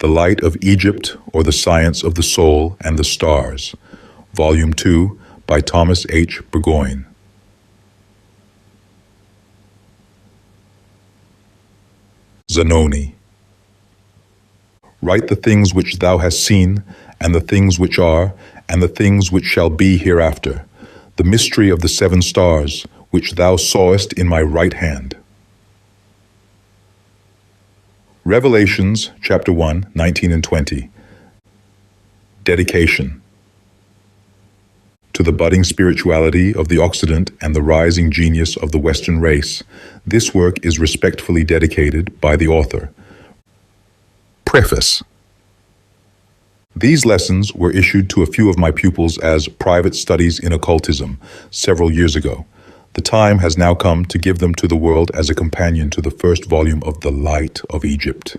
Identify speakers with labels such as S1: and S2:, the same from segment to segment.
S1: The Light of Egypt, or the Science of the Soul and the Stars, Volume 2, by Thomas H. Burgoyne. Zanoni. Write the things which thou hast seen, and the things which are, and the things which shall be hereafter, the mystery of the 7 stars, which thou sawest in my right hand. Revelations, chapter 1, 19 and 20. Dedication. To the budding spirituality of the Occident and the rising genius of the Western race, this work is respectfully dedicated by the author. Preface. These lessons were issued to a few of my pupils as private studies in occultism several years ago. The time has now come to give them to the world as a companion to the first volume of The Light of Egypt.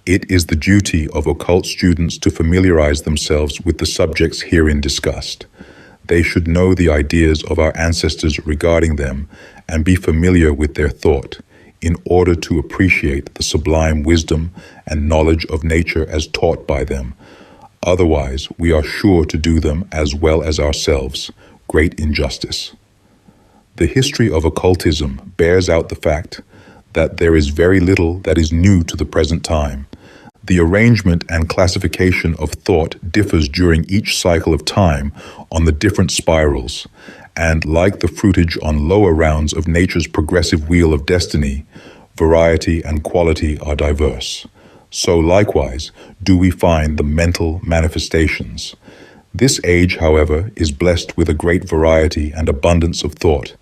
S1: It is the duty of occult students to familiarize themselves with the subjects herein discussed. They should know the ideas of our ancestors regarding them and be familiar with their thought in order to appreciate the sublime wisdom and knowledge of nature as taught by them. Otherwise, we are sure to do them, as well as ourselves, great injustice. The history of occultism bears out the fact that there is very little that is new to the present time. The arrangement and classification of thought differs during each cycle of time on the different spirals, and like the fruitage on lower rounds of nature's progressive wheel of destiny, variety and quality are diverse. So likewise do we find the mental manifestations. This age, however, is blessed with a great variety and abundance of thought,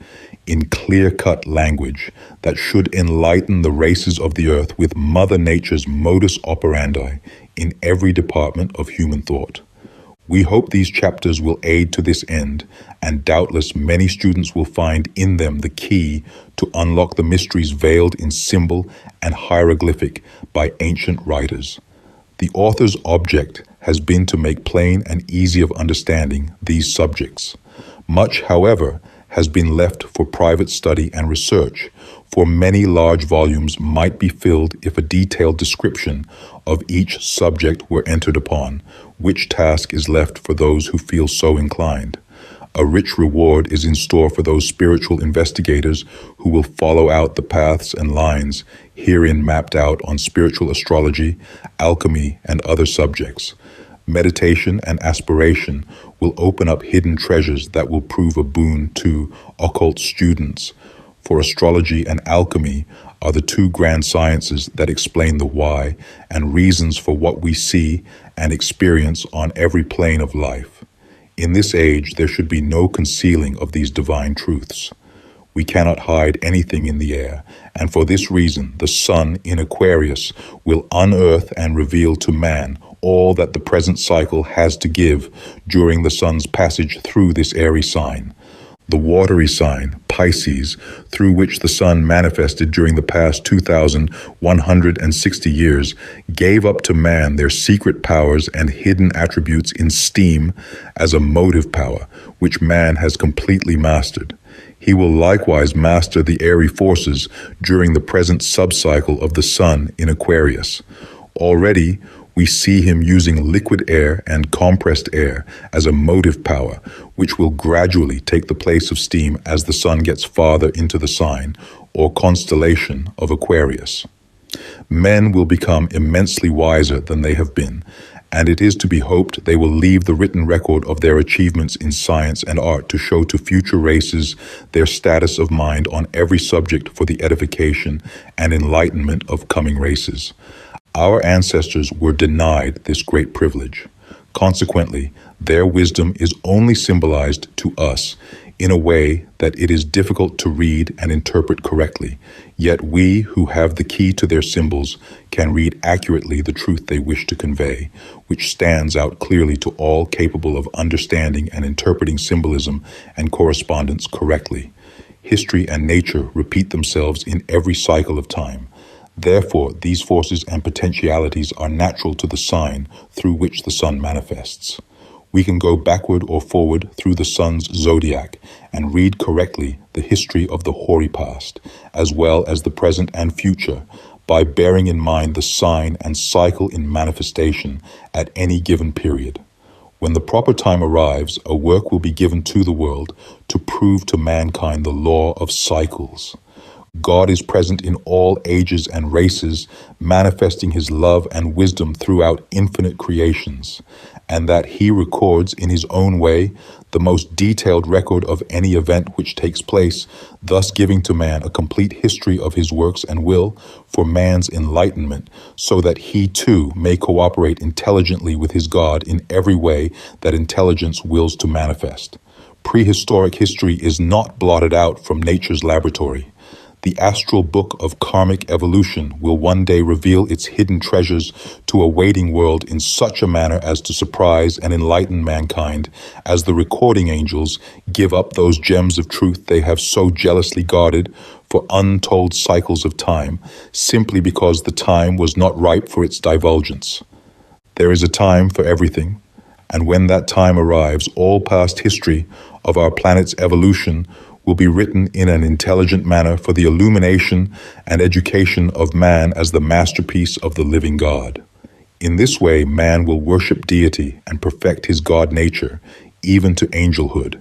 S1: in clear-cut language that should enlighten the races of the earth with Mother Nature's modus operandi in every department of human thought. We hope these chapters will aid to this end, and doubtless many students will find in them the key to unlock the mysteries veiled in symbol and hieroglyphic by ancient writers. The author's object has been to make plain and easy of understanding these subjects. Much, however, has been left for private study and research, for many large volumes might be filled if a detailed description of each subject were entered upon, which task is left for those who feel so inclined. A rich reward is in store for those spiritual investigators who will follow out the paths and lines herein mapped out on spiritual astrology, alchemy, and other subjects. Meditation and aspiration will open up hidden treasures that will prove a boon to occult students. For astrology and alchemy are the 2 grand sciences that explain the why and reasons for what we see and experience on every plane of life. In this age, there should be no concealing of these divine truths. We cannot hide anything in the air, and for this reason, the sun in Aquarius will unearth and reveal to man all that the present cycle has to give during the sun's passage through this airy sign. The watery sign, Pisces, through which the sun manifested during the past 2,160 years, gave up to man their secret powers and hidden attributes in steam as a motive power, which man has completely mastered. He will likewise master the airy forces during the present subcycle of the sun in Aquarius. Already, we see him using liquid air and compressed air as a motive power, which will gradually take the place of steam as the sun gets farther into the sign or constellation of Aquarius. Men will become immensely wiser than they have been, and it is to be hoped they will leave the written record of their achievements in science and art to show to future races their status of mind on every subject for the edification and enlightenment of coming races. Our ancestors were denied this great privilege. Consequently, their wisdom is only symbolized to us in a way that it is difficult to read and interpret correctly, yet we who have the key to their symbols can read accurately the truth they wish to convey, which stands out clearly to all capable of understanding and interpreting symbolism and correspondence correctly. History and nature repeat themselves in every cycle of time. Therefore, these forces and potentialities are natural to the sign through which the sun manifests. We can go backward or forward through the sun's zodiac and read correctly the history of the hoary past, as well as the present and future, by bearing in mind the sign and cycle in manifestation at any given period. When the proper time arrives, a work will be given to the world to prove to mankind the law of cycles. God is present in all ages and races, manifesting his love and wisdom throughout infinite creations, and that he records in his own way the most detailed record of any event which takes place, thus giving to man a complete history of his works and will for man's enlightenment, so that he too may cooperate intelligently with his God in every way that intelligence wills to manifest. Prehistoric history is not blotted out from nature's laboratory. The astral book of karmic evolution will one day reveal its hidden treasures to a waiting world in such a manner as to surprise and enlighten mankind, as the recording angels give up those gems of truth they have so jealously guarded for untold cycles of time, simply because the time was not ripe for its divulgence. There is a time for everything, and when that time arrives, all past history of our planet's evolution will be written in an intelligent manner for the illumination and education of man as the masterpiece of the living God. In this way, man will worship deity and perfect his God nature, even to angelhood.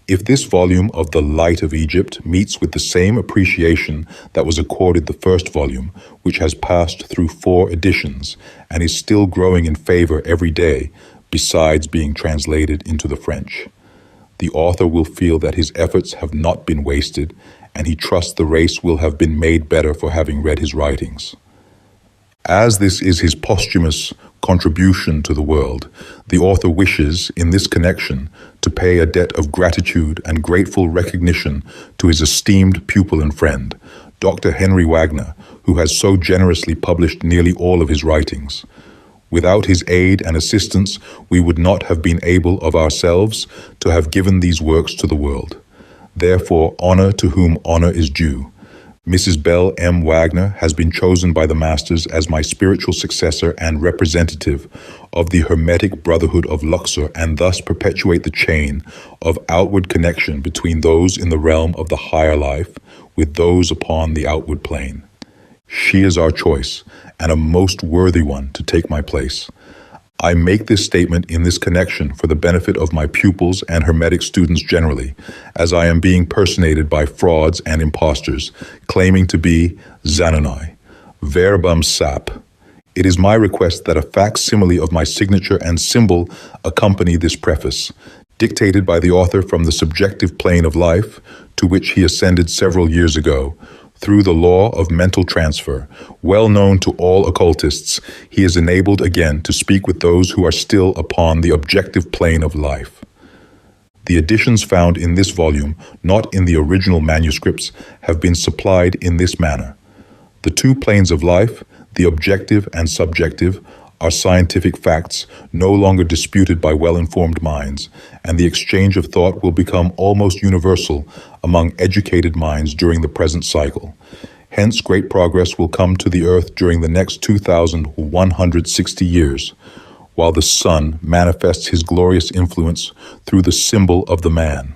S1: If this volume of The Light of Egypt meets with the same appreciation that was accorded the first volume, which has passed through 4 editions and is still growing in favor every day, besides being translated into the French, the author will feel that his efforts have not been wasted, and he trusts the race will have been made better for having read his writings. As this is his posthumous contribution to the world, the author wishes, in this connection, to pay a debt of gratitude and grateful recognition to his esteemed pupil and friend, Dr. Henry Wagner, who has so generously published nearly all of his writings. Without his aid and assistance, we would not have been able of ourselves to have given these works to the world. Therefore, honor to whom honor is due. Mrs. Bell M. Wagner has been chosen by the Masters as my spiritual successor and representative of the Hermetic Brotherhood of Luxor, and thus perpetuate the chain of outward connection between those in the realm of the higher life with those upon the outward plane. She is our choice, and a most worthy one to take my place. I make this statement in this connection for the benefit of my pupils and Hermetic students generally, as I am being personated by frauds and impostors, claiming to be Zanoni, verbum sap. It is my request that a facsimile of my signature and symbol accompany this preface, dictated by the author from the subjective plane of life, to which he ascended several years ago, through the law of mental transfer, well known to all occultists. He is enabled again to speak with those who are still upon the objective plane of life. The additions found in this volume, not in the original manuscripts, have been supplied in this manner. The 2 planes of life, the objective and subjective, are scientific facts no longer disputed by well-informed minds, and the exchange of thought will become almost universal among educated minds during the present cycle. Hence, great progress will come to the earth during the next 2,160 years, while the sun manifests his glorious influence through the symbol of the man.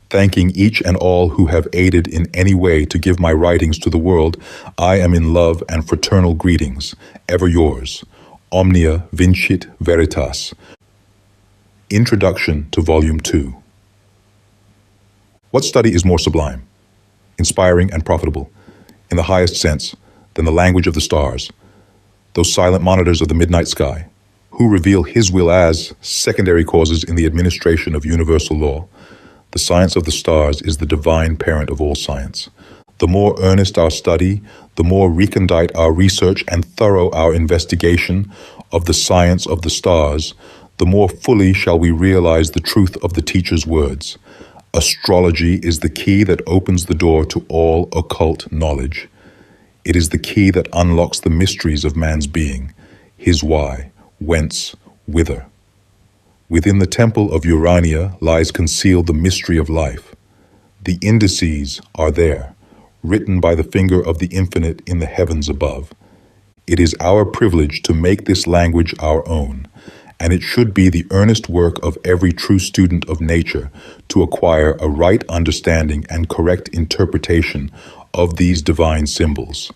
S1: Thanking each and all who have aided in any way to give my writings to the world, I am in love and fraternal greetings. Ever yours. Omnia Vincit Veritas. Introduction to Volume 2. What study is more sublime, inspiring and profitable, in the highest sense, than the language of the stars, those silent monitors of the midnight sky, who reveal his will as secondary causes in the administration of universal law? The science of the stars is the divine parent of all science. The more earnest our study, the more recondite our research and thorough our investigation of the science of the stars, the more fully shall we realize the truth of the teacher's words. Astrology is the key that opens the door to all occult knowledge. It is the key that unlocks the mysteries of man's being, his why, whence, whither. Within the temple of Urania lies concealed the mystery of life. The indices are there, written by the finger of the infinite in the heavens above. It is our privilege to make this language our own, and it should be the earnest work of every true student of nature to acquire a right understanding and correct interpretation of these divine symbols.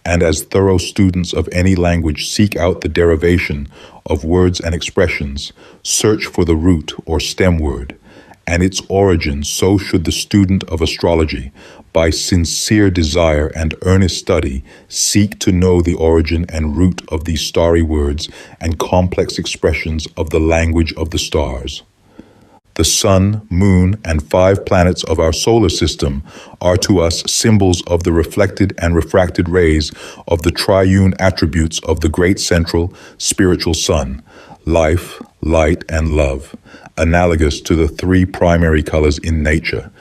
S1: and as thorough students of any language seek out the derivation of words and expressions, search for the root or stem word and its origin, so should the student of astrology, by sincere desire and earnest study, seek to know the origin and root of these starry words and complex expressions of the language of the stars. The sun, moon, and 5 planets of our solar system are to us symbols of the reflected and refracted rays of the triune attributes of the great central spiritual sun, life, light, and love, analogous to the 3 primary colors in nature,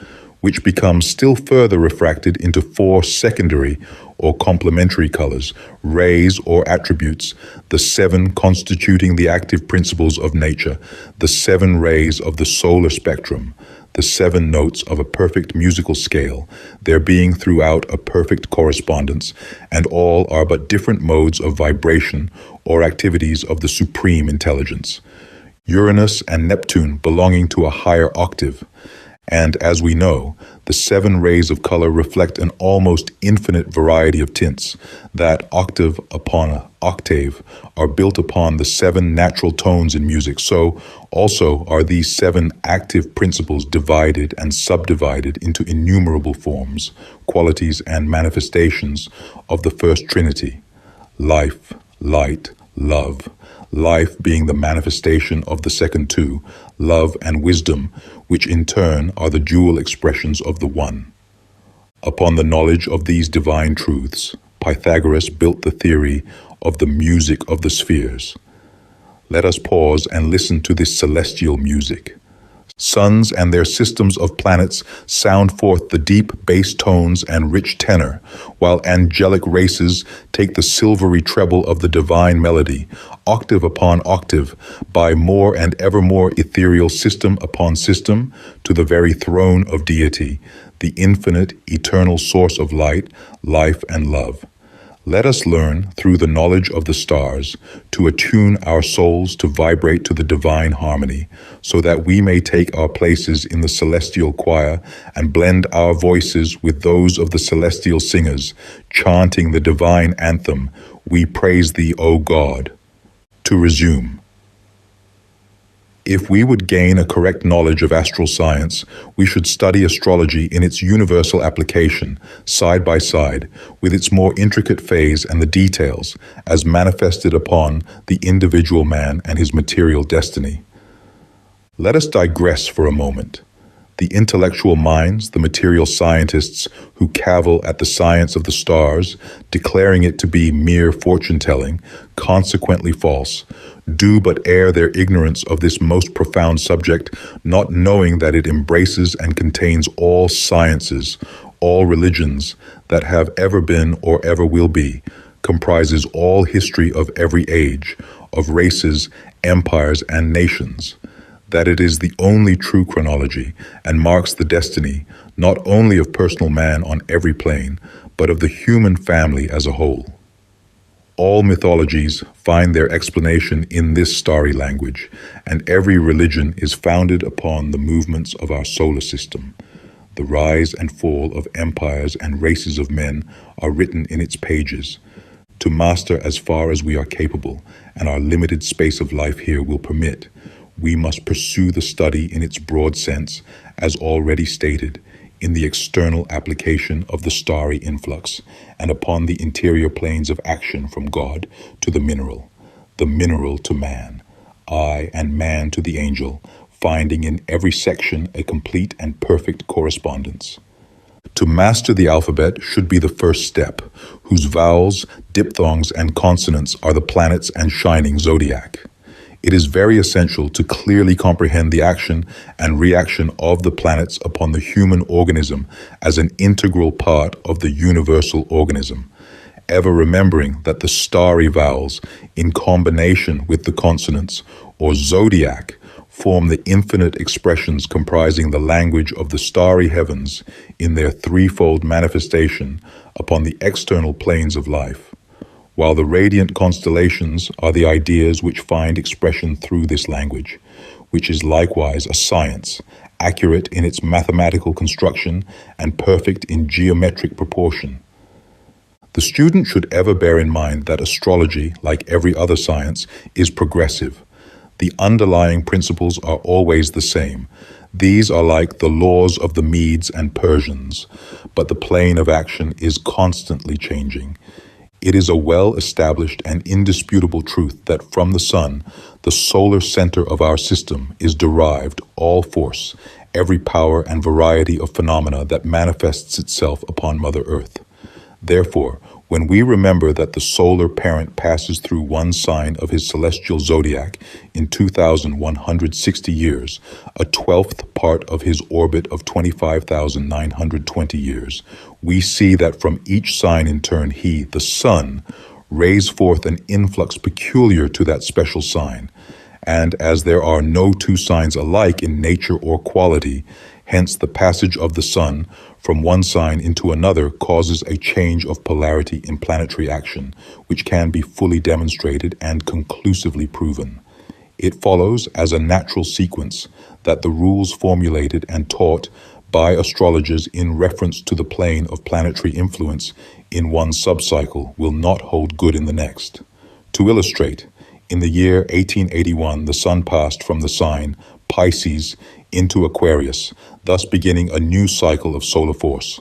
S1: which become still further refracted into 4 secondary or complementary colors, rays or attributes, the 7 constituting the active principles of nature, the 7 rays of the solar spectrum, the 7 notes of a perfect musical scale, there being throughout a perfect correspondence, and all are but different modes of vibration or activities of the supreme intelligence. Uranus and Neptune belonging to a higher octave, and as we know, the 7 rays of color reflect an almost infinite variety of tints that, octave upon octave, are built upon the 7 natural tones in music. So also are these 7 active principles divided and subdivided into innumerable forms, qualities, and manifestations of the first Trinity: life, light, love. Life being the manifestation of the second 2, love and wisdom, which in turn are the dual expressions of the one. Upon the knowledge of these divine truths, Pythagoras built the theory of the music of the spheres. Let us pause and listen to this celestial music. Suns and their systems of planets sound forth the deep bass tones and rich tenor, while angelic races take the silvery treble of the divine melody, octave upon octave, by more and ever more ethereal system upon system, to the very throne of deity, the infinite, eternal source of light, life, and love. Let us learn, through the knowledge of the stars, to attune our souls to vibrate to the divine harmony, so that we may take our places in the celestial choir and blend our voices with those of the celestial singers, chanting the divine anthem, "We praise thee, O God." To resume. If we would gain a correct knowledge of astral science, we should study astrology in its universal application, side by side, with its more intricate phase and the details, as manifested upon the individual man and his material destiny. Let us digress for a moment. The intellectual minds, the material scientists who cavil at the science of the stars, declaring it to be mere fortune-telling, consequently false, do but air their ignorance of this most profound subject, not knowing that it embraces and contains all sciences, all religions that have ever been or ever will be, comprises all history of every age, of races, empires, and nations, that it is the only true chronology and marks the destiny not only of personal man on every plane, but of the human family as a whole. All mythologies find their explanation in this starry language, and every religion is founded upon the movements of our solar system. The rise and fall of empires and races of men are written in its pages. To master as far as we are capable, and our limited space of life here will permit, we must pursue the study in its broad sense, as already stated, in the external application of the starry influx, and upon the interior planes of action from God to the mineral to man, I and man to the angel, finding in every section a complete and perfect correspondence. To master the alphabet should be the first step, whose vowels, diphthongs, and consonants are the planets and shining zodiac. It is very essential to clearly comprehend the action and reaction of the planets upon the human organism as an integral part of the universal organism, ever remembering that the starry vowels, in combination with the consonants, or zodiac, form the infinite expressions comprising the language of the starry heavens in their threefold manifestation upon the external planes of life, while the radiant constellations are the ideas which find expression through this language, which is likewise a science, accurate in its mathematical construction and perfect in geometric proportion. The student should ever bear in mind that astrology, like every other science, is progressive. The underlying principles are always the same. These are like the laws of the Medes and Persians, but the plane of action is constantly changing. It is a well-established and indisputable truth that from the sun, the solar center of our system, is derived all force, every power and variety of phenomena that manifests itself upon Mother Earth. Therefore, when we remember that the solar parent passes through one sign of his celestial zodiac in 2,160 years, a 12th part of his orbit of 25,920 years, we see that from each sign in turn he, the sun, rays forth an influx peculiar to that special sign. And as there are no two signs alike in nature or quality, hence the passage of the sun from one sign into another causes a change of polarity in planetary action, which can be fully demonstrated and conclusively proven. It follows as a natural sequence that the rules formulated and taught by astrologers in reference to the plane of planetary influence in one subcycle will not hold good in the next. To illustrate, in the year 1881, the sun passed from the sign Pisces into Aquarius, thus beginning a new cycle of solar force.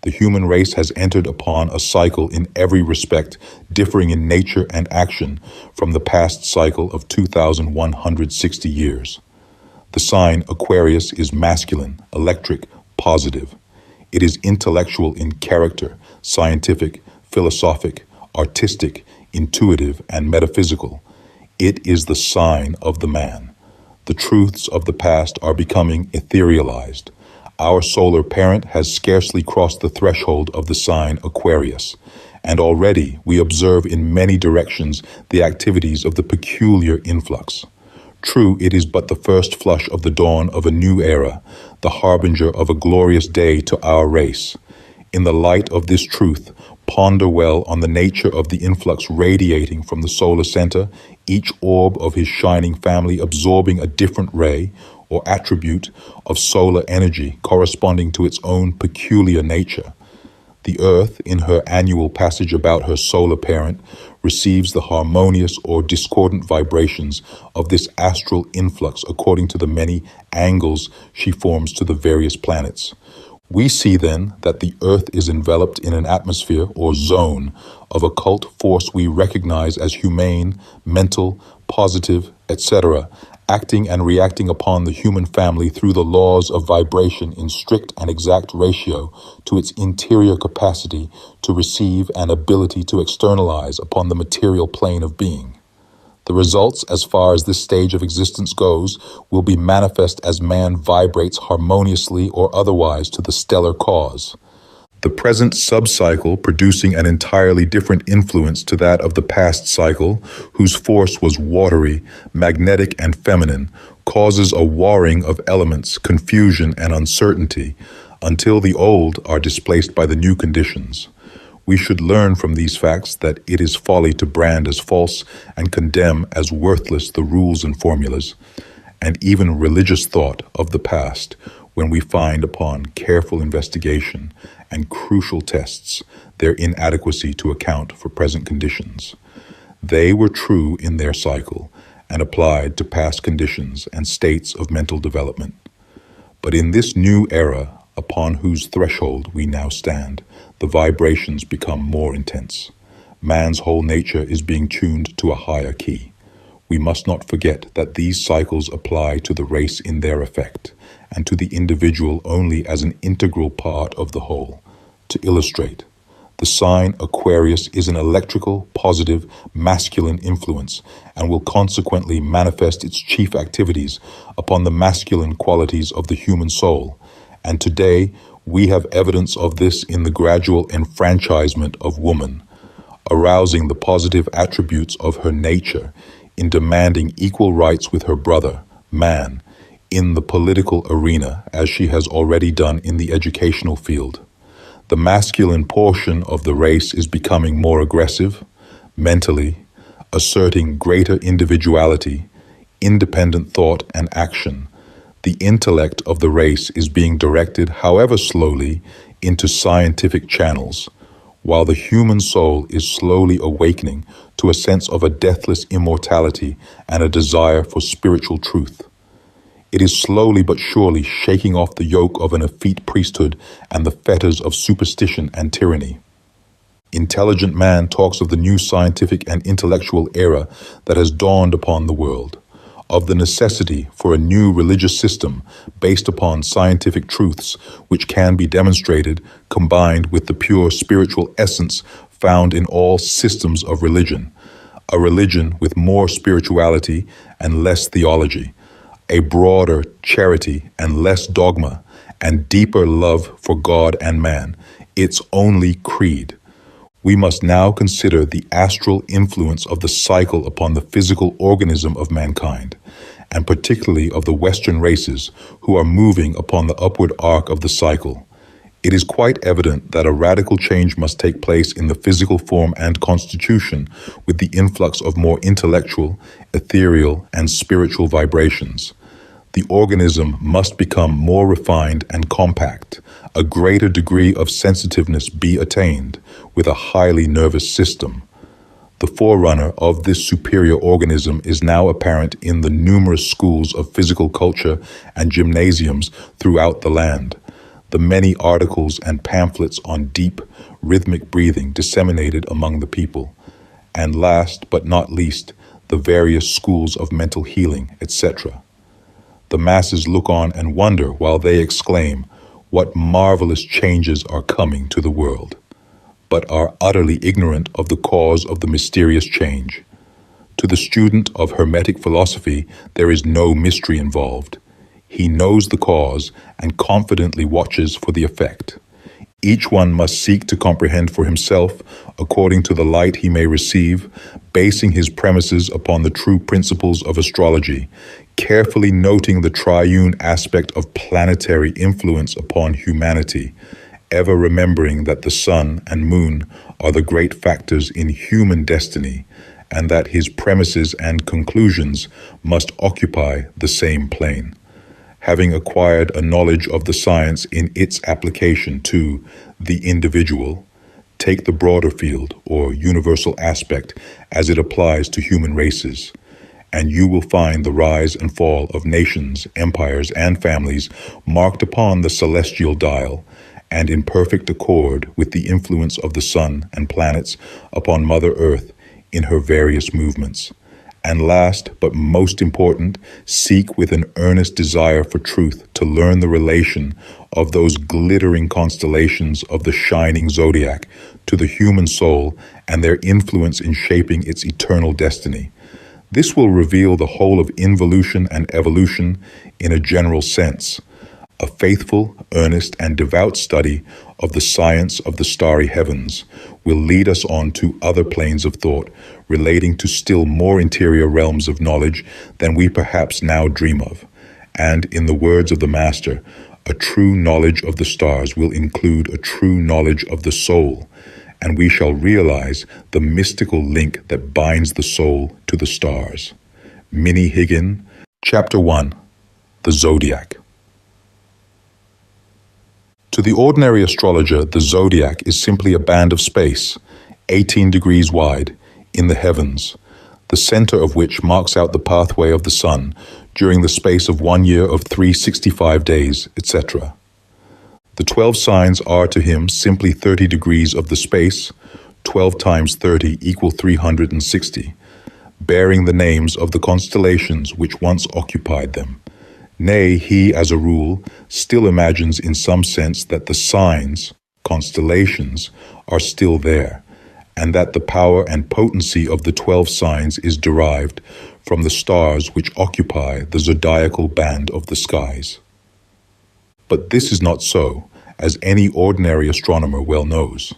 S1: The human race has entered upon a cycle in every respect differing in nature and action from the past cycle of 2,160 years. The sign Aquarius is masculine, electric, positive. It is intellectual in character, scientific, philosophic, artistic, intuitive, and metaphysical. It is the sign of the man. The truths of the past are becoming etherealized. Our solar parent has scarcely crossed the threshold of the sign Aquarius, and already we observe in many directions the activities of the peculiar influx. True, it is but the first flush of the dawn of a new era, the harbinger of a glorious day to our race. In the light of this truth, ponder well on the nature of the influx radiating from the solar center, each orb of his shining family absorbing a different ray or attribute of solar energy corresponding to its own peculiar nature. The Earth, in her annual passage about her solar parent, receives the harmonious or discordant vibrations of this astral influx according to the many angles she forms to the various planets. We see then that the Earth is enveloped in an atmosphere or zone of occult force we recognize as humane, mental, positive, etc., acting and reacting upon the human family through the laws of vibration in strict and exact ratio to its interior capacity to receive and ability to externalize upon the material plane of being. The results, as far as this stage of existence goes, will be manifest as man vibrates harmoniously or otherwise to the stellar cause. The present subcycle, producing an entirely different influence to that of the past cycle, whose force was watery, magnetic, and feminine, causes a warring of elements, confusion, and uncertainty, until the old are displaced by the new conditions. We should learn from these facts that it is folly to brand as false and condemn as worthless the rules and formulas, and even religious thought of the past, when we find upon careful investigation and crucial tests their inadequacy to account for present conditions. They were true in their cycle and applied to past conditions and states of mental development. But in this new era, upon whose threshold we now stand, the vibrations become more intense. Man's whole nature is being tuned to a higher key. We must not forget that these cycles apply to the race in their effect, and to the individual only as an integral part of the whole. To illustrate, the sign Aquarius is an electrical, positive, masculine influence, and will consequently manifest its chief activities upon the masculine qualities of the human soul. And today, we have evidence of this in the gradual enfranchisement of woman, arousing the positive attributes of her nature in demanding equal rights with her brother, man, in the political arena, as she has already done in the educational field. The masculine portion of the race is becoming more aggressive, mentally, asserting greater individuality, independent thought and action. The intellect of the race is being directed, however slowly, into scientific channels. while the human soul is slowly awakening to a sense of a deathless immortality and a desire for spiritual truth. It is slowly but surely shaking off the yoke of an effete priesthood and the fetters of superstition and tyranny. Intelligent man talks of the new scientific and intellectual era that has dawned upon the world, of the necessity for a new religious system based upon scientific truths which can be demonstrated combined with the pure spiritual essence found in all systems of religion, a religion with more spirituality and less theology, a broader charity and less dogma, and deeper love for God and man, its only creed. We must now consider the astral influence of the cycle upon the physical organism of mankind, and particularly of the Western races who are moving upon the upward arc of the cycle. It is quite evident that a radical change must take place in the physical form and constitution with the influx of more intellectual, ethereal, and spiritual vibrations. The organism must become more refined and compact, a greater degree of sensitiveness be attained, with a highly nervous system. The forerunner of this superior organism is now apparent in the numerous schools of physical culture and gymnasiums throughout the land, the many articles and pamphlets on deep, rhythmic breathing disseminated among the people, and last but not least, the various schools of mental healing, etc. The masses look on and wonder while they exclaim, "What marvelous changes are coming to the world," but are utterly ignorant of the cause of the mysterious change. To the student of Hermetic philosophy, there is no mystery involved. He knows the cause and confidently watches for the effect. Each one must seek to comprehend for himself, according to the light he may receive, basing his premises upon the true principles of astrology, carefully noting the triune aspect of planetary influence upon humanity, ever remembering that the sun and moon are the great factors in human destiny, and that his premises and conclusions must occupy the same plane. Having acquired a knowledge of the science in its application to the individual, take the broader field or universal aspect as it applies to human races, and you will find the rise and fall of nations, empires, and families marked upon the celestial dial and in perfect accord with the influence of the sun and planets upon Mother Earth in her various movements. And last but most important, seek with an earnest desire for truth to learn the relation of those glittering constellations of the shining Zodiac to the human soul and their influence in shaping its eternal destiny. This will reveal the whole of involution and evolution in a general sense. A faithful, earnest, and devout study of the science of the starry heavens will lead us on to other planes of thought relating to still more interior realms of knowledge than we perhaps now dream of. And in the words of the Master, a true knowledge of the stars will include a true knowledge of the soul, and we shall realize the mystical link that binds the soul to the stars. Minnie Higgin, Chapter 1, The Zodiac. To the ordinary astrologer, the zodiac is simply a band of space, 18 degrees wide, in the heavens, the center of which marks out the pathway of the sun during the space of 1 year of 365 days, etc. The 12 signs are to him simply 30 degrees of the space, 12 times 30 equal 360, bearing the names of the constellations which once occupied them. Nay, he, as a rule, still imagines in some sense that the signs, constellations, are still there, and that the power and potency of the 12 signs is derived from the stars which occupy the zodiacal band of the skies. But this is not so, as any ordinary astronomer well knows.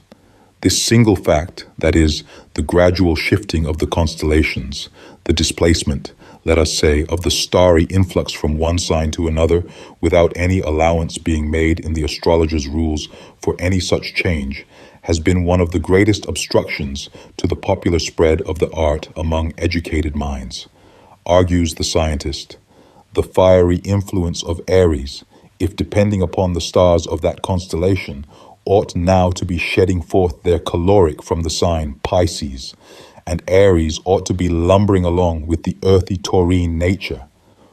S1: This single fact, that is, the gradual shifting of the constellations, the displacement, let us say, of the starry influx from one sign to another without any allowance being made in the astrologer's rules for any such change, has been one of the greatest obstructions to the popular spread of the art among educated minds. Argues the scientist, the fiery influence of Aries, if depending upon the stars of that constellation, ought now to be shedding forth their caloric from the sign Pisces, and Aries ought to be lumbering along with the earthy taurine nature.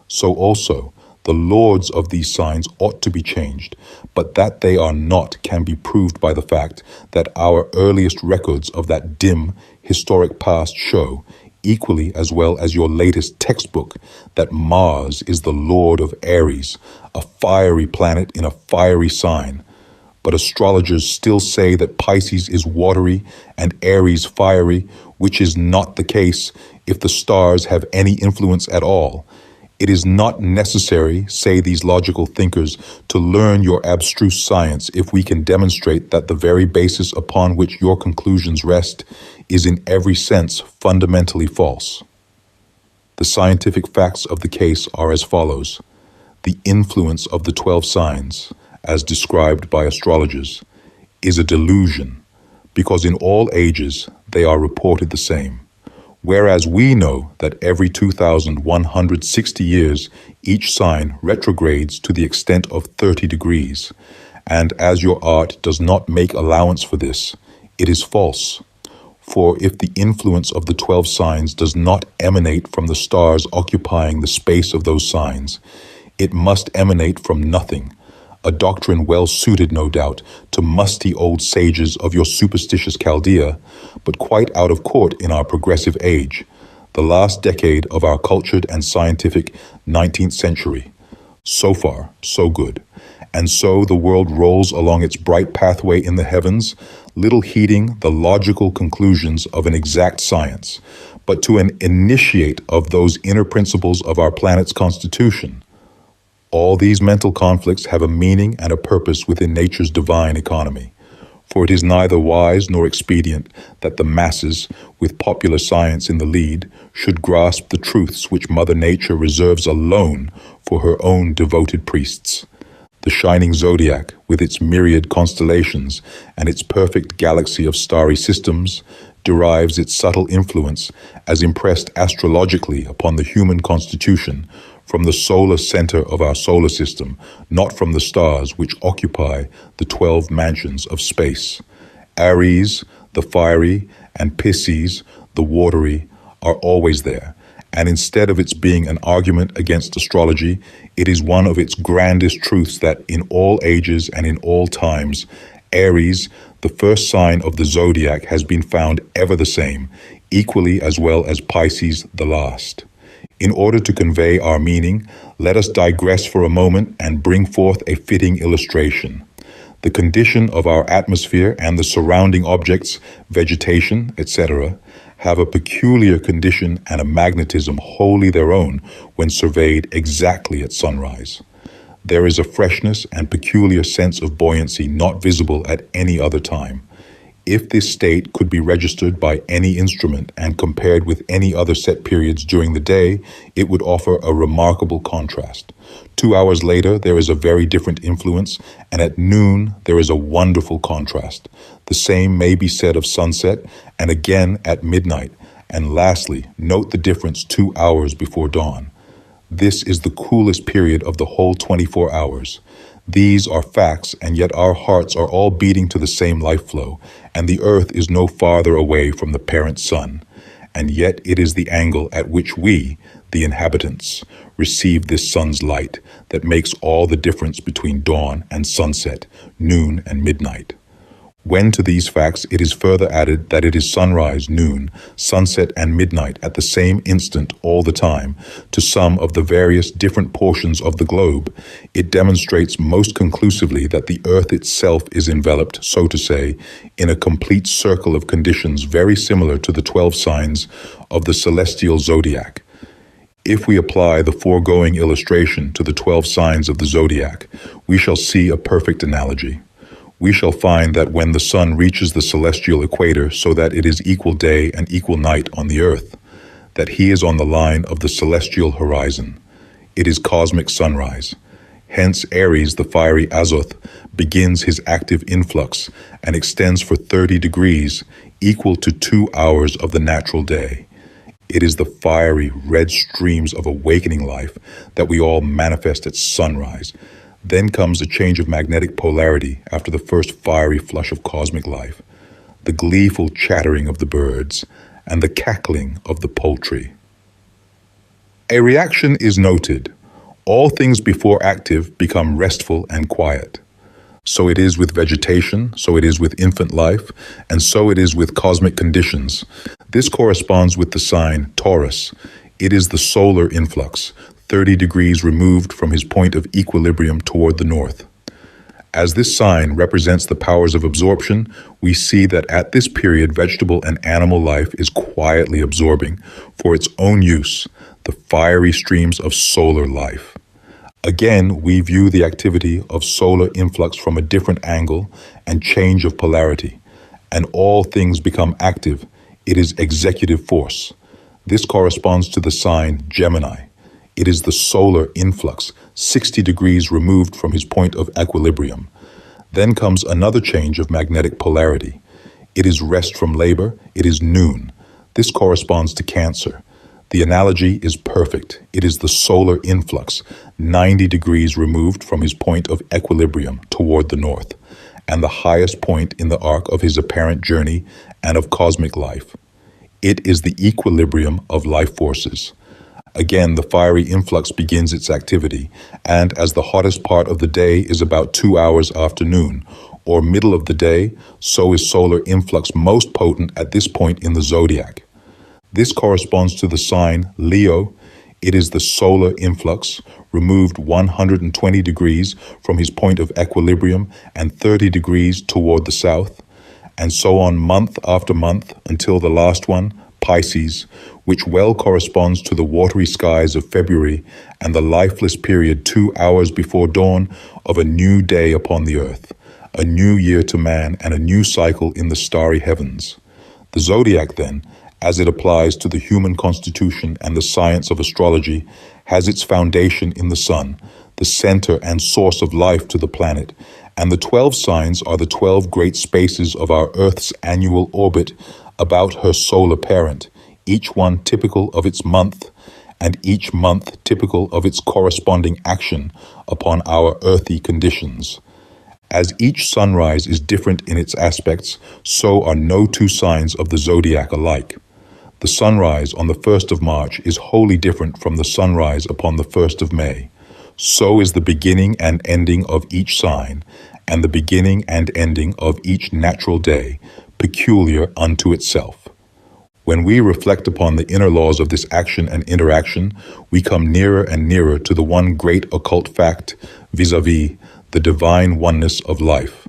S1: So also, the lords of these signs ought to be changed, but that they are not can be proved by the fact that our earliest records of that dim, historic past show, equally as well as your latest textbook, that Mars is the lord of Aries, a fiery planet in a fiery sign. But astrologers still say that Pisces is watery and Aries fiery, which is not the case if the stars have any influence at all. It is not necessary, say these logical thinkers, to learn your abstruse science if we can demonstrate that the very basis upon which your conclusions rest is in every sense fundamentally false. The scientific facts of the case are as follows. The influence of the 12 signs, as described by astrologers, is a delusion, because in all ages they are reported the same. Whereas we know that every 2,160 years, each sign retrogrades to the extent of 30 degrees. And as your art does not make allowance for this, it is false. For if the influence of the 12 signs does not emanate from the stars occupying the space of those signs, it must emanate from nothing, a doctrine well suited, no doubt, to musty old sages of your superstitious Chaldea, but quite out of court in our progressive age, the last decade of our cultured and scientific 19th century. So far, so good. And so the world rolls along its bright pathway in the heavens, little heeding the logical conclusions of an exact science, but to an initiate of those inner principles of our planet's constitution. All these mental conflicts have a meaning and a purpose within nature's divine economy, for it is neither wise nor expedient that the masses, with popular science in the lead, should grasp the truths which Mother Nature reserves alone for her own devoted priests. The shining Zodiac, with its myriad constellations and its perfect galaxy of starry systems, derives its subtle influence, as impressed astrologically upon the human constitution, from the solar center of our solar system, not from the stars which occupy the 12 mansions of space. Aries, the fiery, and Pisces, the watery, are always there, and instead of its being an argument against astrology, it is one of its grandest truths that in all ages and in all times, Aries, the first sign of the zodiac, has been found ever the same, equally as well as Pisces the last. In order to convey our meaning, let us digress for a moment and bring forth a fitting illustration. The condition of our atmosphere and the surrounding objects, vegetation, etc., have a peculiar condition and a magnetism wholly their own when surveyed exactly at sunrise. There is a freshness and peculiar sense of buoyancy not visible at any other time. If this state could be registered by any instrument and compared with any other set periods during the day, it would offer a remarkable contrast. 2 hours later, there is a very different influence, and at noon, there is a wonderful contrast. The same may be said of sunset, and again at midnight. And lastly, note the difference 2 hours before dawn. This is the coolest period of the whole 24 hours. These are facts, and yet our hearts are all beating to the same life flow, and the earth is no farther away from the parent sun. And yet it is the angle at which we, the inhabitants, receive this sun's light that makes all the difference between dawn and sunset, noon and midnight. When to these facts it is further added that it is sunrise, noon, sunset, and midnight at the same instant all the time, to some of the various different portions of the globe, it demonstrates most conclusively that the earth itself is enveloped, so to say, in a complete circle of conditions very similar to the 12 signs of the celestial zodiac. If we apply the foregoing illustration to the 12 signs of the zodiac, we shall see a perfect analogy. We shall find that when the sun reaches the celestial equator so that it is equal day and equal night on the earth, that he is on the line of the celestial horizon. It is cosmic sunrise. Hence Aries, the fiery Azoth, begins his active influx and extends for 30 degrees, equal to 2 hours of the natural day. It is the fiery red streams of awakening life that we all manifest at sunrise. Then comes a change of magnetic polarity after the first fiery flush of cosmic life, the gleeful chattering of the birds, and the cackling of the poultry. A reaction is noted. All things before active become restful and quiet. So it is with vegetation, so it is with infant life, and so it is with cosmic conditions. This corresponds with the sign Taurus. It is the solar influx, 30 degrees removed from his point of equilibrium toward the north. As this sign represents the powers of absorption, we see that at this period vegetable and animal life is quietly absorbing, for its own use, the fiery streams of solar life. Again, we view the activity of solar influx from a different angle and change of polarity, and all things become active. It is executive force. This corresponds to the sign Gemini. It is the solar influx, 60 degrees removed from his point of equilibrium. Then comes another change of magnetic polarity. It is rest from labor. It is noon. This corresponds to Cancer. The analogy is perfect. It is the solar influx, 90 degrees removed from his point of equilibrium toward the north, and the highest point in the arc of his apparent journey and of cosmic life. It is the equilibrium of life forces. Again, the fiery influx begins its activity, and as the hottest part of the day is about 2 hours after noon, or middle of the day, so is solar influx most potent at this point in the zodiac. This corresponds to the sign Leo. It is the solar influx, removed 120 degrees from his point of equilibrium and 30 degrees toward the south, and so on month after month until the last one, Pisces, which well corresponds to the watery skies of February and the lifeless period 2 hours before dawn of a new day upon the earth, a new year to man and a new cycle in the starry heavens. The zodiac, then, as it applies to the human constitution and the science of astrology, has its foundation in the sun, the center and source of life to the planet, and the 12 signs are the 12 great spaces of our Earth's annual orbit about her solar parent, each one typical of its month, and each month typical of its corresponding action upon our earthy conditions. As each sunrise is different in its aspects, so are no two signs of the zodiac alike. The sunrise on the 1st of March is wholly different from the sunrise upon the 1st of May. So is the beginning and ending of each sign, and the beginning and ending of each natural day, peculiar unto itself. When we reflect upon the inner laws of this action and interaction, we come nearer and nearer to the one great occult fact, vis-a-vis the divine oneness of life.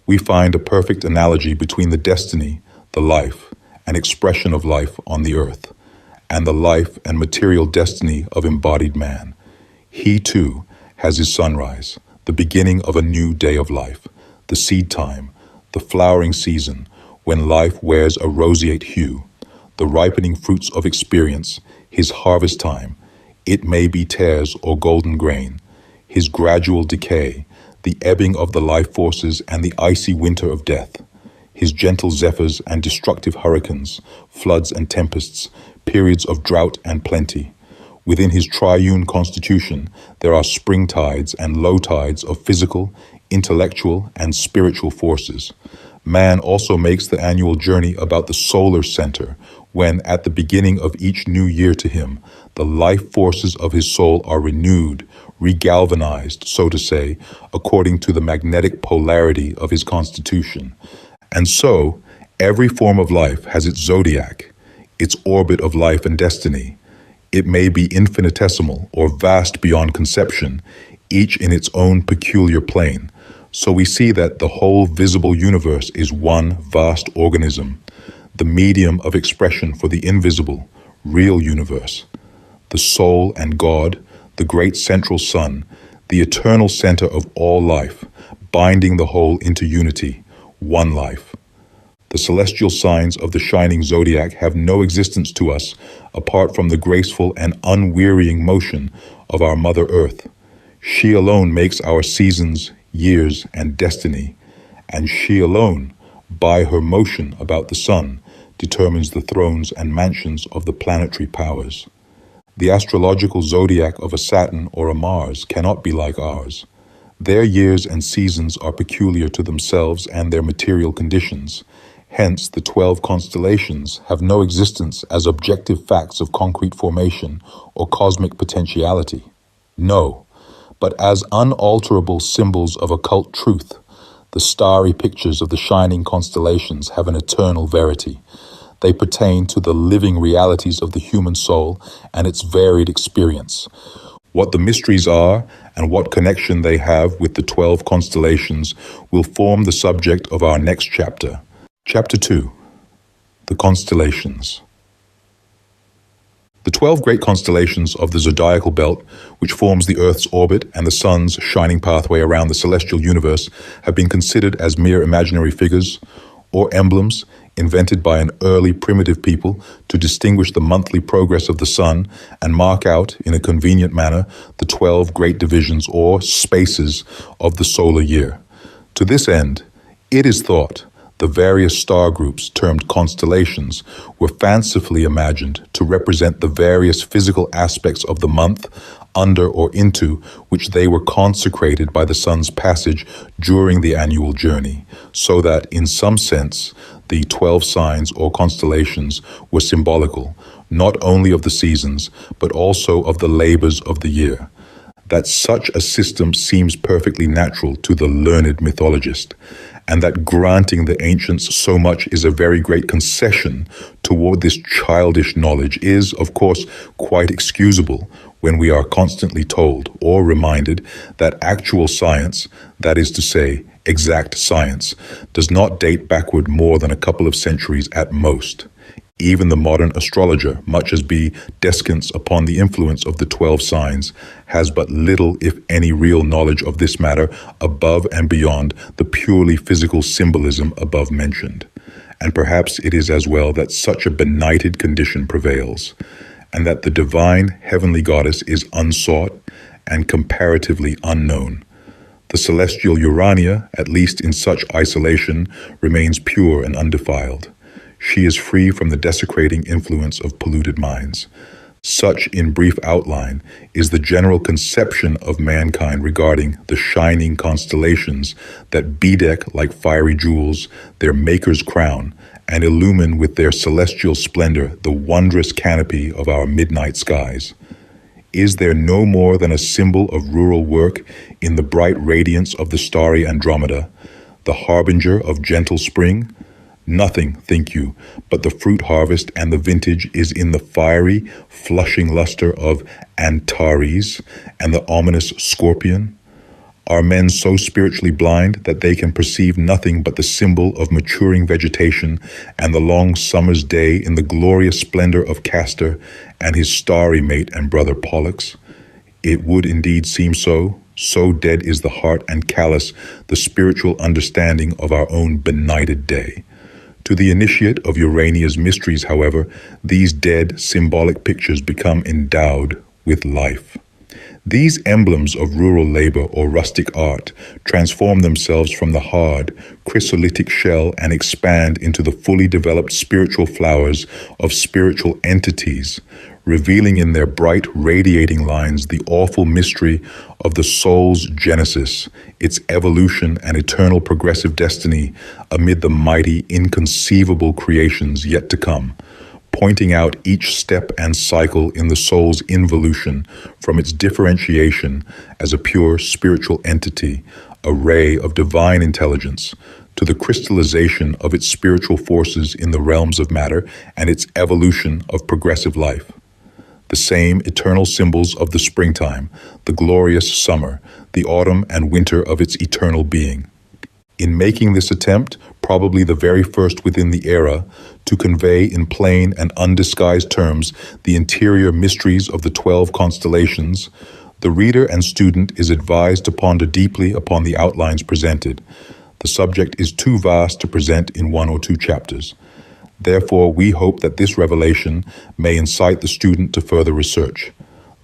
S1: We find a perfect analogy between the destiny, the life, and expression of life on the earth, and the life and material destiny of embodied man. He, too, has his sunrise, the beginning of a new day of life, the seed time, the flowering season, when life wears a roseate hue, the ripening fruits of experience, his harvest time, it may be tares or golden grain, his gradual decay, the ebbing of the life forces and the icy winter of death, his gentle zephyrs and destructive hurricanes, floods and tempests, periods of drought and plenty. Within his triune constitution, there are spring tides and low tides of physical, intellectual, and spiritual forces. Man also makes the annual journey about the solar center, when, at the beginning of each new year to him, the life forces of his soul are renewed, regalvanized, so to say, according to the magnetic polarity of his constitution. And so, every form of life has its zodiac, its orbit of life and destiny. It may be infinitesimal or vast beyond conception, each in its own peculiar plane. So we see that the whole visible universe is one vast organism, the medium of expression for the invisible, real universe. The soul and God, the great central sun, the eternal center of all life, binding the whole into unity, one life. The celestial signs of the shining zodiac have no existence to us apart from the graceful and unwearying motion of our Mother Earth. She alone makes our seasons, years, and destiny, and she alone, by her motion about the sun, determines the thrones and mansions of the planetary powers. The astrological zodiac of a Saturn or a Mars cannot be like ours. Their years and seasons are peculiar to themselves and their material conditions. Hence, the 12 constellations have no existence as objective facts of concrete formation or cosmic potentiality. No, but as unalterable symbols of occult truth. The starry pictures of the shining constellations have an eternal verity. They pertain to the living realities of the human soul and its varied experience. What the mysteries are and what connection they have with the 12 constellations will form the subject of our next chapter. Chapter 2. The Constellations. The 12 great constellations of the zodiacal belt, which forms the Earth's orbit and the Sun's shining pathway around the celestial universe, have been considered as mere imaginary figures or emblems invented by an early primitive people to distinguish the monthly progress of the Sun and mark out, in a convenient manner, the 12 great divisions or spaces of the solar year. To this end, it is thought the various star groups, termed constellations, were fancifully imagined to represent the various physical aspects of the month, under or into which they were consecrated by the Sun's passage during the annual journey, so that, in some sense, the 12 signs or constellations were symbolical, not only of the seasons, but also of the labors of the year. That such a system seems perfectly natural to the learned mythologist, and that granting the ancients so much is a very great concession toward this childish knowledge is, of course, quite excusable when we are constantly told or reminded that actual science, that is to say, exact science, does not date backward more than a couple of centuries at most. Even the modern astrologer, much as be descants upon the influence of the 12 signs, has but little, if any, real knowledge of this matter above and beyond the purely physical symbolism above mentioned. And perhaps it is as well that such a benighted condition prevails, and that the divine heavenly goddess is unsought and comparatively unknown. The celestial Urania, at least in such isolation, remains pure and undefiled. She is free from the desecrating influence of polluted minds. Such, in brief outline, is the general conception of mankind regarding the shining constellations that bedeck like fiery jewels their maker's crown and illumine with their celestial splendor the wondrous canopy of our midnight skies. Is there no more than a symbol of rural work in the bright radiance of the starry Andromeda, the harbinger of gentle spring? Nothing, think you, but the fruit harvest and the vintage is in the fiery, flushing luster of Antares and the ominous Scorpion? Are men so spiritually blind that they can perceive nothing but the symbol of maturing vegetation and the long summer's day in the glorious splendor of Castor and his starry mate and brother Pollux? It would indeed seem so. So dead is the heart and callous the spiritual understanding of our own benighted day. To the initiate of Urania's mysteries, however, these dead symbolic pictures become endowed with life. These emblems of rural labor or rustic art transform themselves from the hard, chrysolitic shell and expand into the fully developed spiritual flowers of spiritual entities, revealing in their bright, radiating lines the awful mystery of the soul's genesis, its evolution and eternal progressive destiny amid the mighty, inconceivable creations yet to come, pointing out each step and cycle in the soul's involution from its differentiation as a pure spiritual entity, a ray of divine intelligence, to the crystallization of its spiritual forces in the realms of matter and its evolution of progressive life. The same eternal symbols of the springtime, the glorious summer, the autumn and winter of its eternal being. In making this attempt, probably the very first within the era, to convey in plain and undisguised terms the interior mysteries of the 12 constellations, the reader and student is advised to ponder deeply upon the outlines presented. The subject is too vast to present in 1 or 2 chapters. Therefore, we hope that this revelation may incite the student to further research.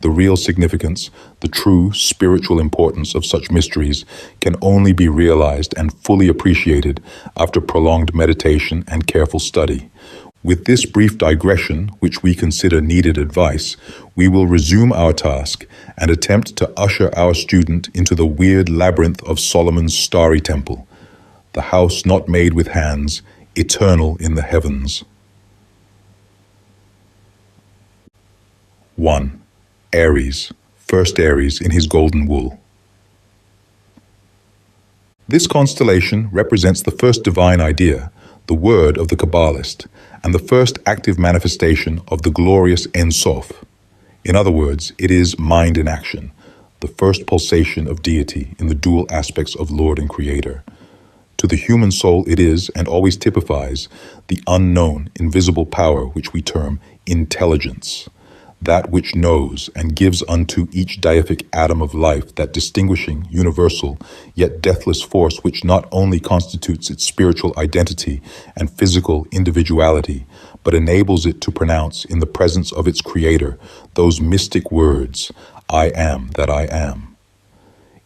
S1: The real significance, the true spiritual importance of such mysteries can only be realized and fully appreciated after prolonged meditation and careful study. With this brief digression, which we consider needed advice, we will resume our task and attempt to usher our student into the weird labyrinth of Solomon's starry temple, the house not made with hands, eternal in the heavens. 1. Aries, first Aries in his golden wool. This constellation represents the first divine idea, the word of the Kabbalist, and the first active manifestation of the glorious Ein Sof. In other words, it is mind in action, the first pulsation of deity in the dual aspects of Lord and Creator. To the human soul it is, and always typifies, the unknown, invisible power which we term intelligence, that which knows and gives unto each deific atom of life that distinguishing, universal, yet deathless force which not only constitutes its spiritual identity and physical individuality, but enables it to pronounce in the presence of its Creator those mystic words, I am that I am.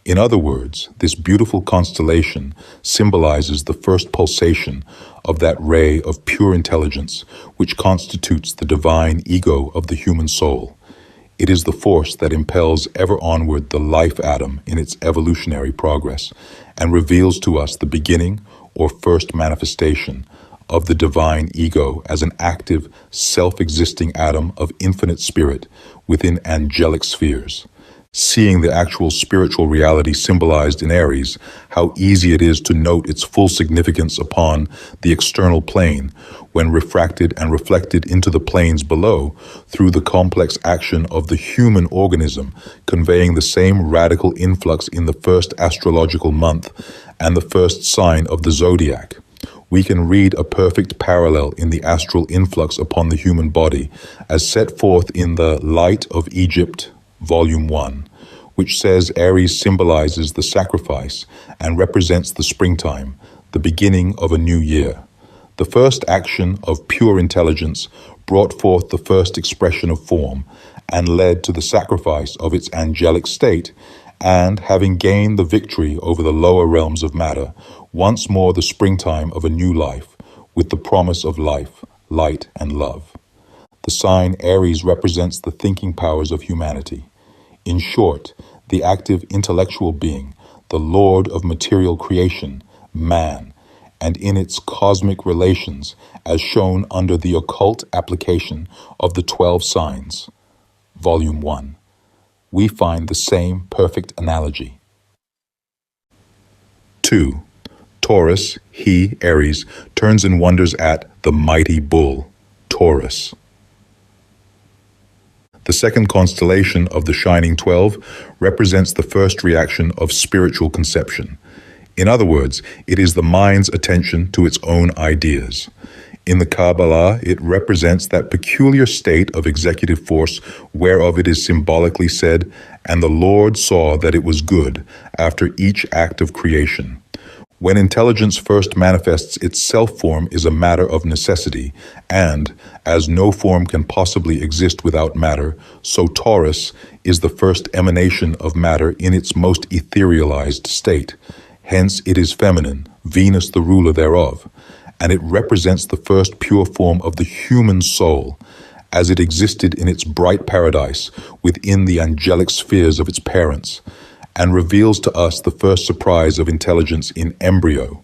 S1: In other words, this beautiful constellation symbolizes the first pulsation of that ray of pure intelligence which constitutes the divine ego of the human soul. It is the force that impels ever onward the life atom in its evolutionary progress and reveals to us the beginning or first manifestation of the divine ego as an active, self-existing atom of infinite spirit within angelic spheres. Seeing the actual spiritual reality symbolized in Aries, how easy it is to note its full significance upon the external plane when refracted and reflected into the planes below through the complex action of the human organism, conveying the same radical influx in the first astrological month and the first sign of the Zodiac. We can read a perfect parallel in the astral influx upon the human body as set forth in the Light of Egypt, Volume 1, which says Aries symbolizes the sacrifice and represents the springtime, the beginning of a new year. The first action of pure intelligence brought forth the first expression of form and led to the sacrifice of its angelic state, and, having gained the victory over the lower realms of matter, once more the springtime of a new life, with the promise of life, light, and love. The sign Aries represents the thinking powers of humanity. In short, the active intellectual being, the Lord of material creation, man, and in its cosmic relations as shown under the occult application of the 12 signs. Volume 1. We find the same perfect analogy. 2. Taurus, he, Aries, turns and wonders at the mighty bull, Taurus. The second constellation of the Shining 12 represents the first reaction of spiritual conception. In other words, it is the mind's attention to its own ideas. In the Kabbalah, it represents that peculiar state of executive force whereof it is symbolically said, "And the Lord saw that it was good," after each act of creation. When intelligence first manifests its self-form is a matter of necessity, and, as no form can possibly exist without matter, so Taurus is the first emanation of matter in its most etherealized state. Hence it is feminine, Venus the ruler thereof, and it represents the first pure form of the human soul, as it existed in its bright paradise within the angelic spheres of its parents, and reveals to us the first surprise of intelligence in embryo,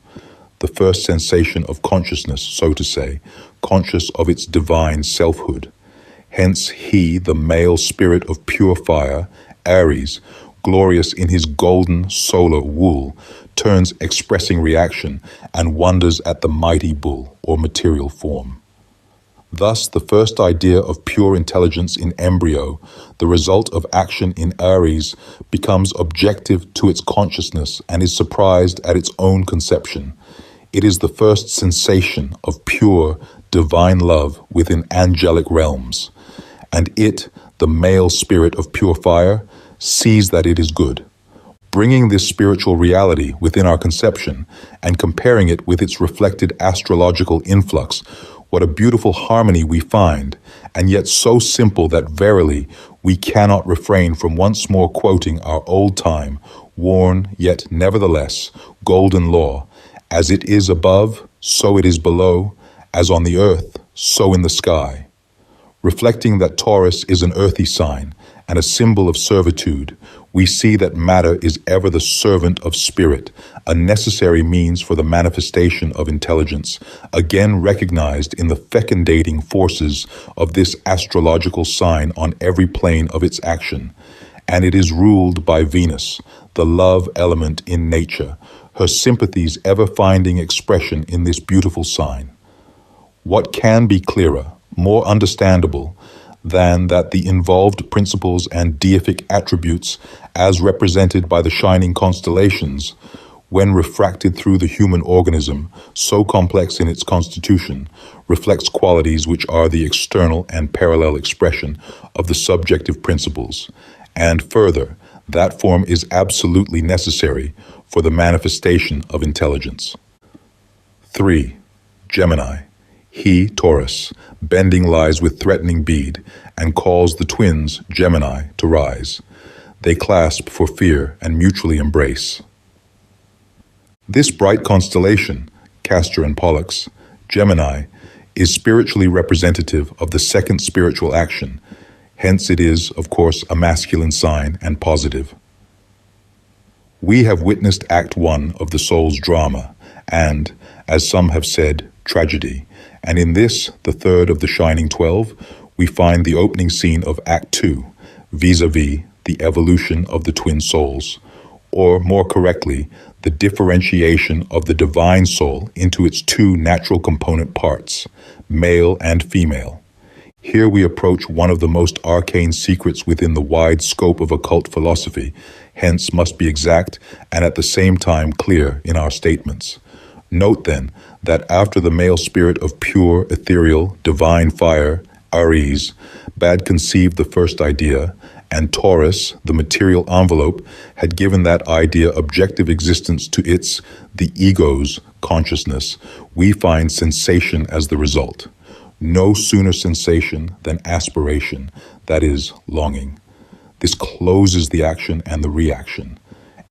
S1: the first sensation of consciousness, so to say, conscious of its divine selfhood. Hence he, the male spirit of pure fire, Aries, glorious in his golden solar wool, turns expressing reaction and wonders at the mighty bull, or material form. Thus, the first idea of pure intelligence in embryo, the result of action in Aries, becomes objective to its consciousness and is surprised at its own conception. It is the first sensation of pure, divine love within angelic realms, and it, the male spirit of pure fire, sees that it is good. Bringing this spiritual reality within our conception and comparing it with its reflected astrological influx, what a beautiful harmony we find, and yet so simple that verily we cannot refrain from once more quoting our old-time, worn yet nevertheless golden law, as it is above, so it is below, as on the earth, so in the sky. Reflecting that Taurus is an earthy sign and a symbol of servitude, we see that matter is ever the servant of spirit, a necessary means for the manifestation of intelligence, again recognized in the fecundating forces of this astrological sign on every plane of its action. And it is ruled by Venus, the love element in nature, her sympathies ever finding expression in this beautiful sign. What can be clearer, more understandable, than that the involved principles and deific attributes, as represented by the shining constellations, when refracted through the human organism, so complex in its constitution, reflects qualities which are the external and parallel expression of the subjective principles, and further, that form is absolutely necessary for the manifestation of intelligence. 3. Gemini. He, Taurus, bending lies with threatening bead, and calls the twins, Gemini, to rise. They clasp for fear and mutually embrace. This bright constellation, Castor and Pollux, Gemini, is spiritually representative of the second spiritual action. Hence it is, of course, a masculine sign and positive. We have witnessed Act 1 of the soul's drama, and, as some have said, tragedy. And in this, the third of the Shining 12, we find the opening scene of Act 2, vis-a-vis the evolution of the twin souls, or more correctly, the differentiation of the divine soul into its two natural component parts, male and female. Here we approach one of the most arcane secrets within the wide scope of occult philosophy, hence must be exact and at the same time clear in our statements. Note then that after the male spirit of pure, ethereal, divine fire, Aries, bad conceived the first idea, and Taurus, the material envelope, had given that idea objective existence to its, the ego's, consciousness, we find sensation as the result. No sooner sensation than aspiration, that is, longing. This closes the action and the reaction.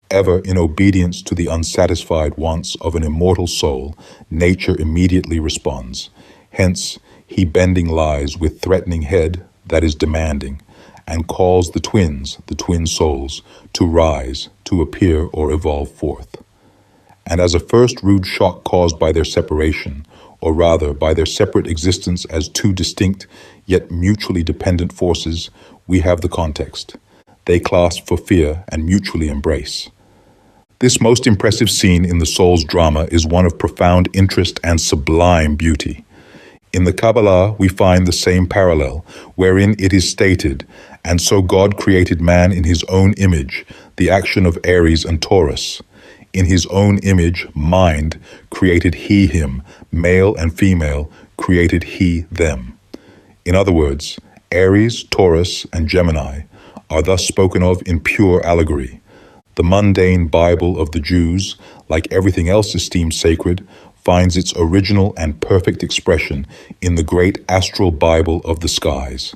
S1: Ever in obedience to the unsatisfied wants of an immortal soul, nature immediately responds. Hence, he bending lies with threatening head, that is demanding, and calls the twins, the twin souls, to rise, to appear or evolve forth. And as a first rude shock caused by their separation, or rather by their separate existence as two distinct yet mutually dependent forces, we have the context. They clasp for fear and mutually embrace. This most impressive scene in the soul's drama is one of profound interest and sublime beauty. In the Kabbalah, we find the same parallel, wherein it is stated, "And so God created man in his own image, the action of Aries and Taurus. In his own image, mind, created he him, male and female, created he them." In other words, Aries, Taurus, and Gemini are thus spoken of in pure allegory. The mundane Bible of the Jews, like everything else esteemed sacred, finds its original and perfect expression in the great astral Bible of the skies.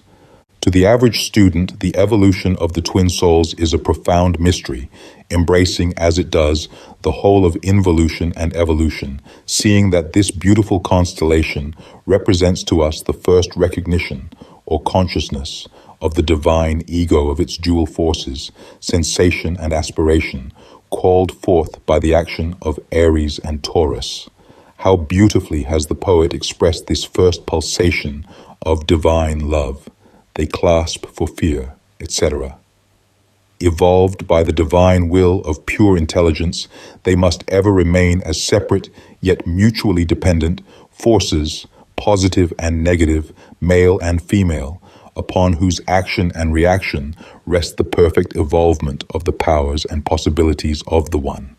S1: To the average student, the evolution of the twin souls is a profound mystery, embracing, as it does, the whole of involution and evolution, seeing that this beautiful constellation represents to us the first recognition, or consciousness, of the divine ego of its dual forces, sensation and aspiration, called forth by the action of Aries and Taurus. How beautifully has the poet expressed this first pulsation of divine love. They clasp for fear, etc. Evolved by the divine will of pure intelligence, they must ever remain as separate yet mutually dependent forces, positive and negative, male and female, upon whose action and reaction rest the perfect evolvement of the powers and possibilities of the One.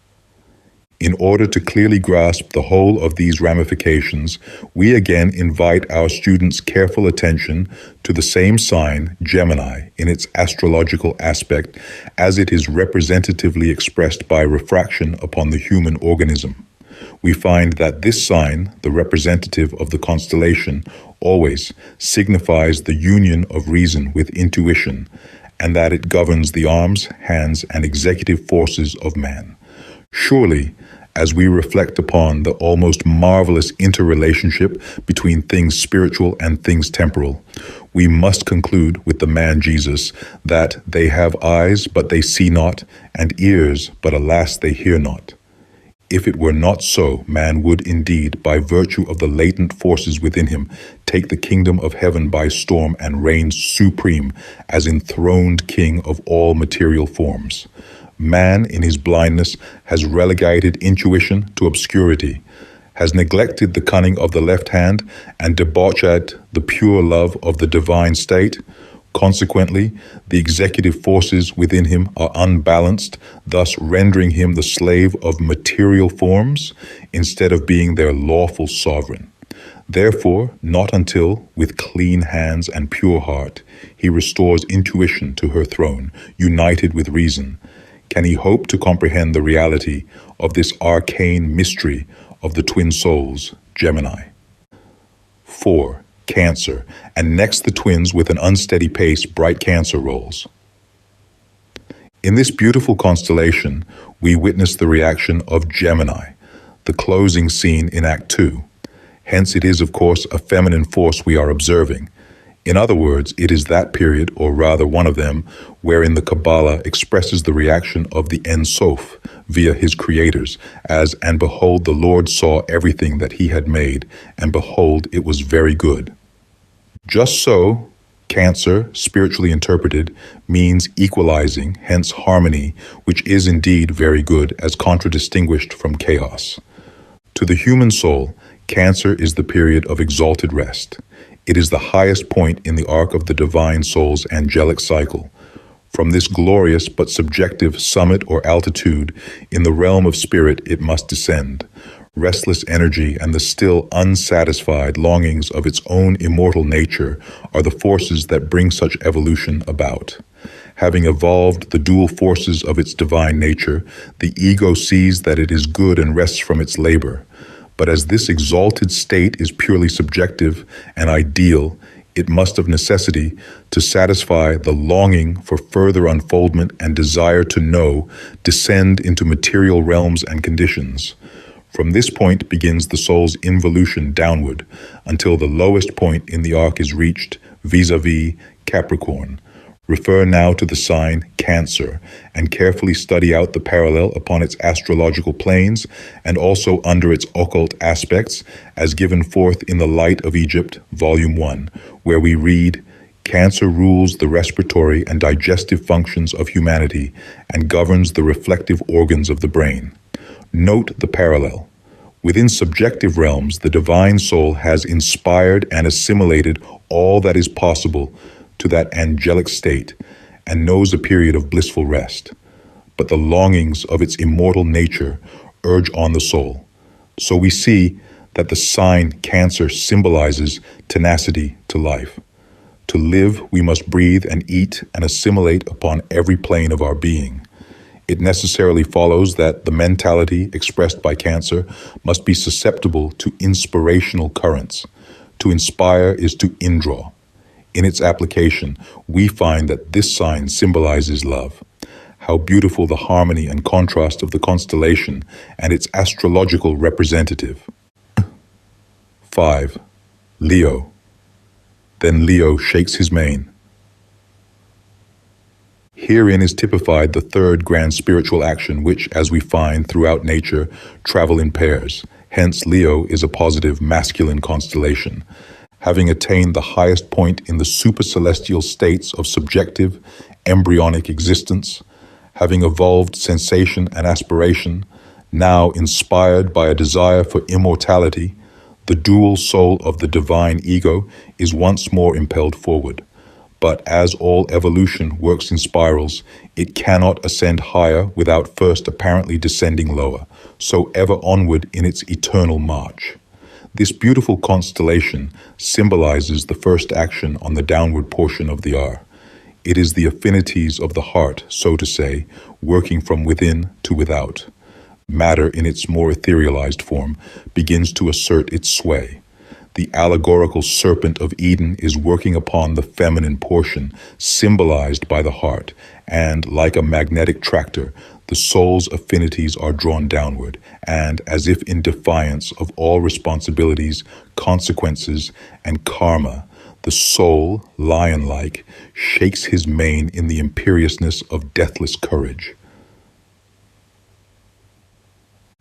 S1: In order to clearly grasp the whole of these ramifications, we again invite our students' careful attention to the same sign, Gemini, in its astrological aspect, as it is representatively expressed by refraction upon the human organism. We find that this sign, the representative of the constellation, always signifies the union of reason with intuition, and that it governs the arms, hands, and executive forces of man. Surely, As we reflect upon the almost marvelous interrelationship between things spiritual and things temporal, we must conclude with the man Jesus that they have eyes, but they see not, and ears, but alas, they hear not. If it were not so, man would indeed, by virtue of the latent forces within him, take the kingdom of heaven by storm and reign supreme as enthroned king of all material forms. Man, in his blindness, has relegated intuition to obscurity, has neglected the cunning of the left hand, and debauched the pure love of the divine state. Consequently, the executive forces within him are unbalanced, thus rendering him the slave of material forms instead of being their lawful sovereign. Therefore, not until, with clean hands and pure heart, he restores intuition to her throne, united with reason, can he hope to comprehend the reality of this arcane mystery of the twin souls, Gemini. 4. Cancer, and next the twins with an unsteady pace, bright Cancer rolls. In this beautiful constellation, we witness the reaction of Gemini, the closing scene in Act 2. Hence it is, of course, a feminine force we are observing. In other words, it is that period, or rather one of them, wherein the Kabbalah expresses the reaction of the Ein Sof via his creators, as, and behold, the Lord saw everything that he had made, and behold, it was very good. Just so, Cancer, spiritually interpreted, means equalizing, hence harmony, which is indeed very good, as contradistinguished from chaos. To the human soul, Cancer is the period of exalted rest. It is the highest point in the arc of the divine soul's angelic cycle. From this glorious but subjective summit or altitude, in the realm of spirit it must descend. Restless energy and the still unsatisfied longings of its own immortal nature are the forces that bring such evolution about. Having evolved the dual forces of its divine nature, the ego sees that it is good and rests from its labor. But as this exalted state is purely subjective and ideal, it must of necessity, to satisfy the longing for further unfoldment and desire to know, descend into material realms and conditions. From this point begins the soul's involution downward, until the lowest point in the arc is reached, vis-a-vis Capricorn. Refer now to the sign Cancer, and carefully study out the parallel upon its astrological planes, and also under its occult aspects, as given forth in the Light of Egypt, Volume 1, where we read, Cancer rules the respiratory and digestive functions of humanity, and governs the reflective organs of the brain. Note the parallel. Within subjective realms, the divine soul has inspired and assimilated all that is possible to that angelic state, and knows a period of blissful rest. But the longings of its immortal nature urge on the soul. So we see that the sign Cancer symbolizes tenacity to life. To live, we must breathe and eat and assimilate upon every plane of our being. It necessarily follows that the mentality expressed by Cancer must be susceptible to inspirational currents. To inspire is to indraw. In its application, we find that this sign symbolizes love. How beautiful the harmony and contrast of the constellation and its astrological representative. 5. Leo. Then Leo shakes his mane. Herein is typified the third grand spiritual action which, as we find throughout nature, travel in pairs. Hence, Leo is a positive masculine constellation. Having attained the highest point in the supercelestial states of subjective, embryonic existence, having evolved sensation and aspiration, now inspired by a desire for immortality, the dual soul of the divine ego is once more impelled forward. But as all evolution works in spirals, it cannot ascend higher without first apparently descending lower, so ever onward in its eternal march. This beautiful constellation symbolizes the first action on the downward portion of the R. It is the affinities of the heart, so to say, working from within to without. Matter in its more etherealized form begins to assert its sway. The allegorical serpent of Eden is working upon the feminine portion, symbolized by the heart, and, like a magnetic tractor, the soul's affinities are drawn downward, and, as if in defiance of all responsibilities, consequences, and karma, the soul, lion-like, shakes his mane in the imperiousness of deathless courage.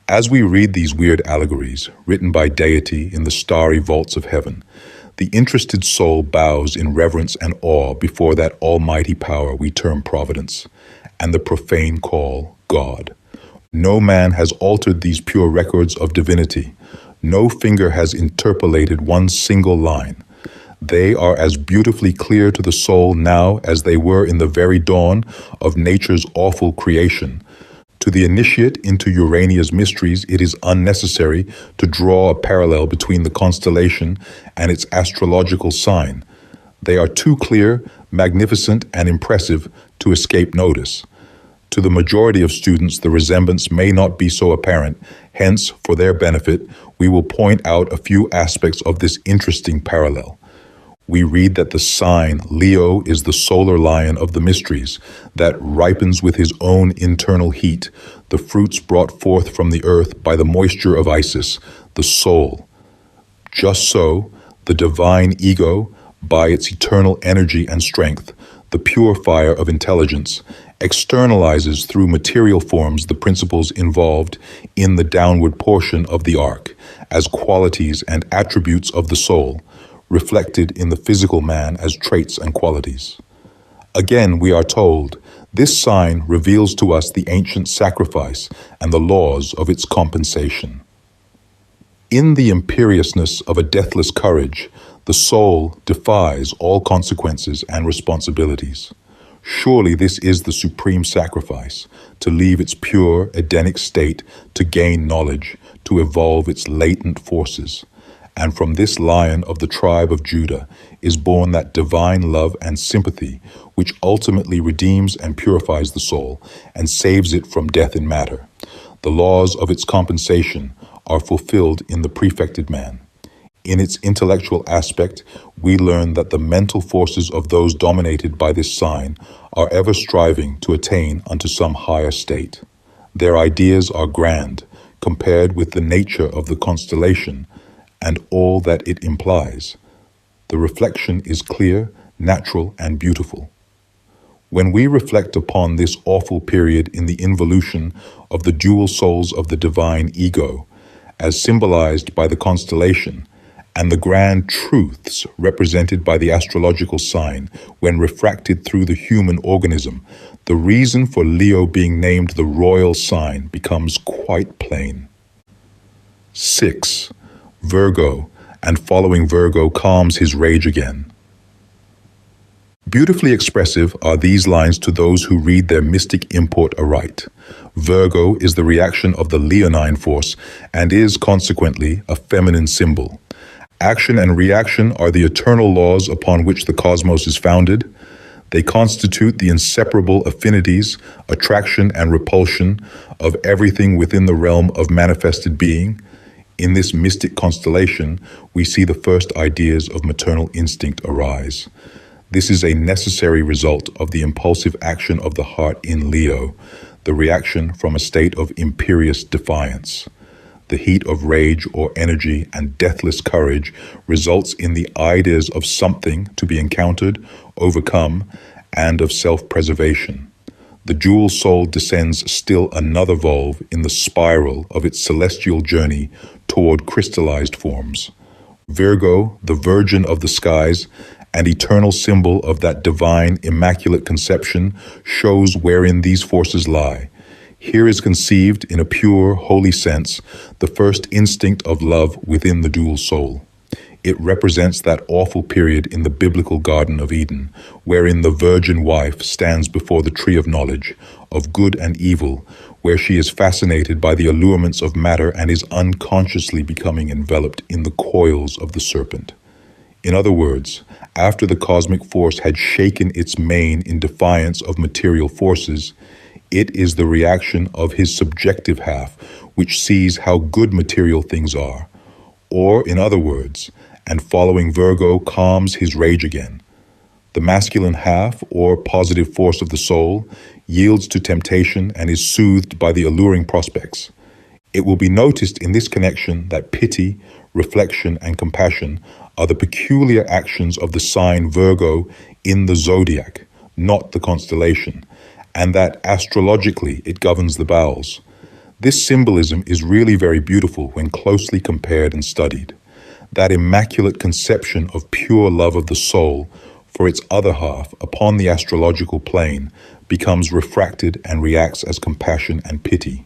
S1: As we read these weird allegories, written by deity in the starry vaults of heaven, the interested soul bows in reverence and awe before that almighty power we term providence, and the profane call God. No man has altered these pure records of divinity. No finger has interpolated one single line. They are as beautifully clear to the soul now as they were in the very dawn of nature's awful creation. To the initiate into Urania's mysteries, it is unnecessary to draw a parallel between the constellation and its astrological sign. They are too clear, magnificent, and impressive to escape notice. To the majority of students, the resemblance may not be so apparent. Hence, for their benefit, we will point out a few aspects of this interesting parallel. We read that the sign Leo is the solar lion of the mysteries that ripens with his own internal heat, the fruits brought forth from the earth by the moisture of Isis, the soul. Just so, the divine ego, by its eternal energy and strength, the pure fire of intelligence, externalizes through material forms the principles involved in the downward portion of the arc as qualities and attributes of the soul, reflected in the physical man as traits and qualities. Again, we are told, this sign reveals to us the ancient sacrifice and the laws of its compensation. In the imperiousness of a deathless courage, the soul defies all consequences and responsibilities. Surely this is the supreme sacrifice, to leave its pure Edenic state, to gain knowledge, to evolve its latent forces. And from this lion of the tribe of Judah is born that divine love and sympathy which ultimately redeems and purifies the soul and saves it from death in matter. The laws of its compensation are fulfilled in the prefected man. In its intellectual aspect, we learn that the mental forces of those dominated by this sign are ever striving to attain unto some higher state. Their ideas are grand, compared with the nature of the constellation and all that it implies. The reflection is clear, natural, and beautiful. When we reflect upon this awful period in the involution of the dual souls of the divine ego, as symbolized by the constellation, and the grand truths represented by the astrological sign when refracted through the human organism, the reason for Leo being named the royal sign becomes quite plain. 6. Virgo, and following Virgo calms his rage again. Beautifully expressive are these lines to those who read their mystic import aright. Virgo is the reaction of the leonine force and is, consequently, a feminine symbol. Action and reaction are the eternal laws upon which the cosmos is founded. They constitute the inseparable affinities, attraction and repulsion of everything within the realm of manifested being. In this mystic constellation, we see the first ideas of maternal instinct arise. This is a necessary result of the impulsive action of the heart in Leo, the reaction from a state of imperious defiance. The heat of rage or energy and deathless courage results in the ideas of something to be encountered, overcome, and of self-preservation. The dual soul descends still another volve in the spiral of its celestial journey toward crystallized forms. Virgo, the virgin of the skies, and eternal symbol of that divine immaculate conception, shows wherein these forces lie. Here is conceived, in a pure, holy sense, the first instinct of love within the dual soul. It represents that awful period in the biblical Garden of Eden, wherein the virgin wife stands before the tree of knowledge, of good and evil, where she is fascinated by the allurements of matter and is unconsciously becoming enveloped in the coils of the serpent. In other words, after the cosmic force had shaken its mane in defiance of material forces, it is the reaction of his subjective half which sees how good material things are. Or, in other words, and following Virgo calms his rage again. The masculine half, or positive force of the soul, yields to temptation and is soothed by the alluring prospects. It will be noticed in this connection that pity, reflection, and compassion are the peculiar actions of the sign Virgo in the Zodiac, not the constellation, and that astrologically it governs the bowels. This symbolism is really very beautiful when closely compared and studied. That immaculate conception of pure love of the soul for its other half upon the astrological plane becomes refracted and reacts as compassion and pity.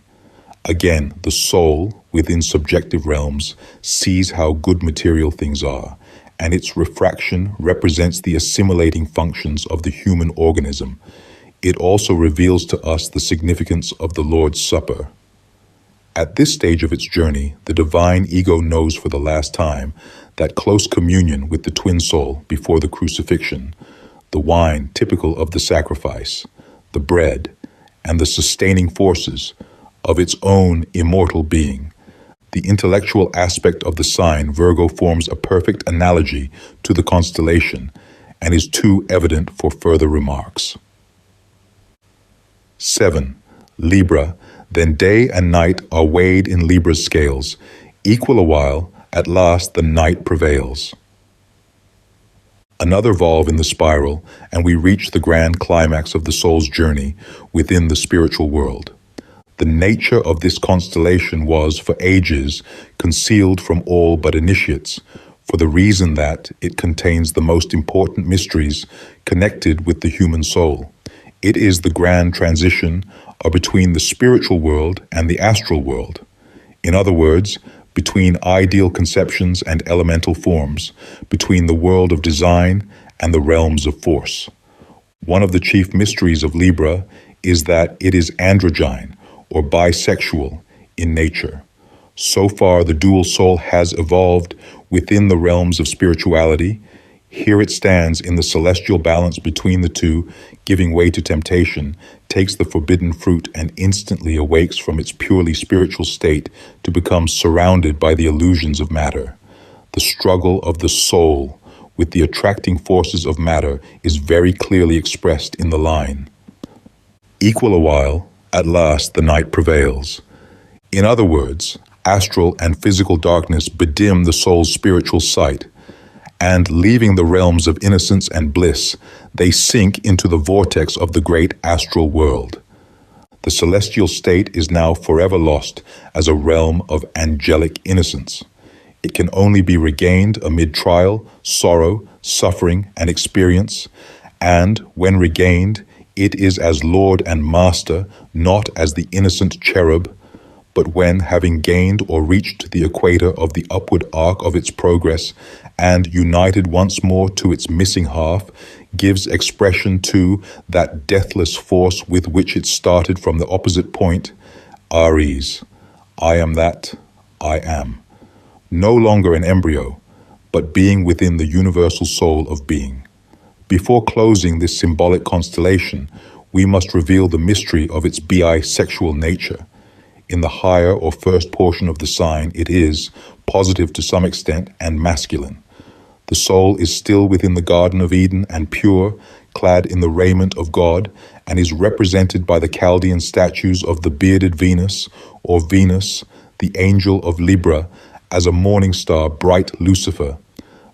S1: Again, the soul, within subjective realms, sees how good material things are, and its refraction represents the assimilating functions of the human organism. It also reveals to us the significance of the Lord's Supper. At this stage of its journey, the divine ego knows for the last time that close communion with the twin soul before the crucifixion, the wine typical of the sacrifice, the bread, and the sustaining forces of its own immortal being. The intellectual aspect of the sign Virgo forms a perfect analogy to the constellation and is too evident for further remarks. 7. Libra. Then day and night are weighed in Libra's scales. Equal a while, at last the night prevails. Another volve in the spiral, and we reach the grand climax of the soul's journey within the spiritual world. The nature of this constellation was, for ages, concealed from all but initiates, for the reason that it contains the most important mysteries connected with the human soul. It is the grand transition between the spiritual world and the astral world. In other words, between ideal conceptions and elemental forms, between the world of design and the realms of force. One of the chief mysteries of Libra is that it is androgyne, or bisexual, in nature. So far, the dual soul has evolved within the realms of spirituality. Here it stands in the celestial balance between the two, giving way to temptation, takes the forbidden fruit, and instantly awakes from its purely spiritual state to become surrounded by the illusions of matter. The struggle of the soul with the attracting forces of matter is very clearly expressed in the line. Equal a while, at last the night prevails. In other words, astral and physical darkness bedim the soul's spiritual sight, and leaving the realms of innocence and bliss, they sink into the vortex of the great astral world. The celestial state is now forever lost as a realm of angelic innocence. It can only be regained amid trial, sorrow, suffering, and experience, and when regained, it is as Lord and Master, not as the innocent cherub, but when, having gained or reached the equator of the upward arc of its progress and united once more to its missing half, gives expression to that deathless force with which it started from the opposite point, Aries. I am that I am. No longer an embryo, but being within the universal soul of being. Before closing this symbolic constellation, we must reveal the mystery of its bisexual nature. In the higher or first portion of the sign, it is, positive to some extent, and masculine. The soul is still within the Garden of Eden and pure, clad in the raiment of God, and is represented by the Chaldean statues of the bearded Venus, or Venus, the angel of Libra, as a morning star, bright Lucifer.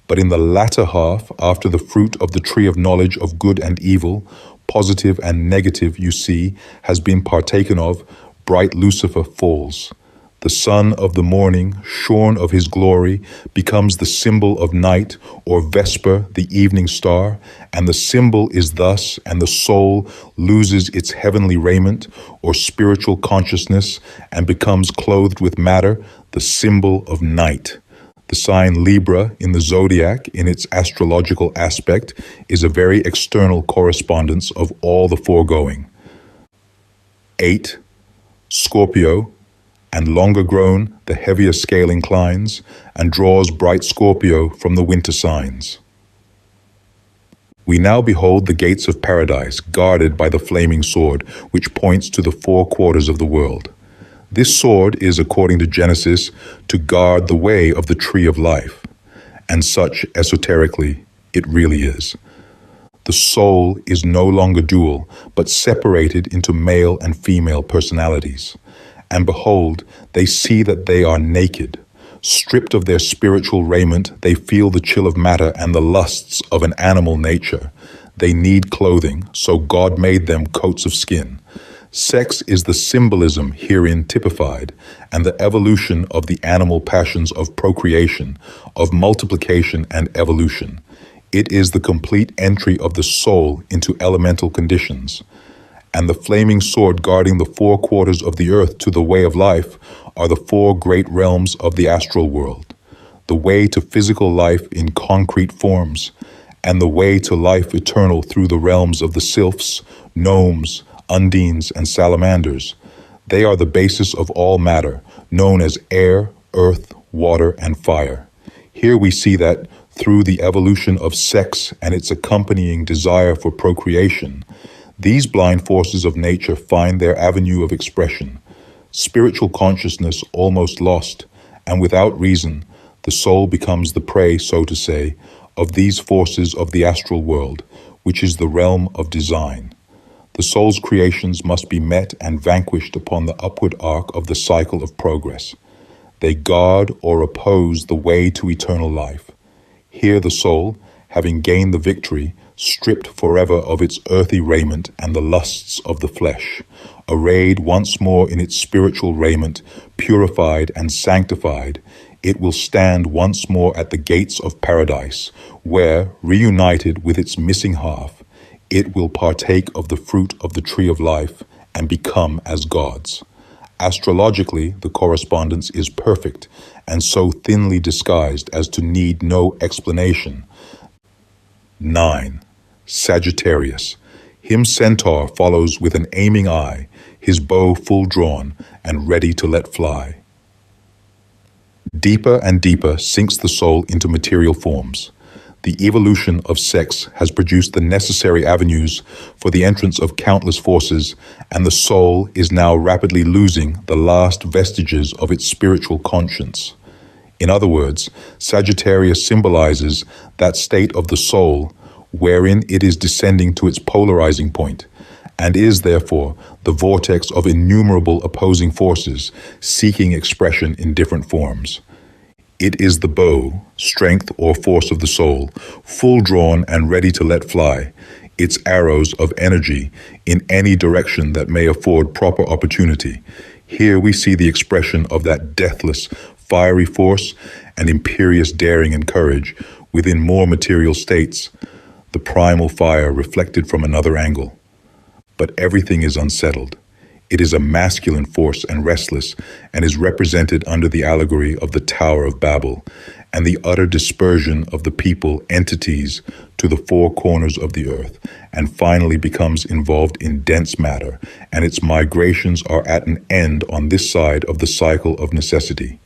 S1: But in the latter half, after the fruit of the tree of knowledge of good and evil, positive and negative, you see, has been partaken of, bright Lucifer falls. The son of the morning, shorn of his glory, becomes the symbol of night, or Vesper, the evening star, and the symbol is thus, and the soul loses its heavenly raiment, or spiritual consciousness, and becomes clothed with matter, the symbol of night. The sign Libra in the Zodiac, in its astrological aspect, is a very external correspondence of all the foregoing. 8. Scorpio, and longer grown, the heavier scale inclines, and draws bright Scorpio from the winter signs. We now behold the gates of paradise, guarded by the flaming sword, which points to the 4 quarters of the world. This sword is, according to Genesis, to guard the way of the tree of life, and such, esoterically, it really is. The soul is no longer dual, but separated into male and female personalities. And behold, they see that they are naked. Stripped of their spiritual raiment, they feel the chill of matter and the lusts of an animal nature. They need clothing, so God made them coats of skin. Sex is the symbolism herein typified, and the evolution of the animal passions of procreation, of multiplication and evolution. It is the complete entry of the soul into elemental conditions. And the flaming sword guarding the four quarters of the earth to the way of life are the four great realms of the astral world, the way to physical life in concrete forms, and the way to life eternal through the realms of the sylphs, gnomes, undines, and salamanders. They are the basis of all matter, known as air, earth, water, and fire. Here we see that through the evolution of sex and its accompanying desire for procreation, these blind forces of nature find their avenue of expression. Spiritual consciousness almost lost, and without reason, the soul becomes the prey, so to say, of these forces of the astral world, which is the realm of design. The soul's creations must be met and vanquished upon the upward arc of the cycle of progress. They guard or oppose the way to eternal life. Here the soul, having gained the victory, stripped forever of its earthy raiment and the lusts of the flesh, arrayed once more in its spiritual raiment, purified and sanctified, it will stand once more at the gates of paradise, where, reunited with its missing half, it will partake of the fruit of the tree of life and become as gods. Astrologically, the correspondence is perfect and so thinly disguised as to need no explanation. 9. Sagittarius. Him Centaur follows with an aiming eye, his bow full drawn and ready to let fly. Deeper and deeper sinks the soul into material forms. The evolution of sex has produced the necessary avenues for the entrance of countless forces, and the soul is now rapidly losing the last vestiges of its spiritual conscience. In other words, Sagittarius symbolizes that state of the soul wherein it is descending to its polarizing point, and is therefore the vortex of innumerable opposing forces seeking expression in different forms. It is the bow, strength or force of the soul, full drawn and ready to let fly, its arrows of energy in any direction that may afford proper opportunity. Here we see the expression of that deathless, fiery force and imperious daring and courage within more material states, the primal fire reflected from another angle. But everything is unsettled. It is a masculine force and restless, and is represented under the allegory of the Tower of Babel, and the utter dispersion of the people entities to the four corners of the earth, and finally becomes involved in dense matter, and its migrations are at an end on this side of the cycle of necessity.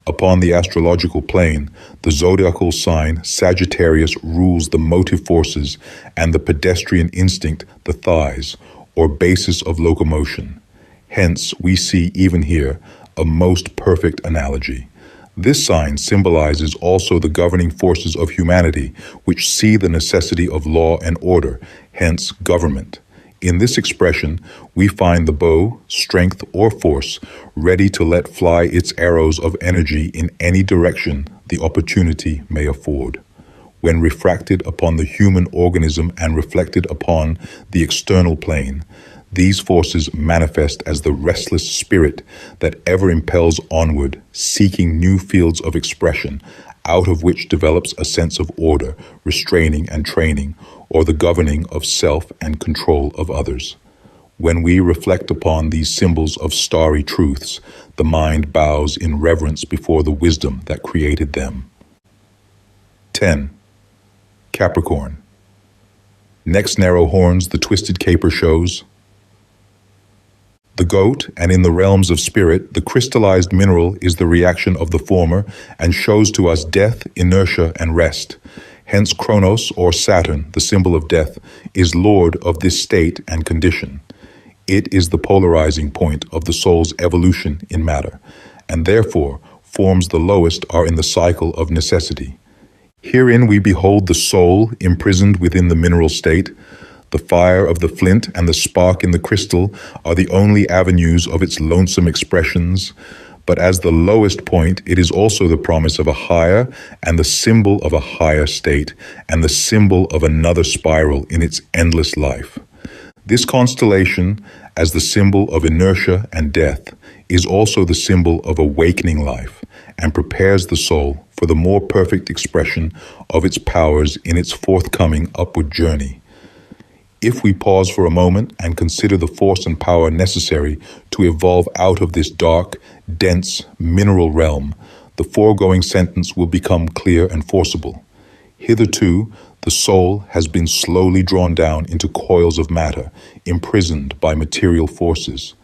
S1: Upon the astrological plane, the zodiacal sign Sagittarius rules the motive forces and the pedestrian instinct, the thighs, or basis of locomotion. Hence, we see even here a most perfect analogy. This sign symbolizes also the governing forces of humanity, which see the necessity of law and order, hence government. In this expression, we find the bow, strength, or force ready to let fly its arrows of energy in any direction the opportunity may afford. When refracted upon the human organism and reflected upon the external plane, these forces manifest as the restless spirit that ever impels onward, seeking new fields of expression, out of which develops a sense of order, restraining and training, or the governing of self and control of others. When we reflect upon these symbols of starry truths, the mind bows in reverence before the wisdom that created them. 10. Capricorn. Next narrow horns the twisted caper shows. The goat, and in the realms of spirit, the crystallized mineral is the reaction of the former and shows to us death, inertia, and rest. Hence Kronos, or Saturn, the symbol of death, is lord of this state and condition. It is the polarizing point of the soul's evolution in matter, and therefore forms the lowest are in the cycle of necessity. Herein we behold the soul imprisoned within the mineral state. The fire of the flint and the spark in the crystal are the only avenues of its lonesome expressions. But as the lowest point, it is also the promise of a higher and the symbol of a higher state and the symbol of another spiral in its endless life. This constellation, as the symbol of inertia and death, is also the symbol of awakening life and prepares the soul for the more perfect expression of its powers in its forthcoming upward journey. If we pause for a moment and consider the force and power necessary to evolve out of this dark, dense, mineral realm, the foregoing sentence will become clear and forcible. Hitherto, the soul has been slowly drawn down into coils of matter, imprisoned by material forces.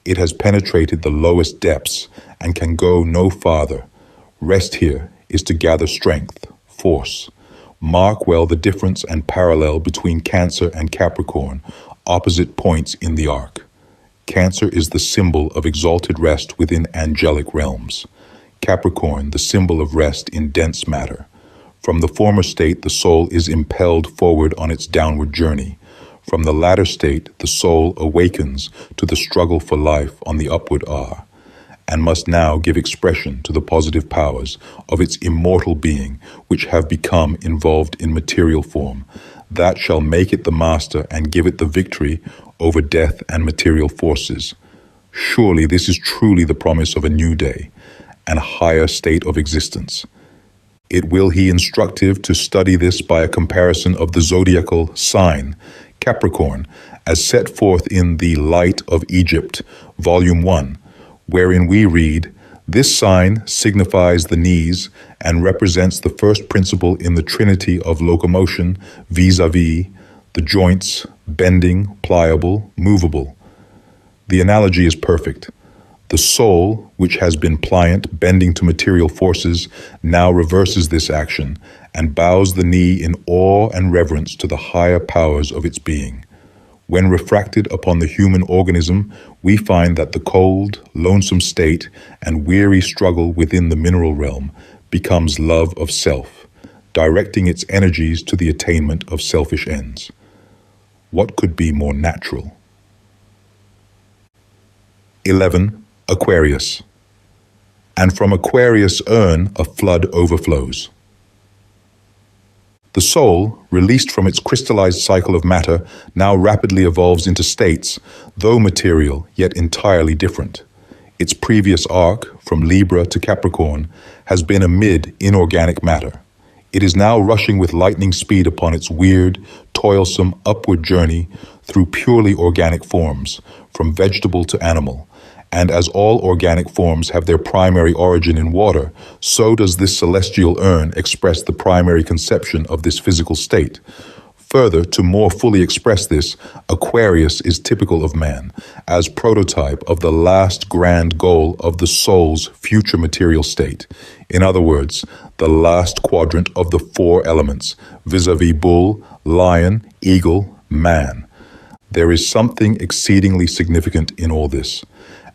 S1: It has penetrated the lowest depths and can go no farther. Rest here is to gather strength, force. Mark well the difference and parallel between Cancer and Capricorn, opposite points in the arc. Cancer is the symbol of exalted rest within angelic realms. Capricorn, the symbol of rest in dense matter. From the former state, the soul is impelled forward on its downward journey. From the latter state, the soul awakens to the struggle for life on the upward R, and must now give expression to the positive powers of its immortal being, which have become involved in material form. That shall make it the master and give it the victory over death and material forces. Surely this is truly the promise of a new day, and a higher state of existence. It will be instructive to study this by a comparison of the zodiacal sign, Capricorn, as set forth in The Light of Egypt, Volume 1, wherein we read, "This sign signifies the knees and represents the first principle in the trinity of locomotion vis-a-vis the joints, bending, pliable, movable." The analogy is perfect. The soul, which has been pliant, bending to material forces, now reverses this action and bows the knee in awe and reverence to the higher powers of its being. When refracted upon the human organism, we find that the cold, lonesome state and weary struggle within the mineral realm becomes love of self, directing its energies to the attainment of selfish ends. What could be more natural? 11. Aquarius. And from Aquarius' urn a flood overflows. The soul, released from its crystallized cycle of matter, now rapidly evolves into states, though material, yet entirely different. Its previous arc, from Libra to Capricorn, has been amid inorganic matter. It is now rushing with lightning speed upon its weird, toilsome upward journey through purely organic forms, from vegetable to animal. And as all organic forms have their primary origin in water, so does this celestial urn express the primary conception of this physical state. Further, to more fully express this, Aquarius is typical of man, as prototype of the last grand goal of the soul's future material state. In other words, the last quadrant of the four elements, vis-a-vis bull, lion, eagle, man. There is something exceedingly significant in all this.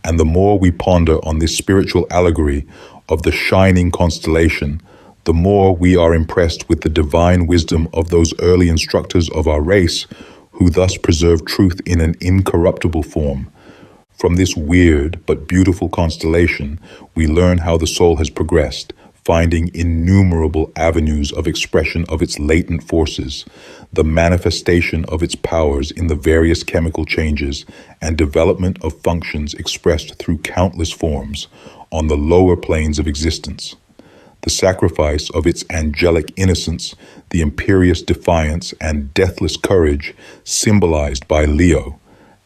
S1: And the more we ponder on this spiritual allegory of the shining constellation, the more we are impressed with the divine wisdom of those early instructors of our race who thus preserve truth in an incorruptible form. From this weird but beautiful constellation, we learn how the soul has progressed, finding innumerable avenues of expression of its latent forces, the manifestation of its powers in the various chemical changes and development of functions expressed through countless forms on the lower planes of existence. The sacrifice of its angelic innocence, the imperious defiance and deathless courage symbolized by Leo,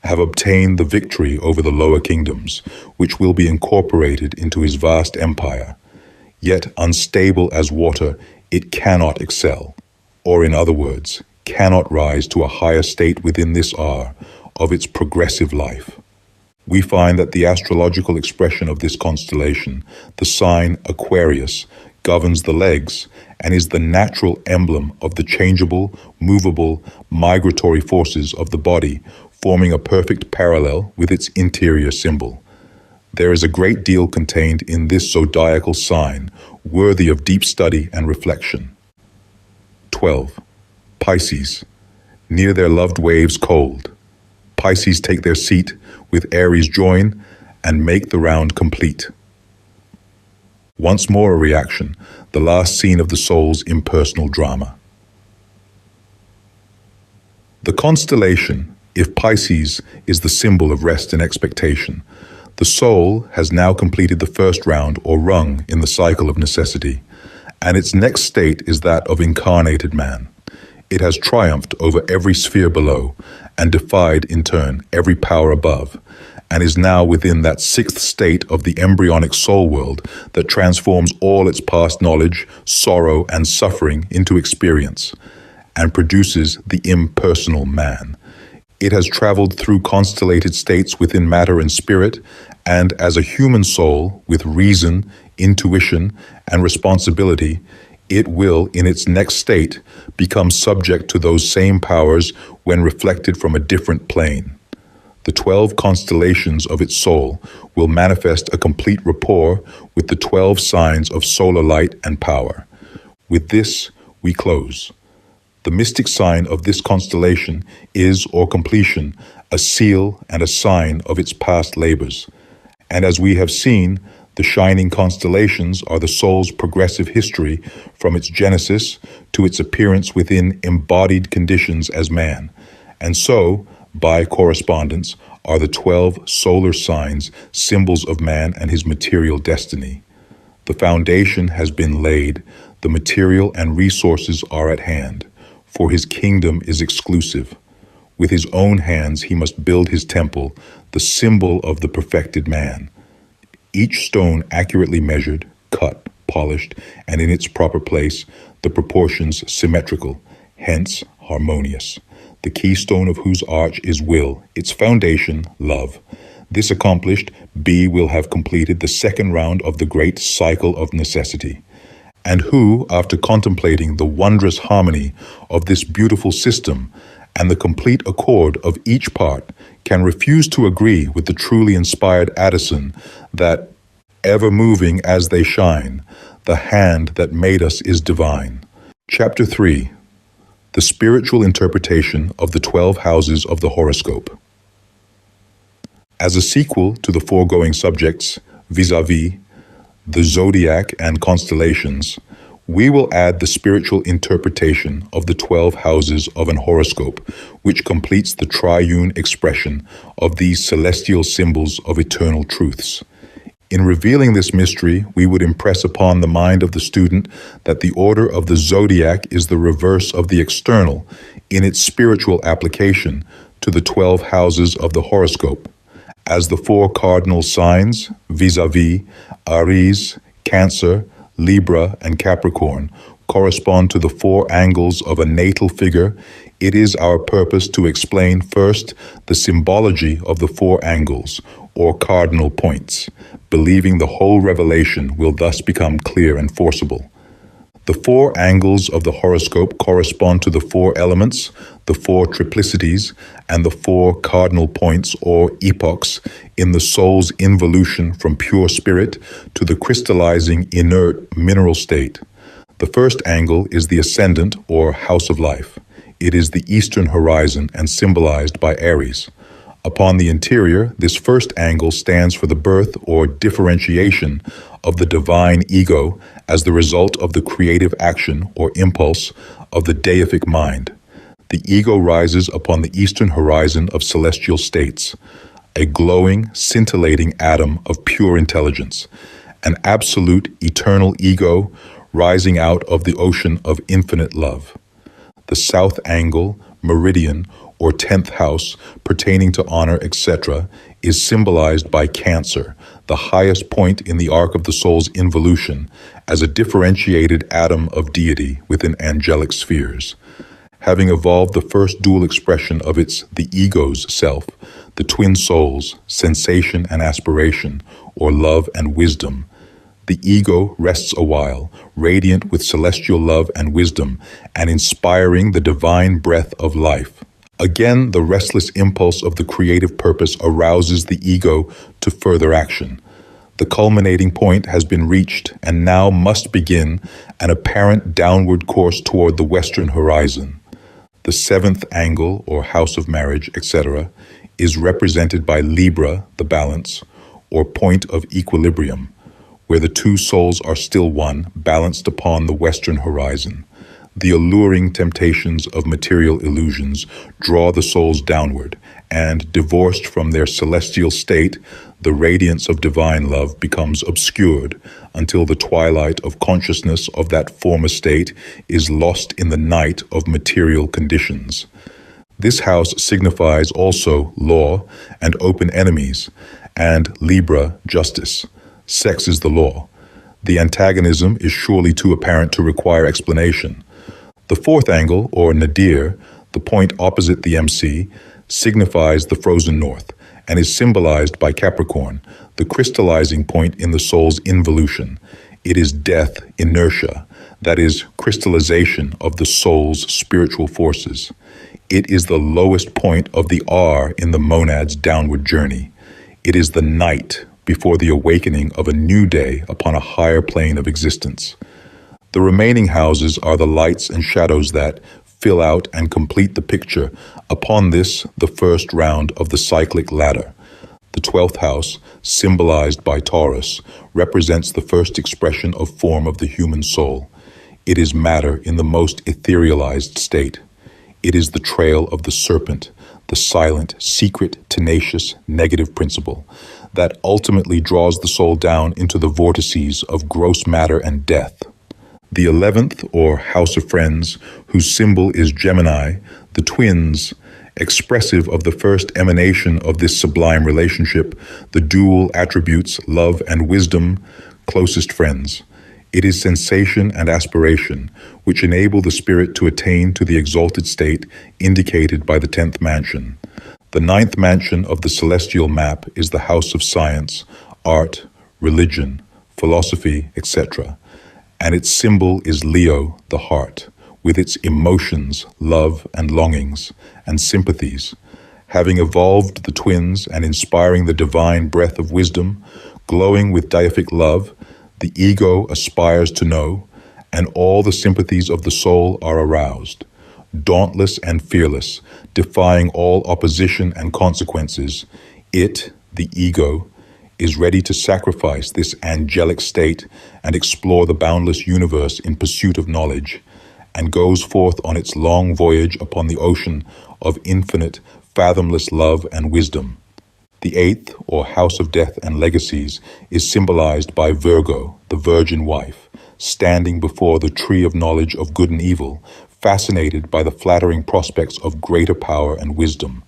S1: have obtained the victory over the lower kingdoms, which will be incorporated into his vast empire. Yet unstable as water, it cannot excel, or in other words, cannot rise to a higher state within this hour of its progressive life. We find that the astrological expression of this constellation, the sign Aquarius, governs the legs and is the natural emblem of the changeable, movable, migratory forces of the body, forming a perfect parallel with its interior symbol. There is a great deal contained in this zodiacal sign, worthy of deep study and reflection. 12. Pisces. Near their loved waves cold. Pisces take their seat, with Aries join, and make the round complete. Once more a reaction, the last scene of the soul's impersonal drama. The constellation, if Pisces is the symbol of rest and expectation, the soul has now completed the first round or rung in the cycle of necessity, and its next state is that of incarnated man. It has triumphed over every sphere below and defied, in turn, every power above, and is now within that sixth state of the embryonic soul world that transforms all its past knowledge, sorrow, and suffering into experience, and produces the impersonal man. It has traveled through constellated states within matter and spirit, and as a human soul with reason, intuition, and responsibility, it will, in its next state, become subject to those same powers when reflected from a different plane. The 12 constellations of its soul will manifest a complete rapport with the 12 signs of solar light and power. With this, we close. The mystic sign of this constellation is, or completion, a seal and a sign of its past labors. And as we have seen, the shining constellations are the soul's progressive history from its genesis to its appearance within embodied conditions as man. And so, by correspondence, are the 12 solar signs, symbols of man and his material destiny. The foundation has been laid, the material and resources are at hand, for his kingdom is exclusive. With his own hands he must build his temple, the symbol of the perfected man. Each stone accurately measured, cut, polished, and in its proper place, the proportions symmetrical, hence harmonious. The keystone of whose arch is will, its foundation, love. This accomplished, B will have completed the second round of the great cycle of necessity. And who, after contemplating the wondrous harmony of this beautiful system and the complete accord of each part, can refuse to agree with the truly inspired Addison that, ever moving as they shine, the hand that made us is divine. Chapter 3. The spiritual interpretation of the 12 houses of the horoscope. As a sequel to the foregoing subjects, vis-a-vis the Zodiac and Constellations, we will add the spiritual interpretation of the 12 houses of an horoscope, which completes the triune expression of these celestial symbols of eternal truths. In revealing this mystery, we would impress upon the mind of the student that the order of the zodiac is the reverse of the external in its spiritual application to the 12 houses of the horoscope, as the 4 cardinal signs, vis-a-vis, Aries, Cancer, Libra, and Capricorn, correspond to the 4 angles of a natal figure. It is our purpose to explain first the symbology of the 4 angles, or cardinal points, believing the whole revelation will thus become clear and forcible. The 4 angles of the horoscope correspond to the 4 elements, the 4 triplicities, and the 4 cardinal points or epochs in the soul's involution from pure spirit to the crystallizing inert mineral state. The first angle is the ascendant or house of life. It is the eastern horizon and symbolized by Aries. Upon the interior, this first angle stands for the birth or differentiation of the divine ego as the result of the creative action or impulse of the deific mind. The ego rises upon the eastern horizon of celestial states, a glowing, scintillating atom of pure intelligence, an absolute, eternal ego rising out of the ocean of infinite love. The south angle, meridian, or 10th house pertaining to honor, etc., is symbolized by Cancer, the highest point in the arc of the soul's involution, as a differentiated atom of deity within angelic spheres. Having evolved the first dual expression of the ego's self, the twin souls, sensation and aspiration, or love and wisdom, the ego rests a while, radiant with celestial love and wisdom, and inspiring the divine breath of life. Again, the restless impulse of the creative purpose arouses the ego to further action. The culminating point has been reached, and now must begin an apparent downward course toward the western horizon. The seventh angle, or house of marriage, etc., is represented by Libra, the balance, or point of equilibrium, where the two souls are still one, balanced upon the western horizon. The alluring temptations of material illusions draw the souls downward, and, divorced from their celestial state, the radiance of divine love becomes obscured until the twilight of consciousness of that former state is lost in the night of material conditions. This house signifies also law and open enemies, and Libra, justice. Sex is the law. The antagonism is surely too apparent to require explanation. The fourth angle, or nadir, the point opposite the MC, signifies the frozen north and is symbolized by Capricorn, the crystallizing point in the soul's involution. It is death, inertia, that is, crystallization of the soul's spiritual forces. It is the lowest point of the R in the monad's downward journey. It is the night before the awakening of a new day upon a higher plane of existence. The remaining houses are the lights and shadows that fill out and complete the picture upon this, the first round of the cyclic ladder. The 12th house, symbolized by Taurus, represents the first expression of form of the human soul. It is matter in the most etherealized state. It is the trail of the serpent, the silent, secret, tenacious, negative principle that ultimately draws the soul down into the vortices of gross matter and death. The 11th, or House of Friends, whose symbol is Gemini, the twins, expressive of the first emanation of this sublime relationship, the dual attributes, love and wisdom, closest friends. It is sensation and aspiration, which enable the spirit to attain to the exalted state indicated by the 10th mansion. The 9th mansion of the celestial map is the house of science, art, religion, philosophy, etc., and its symbol is Leo, the heart, with its emotions, love and longings, and sympathies. Having evolved the twins and inspiring the divine breath of wisdom, glowing with deific love, the ego aspires to know, and all the sympathies of the soul are aroused. Dauntless and fearless, defying all opposition and consequences, it, the ego, is ready to sacrifice this angelic state and explore the boundless universe in pursuit of knowledge, and goes forth on its long voyage upon the ocean of infinite, fathomless love and wisdom. The 8th, or House of Death and Legacies, is symbolized by Virgo, the virgin wife, standing before the tree of knowledge of good and evil, fascinated by the flattering prospects of greater power and wisdom.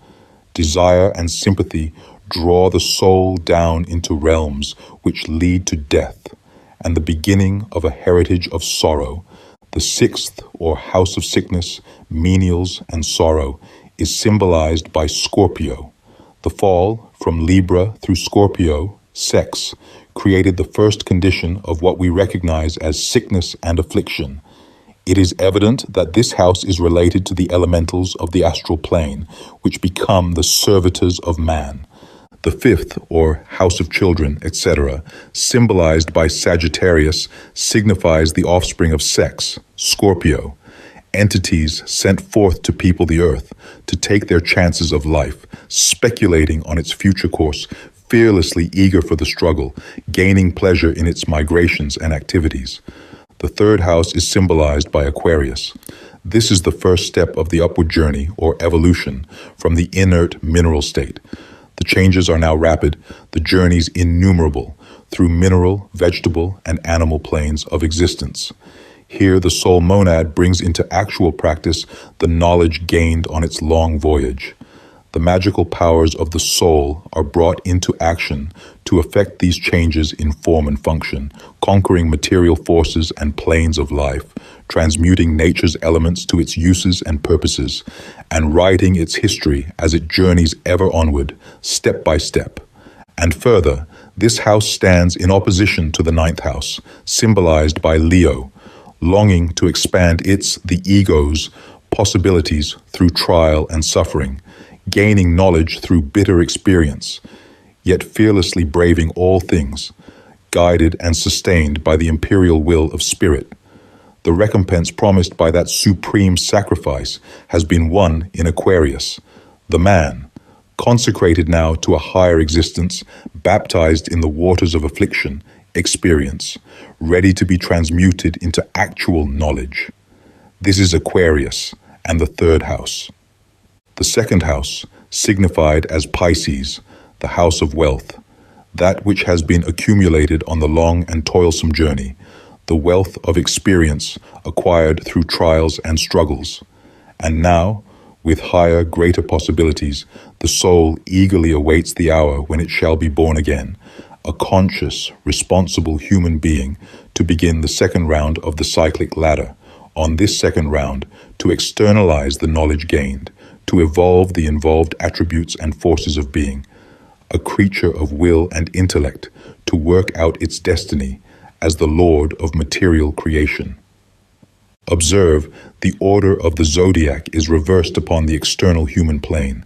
S1: Desire and sympathy draw the soul down into realms which lead to death, and the beginning of a heritage of sorrow. The 6th, or House of Sickness, Menials, and Sorrow, is symbolized by Scorpio. The fall from Libra through Scorpio, sex, created the first condition of what we recognize as sickness and affliction. It is evident that this house is related to the elementals of the astral plane, which become the servitors of man. The 5th, or House of Children, etc., symbolized by Sagittarius, signifies the offspring of sex, Scorpio, entities sent forth to people the earth, to take their chances of life, speculating on its future course, fearlessly eager for the struggle, gaining pleasure in its migrations and activities. The 3rd house is symbolized by Aquarius. This is the first step of the upward journey, or evolution, from the inert mineral state. The changes are now rapid, the journeys innumerable, through mineral, vegetable, and animal planes of existence. Here the soul monad brings into actual practice the knowledge gained on its long voyage. The magical powers of the soul are brought into action to effect these changes in form and function, conquering material forces and planes of life, transmuting nature's elements to its uses and purposes, and writing its history as it journeys ever onward, step by step. And further, this house stands in opposition to the 9th house, symbolized by Leo, longing to expand the ego's, possibilities through trial and suffering, gaining knowledge through bitter experience, yet fearlessly braving all things. guided and sustained by the imperial will of spirit. The recompense promised by that supreme sacrifice has been won in Aquarius, the man, consecrated now to a higher existence, baptized in the waters of affliction, experience, ready to be transmuted into actual knowledge. This is Aquarius and the third house. The second house, signified as Pisces, the house of wealth, that which has been accumulated on the long and toilsome journey, the wealth of experience acquired through trials and struggles. And now, with higher, greater possibilities, the soul eagerly awaits the hour when it shall be born again, a conscious, responsible human being, to begin the second round of the cyclic ladder. On this second round, to externalize the knowledge gained, to evolve the involved attributes and forces of being, a creature of will and intellect, to work out its destiny as the Lord of material creation. Observe, the order of the Zodiac is reversed upon the external human plane,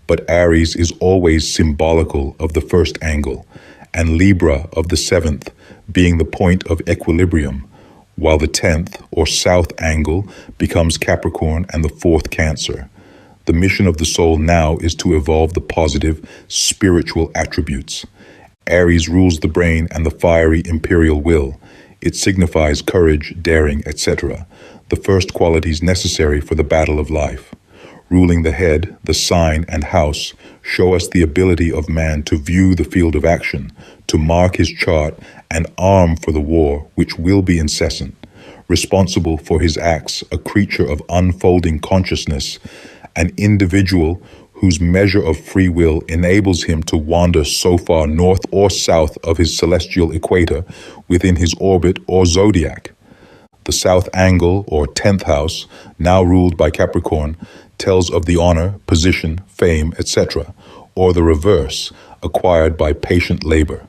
S1: but Aries is always symbolical of the first angle, and Libra of the seventh, being the point of equilibrium, while the 10th or south angle becomes Capricorn and the fourth Cancer. The mission of the soul now is to evolve the positive, spiritual attributes. Aries rules the brain and the fiery imperial will. It signifies courage, daring, etc., the first qualities necessary for the battle of life. Ruling the head, the sign, and house show us the ability of man to view the field of action, to mark his chart, and arm for the war which will be incessant. Responsible for his acts, a creature of unfolding consciousness, an individual whose measure of free will enables him to wander so far north or south of his celestial equator within his orbit or zodiac. The south angle or 10th house, now ruled by Capricorn, tells of the honor, position, fame, etc., or the reverse, acquired by patient labor.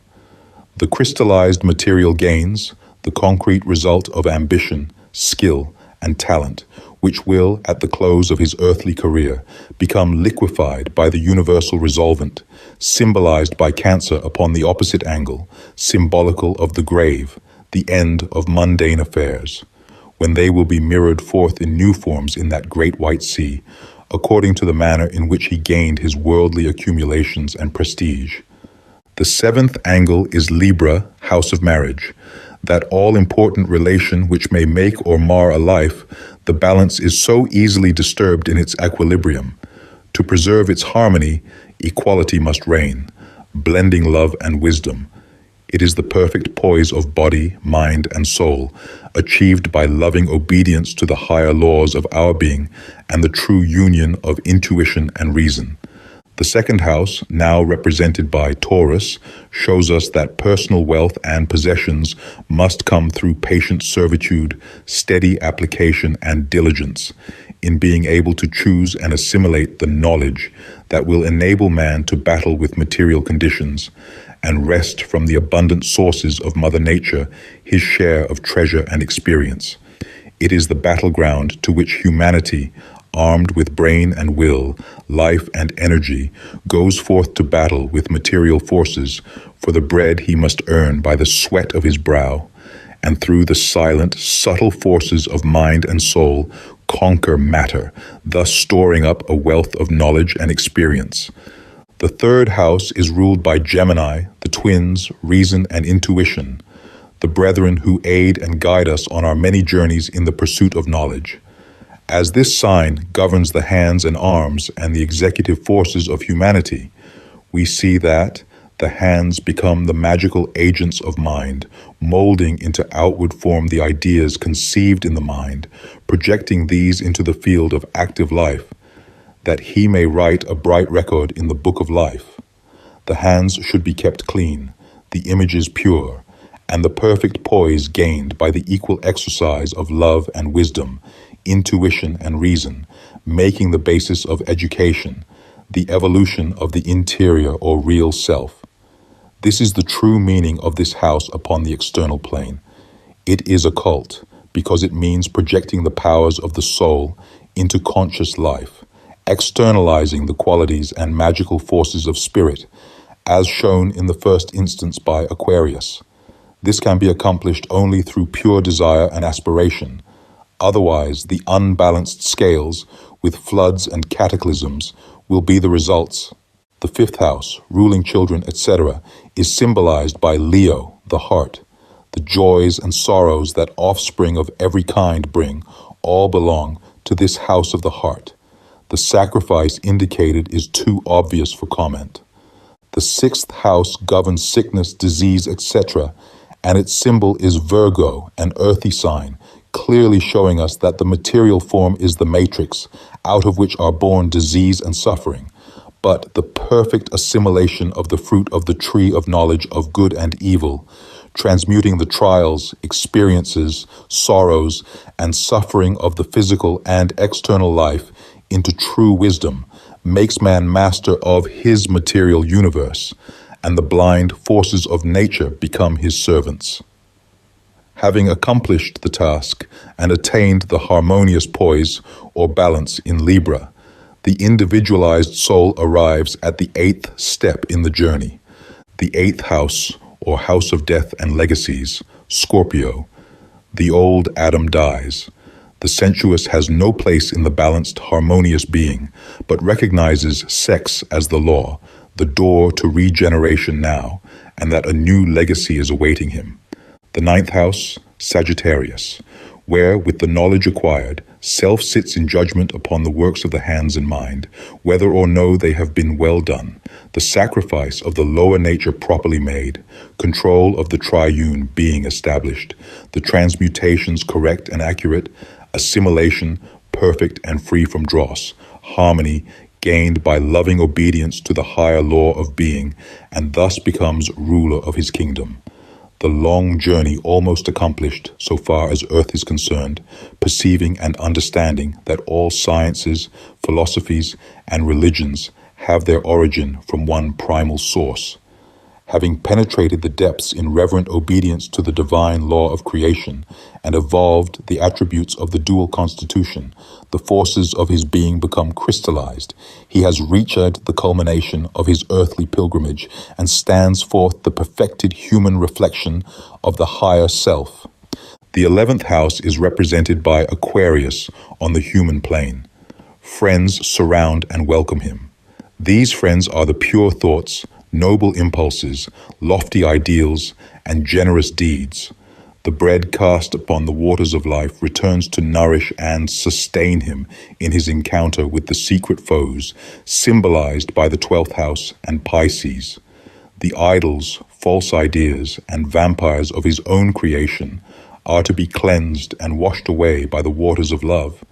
S1: The crystallized material gains, the concrete result of ambition, skill, and talent, which will, at the close of his earthly career, become liquefied by the universal resolvent, symbolized by Cancer upon the opposite angle, symbolical of the grave, the end of mundane affairs, when they will be mirrored forth in new forms in that great white sea, according to the manner in which he gained his worldly accumulations and prestige. The seventh angle is Libra, house of marriage, that all-important relation which may make or mar a life. The balance is so easily disturbed in its equilibrium. To preserve its harmony, equality must reign, blending love and wisdom. It is the perfect poise of body, mind, and soul, achieved by loving obedience to the higher laws of our being and the true union of intuition and reason. The second house, now represented by Taurus, shows us that personal wealth and possessions must come through patient servitude, steady application, and diligence in being able to choose and assimilate the knowledge that will enable man to battle with material conditions and wrest from the abundant sources of Mother Nature his share of treasure and experience. It is the battleground to which humanity, armed with brain and will, life and energy, goes forth to battle with material forces for the bread he must earn by the sweat of his brow, and through the silent, subtle forces of mind and soul conquer matter, thus storing up a wealth of knowledge and experience. The third house is ruled by Gemini, the twins, reason and intuition, the brethren who aid and guide us on our many journeys in the pursuit of knowledge. As this sign governs the hands and arms and the executive forces of humanity, we see that the hands become the magical agents of mind, molding into outward form the ideas conceived in the mind, projecting these into the field of active life, that he may write a bright record in the book of life. The hands should be kept clean, the images pure, and the perfect poise gained by the equal exercise of love and wisdom, intuition and reason, making the basis of education, the evolution of the interior or real self. This is the true meaning of this house upon the external plane. It is occult because it means projecting the powers of the soul into conscious life, externalizing the qualities and magical forces of spirit, as shown in the first instance by Aquarius. This can be accomplished only through pure desire and aspiration. Otherwise, the unbalanced scales, with floods and cataclysms, will be the results. The fifth house, ruling children, etc., is symbolized by Leo, the heart. The joys and sorrows that offspring of every kind bring all belong to this house of the heart. The sacrifice indicated is too obvious for comment. The sixth house governs sickness, disease, etc., and its symbol is Virgo, an earthy sign, clearly showing us that the material form is the matrix, out of which are born disease and suffering, but the perfect assimilation of the fruit of the tree of knowledge of good and evil, transmuting the trials, experiences, sorrows, and suffering of the physical and external life into true wisdom, makes man master of his material universe, and the blind forces of nature become his servants. Having accomplished the task and attained the harmonious poise or balance in Libra, the individualized soul arrives at the eighth step in the journey, the eighth house, or house of death and legacies, Scorpio. The old Adam dies. The sensuous has no place in the balanced, harmonious being, but recognizes sex as the law, the door to regeneration now, and that a new legacy is awaiting him. The ninth house, Sagittarius, where, with the knowledge acquired, self sits in judgment upon the works of the hands and mind, whether or no they have been well done, the sacrifice of the lower nature properly made, control of the triune being established, the transmutations correct and accurate, assimilation perfect and free from dross, harmony gained by loving obedience to the higher law of being, and thus becomes ruler of his kingdom. The long journey almost accomplished so far as earth is concerned, perceiving and understanding that all sciences, philosophies, and religions have their origin from one primal source. Having penetrated the depths in reverent obedience to the divine law of creation and evolved the attributes of the dual constitution, the forces of his being become crystallized. He has reached the culmination of his earthly pilgrimage and stands forth the perfected human reflection of the higher self. The 11th house is represented by Aquarius on the human plane. Friends surround and welcome him. These friends are the pure thoughts, noble impulses, lofty ideals, and generous deeds. The bread cast upon the waters of life returns to nourish and sustain him in his encounter with the secret foes, symbolized by the 12th house and Pisces. The idols, false ideas, and vampires of his own creation are to be cleansed and washed away by the waters of love,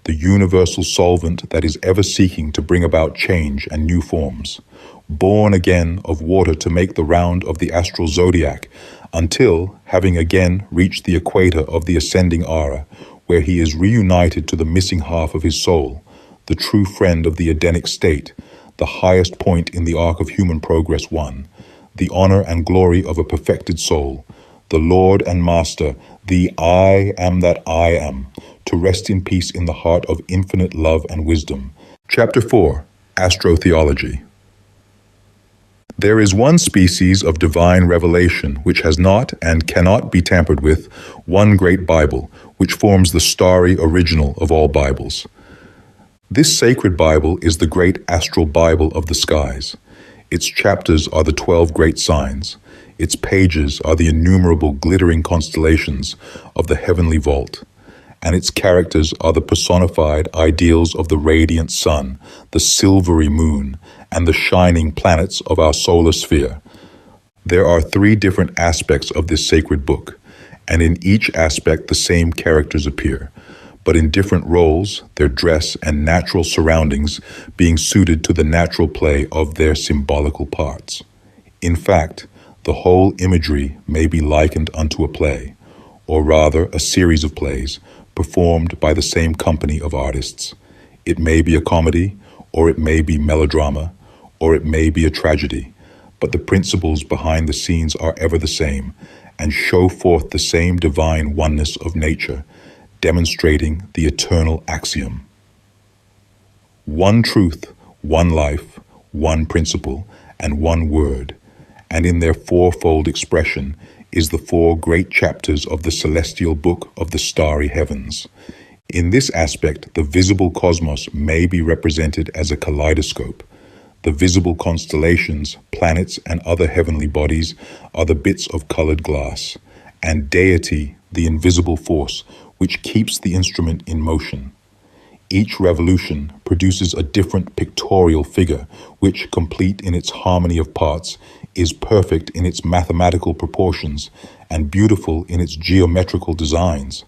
S1: the universal solvent that is ever seeking to bring about change and new forms. Born again of water to make the round of the astral zodiac, until, having again reached the equator of the ascending aura, where he is reunited to the missing half of his soul, the true friend of the Edenic state, the highest point in the arc of human progress won, the honor and glory of a perfected soul, the Lord and Master, the I am that I am, to rest in peace in the heart of infinite love and wisdom. Chapter 4, Astro-Theology. There is one species of divine revelation which has not and cannot be tampered with, one great Bible, which forms the starry original of all Bibles. This sacred Bible is the great astral Bible of the skies. Its chapters are the 12 great signs. Its pages are the innumerable glittering constellations of the heavenly vault. And its characters are the personified ideals of the radiant sun, the silvery moon, and the shining planets of our solar sphere. There are 3 different aspects of this sacred book, and in each aspect the same characters appear, but in different roles, their dress and natural surroundings being suited to the natural play of their symbolical parts. In fact, the whole imagery may be likened unto a play, or rather a series of plays, performed by the same company of artists. It may be a comedy, or it may be melodrama, or it may be a tragedy, but the principles behind the scenes are ever the same, and show forth the same divine oneness of nature, demonstrating the eternal axiom. One truth, one life, one principle, and one word, and in their fourfold expression, is the 4 great chapters of the celestial book of the starry heavens. In this aspect, the visible cosmos may be represented as a kaleidoscope. The visible constellations, planets, and other heavenly bodies are the bits of colored glass, and deity, the invisible force, which keeps the instrument in motion. Each revolution produces a different pictorial figure, which, complete in its harmony of parts, is perfect in its mathematical proportions and beautiful in its geometrical designs.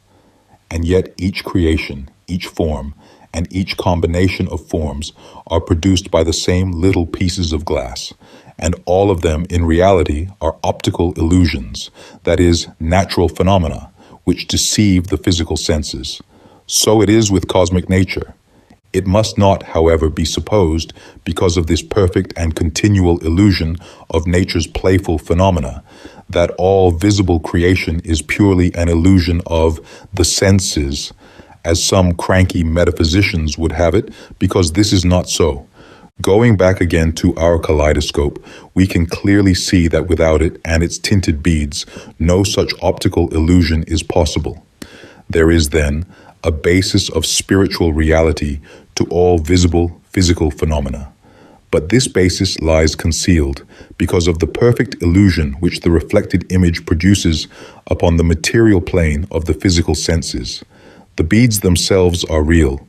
S1: And yet each creation, each form, and each combination of forms are produced by the same little pieces of glass, and all of them in reality are optical illusions, that is, natural phenomena, which deceive the physical senses. So it is with cosmic nature. It must not, however, be supposed, because of this perfect and continual illusion of nature's playful phenomena, that all visible creation is purely an illusion of the senses, as some cranky metaphysicians would have it, because this is not so. Going back again to our kaleidoscope, we can clearly see that without it and its tinted beads, no such optical illusion is possible. There is, then, a basis of spiritual reality to all visible physical phenomena. But this basis lies concealed because of the perfect illusion which the reflected image produces upon the material plane of the physical senses. The beads themselves are real.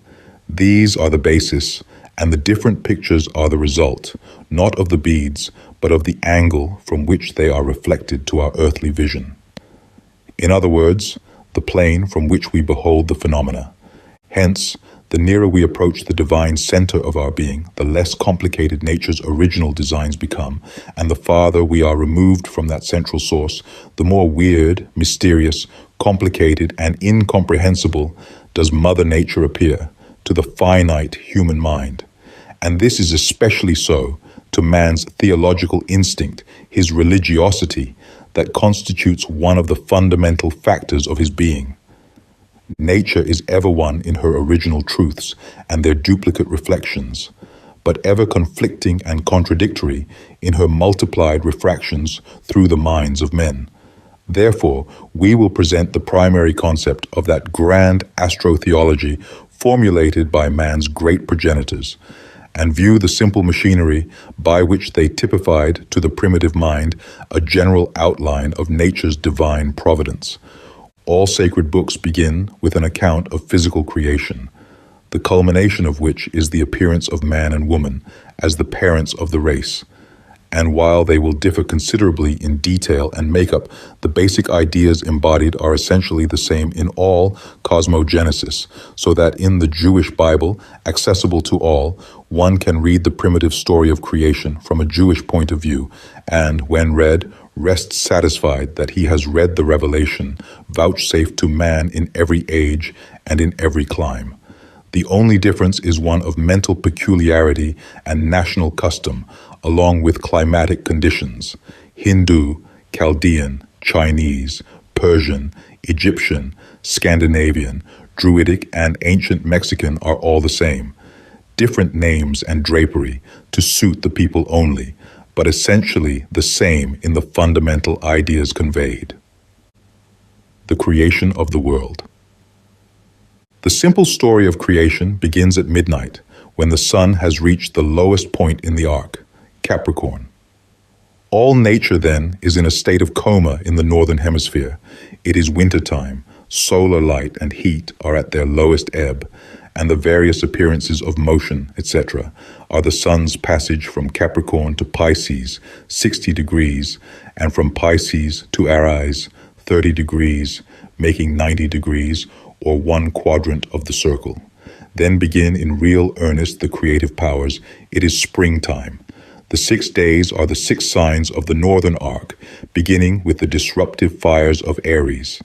S1: These are the basis, and the different pictures are the result, not of the beads, but of the angle from which they are reflected to our earthly vision. In other words, the plane from which we behold the phenomena. Hence, the nearer we approach the divine center of our being, the less complicated nature's original designs become, and the farther we are removed from that central source, the more weird, mysterious, complicated, and incomprehensible does Mother Nature appear to the finite human mind. And this is especially so to man's theological instinct, his religiosity, that constitutes one of the fundamental factors of his being. Nature is ever one in her original truths and their duplicate reflections, but ever conflicting and contradictory in her multiplied refractions through the minds of men. Therefore, we will present the primary concept of that grand astro-theology formulated by man's great progenitors, and view the simple machinery by which they typified to the primitive mind a general outline of nature's divine providence. All sacred books begin with an account of physical creation, the culmination of which is the appearance of man and woman as the parents of the race. And while they will differ considerably in detail and makeup, the basic ideas embodied are essentially the same in all cosmogenesis, so that in the Jewish Bible, accessible to all, one can read the primitive story of creation from a Jewish point of view, and, when read, rest satisfied that he has read the revelation vouchsafed to man in every age and in every clime. The only difference is one of mental peculiarity and national custom, along with climatic conditions. Hindu, Chaldean, Chinese, Persian, Egyptian, Scandinavian, Druidic, and ancient Mexican are all the same. Different names and drapery to suit the people only, but essentially the same in the fundamental ideas conveyed. The creation of the world. The simple story of creation begins at midnight, when the sun has reached the lowest point in the arc, Capricorn. All nature, then, is in a state of coma in the northern hemisphere. It is wintertime, solar light and heat are at their lowest ebb, and the various appearances of motion, etc., are the sun's passage from Capricorn to Pisces, 60 degrees, and from Pisces to Aries, 30 degrees, making 90 degrees, or one quadrant of the circle. Then begin in real earnest the creative powers. It is springtime. The 6 days are the 6 signs of the northern arc, beginning with the disruptive fires of Aries.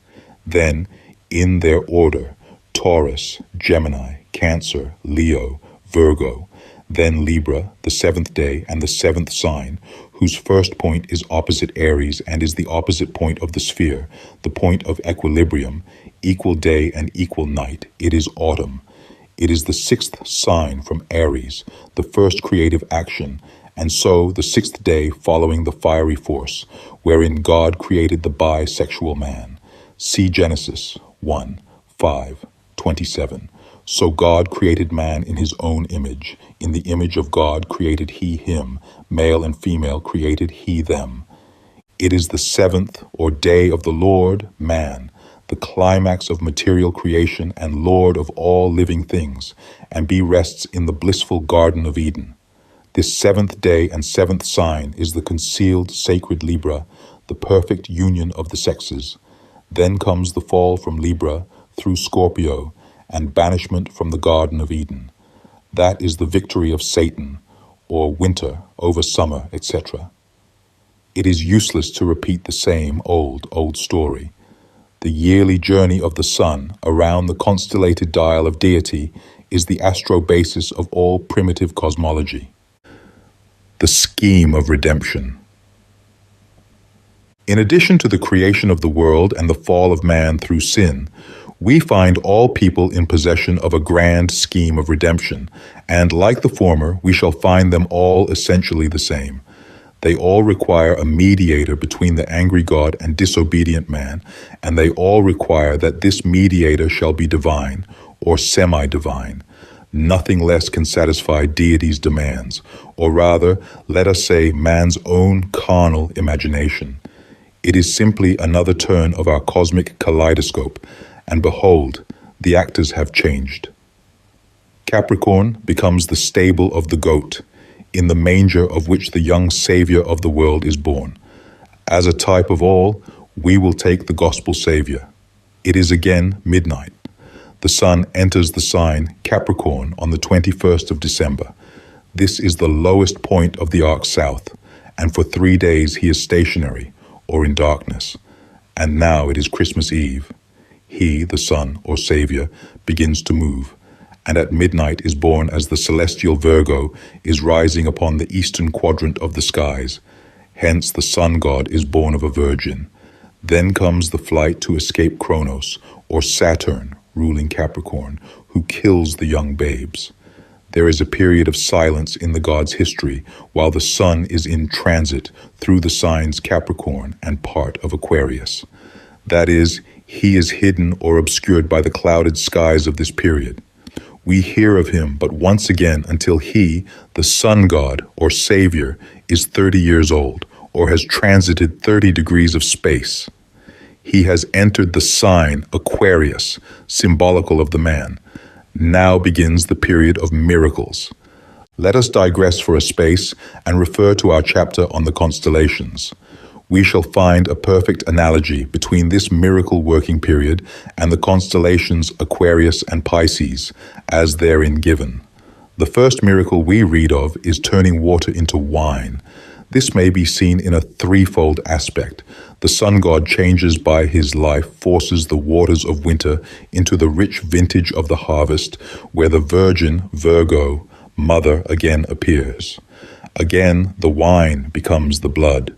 S1: Then, in their order, Taurus, Gemini, Cancer, Leo, Virgo, then Libra, the 7th day and the 7th sign, whose first point is opposite Aries and is the opposite point of the sphere, the point of equilibrium, equal day and equal night. It is autumn. It is the 6th sign from Aries, the first creative action, and so the sixth day following the fiery force, wherein God created the bisexual man. See Genesis 1:5-27. So God created man in his own image. In the image of God created he him, male and female created he them. It is the seventh, or day of the Lord, man, the climax of material creation and Lord of all living things, and he rests in the blissful Garden of Eden. This seventh day and seventh sign is the concealed sacred Libra, the perfect union of the sexes. Then comes the fall from Libra through Scorpio and banishment from the Garden of Eden. That is the victory of Satan, or winter over summer, etc. It is useless to repeat the same old story. The yearly journey of the sun around the constellated dial of deity is the astro-basis of all primitive cosmology. The scheme of redemption. In addition to the creation of the world and the fall of man through sin, we find all people in possession of a grand scheme of redemption, and like the former, we shall find them all essentially the same. They all require a mediator between the angry God and disobedient man, and they all require that this mediator shall be divine or semi-divine. Nothing less can satisfy deity's demands, or rather, let us say, man's own carnal imagination. It is simply another turn of our cosmic kaleidoscope, and behold, the actors have changed. Capricorn becomes the stable of the goat, in the manger of which the young Savior of the world is born. As a type of all, we will take the gospel Savior. It is again midnight. The sun enters the sign Capricorn on the 21st of December. This is the lowest point of the arc south, and for 3 days he is stationary, or in darkness. And now it is Christmas Eve. He, the sun, or Savior, begins to move, and at midnight is born as the celestial Virgo is rising upon the eastern quadrant of the skies. Hence the sun god is born of a virgin. Then comes the flight to escape Kronos, or Saturn, ruling Capricorn, who kills the young babes. There is a period of silence in the god's history while the sun is in transit through the signs Capricorn and part of Aquarius. That is, he is hidden or obscured by the clouded skies of this period. We hear of him but once again until he, the sun god or savior, is 30 years old or has transited 30 degrees of space. He has entered the sign Aquarius, symbolical of the man. Now begins the period of miracles. Let us digress for a space and refer to our chapter on the constellations. We shall find a perfect analogy between this miracle working period and the constellations Aquarius and Pisces, as therein given. The first miracle we read of is turning water into wine. This may be seen in a threefold aspect. The sun god changes by his life, forces the waters of winter into the rich vintage of the harvest, where the virgin, Virgo, mother again appears. Again, the wine becomes the blood,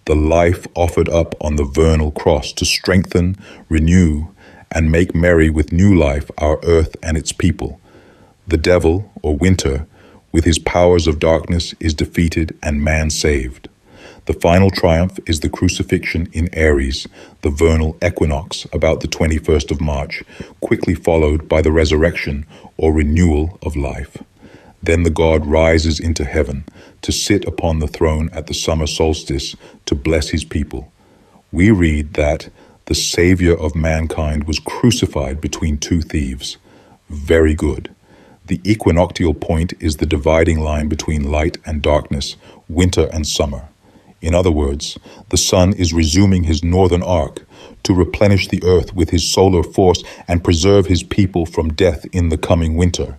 S1: the life offered up on the vernal cross to strengthen, renew, and make merry with new life our earth and its people. The devil, or winter, with his powers of darkness, is defeated and man saved. The final triumph is the crucifixion in Aries, the vernal equinox about the 21st of March, quickly followed by the resurrection or renewal of life. Then the god rises into heaven to sit upon the throne at the summer solstice to bless his people. We read that the Savior of mankind was crucified between two thieves. Very good. The equinoctial point is the dividing line between light and darkness, winter and summer. In other words, the sun is resuming his northern arc to replenish the earth with his solar force and preserve his people from death in the coming winter.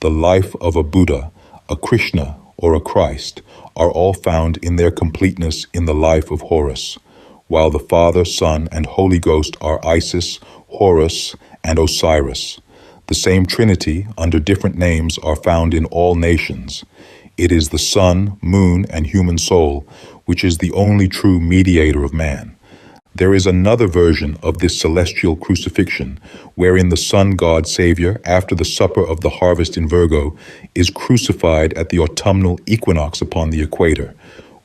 S1: The life of a Buddha, a Krishna, or a Christ are all found in their completeness in the life of Horus, while the Father, Son, and Holy Ghost are Isis, Horus, and Osiris. The same Trinity, under different names, are found in all nations. It is the sun, moon, and human soul, which is the only true mediator of man. There is another version of this celestial crucifixion, wherein the sun god Savior, after the supper of the harvest in Virgo, is crucified at the autumnal equinox upon the equator.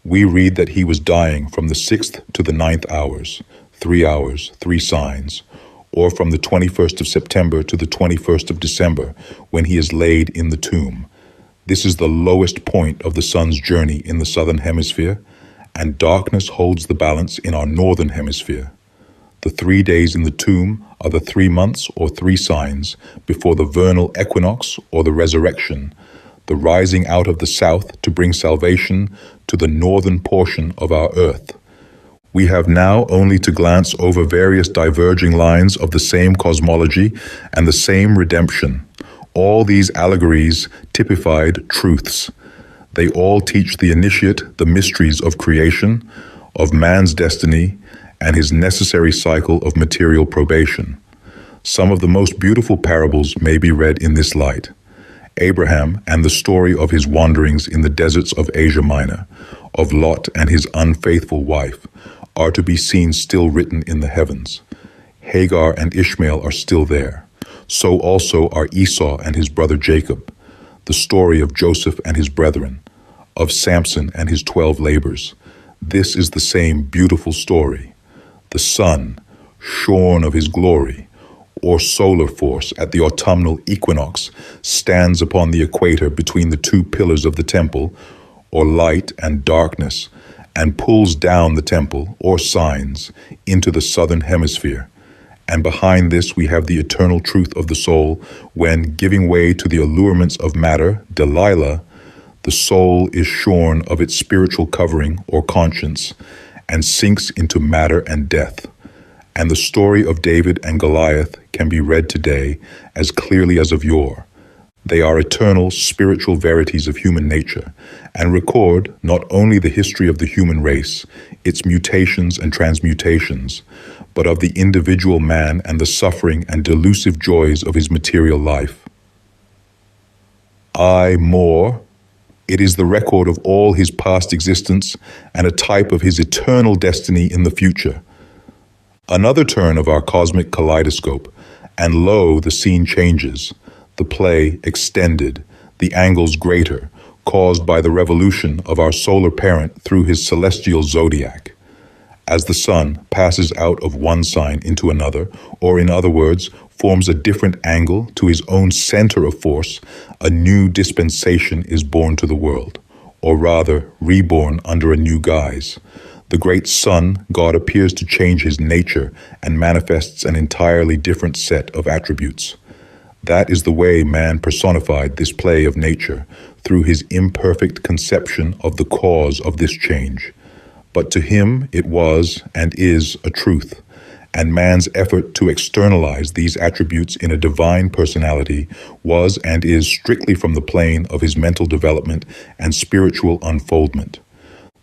S1: We read that he was dying from the 6th to the 9th hours, 3 signs, or from the 21st of September to the 21st of December, when he is laid in the tomb. This is the lowest point of the sun's journey in the southern hemisphere, and darkness holds the balance in our northern hemisphere. The 3 days in the tomb are the 3 months or 3 signs before the vernal equinox or the resurrection, the rising out of the south to bring salvation to the northern portion of our earth. We have now only to glance over various diverging lines of the same cosmology and the same redemption. All these allegories typified truths. They all teach the initiate the mysteries of creation, of man's destiny, and his necessary cycle of material probation. Some of the most beautiful parables may be read in this light. Abraham and the story of his wanderings in the deserts of Asia Minor, of Lot and his unfaithful wife, are to be seen still written in the heavens. Hagar and Ishmael are still there. So also are Esau and his brother Jacob, the story of Joseph and his brethren, of Samson and his 12 labors. This is the same beautiful story. The sun, shorn of his glory, or solar force at the autumnal equinox, stands upon the equator between the 2 pillars of the temple, or light and darkness, and pulls down the temple, or signs, into the southern hemisphere. And behind this we have the eternal truth of the soul, when, giving way to the allurements of matter, Delilah, the soul is shorn of its spiritual covering or conscience, and sinks into matter and death. And the story of David and Goliath can be read today as clearly as of yore. They are eternal spiritual verities of human nature, and record not only the history of the human race, its mutations and transmutations, but of the individual man and the suffering and delusive joys of his material life. It is the record of all his past existence and a type of his eternal destiny in the future. Another turn of our cosmic kaleidoscope, and lo, the scene changes, the play extended, the angles greater, caused by the revolution of our solar parent through his celestial zodiac. As the sun passes out of one sign into another, or in other words, forms a different angle to his own center of force, a new dispensation is born to the world, or rather, reborn under a new guise. The great sun god appears to change his nature and manifests an entirely different set of attributes. That is the way man personified this play of nature, through his imperfect conception of the cause of this change. But to him it was and is a truth, and man's effort to externalize these attributes in a divine personality was and is strictly from the plane of his mental development and spiritual unfoldment.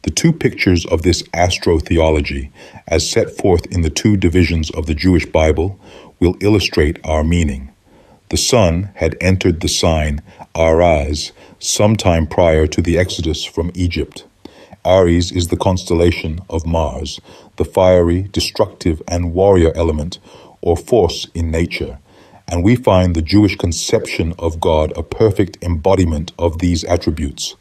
S1: The 2 pictures of this Astro-Theology, as set forth in the 2 divisions of the Jewish Bible, will illustrate our meaning. The sun had entered the sign Aries sometime prior to the exodus from Egypt. Aries is the constellation of Mars, the fiery, destructive, and warrior element, or force in nature, and we find the Jewish conception of God a perfect embodiment of these attributes.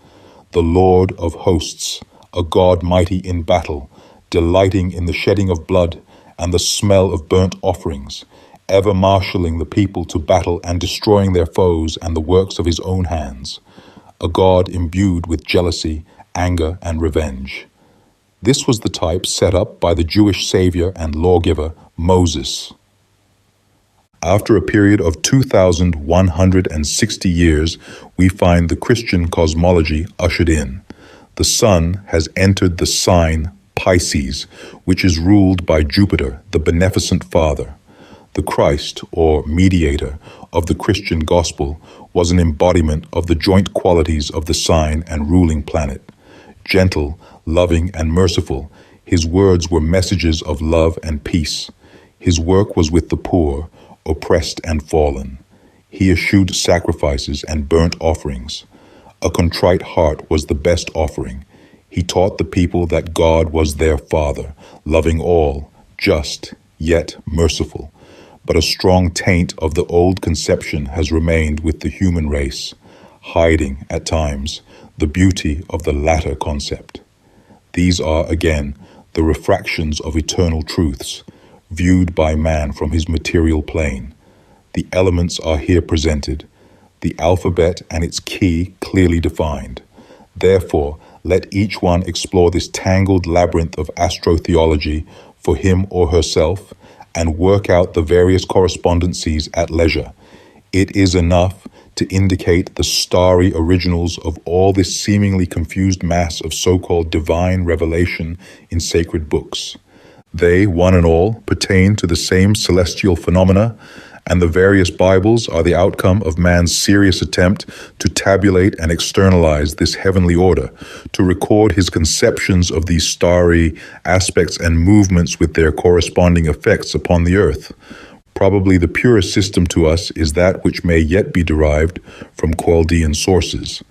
S1: The Lord of hosts, a God mighty in battle, delighting in the shedding of blood and the smell of burnt offerings, ever marshalling the people to battle and destroying their foes and the works of his own hands. A God imbued with jealousy, anger, and revenge. This was the type set up by the Jewish savior and lawgiver, Moses. After a period of 2,160 years, we find the Christian cosmology ushered in. The sun has entered the sign Pisces, which is ruled by Jupiter, the beneficent father. The Christ, or mediator, of the Christian gospel was an embodiment of the joint qualities of the sign and ruling planet. Gentle, loving, and merciful, his words were messages of love and peace. His work was with the poor, oppressed and fallen. He eschewed sacrifices and burnt offerings. A contrite heart was the best offering. He taught the people that God was their Father, loving all, just, yet merciful. But a strong taint of the old conception has remained with the human race, hiding, at times, the beauty of the latter concept. These are, again, the refractions of eternal truths, viewed by man from his material plane. The elements are here presented, the alphabet and its key clearly defined. Therefore, let each one explore this tangled labyrinth of astro-theology for him or herself and work out the various correspondencies at leisure. It is enough to indicate the starry originals of all this seemingly confused mass of so-called divine revelation in sacred books. They, one and all, pertain to the same celestial phenomena, and the various Bibles are the outcome of man's serious attempt to tabulate and externalize this heavenly order, to record his conceptions of these starry aspects and movements with their corresponding effects upon the earth. Probably the purest system to us is that which may yet be derived from Chaldean sources.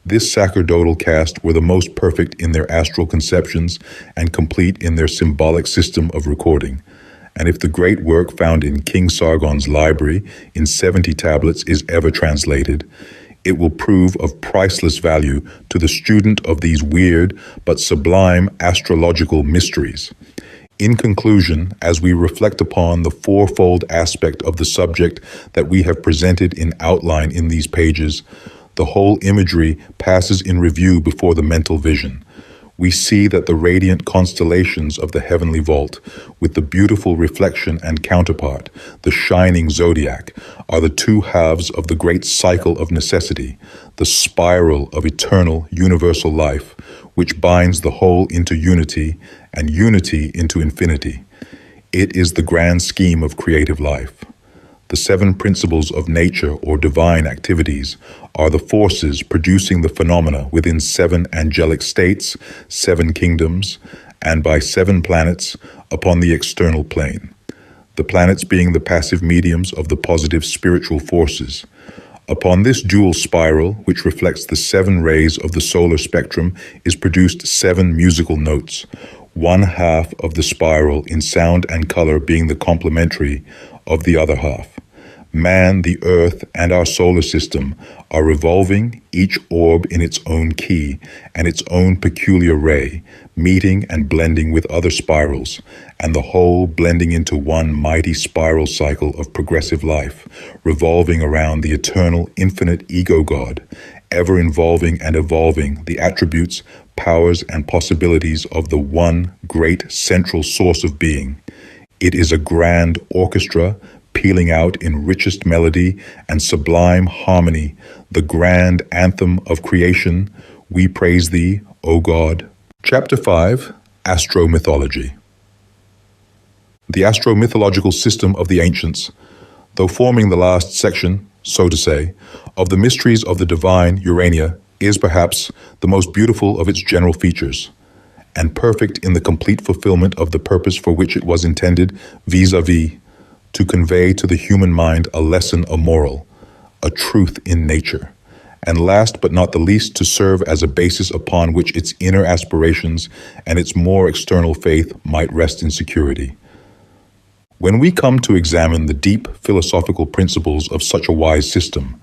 S1: This sacerdotal caste were the most perfect in their astral conceptions and complete in their symbolic system of recording. And if the great work found in King Sargon's library in 70 tablets is ever translated, it will prove of priceless value to the student of these weird but sublime astrological mysteries. In conclusion, as we reflect upon the fourfold aspect of the subject that we have presented in outline in these pages, the whole imagery passes in review before the mental vision. We see that the radiant constellations of the heavenly vault, with the beautiful reflection and counterpart, the shining Zodiac, are the two halves of the great cycle of necessity, the spiral of eternal universal life, which binds the whole into unity and unity into infinity. It is the grand scheme of creative life. The seven principles of nature or divine activities are the forces producing the phenomena within seven angelic states, seven kingdoms, and by seven planets upon the external plane. The planets being the passive mediums of the positive spiritual forces. Upon this dual spiral, which reflects the seven rays of the solar spectrum, is produced seven musical notes, one half of the spiral in sound and color being the complementary of the other half. Man, the earth, and our solar system are revolving, each orb in its own key and its own peculiar ray, meeting and blending with other spirals, and the whole blending into one mighty spiral cycle of progressive life, revolving around the eternal, infinite ego God, ever involving and evolving the attributes, powers, and possibilities of the one great central source of being. It is a grand orchestra, pealing out in richest melody and sublime harmony, the grand anthem of creation, we praise thee, O God. Chapter 5, Astro-Mythology. The astro-mythological system of the ancients, though forming the last section, so to say, of the mysteries of the divine Urania, is perhaps the most beautiful of its general features, and perfect in the complete fulfillment of the purpose for which it was intended, vis-a-vis, to convey to the human mind a lesson, a moral, a truth in nature, and last but not the least to serve as a basis upon which its inner aspirations and its more external faith might rest in security. When we come to examine the deep philosophical principles of such a wise system,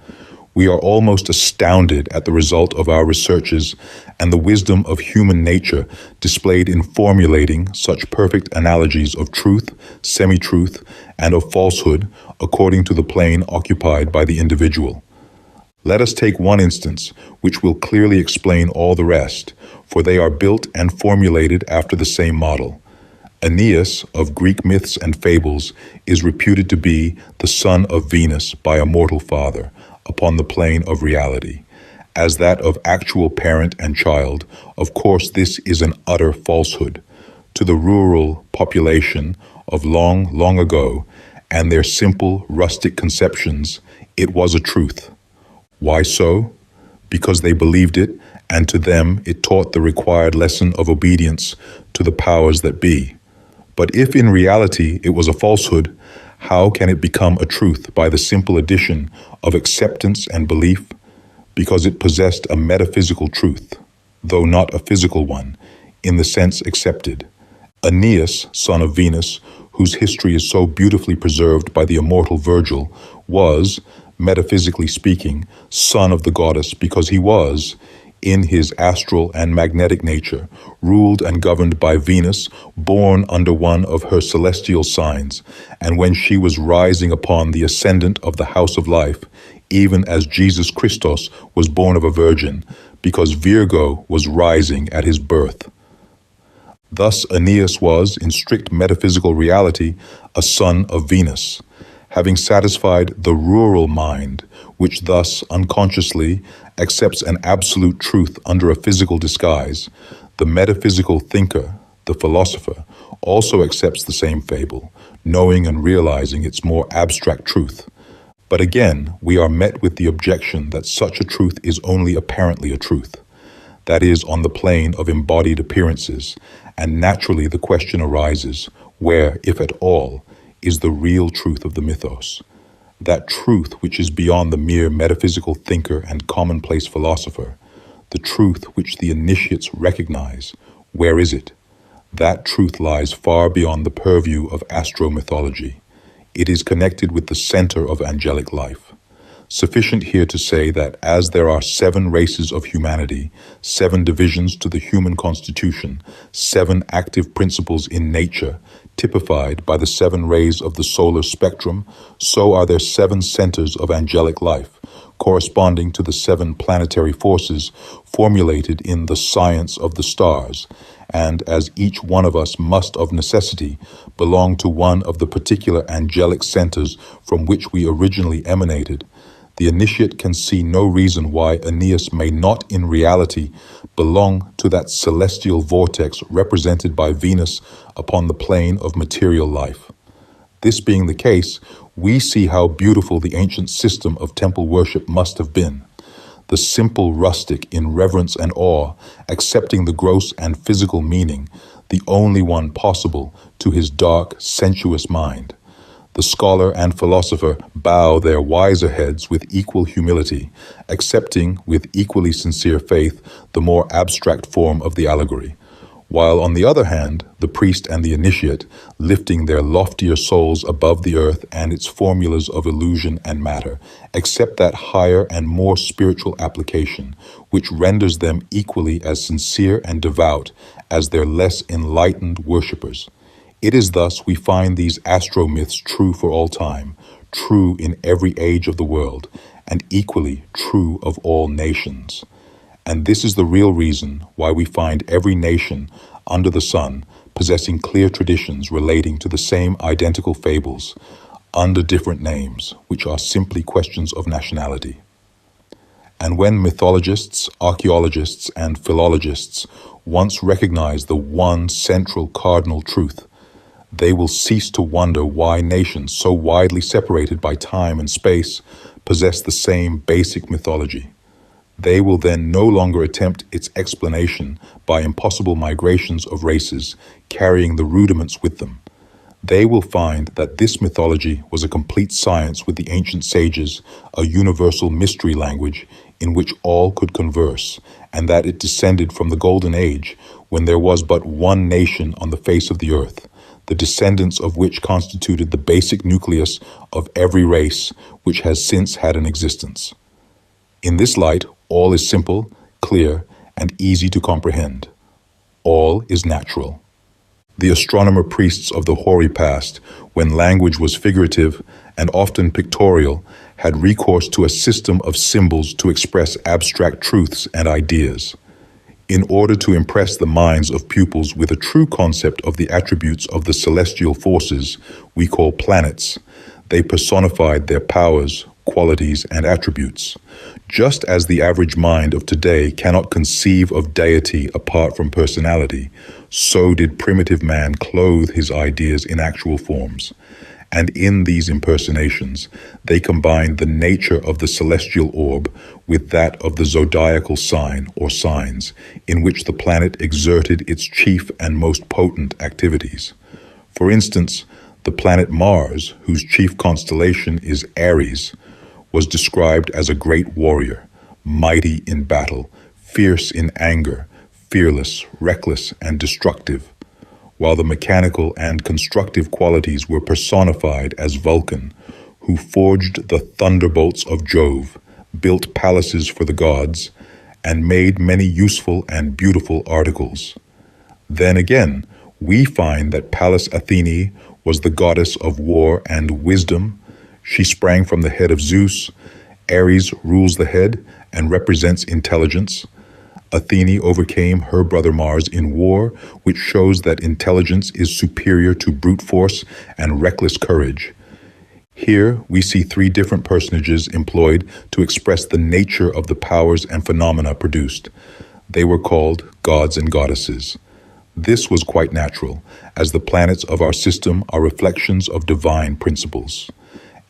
S1: we are almost astounded at the result of our researches and the wisdom of human nature displayed in formulating such perfect analogies of truth, semi-truth, and of falsehood according to the plane occupied by the individual. Let us take one instance, which will clearly explain all the rest, for they are built and formulated after the same model. Aeneas, of Greek myths and fables, is reputed to be the son of Venus by a mortal father, upon the plane of reality. As that of actual parent and child, of course this is an utter falsehood. To the rural population of long, long ago, and their simple, rustic conceptions, it was a truth. Why so? Because they believed it, and to them it taught the required lesson of obedience to the powers that be. But if in reality it was a falsehood, how can it become a truth by the simple addition of acceptance and belief? Because it possessed a metaphysical truth, though not a physical one, in the sense accepted, Aeneas, son of Venus, whose history is so beautifully preserved by the immortal Virgil, was, metaphysically speaking, son of the goddess because he was, in his astral and magnetic nature, ruled and governed by Venus, born under one of her celestial signs, and when she was rising upon the ascendant of the house of life, even as Jesus Christos was born of a virgin, because Virgo was rising at his birth. Thus Aeneas was, in strict metaphysical reality, a son of Venus, having satisfied the rural mind, which thus unconsciously accepts an absolute truth under a physical disguise. The metaphysical thinker, the philosopher, also accepts the same fable, knowing and realizing its more abstract truth. But again, we are met with the objection that such a truth is only apparently a truth, that is, on the plane of embodied appearances, and naturally the question arises, where, if at all, is the real truth of the mythos? That truth which is beyond the mere metaphysical thinker and commonplace philosopher, the truth which the initiates recognize, where is it? That truth lies far beyond the purview of astro-mythology. It is connected with the center of angelic life. Sufficient here to say that as there are 7 races of humanity, 7 divisions to the human constitution, 7 active principles in nature, typified by the 7 rays of the solar spectrum, so are there 7 centers of angelic life, corresponding to the 7 planetary forces formulated in the science of the stars, and as each one of us must of necessity belong to one of the particular angelic centers from which we originally emanated, the initiate can see no reason why Aeneas may not in reality belong to that celestial vortex represented by Venus upon the plane of material life. This being the case, we see how beautiful the ancient system of temple worship must have been. The simple rustic in reverence and awe, accepting the gross and physical meaning, the only one possible to his dark, sensuous mind. The scholar and philosopher bow their wiser heads with equal humility, accepting with equally sincere faith the more abstract form of the allegory, while on the other hand, the priest and the initiate, lifting their loftier souls above the earth and its formulas of illusion and matter, accept that higher and more spiritual application, which renders them equally as sincere and devout as their less enlightened worshippers. It is thus we find these astro-myths true for all time, true in every age of the world, and equally true of all nations. And this is the real reason why we find every nation under the sun possessing clear traditions relating to the same identical fables, under different names, which are simply questions of nationality. And when mythologists, archaeologists, and philologists once recognize the one central cardinal truth, they will cease to wonder why nations so widely separated by time and space possess the same basic mythology. They will then no longer attempt its explanation by impossible migrations of races carrying the rudiments with them. They will find that this mythology was a complete science with the ancient sages, a universal mystery language in which all could converse, and that it descended from the Golden Age when there was but one nation on the face of the earth, the descendants of which constituted the basic nucleus of every race which has since had an existence. In this light, all is simple, clear, and easy to comprehend. All is natural. The astronomer priests of the hoary past, when language was figurative and often pictorial, had recourse to a system of symbols to express abstract truths and ideas. In order to impress the minds of pupils with a true concept of the attributes of the celestial forces we call planets, they personified their powers, qualities, and attributes. Just as the average mind of today cannot conceive of deity apart from personality, so did primitive man clothe his ideas in actual forms. And in these impersonations, they combined the nature of the celestial orb with that of the zodiacal sign or signs, in which the planet exerted its chief and most potent activities. For instance, the planet Mars, whose chief constellation is Aries, was described as a great warrior, mighty in battle, fierce in anger, fearless, reckless, and destructive, while the mechanical and constructive qualities were personified as Vulcan, who forged the thunderbolts of Jove, built palaces for the gods, and made many useful and beautiful articles. Then again, we find that Pallas Athene was the goddess of war and wisdom. She sprang from the head of Zeus. Ares rules the head and represents intelligence. Athene overcame her brother Mars in war, which shows that intelligence is superior to brute force and reckless courage. Here, we see three different personages employed to express the nature of the powers and phenomena produced. They were called gods and goddesses. This was quite natural, as the planets of our system are reflections of divine principles.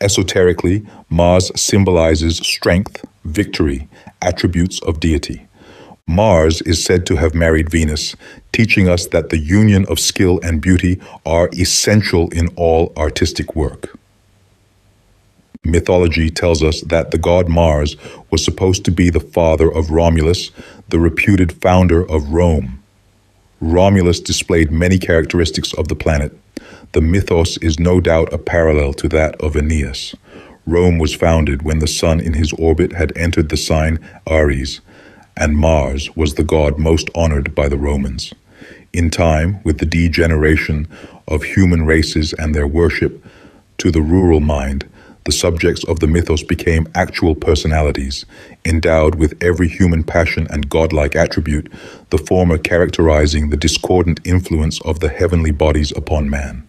S1: Esoterically, Mars symbolizes strength, victory, attributes of deity. Mars is said to have married Venus, teaching us that the union of skill and beauty are essential in all artistic work. Mythology tells us that the god Mars was supposed to be the father of Romulus, the reputed founder of Rome. Romulus displayed many characteristics of the planet. The mythos is no doubt a parallel to that of Aeneas. Rome was founded when the sun in his orbit had entered the sign Aries, and Mars was the god most honored by the Romans. In time, with the degeneration of human races and their worship to the rural mind, the subjects of the mythos became actual personalities, endowed with every human passion and godlike attribute, the former characterizing the discordant influence of the heavenly bodies upon man.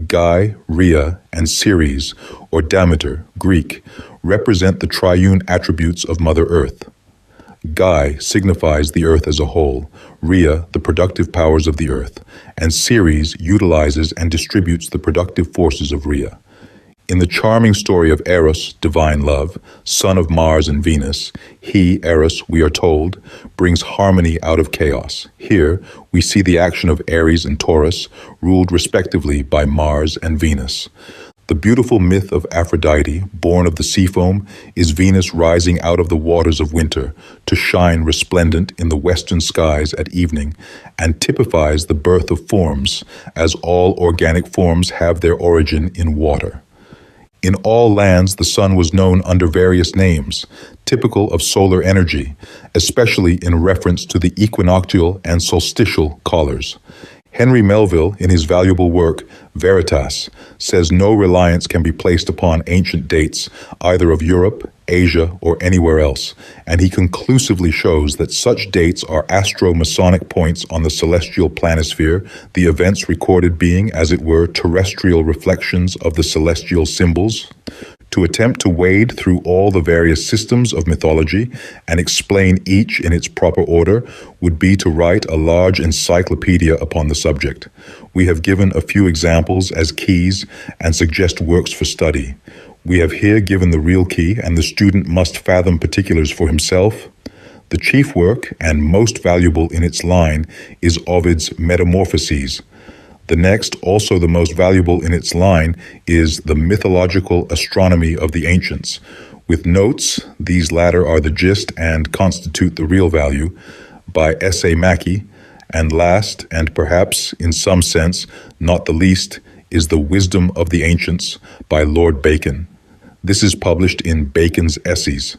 S1: Guy, Rhea, and Ceres, or Demeter, Greek, represent the triune attributes of Mother Earth. Guy signifies the earth as a whole, Rhea the productive powers of the earth, and Ceres utilizes and distributes the productive forces of Rhea. In the charming story of Eros, divine love, son of Mars and Venus, he, Eros, we are told, brings harmony out of chaos. Here, we see the action of Aries and Taurus, ruled respectively by Mars and Venus. The beautiful myth of Aphrodite, born of the sea foam, is Venus rising out of the waters of winter to shine resplendent in the western skies at evening, and typifies the birth of forms, as all organic forms have their origin in water. In all lands, the sun was known under various names, typical of solar energy, especially in reference to the equinoctial and solstitial callers. Henry Melville, in his valuable work, Veritas, says no reliance can be placed upon ancient dates, either of Europe, Asia, or anywhere else, and he conclusively shows that such dates are astro-Masonic points on the celestial planisphere, the events recorded being, as it were, terrestrial reflections of the celestial symbols. To attempt to wade through all the various systems of mythology and explain each in its proper order would be to write a large encyclopedia upon the subject. We have given a few examples as keys and suggest works for study. We have here given the real key, and the student must fathom particulars for himself. The chief work, and most valuable in its line, is Ovid's Metamorphoses. The next, also the most valuable in its line, is the Mythological Astronomy of the Ancients. With notes, these latter are the gist and constitute the real value, by S.A. Mackey. And last, and perhaps, in some sense, not the least, is The Wisdom of the Ancients by Lord Bacon. This is published in Bacon's Essays.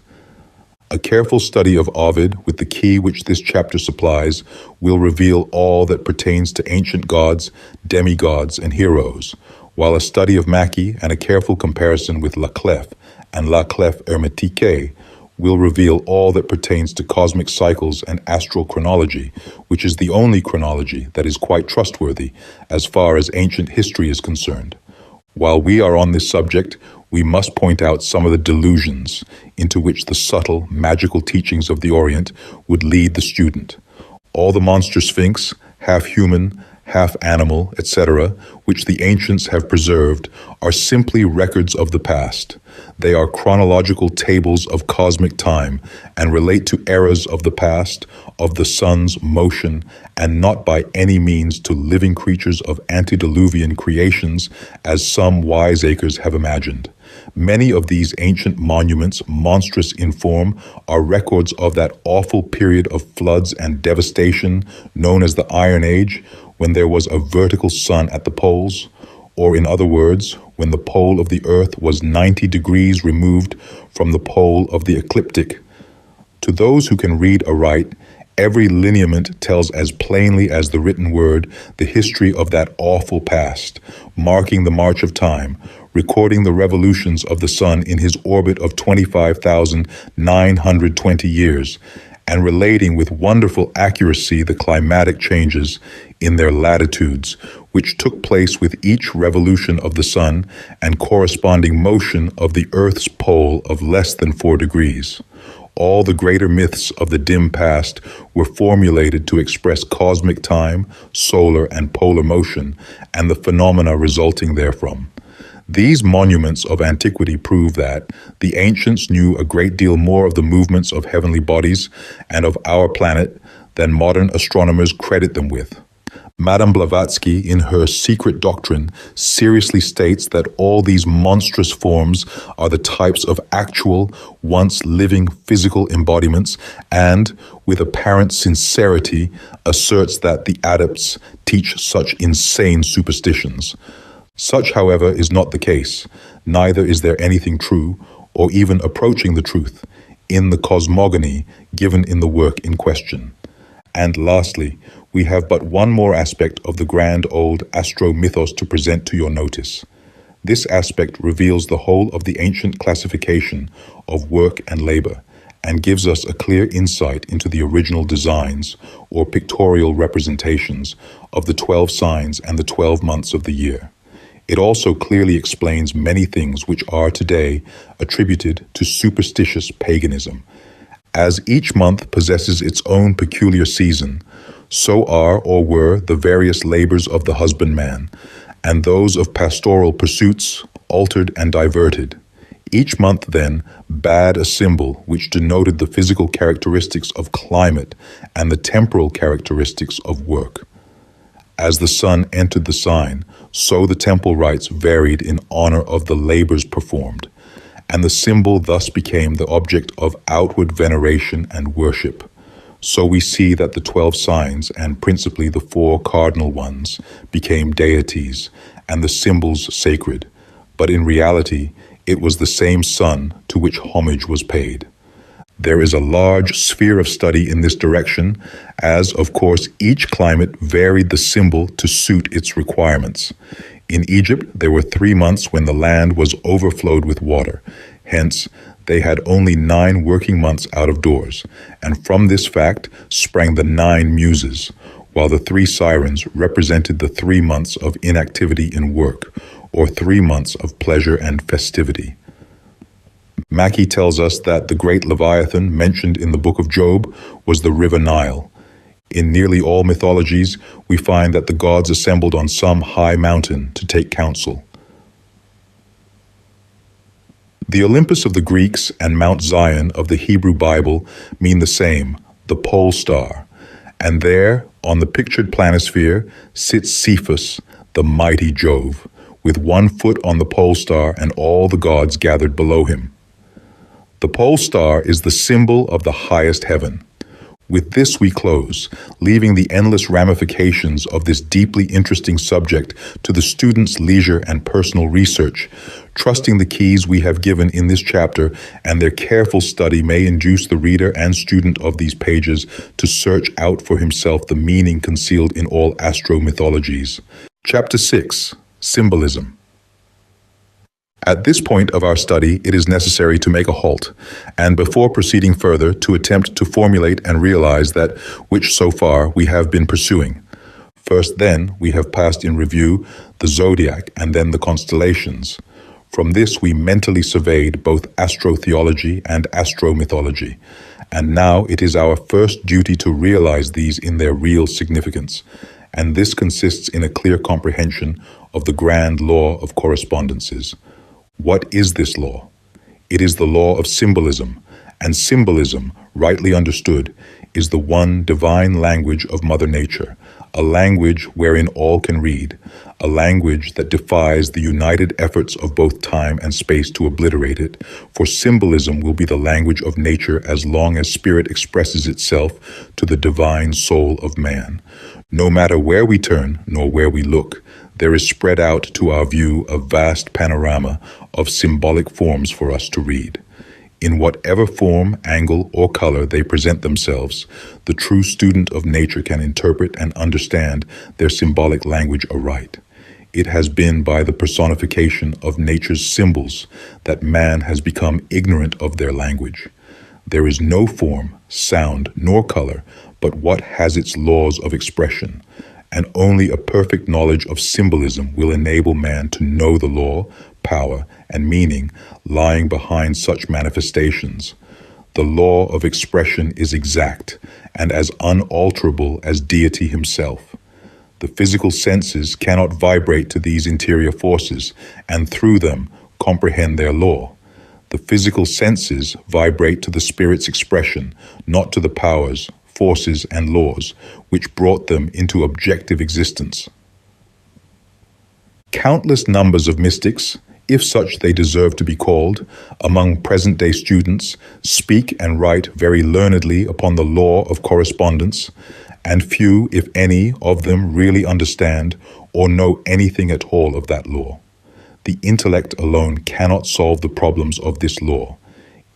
S1: A careful study of Ovid, with the key which this chapter supplies, will reveal all that pertains to ancient gods, demigods, and heroes, while a study of Mackey and a careful comparison with La Clef and La Clef Hermetique will reveal all that pertains to cosmic cycles and astral chronology, which is the only chronology that is quite trustworthy as far as ancient history is concerned. While we are on this subject, we must point out some of the delusions into which the subtle, magical teachings of the Orient would lead the student. All the monster sphinx, half human, half animal, etc., which the ancients have preserved, are simply records of the past. They are chronological tables of cosmic time and relate to eras of the past, of the sun's motion, and not by any means to living creatures of antediluvian creations, as some wiseacres have imagined. Many of these ancient monuments, monstrous in form, are records of that awful period of floods and devastation known as the Iron Age, when there was a vertical sun at the poles, or in other words, when the pole of the earth was 90 degrees removed from the pole of the ecliptic. To those who can read aright, every lineament tells as plainly as the written word the history of that awful past, marking the march of time, recording the revolutions of the sun in his orbit of 25,920 years, and relating with wonderful accuracy the climatic changes in their latitudes, which took place with each revolution of the sun and corresponding motion of the Earth's pole of less than 4 degrees. All the greater myths of the dim past were formulated to express cosmic time, solar and polar motion, and the phenomena resulting therefrom. These monuments of antiquity prove that the ancients knew a great deal more of the movements of heavenly bodies and of our planet than modern astronomers credit them with. Madame Blavatsky, in her Secret Doctrine, seriously states that all these monstrous forms are the types of actual, once living physical embodiments, and, with apparent sincerity, asserts that the adepts teach such insane superstitions. Such, however, is not the case. Neither is there anything true, or even approaching the truth, in the cosmogony given in the work in question. And lastly, we have but one more aspect of the grand old astro-mythos to present to your notice. This aspect reveals the whole of the ancient classification of work and labor, and gives us a clear insight into the original designs, or pictorial representations, of the 12 signs and the 12 months of the year. It also clearly explains many things which are today attributed to superstitious paganism. As each month possesses its own peculiar season, so are or were the various labors of the husbandman, and those of pastoral pursuits altered and diverted. Each month, then, bade a symbol which denoted the physical characteristics of climate and the temporal characteristics of work. As the sun entered the sign, so the temple rites varied in honor of the labors performed, and the symbol thus became the object of outward veneration and worship. So we see that the 12 signs, and principally the 4 cardinal ones, became deities, and the symbols sacred, but in reality it was the same sun to which homage was paid. There is a large sphere of study in this direction, as, of course, each climate varied the symbol to suit its requirements. In Egypt, there were 3 months when the land was overflowed with water. Hence, they had only 9 working months out of doors, and from this fact sprang the 9 muses, while the 3 sirens represented the 3 months of inactivity in work, or 3 months of pleasure and festivity. Mackey tells us that the great Leviathan mentioned in the book of Job was the river Nile. In nearly all mythologies, we find that the gods assembled on some high mountain to take counsel. The Olympus of the Greeks and Mount Zion of the Hebrew Bible mean the same, the pole star, and there, on the pictured planisphere, sits Cephus, the mighty Jove, with 1 foot on the pole star and all the gods gathered below him. The pole star is the symbol of the highest heaven. With this we close, leaving the endless ramifications of this deeply interesting subject to the student's leisure and personal research, trusting the keys we have given in this chapter and their careful study may induce the reader and student of these pages to search out for himself the meaning concealed in all astro-mythologies. Chapter 6. Symbolism. At this point of our study, it is necessary to make a halt, and before proceeding further, to attempt to formulate and realize that which so far we have been pursuing. First, then, we have passed in review the Zodiac and then the Constellations. From this, we mentally surveyed both Astro-Theology and Astro-Mythology, and now it is our first duty to realize these in their real significance, and this consists in a clear comprehension of the grand law of correspondences. What is this law? It is the law of symbolism, and symbolism, rightly understood, is the one divine language of Mother Nature, a language wherein all can read, a language that defies the united efforts of both time and space to obliterate it, for symbolism will be the language of nature as long as spirit expresses itself to the divine soul of man. No matter where we turn nor where we look, there is spread out to our view a vast panorama of symbolic forms for us to read. In whatever form, angle, or color they present themselves, the true student of nature can interpret and understand their symbolic language aright. It has been by the personification of nature's symbols that man has become ignorant of their language. There is no form, sound, nor color but what has its laws of expression, and only a perfect knowledge of symbolism will enable man to know the law, power, and meaning lying behind such manifestations. The law of expression is exact and as unalterable as deity himself. The physical senses cannot vibrate to these interior forces and through them comprehend their law. The physical senses vibrate to the spirit's expression, not to the powers, forces, and laws which brought them into objective existence. Countless numbers of mystics, if such they deserve to be called, among present-day students, speak and write very learnedly upon the law of correspondence, and few, if any, of them really understand or know anything at all of that law. The intellect alone cannot solve the problems of this law.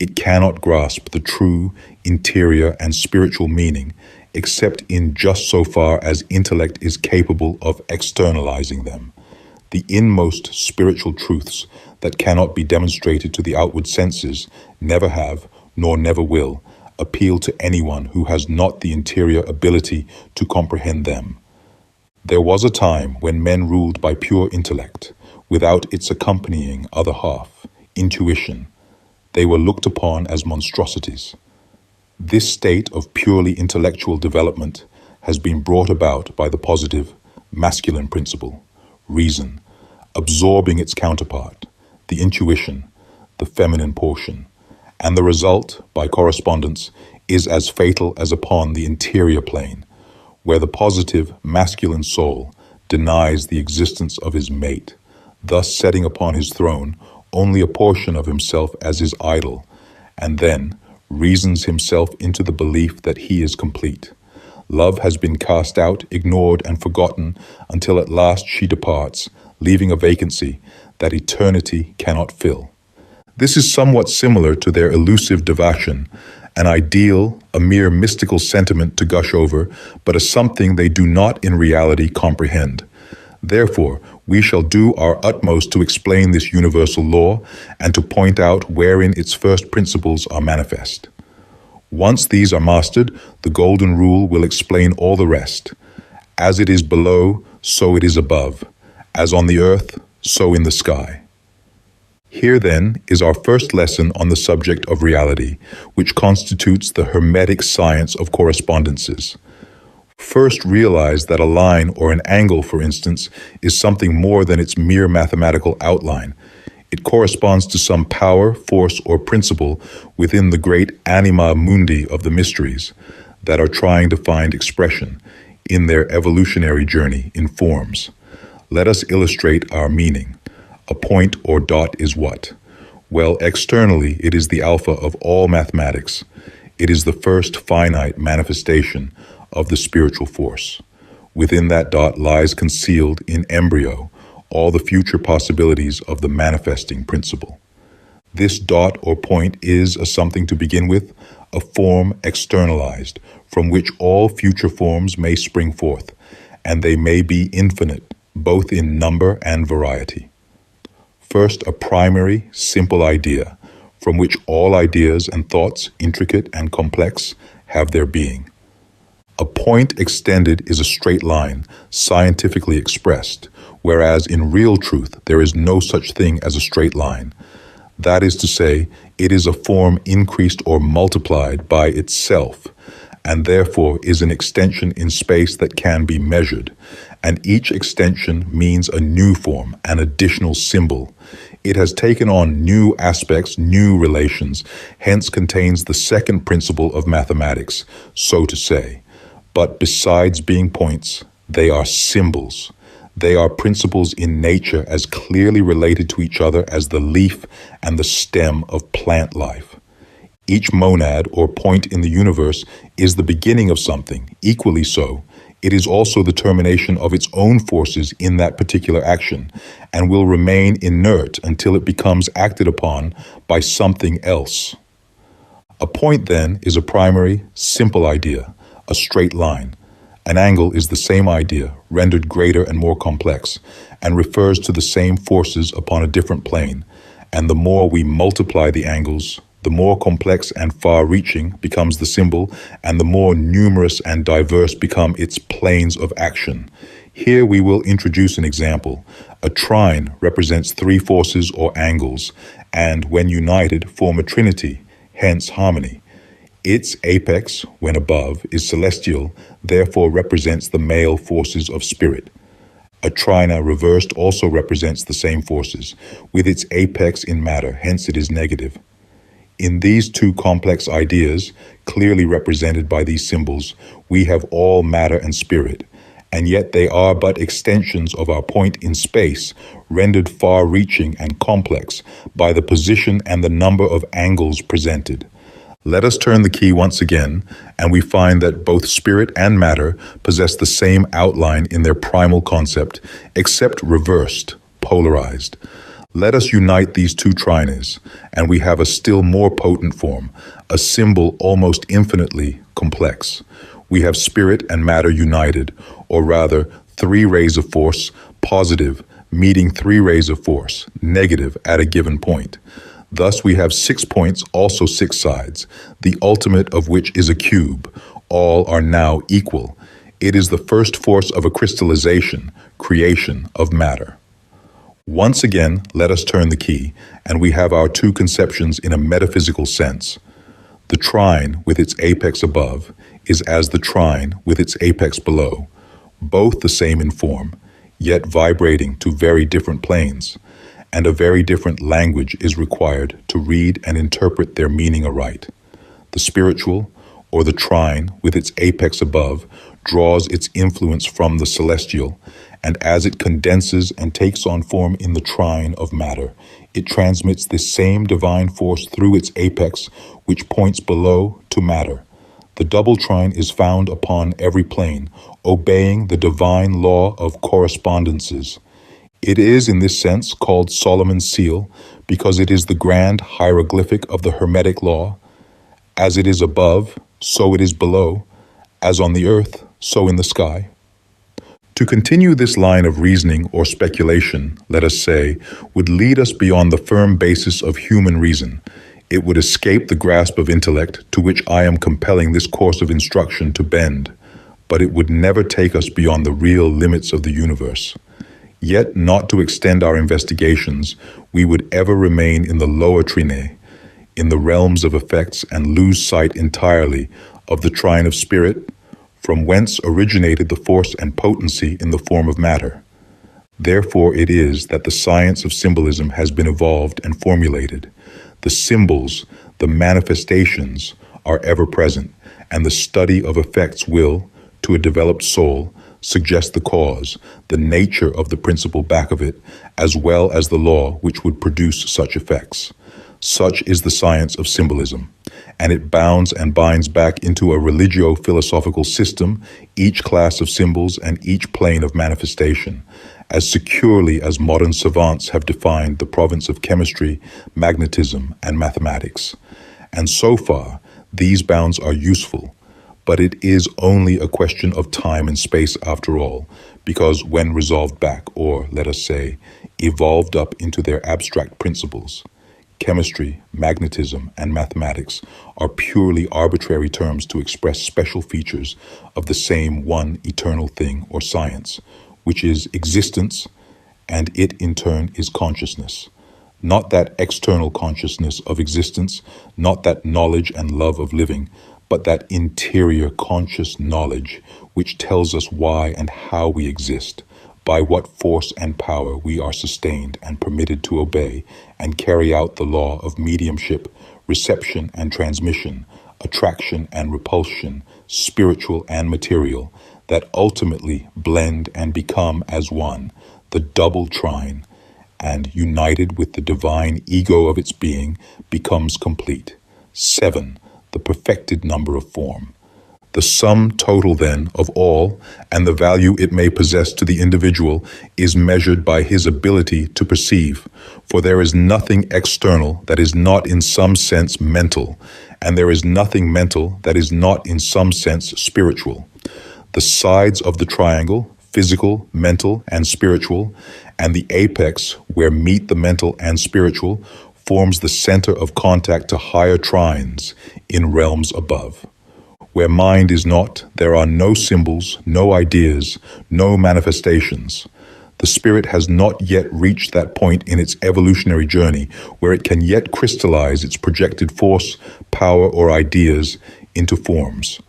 S1: It cannot grasp the true, interior, and spiritual meaning except in just so far as intellect is capable of externalizing them. The inmost spiritual truths that cannot be demonstrated to the outward senses never have, nor never will, appeal to anyone who has not the interior ability to comprehend them. There was a time when men ruled by pure intellect, without its accompanying other half, intuition. They were looked upon as monstrosities. This state of purely intellectual development has been brought about by the positive, masculine principle, reason, absorbing its counterpart, the intuition, the feminine portion, and the result, by correspondence, is as fatal as upon the interior plane, where the positive, masculine soul denies the existence of his mate, thus setting upon his throne only a portion of himself as his idol, and then reasons himself into the belief that he is complete. Love has been cast out, ignored, and forgotten until at last she departs, leaving a vacancy that eternity cannot fill. This is somewhat similar to their elusive devotion, an ideal, a mere mystical sentiment to gush over, but a something they do not in reality comprehend. Therefore, we shall do our utmost to explain this universal law and to point out wherein its first principles are manifest. Once these are mastered, the golden rule will explain all the rest. As it is below, so it is above. As on the earth, so in the sky. Here then is our first lesson on the subject of reality, which constitutes the Hermetic science of correspondences. First, realize that a line or an angle, for instance, is something more than its mere mathematical outline. It corresponds to some power, force, or principle within the great anima mundi of the mysteries that are trying to find expression in their evolutionary journey in forms. Let us illustrate our meaning. A point or dot is what? Well, externally, it is the alpha of all mathematics. It is the first finite manifestation of the spiritual force. Within that dot lies concealed in embryo all the future possibilities of the manifesting principle. This dot or point is a something to begin with, a form externalized, from which all future forms may spring forth, and they may be infinite, both in number and variety. First, a primary, simple idea, from which all ideas and thoughts, intricate and complex, have their being. A point extended is a straight line, scientifically expressed, whereas in real truth there is no such thing as a straight line. That is to say, it is a form increased or multiplied by itself, and therefore is an extension in space that can be measured, and each extension means a new form, an additional symbol. It has taken on new aspects, new relations, hence contains the second principle of mathematics, so to say. But besides being points, they are symbols. They are principles in nature as clearly related to each other as the leaf and the stem of plant life. Each monad or point in the universe is the beginning of something, equally so. It is also the termination of its own forces in that particular action, and will remain inert until it becomes acted upon by something else. A point, then, is a primary, simple idea, a straight line. An angle is the same idea, rendered greater and more complex, and refers to the same forces upon a different plane. And the more we multiply the angles, the more complex and far-reaching becomes the symbol, and the more numerous and diverse become its planes of action. Here we will introduce an example. A trine represents three forces or angles, and when united form a trinity, hence harmony. Its apex, when above, is celestial, therefore represents the male forces of spirit. A trina reversed also represents the same forces, with its apex in matter, hence it is negative. In these two complex ideas, clearly represented by these symbols, we have all matter and spirit, and yet they are but extensions of our point in space, rendered far-reaching and complex by the position and the number of angles presented. Let us turn the key once again, and we find that both spirit and matter possess the same outline in their primal concept, except reversed, polarized. Let us unite these two trines, and we have a still more potent form, a symbol almost infinitely complex. We have spirit and matter united, or rather, three rays of force, positive, meeting three rays of force, negative, at a given point. Thus we have 6 points, also 6 sides, the ultimate of which is a cube. All are now equal. It is the first force of a crystallization, creation of matter. Once again, let us turn the key, and we have our two conceptions in a metaphysical sense. The trine, with its apex above, is as the trine with its apex below, both the same in form, yet vibrating to very different planes, and a very different language is required to read and interpret their meaning aright. The spiritual, or the trine with its apex above, draws its influence from the celestial, and as it condenses and takes on form in the trine of matter, it transmits this same divine force through its apex, which points below to matter. The double trine is found upon every plane, obeying the divine law of correspondences. It is, in this sense, called Solomon's seal, because it is the grand hieroglyphic of the Hermetic law. As it is above, so it is below. As on the earth, so in the sky. To continue this line of reasoning or speculation, let us say, would lead us beyond the firm basis of human reason. It would escape the grasp of intellect to which I am compelling this course of instruction to bend, but it would never take us beyond the real limits of the universe. Yet not to extend our investigations, we would ever remain in the lower trine, in the realms of effects, and lose sight entirely of the trine of spirit, from whence originated the force and potency in the form of matter. Therefore it is that the science of symbolism has been evolved and formulated. The symbols, the manifestations, are ever present, and the study of effects will, to a developed soul, suggest the cause, the nature of the principle back of it, as well as the law which would produce such effects. Such is the science of symbolism, and it bounds and binds back into a religio-philosophical system each class of symbols and each plane of manifestation, as securely as modern savants have defined the province of chemistry, magnetism, and mathematics. And so far, these bounds are useful, but it is only a question of time and space after all, because when resolved back, or, let us say, evolved up into their abstract principles, chemistry, magnetism, and mathematics are purely arbitrary terms to express special features of the same one eternal thing or science, which is existence, and it in turn is consciousness. Not that external consciousness of existence, not that knowledge and love of living, but that interior conscious knowledge which tells us why and how we exist, by what force and power we are sustained and permitted to obey and carry out the law of mediumship, reception and transmission, attraction and repulsion, spiritual and material, that ultimately blend and become as one, the double trine, and united with the divine ego of its being, becomes complete. 7. The perfected number of form. The sum total, then, of all, and the value it may possess to the individual, is measured by his ability to perceive, for there is nothing external that is not in some sense mental, and there is nothing mental that is not in some sense spiritual. The sides of the triangle, physical, mental, and spiritual, and the apex, where meet the mental and spiritual, forms the center of contact to higher trines in realms above. Where mind is not, there are no symbols, no ideas, no manifestations. The spirit has not yet reached that point in its evolutionary journey where it can yet crystallize its projected force, power, or ideas into forms.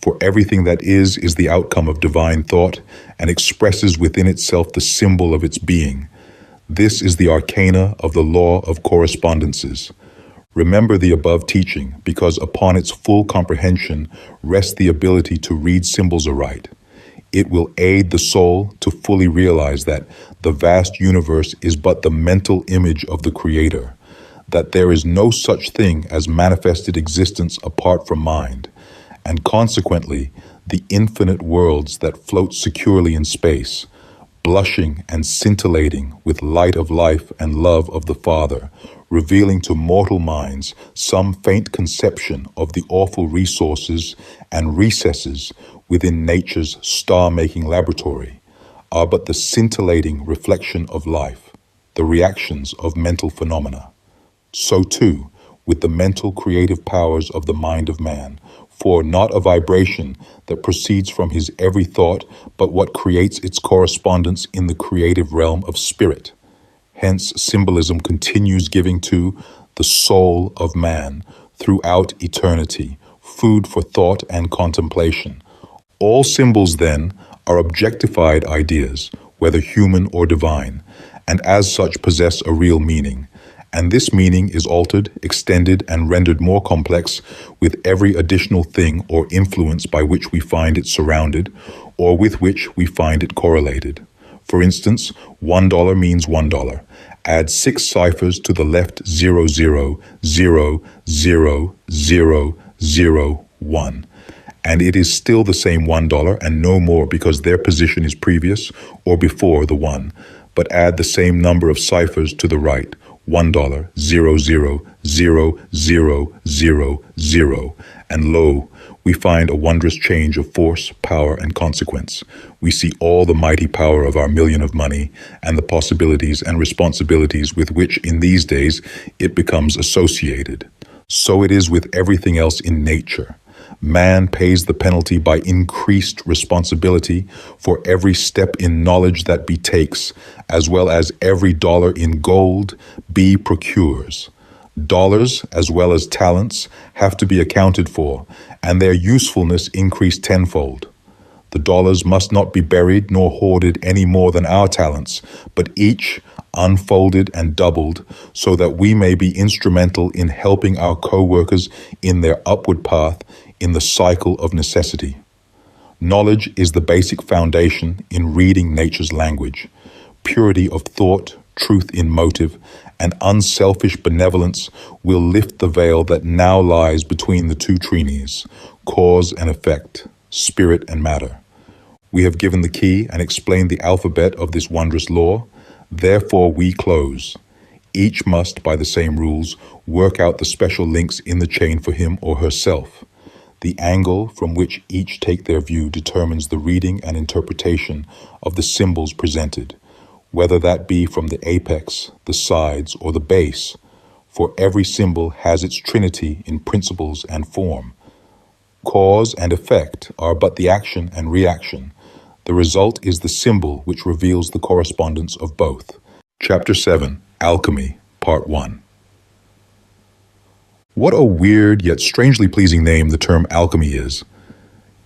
S1: For everything that is the outcome of divine thought and expresses within itself the symbol of its being. This is the arcana of the law of correspondences. Remember the above teaching, because upon its full comprehension rests the ability to read symbols aright. It will aid the soul to fully realize that the vast universe is but the mental image of the Creator, that there is no such thing as manifested existence apart from mind, and consequently the infinite worlds that float securely in space, blushing and scintillating with light of life and love of the Father, revealing to mortal minds some faint conception of the awful resources and recesses within nature's star-making laboratory, are but the scintillating reflection of life, the reactions of mental phenomena. So too, with the mental creative powers of the mind of man, for not a vibration that proceeds from his every thought, but what creates its correspondence in the creative realm of spirit. Hence, symbolism continues giving to the soul of man throughout eternity, food for thought and contemplation. All symbols, then, are objectified ideas, whether human or divine, and as such possess a real meaning. And this meaning is altered, extended, and rendered more complex with every additional thing or influence by which we find it surrounded, or with which we find it correlated. For instance, $1 means $1. Add 6 ciphers to the left 0, 0, 0, 0, 0, 0, 1. And it is still the same $1 and no more because their position is previous or before the 1. But add the same number of ciphers to the right, $1, 0, 0, 0, 0, 0, 0, and lo, we find a wondrous change of force, power, and consequence. We see all the mighty power of our million of money and the possibilities and responsibilities with which in these days it becomes associated. So it is with everything else in nature. Man pays the penalty by increased responsibility for every step in knowledge that B takes, as well as every dollar in gold B procures. Dollars, as well as talents, have to be accounted for, and their usefulness increased tenfold. The dollars must not be buried nor hoarded any more than our talents, but each unfolded and doubled so that we may be instrumental in helping our co-workers in their upward path in the cycle of necessity. Knowledge is the basic foundation in reading nature's language. Purity of thought, truth in motive, and unselfish benevolence will lift the veil that now lies between the two trinities, cause and effect, spirit and matter. We have given the key and explained the alphabet of this wondrous law. Therefore we close. Each must, by the same rules, work out the special links in the chain for him or herself. The angle from which each take their view determines the reading and interpretation of the symbols presented, whether that be from the apex, the sides, or the base, for every symbol has its trinity in principles and form. Cause and effect are but the action and reaction. The result is the symbol which reveals the correspondence of both. Chapter 7, Alchemy, Part I. What a weird yet strangely pleasing name the term alchemy is.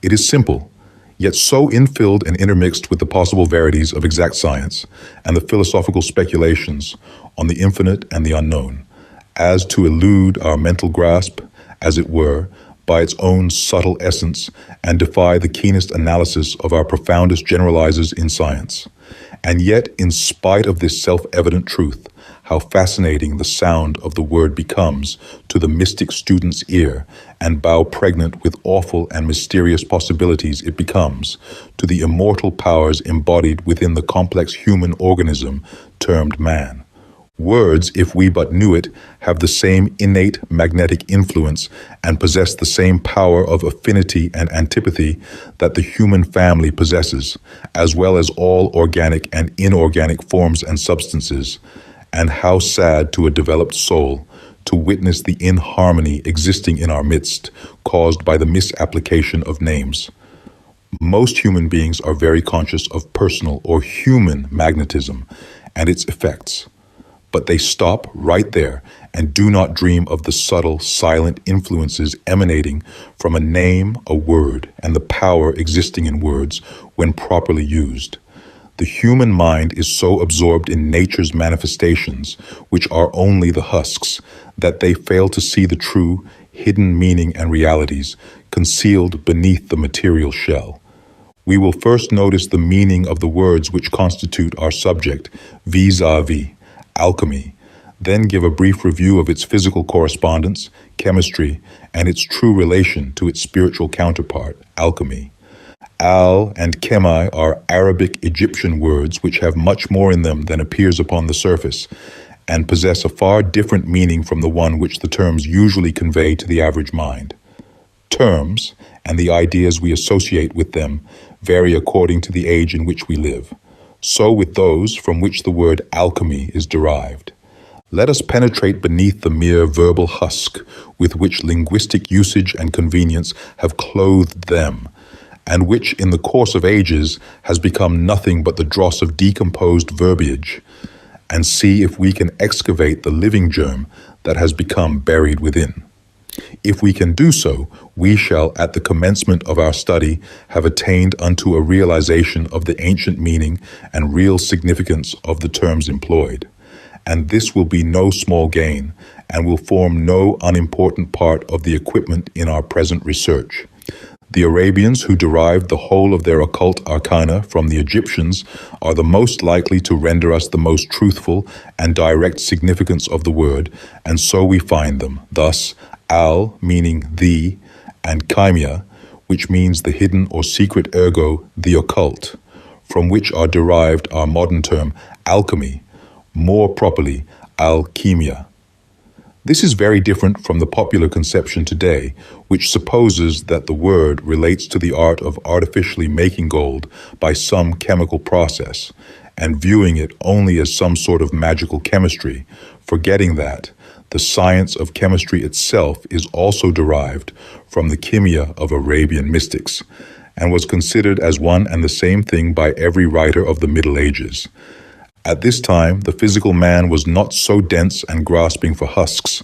S1: It is simple, yet so infilled and intermixed with the possible verities of exact science and the philosophical speculations on the infinite and the unknown, as to elude our mental grasp, as it were, by its own subtle essence and defy the keenest analysis of our profoundest generalizers in science. And yet, in spite of this self-evident truth, how fascinating the sound of the word becomes to the mystic student's ear, and bow pregnant with awful and mysterious possibilities it becomes to the immortal powers embodied within the complex human organism termed man. Words, if we but knew it, have the same innate magnetic influence and possess the same power of affinity and antipathy that the human family possesses, as well as all organic and inorganic forms and substances. And how sad to a developed soul to witness the inharmony existing in our midst, caused by the misapplication of names. Most human beings are very conscious of personal or human magnetism and its effects. But they stop right there and do not dream of the subtle, silent influences emanating from a name, a word, and the power existing in words when properly used. The human mind is so absorbed in nature's manifestations, which are only the husks, that they fail to see the true, hidden meaning and realities concealed beneath the material shell. We will first notice the meaning of the words which constitute our subject, vis-a-vis, alchemy, then give a brief review of its physical correspondence, chemistry, and its true relation to its spiritual counterpart, alchemy. Al and chemi are Arabic Egyptian words which have much more in them than appears upon the surface, and possess a far different meaning from the one which the terms usually convey to the average mind. Terms, and the ideas we associate with them, vary according to the age in which we live. So with those from which the word alchemy is derived. Let us penetrate beneath the mere verbal husk with which linguistic usage and convenience have clothed them, and which in the course of ages has become nothing but the dross of decomposed verbiage, and see if we can excavate the living germ that has become buried within. If we can do so, we shall, at the commencement of our study, have attained unto a realization of the ancient meaning and real significance of the terms employed. And this will be no small gain, and will form no unimportant part of the equipment in our present research. The Arabians, who derived the whole of their occult arcana from the Egyptians, are the most likely to render us the most truthful and direct significance of the word, and so we find them. Thus, al, meaning the, and chimia, which means the hidden or secret, ergo, the occult, from which are derived our modern term alchemy, more properly alchemia. This is very different from the popular conception today, which supposes that the word relates to the art of artificially making gold by some chemical process, and viewing it only as some sort of magical chemistry, forgetting that the science of chemistry itself is also derived from the chemia of Arabian mystics, and was considered as one and the same thing by every writer of the Middle Ages. At this time, the physical man was not so dense and grasping for husks,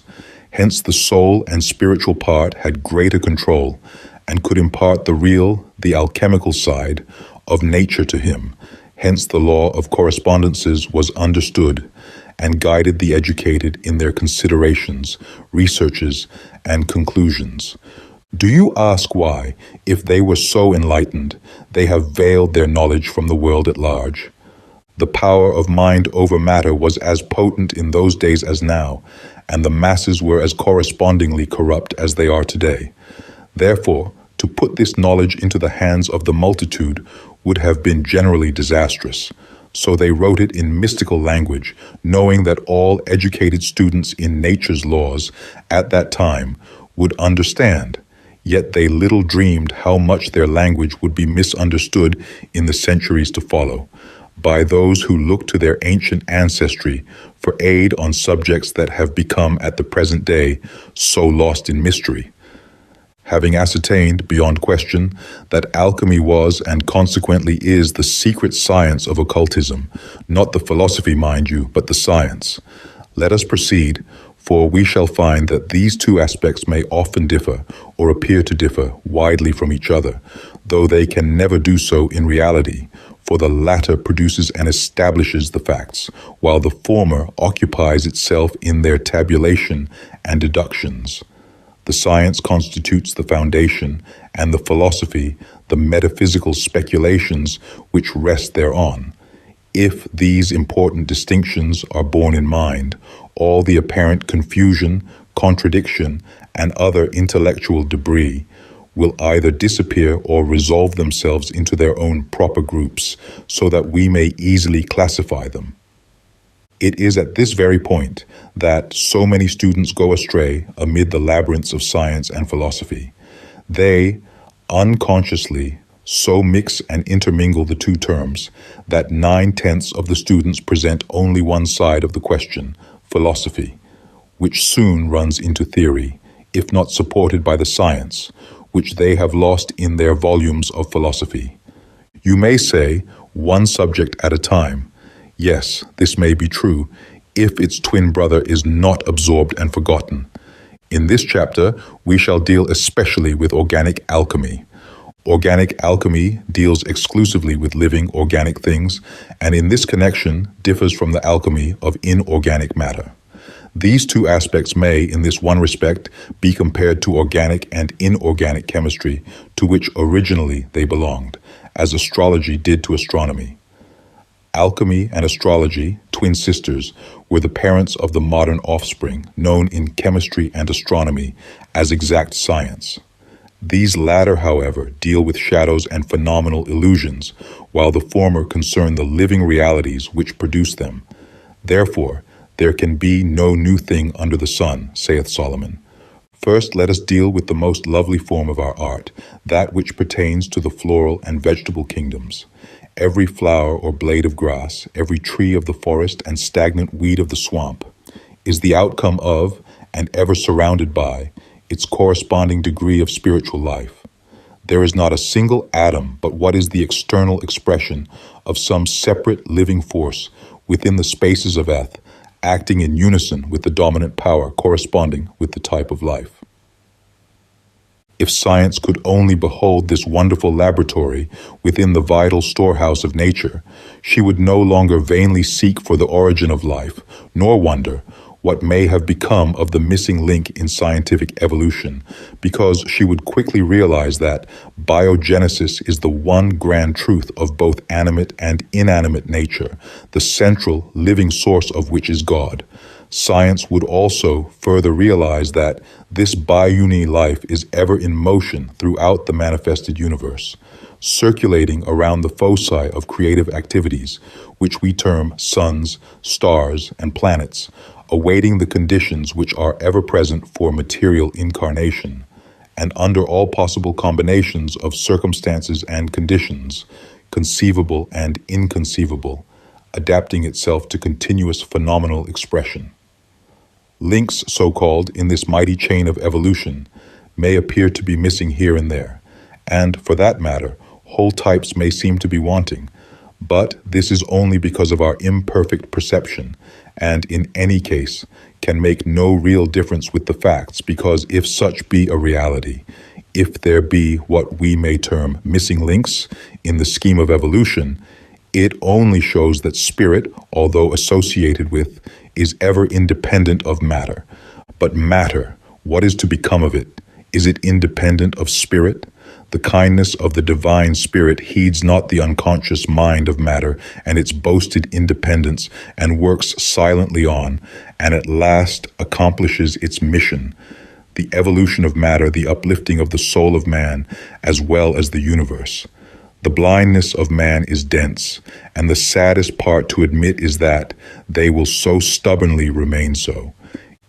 S1: hence the soul and spiritual part had greater control and could impart the real, the alchemical side of nature to him, hence the law of correspondences was understood and guided the educated in their considerations, researches, and conclusions. Do you ask why, if they were so enlightened, they have veiled their knowledge from the world at large? The power of mind over matter was as potent in those days as now, and the masses were as correspondingly corrupt as they are today. Therefore, to put this knowledge into the hands of the multitude would have been generally disastrous. So they wrote it in mystical language, knowing that all educated students in nature's laws at that time would understand. Yet they little dreamed how much their language would be misunderstood in the centuries to follow by those who look to their ancient ancestry for aid on subjects that have become at the present day so lost in mystery. Having ascertained beyond question that alchemy was and consequently is the secret science of occultism, not the philosophy, mind you, but the science, let us proceed, for we shall find that these two aspects may often differ or appear to differ widely from each other, though they can never do so in reality, for the latter produces and establishes the facts, while the former occupies itself in their tabulation and deductions. The science constitutes the foundation, and the philosophy the metaphysical speculations which rest thereon. If these important distinctions are borne in mind, all the apparent confusion, contradiction, and other intellectual debris will either disappear or resolve themselves into their own proper groups so that we may easily classify them. It is at this very point that so many students go astray amid the labyrinths of science and philosophy. They, unconsciously, so mix and intermingle the two terms that 9/10 of the students present only one side of the question, philosophy, which soon runs into theory, if not supported by the science, which they have lost in their volumes of philosophy. You may say, one subject at a time. Yes, this may be true, if its twin brother is not absorbed and forgotten. In this chapter, we shall deal especially with organic alchemy. Organic alchemy deals exclusively with living organic things, and in this connection differs from the alchemy of inorganic matter. These two aspects may, in this one respect, be compared to organic and inorganic chemistry, to which originally they belonged, as astrology did to astronomy. Alchemy and astrology, twin sisters, were the parents of the modern offspring, known in chemistry and astronomy as exact science. These latter, however, deal with shadows and phenomenal illusions, while the former concern the living realities which produce them. Therefore, there can be no new thing under the sun, saith Solomon. First, let us deal with the most lovely form of our art, that which pertains to the floral and vegetable kingdoms. Every flower or blade of grass, every tree of the forest and stagnant weed of the swamp, is the outcome of, and ever surrounded by, its corresponding degree of spiritual life. There is not a single atom but what is the external expression of some separate living force within the spaces of earth, acting in unison with the dominant power corresponding with the type of life. If science could only behold this wonderful laboratory within the vital storehouse of nature, she would no longer vainly seek for the origin of life, nor wonder what may have become of the missing link in scientific evolution, because she would quickly realize that biogenesis is the one grand truth of both animate and inanimate nature, the central living source of which is God. Science would also further realize that this biuni life is ever in motion throughout the manifested universe, circulating around the foci of creative activities, which we term suns, stars, and planets, awaiting the conditions which are ever present for material incarnation, and under all possible combinations of circumstances and conditions, conceivable and inconceivable, adapting itself to continuous phenomenal expression. Links, so-called, in this mighty chain of evolution may appear to be missing here and there, and, for that matter, whole types may seem to be wanting, but this is only because of our imperfect perception, and in any case can make no real difference with the facts, because if such be a reality, if there be what we may term missing links in the scheme of evolution, it only shows that spirit, although associated with, is ever independent of matter. But matter, what is to become of it? Is it independent of spirit? The kindness of the divine spirit heeds not the unconscious mind of matter and its boasted independence, and works silently on, and at last accomplishes its mission, the evolution of matter, the uplifting of the soul of man, as well as the universe. The blindness of man is dense, and the saddest part to admit is that they will so stubbornly remain so.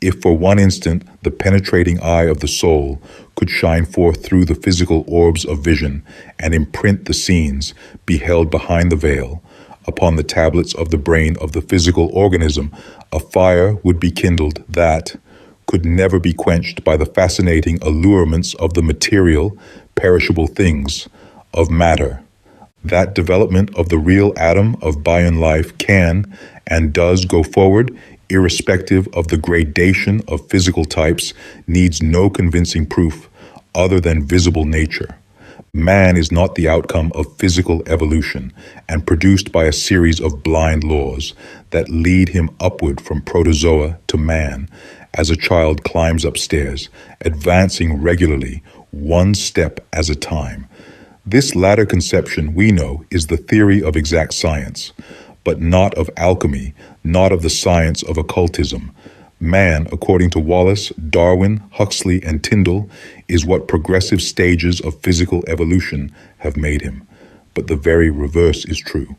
S1: If for one instant the penetrating eye of the soul could shine forth through the physical orbs of vision and imprint the scenes beheld behind the veil upon the tablets of the brain of the physical organism, a fire would be kindled that could never be quenched by the fascinating allurements of the material, perishable things, of matter. That development of the real atom of bion life can and does go forward, irrespective of the gradation of physical types, needs no convincing proof other than visible nature. Man is not the outcome of physical evolution and produced by a series of blind laws that lead him upward from protozoa to man, as a child climbs upstairs, advancing regularly, one step at a time. This latter conception, we know, is the theory of exact science. but not of alchemy, not of the science of occultism. Man, according to Wallace, Darwin, Huxley, and Tyndall, is what progressive stages of physical evolution have made him. But the very reverse is true.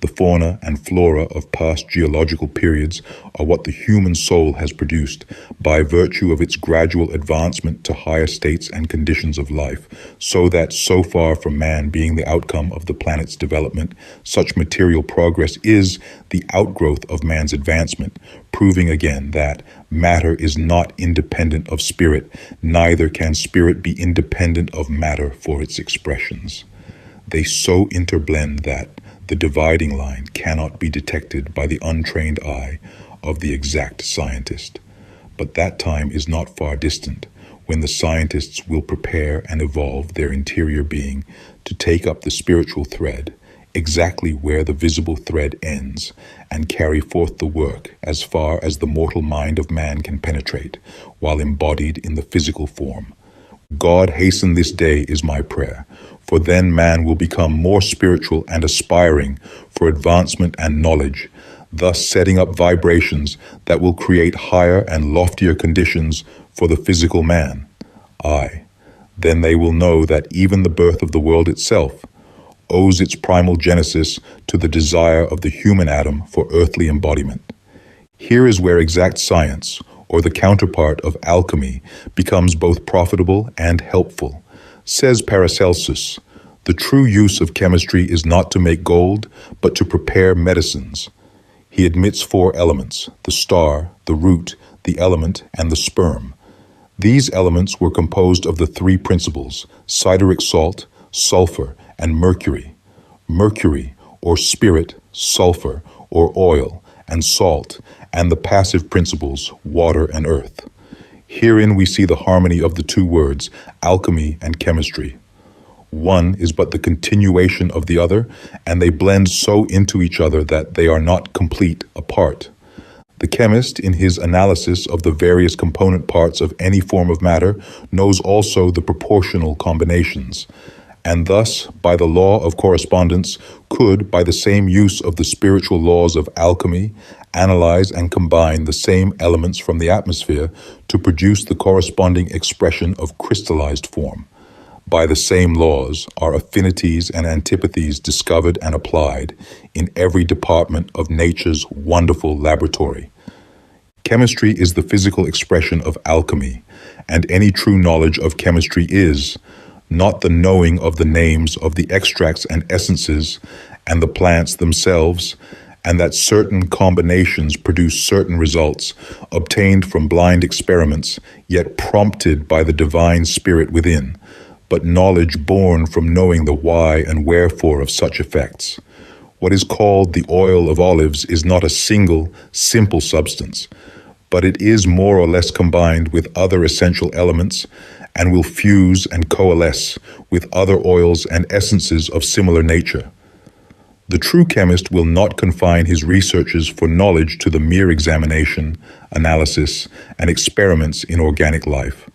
S1: The fauna and flora of past geological periods are what the human soul has produced by virtue of its gradual advancement to higher states and conditions of life, so that so far from man being the outcome of the planet's development, such material progress is the outgrowth of man's advancement, proving again that matter is not independent of spirit, neither can spirit be independent of matter for its expressions. They so interblend that the dividing line cannot be detected by the untrained eye of the exact scientist. But that time is not far distant, when the scientists will prepare and evolve their interior being to take up the spiritual thread, exactly where the visible thread ends, and carry forth the work as far as the mortal mind of man can penetrate, while embodied in the physical form. God, hasten this day is my prayer, for then man will become more spiritual and aspiring for advancement and knowledge, thus setting up vibrations that will create higher and loftier conditions for the physical man. Aye, then they will know that even the birth of the world itself owes its primal genesis to the desire of the human atom for earthly embodiment. Here is where exact science, or the counterpart of alchemy, becomes both profitable and helpful. Says Paracelsus, the true use of chemistry is not to make gold, but to prepare medicines. He admits 4 elements: the star, the root, the element, and the sperm. These elements were composed of the 3 principles: sideric salt, sulfur, and mercury. Mercury, or spirit, sulfur, or oil, and salt, and the passive principles, water and earth. Herein we see the harmony of the 2 words, alchemy and chemistry. One is but the continuation of the other, and they blend so into each other that they are not complete apart. The chemist, in his analysis of the various component parts of any form of matter, knows also the proportional combinations, and thus, by the law of correspondence, could, by the same use of the spiritual laws of alchemy, analyze and combine the same elements from the atmosphere to produce the corresponding expression of crystallized form. By the same laws are affinities and antipathies discovered and applied in every department of nature's wonderful laboratory. Chemistry is the physical expression of alchemy, and any true knowledge of chemistry is not the knowing of the names of the extracts and essences and the plants themselves, and that certain combinations produce certain results obtained from blind experiments, yet prompted by the divine spirit within, but knowledge born from knowing the why and wherefore of such effects. What is called the oil of olives is not a single, simple substance, but it is more or less combined with other essential elements and will fuse and coalesce with other oils and essences of similar nature. The true chemist will not confine his researches for knowledge to the mere examination, analysis, and experiments in organic life,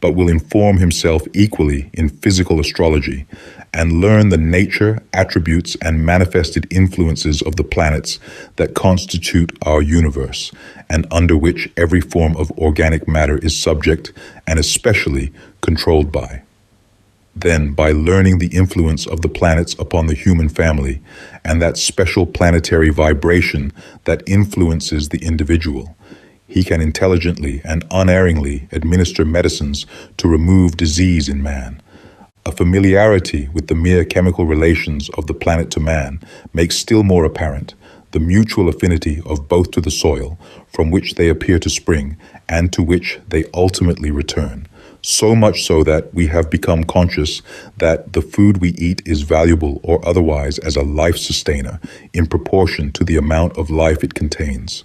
S1: but will inform himself equally in physical astrology and learn the nature, attributes, and manifested influences of the planets that constitute our universe, and under which every form of organic matter is subject and especially controlled by. Then, by learning the influence of the planets upon the human family and that special planetary vibration that influences the individual, he can intelligently and unerringly administer medicines to remove disease in man. A familiarity with the mere chemical relations of the planet to man makes still more apparent the mutual affinity of both to the soil, from which they appear to spring, and to which they ultimately return. So much so that we have become conscious that the food we eat is valuable or otherwise as a life sustainer in proportion to the amount of life it contains.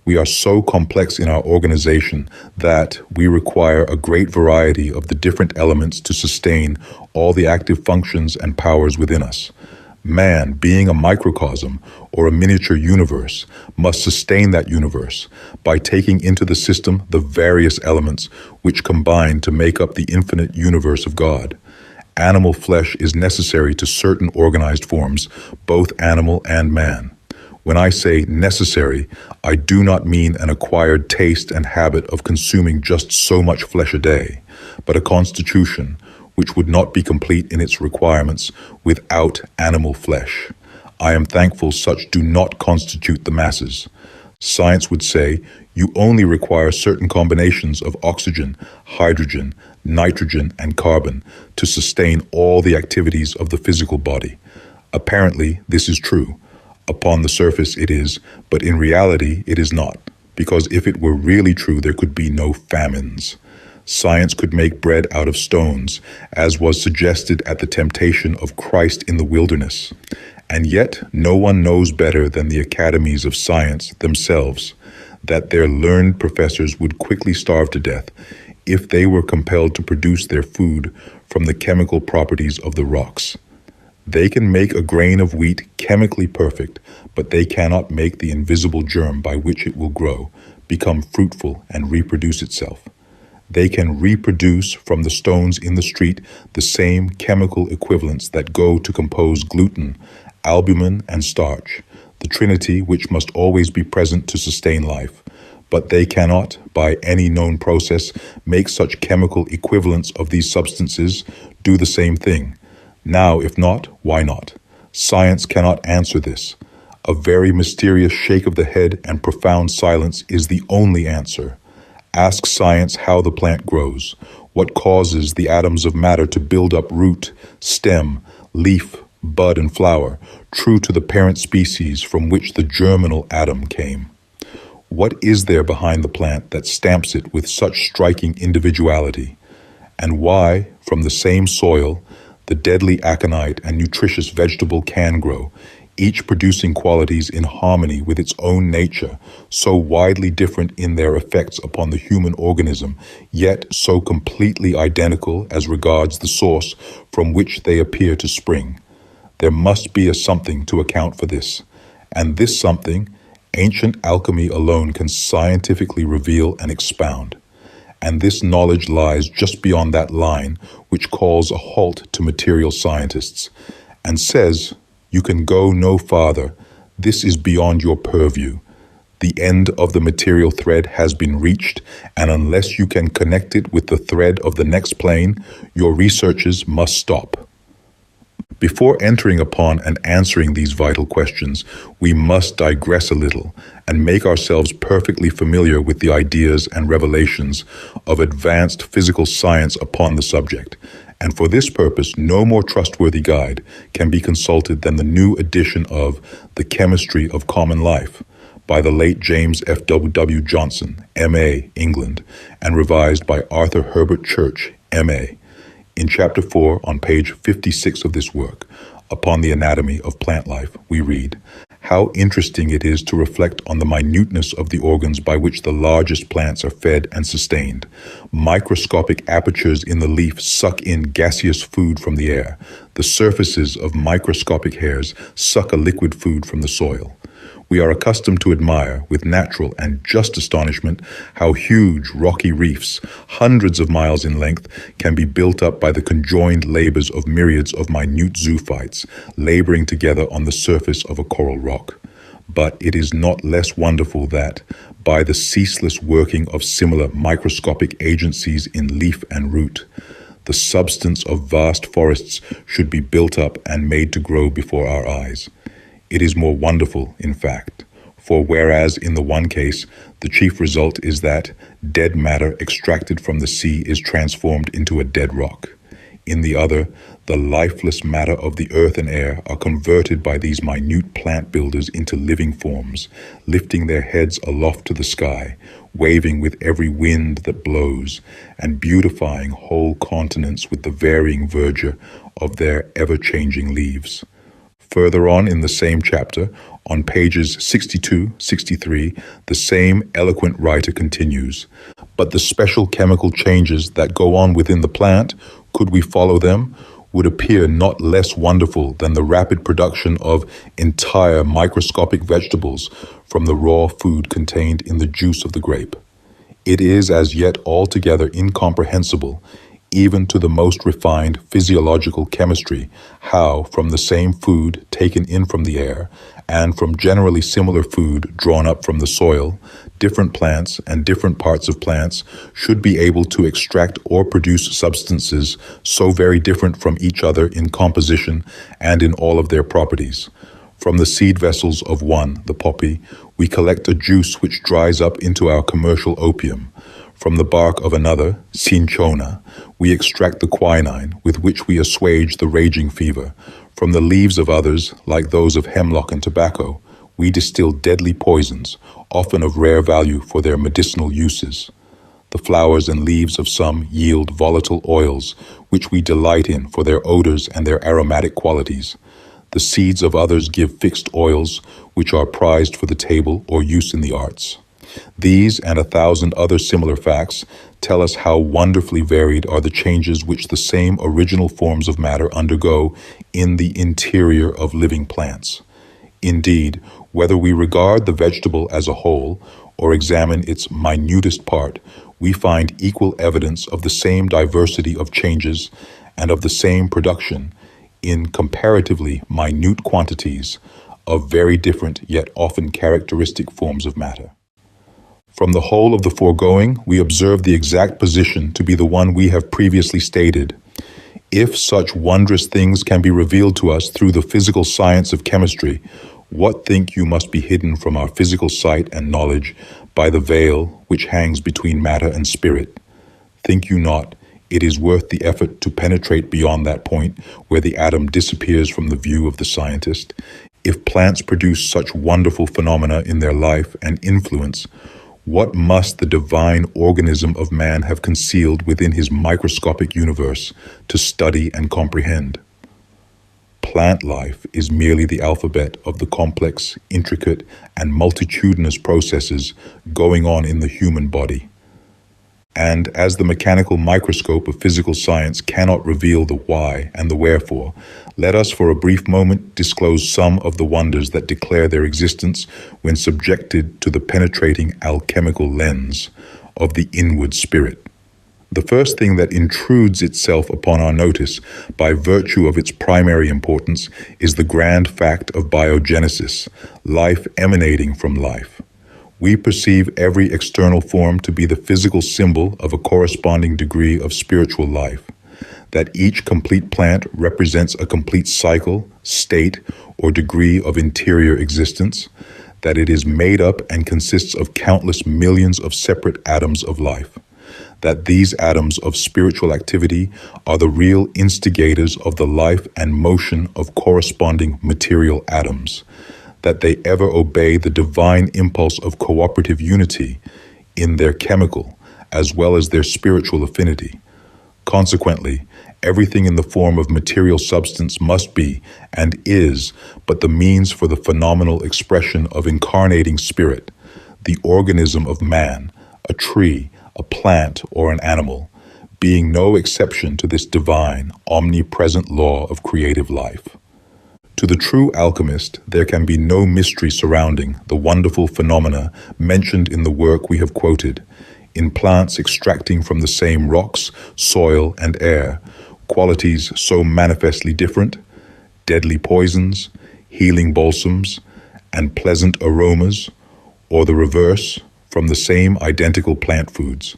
S1: We are so complex in our organization that we require a great variety of the different elements to sustain all the active functions and powers within us. Man, being a microcosm or a miniature universe, must sustain that universe by taking into the system the various elements which combine to make up the infinite universe of God. Animal flesh is necessary to certain organized forms, both animal and man. When I say necessary, I do not mean an acquired taste and habit of consuming just so much flesh a day, but a constitution which would not be complete in its requirements without animal flesh. I am thankful such do not constitute the masses. Science would say you only require certain combinations of oxygen, hydrogen, nitrogen, and carbon to sustain all the activities of the physical body. Apparently, this is true. Upon the surface it is, but in reality it is not, because if it were really true, there could be no famines. Science could make bread out of stones, as was suggested at the temptation of Christ in the wilderness. And yet, no one knows better than the academies of science themselves that their learned professors would quickly starve to death if they were compelled to produce their food from the chemical properties of the rocks. They can make a grain of wheat chemically perfect, but they cannot make the invisible germ by which it will grow, become fruitful, and reproduce itself. They can reproduce from the stones in the street the same chemical equivalents that go to compose gluten, albumin, and starch, the trinity which must always be present to sustain life. But they cannot, by any known process, make such chemical equivalents of these substances do the same thing. Now, if not, why not? Science cannot answer this. A very mysterious shake of the head and profound silence is the only answer. Ask science how the plant grows, what causes the atoms of matter to build up root, stem, leaf, bud, and flower, true to the parent species from which the germinal atom came. What is there behind the plant that stamps it with such striking individuality? And why, from the same soil, the deadly aconite and nutritious vegetable can grow, each producing qualities in harmony with its own nature, so widely different in their effects upon the human organism, yet so completely identical as regards the source from which they appear to spring. There must be a something to account for this, and this something, ancient alchemy alone can scientifically reveal and expound. And this knowledge lies just beyond that line which calls a halt to material scientists and says, you can go no farther. This is beyond your purview. The end of the material thread has been reached, and unless you can connect it with the thread of the next plane, your researches must stop. Before entering upon and answering these vital questions, we must digress a little and make ourselves perfectly familiar with the ideas and revelations of advanced physical science upon the subject. And for this purpose, no more trustworthy guide can be consulted than the new edition of The Chemistry of Common Life by the late James F. W. Johnson, M.A., England, and revised by Arthur Herbert Church, M.A. In Chapter 4, on page 56 of this work, upon the anatomy of plant life, we read, "How interesting it is to reflect on the minuteness of the organs by which the largest plants are fed and sustained. Microscopic apertures in the leaf suck in gaseous food from the air. The surfaces of microscopic hairs suck a liquid food from the soil. We are accustomed to admire, with natural and just astonishment, how huge rocky reefs, hundreds of miles in length, can be built up by the conjoined labors of myriads of minute zoophytes, laboring together on the surface of a coral rock. But it is not less wonderful that, by the ceaseless working of similar microscopic agencies in leaf and root, the substance of vast forests should be built up and made to grow before our eyes. It is more wonderful, in fact, for whereas in the one case, the chief result is that dead matter extracted from the sea is transformed into a dead rock, in the other, the lifeless matter of the earth and air are converted by these minute plant builders into living forms, lifting their heads aloft to the sky, waving with every wind that blows, and beautifying whole continents with the varying verdure of their ever-changing leaves." Further on in the same chapter, on pages 62, 63, the same eloquent writer continues, "But the special chemical changes that go on within the plant, could we follow them, would appear not less wonderful than the rapid production of entire microscopic vegetables from the raw food contained in the juice of the grape. It is as yet altogether incomprehensible, even to the most refined physiological chemistry, how from the same food taken in from the air and from generally similar food drawn up from the soil, different plants and different parts of plants should be able to extract or produce substances so very different from each other in composition and in all of their properties. From the seed vessels of one, the poppy, we collect a juice which dries up into our commercial opium. From the bark of another, cinchona, we extract the quinine with which we assuage the raging fever. From the leaves of others, like those of hemlock and tobacco, we distill deadly poisons, often of rare value for their medicinal uses. The flowers and leaves of some yield volatile oils, which we delight in for their odors and their aromatic qualities. The seeds of others give fixed oils, which are prized for the table or use in the arts. These and 1,000 other similar facts tell us how wonderfully varied are the changes which the same original forms of matter undergo in the interior of living plants. Indeed, whether we regard the vegetable as a whole or examine its minutest part, we find equal evidence of the same diversity of changes and of the same production in comparatively minute quantities of very different yet often characteristic forms of matter. From the whole of the foregoing, we observe the exact position to be the one we have previously stated. If such wondrous things can be revealed to us through the physical science of chemistry, what think you must be hidden from our physical sight and knowledge by the veil which hangs between matter and spirit? Think you not it is worth the effort to penetrate beyond that point where the atom disappears from the view of the scientist? If plants produce such wonderful phenomena in their life and influence, what must the divine organism of man have concealed within his microscopic universe to study and comprehend? Plant life is merely the alphabet of the complex, intricate, and multitudinous processes going on in the human body. And as the mechanical microscope of physical science cannot reveal the why and the wherefore, let us for a brief moment disclose some of the wonders that declare their existence when subjected to the penetrating alchemical lens of the inward spirit. The first thing that intrudes itself upon our notice by virtue of its primary importance is the grand fact of biogenesis, life emanating from life. We perceive every external form to be the physical symbol of a corresponding degree of spiritual life, that each complete plant represents a complete cycle, state, or degree of interior existence, that it is made up and consists of countless millions of separate atoms of life, that these atoms of spiritual activity are the real instigators of the life and motion of corresponding material atoms, that they ever obey the divine impulse of cooperative unity in their chemical as well as their spiritual affinity. Consequently, everything in the form of material substance must be, and is, but the means for the phenomenal expression of incarnating spirit, the organism of man, a tree, a plant, or an animal, being no exception to this divine, omnipresent law of creative life. To the true alchemist, there can be no mystery surrounding the wonderful phenomena mentioned in the work we have quoted, in plants extracting from the same rocks, soil, and air, qualities so manifestly different, deadly poisons, healing balsams, and pleasant aromas, or the reverse, from the same identical plant foods.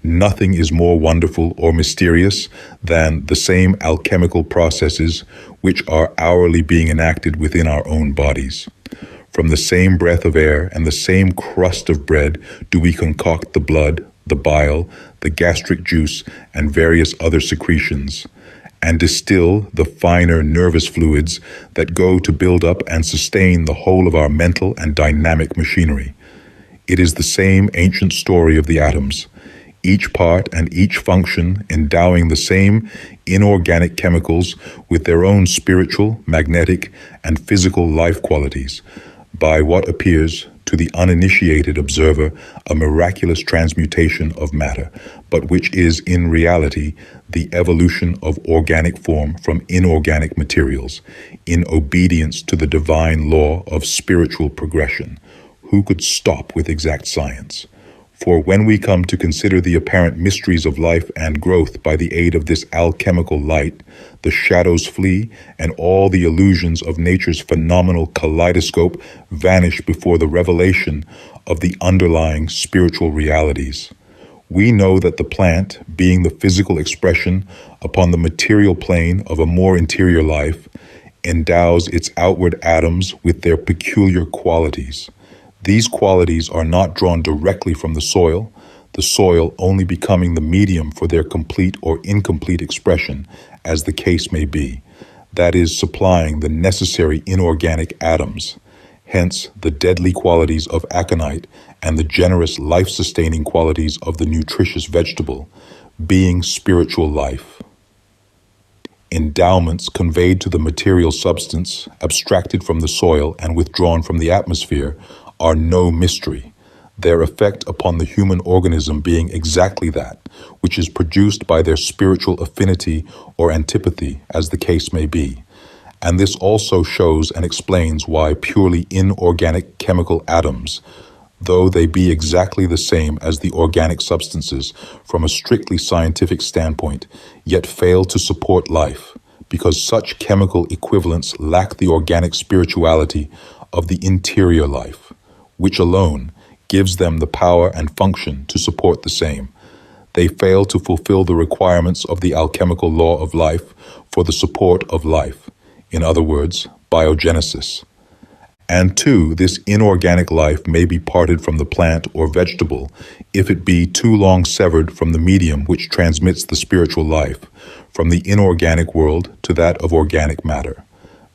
S1: Nothing is more wonderful or mysterious than the same alchemical processes which are hourly being enacted within our own bodies. From the same breath of air and the same crust of bread do we concoct the blood, the bile, the gastric juice, and various other secretions, and distill the finer nervous fluids that go to build up and sustain the whole of our mental and dynamic machinery. It is the same ancient story of the atoms, each part and each function endowing the same inorganic chemicals with their own spiritual, magnetic, and physical life qualities, by what appears to the uninitiated observer a miraculous transmutation of matter, but which is in reality the evolution of organic form from inorganic materials, in obedience to the divine law of spiritual progression. Who could stop with exact science? For when we come to consider the apparent mysteries of life and growth by the aid of this alchemical light, the shadows flee and all the illusions of nature's phenomenal kaleidoscope vanish before the revelation of the underlying spiritual realities. We know that the plant, being the physical expression upon the material plane of a more interior life, endows its outward atoms with their peculiar qualities. These qualities are not drawn directly from the soil only becoming the medium for their complete or incomplete expression, as the case may be, that is, supplying the necessary inorganic atoms, hence the deadly qualities of aconite and the generous life-sustaining qualities of the nutritious vegetable, being spiritual life. Endowments conveyed to the material substance, abstracted from the soil and withdrawn from the atmosphere, are no mystery, their effect upon the human organism being exactly that, which is produced by their spiritual affinity or antipathy, as the case may be. And this also shows and explains why purely inorganic chemical atoms, though they be exactly the same as the organic substances from a strictly scientific standpoint, yet fail to support life, because such chemical equivalents lack the organic spirituality of the interior life, which alone gives them the power and function to support the same. They fail to fulfill the requirements of the alchemical law of life for the support of life, in other words, biogenesis. And two, this inorganic life may be parted from the plant or vegetable if it be too long severed from the medium which transmits the spiritual life, from the inorganic world to that of organic matter.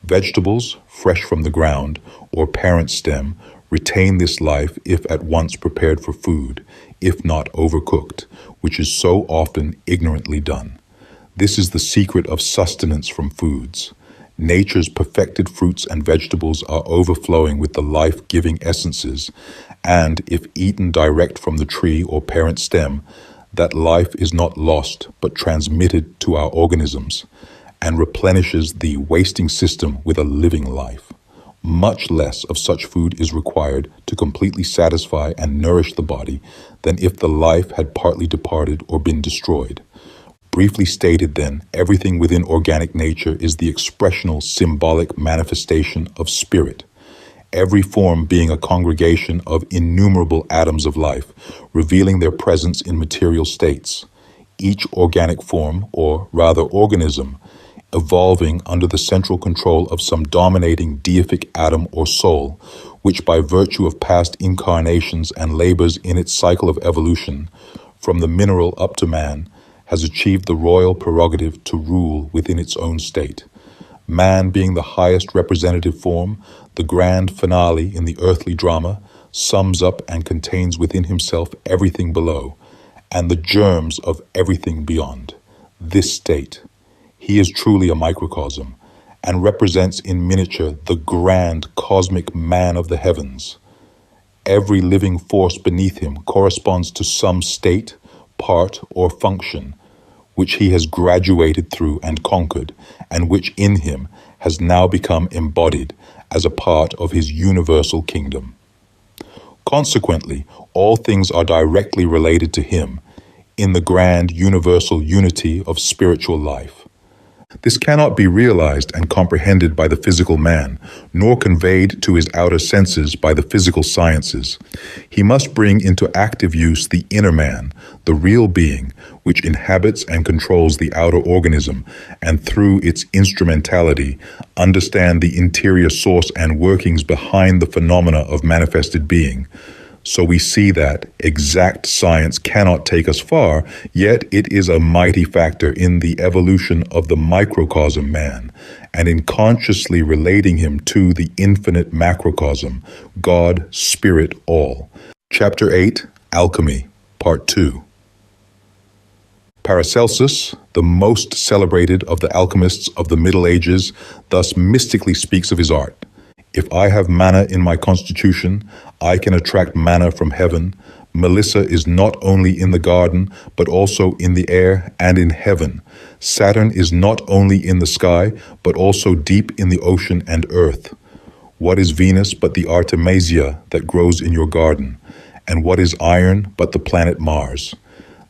S1: Vegetables, fresh from the ground, or parent stem, retain this life if at once prepared for food, if not overcooked, which is so often ignorantly done. This is the secret of sustenance from foods. Nature's perfected fruits and vegetables are overflowing with the life-giving essences, and if eaten direct from the tree or parent stem, that life is not lost but transmitted to our organisms, and replenishes the wasting system with a living life. Much less of such food is required to completely satisfy and nourish the body than if the life had partly departed or been destroyed. Briefly stated then, everything within organic nature is the expressional symbolic manifestation of spirit, every form being a congregation of innumerable atoms of life, revealing their presence in material states. Each organic form, or rather organism, evolving under the central control of some dominating deific atom or soul, which by virtue of past incarnations and labors in its cycle of evolution, from the mineral up to man, has achieved the royal prerogative to rule within its own state. Man being the highest representative form, the grand finale in the earthly drama, sums up and contains within himself everything below, and the germs of everything beyond. This state, he is truly a microcosm, and represents in miniature the grand cosmic man of the heavens. Every living force beneath him corresponds to some state, part, or function, which he has graduated through and conquered, and which in him has now become embodied as a part of his universal kingdom. Consequently, all things are directly related to him in the grand universal unity of spiritual life. This cannot be realized and comprehended by the physical man, nor conveyed to his outer senses by the physical sciences. He must bring into active use the inner man, the real being, which inhabits and controls the outer organism, and through its instrumentality, understand the interior source and workings behind the phenomena of manifested being. So we see that exact science cannot take us far, yet it is a mighty factor in the evolution of the microcosm man, and in consciously relating him to the infinite macrocosm, God, Spirit, all. Chapter 8, Alchemy, Part II. Paracelsus, the most celebrated of the alchemists of the Middle Ages, thus mystically speaks of his art. If I have manna in my constitution, I can attract manna from heaven. Melissa is not only in the garden, but also in the air and in heaven. Saturn is not only in the sky, but also deep in the ocean and earth. What is Venus but the Artemisia that grows in your garden? And what is iron but the planet Mars?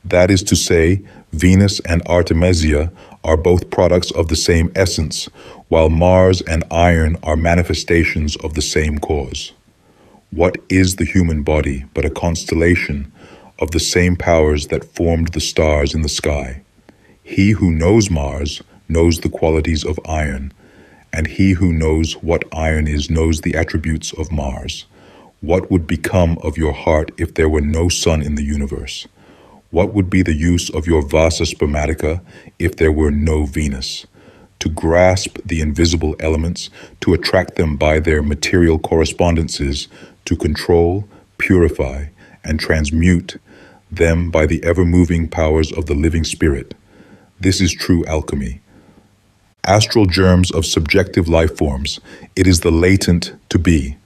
S1: That is to say, Venus and Artemisia are both products of the same essence, while Mars and iron are manifestations of the same cause. What is the human body but a constellation of the same powers that formed the stars in the sky? He who knows Mars knows the qualities of iron, and he who knows what iron is knows the attributes of Mars. What would become of your heart if there were no sun in the universe? What would be the use of your vasa spermatica if there were no Venus? To grasp the invisible elements, to attract them by their material correspondences, to control, purify, and transmute them by the ever-moving powers of the living spirit. This is true alchemy. Astral germs of subjective life forms, it is the latent to be.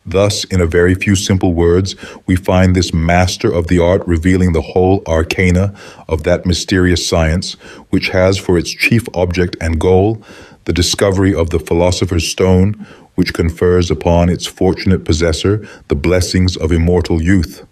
S1: Thus, in a very few simple words, we find this master of the art revealing the whole arcana of that mysterious science, which has for its chief object and goal the discovery of the philosopher's stone, which confers upon its fortunate possessor the blessings of immortal youth.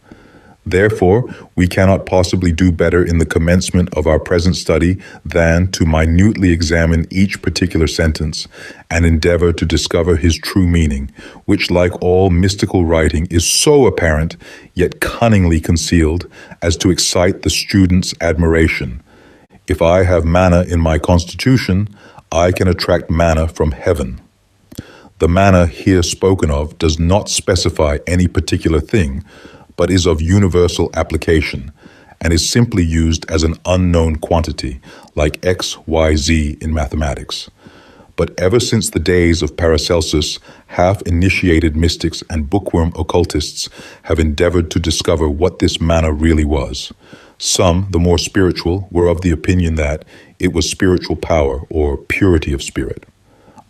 S1: Therefore, we cannot possibly do better in the commencement of our present study than to minutely examine each particular sentence and endeavor to discover his true meaning, which, like all mystical writing, is so apparent, yet cunningly concealed, as to excite the student's admiration. If I have manna in my constitution, I can attract manna from heaven. The manna here spoken of does not specify any particular thing, but is of universal application, and is simply used as an unknown quantity, like X, Y, Z in mathematics. But ever since the days of Paracelsus, half-initiated mystics and bookworm occultists have endeavored to discover what this manna really was. Some, the more spiritual, were of the opinion that it was spiritual power or purity of spirit.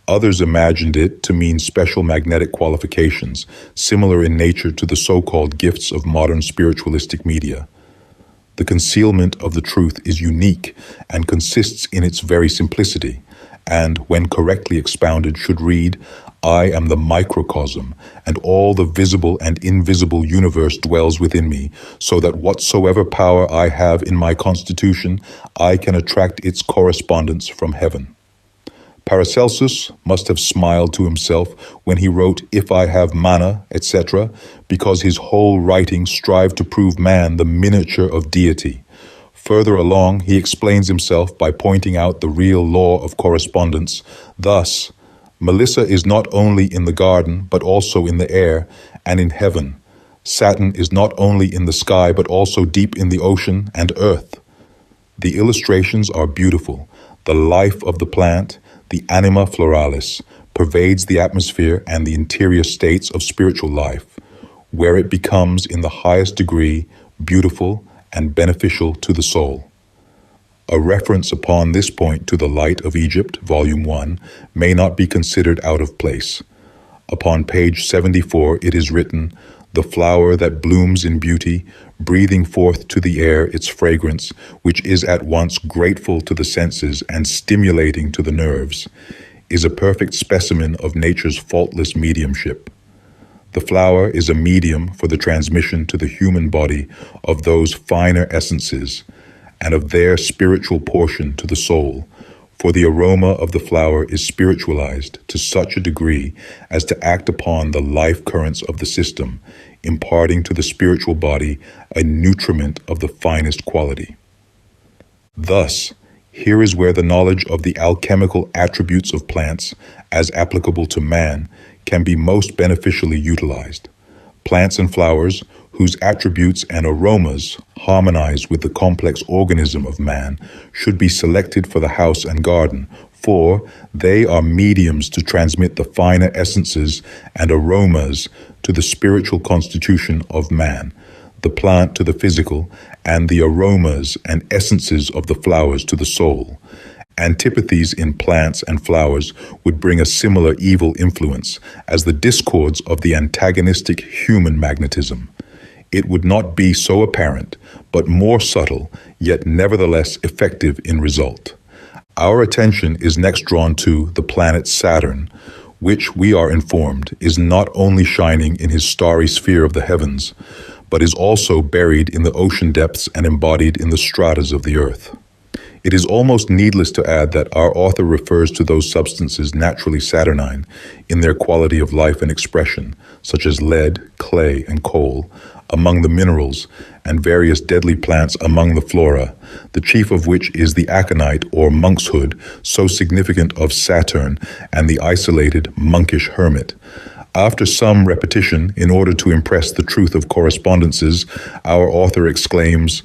S1: Others imagined it to mean special magnetic qualifications, similar in nature to the so-called gifts of modern spiritualistic media. The concealment of the truth is unique and consists in its very simplicity, and, when correctly expounded, should read, I am the microcosm, and all the visible and invisible universe dwells within me, so that whatsoever power I have in my constitution, I can attract its correspondence from heaven. Paracelsus must have smiled to himself when he wrote, If I have manna, etc., because his whole writing strived to prove man the miniature of deity. Further along, he explains himself by pointing out the real law of correspondence. Thus, Melissa is not only in the garden, but also in the air and in heaven. Saturn is not only in the sky, but also deep in the ocean and earth. The illustrations are beautiful. The life of the plant, the anima floralis, pervades the atmosphere and the interior states of spiritual life, where it becomes in the highest degree beautiful and beneficial to the soul. A reference upon this point to the Light of Egypt, Volume 1, may not be considered out of place. Upon page 74 it is written, The flower that blooms in beauty, breathing forth to the air its fragrance, which is at once grateful to the senses and stimulating to the nerves, is a perfect specimen of nature's faultless mediumship. The flower is a medium for the transmission to the human body of those finer essences, and of their spiritual portion to the soul, for the aroma of the flower is spiritualized to such a degree as to act upon the life currents of the system, imparting to the spiritual body a nutriment of the finest quality. Thus, here is where the knowledge of the alchemical attributes of plants, as applicable to man, can be most beneficially utilized. Plants and flowers, whose attributes and aromas harmonize with the complex organism of man, should be selected for the house and garden, for they are mediums to transmit the finer essences and aromas to the spiritual constitution of man, the plant to the physical, and the aromas and essences of the flowers to the soul. Antipathies in plants and flowers would bring a similar evil influence as the discords of the antagonistic human magnetism. It would not be so apparent, but more subtle, yet nevertheless effective in result. Our attention is next drawn to the planet Saturn, which, we are informed, is not only shining in his starry sphere of the heavens, but is also buried in the ocean depths and embodied in the stratas of the earth. It is almost needless to add that our author refers to those substances naturally saturnine in their quality of life and expression, such as lead, clay, and coal, among the minerals, and various deadly plants among the flora, the chief of which is the aconite or monkshood, so significant of Saturn and the isolated monkish hermit. After some repetition, in order to impress the truth of correspondences, our author exclaims,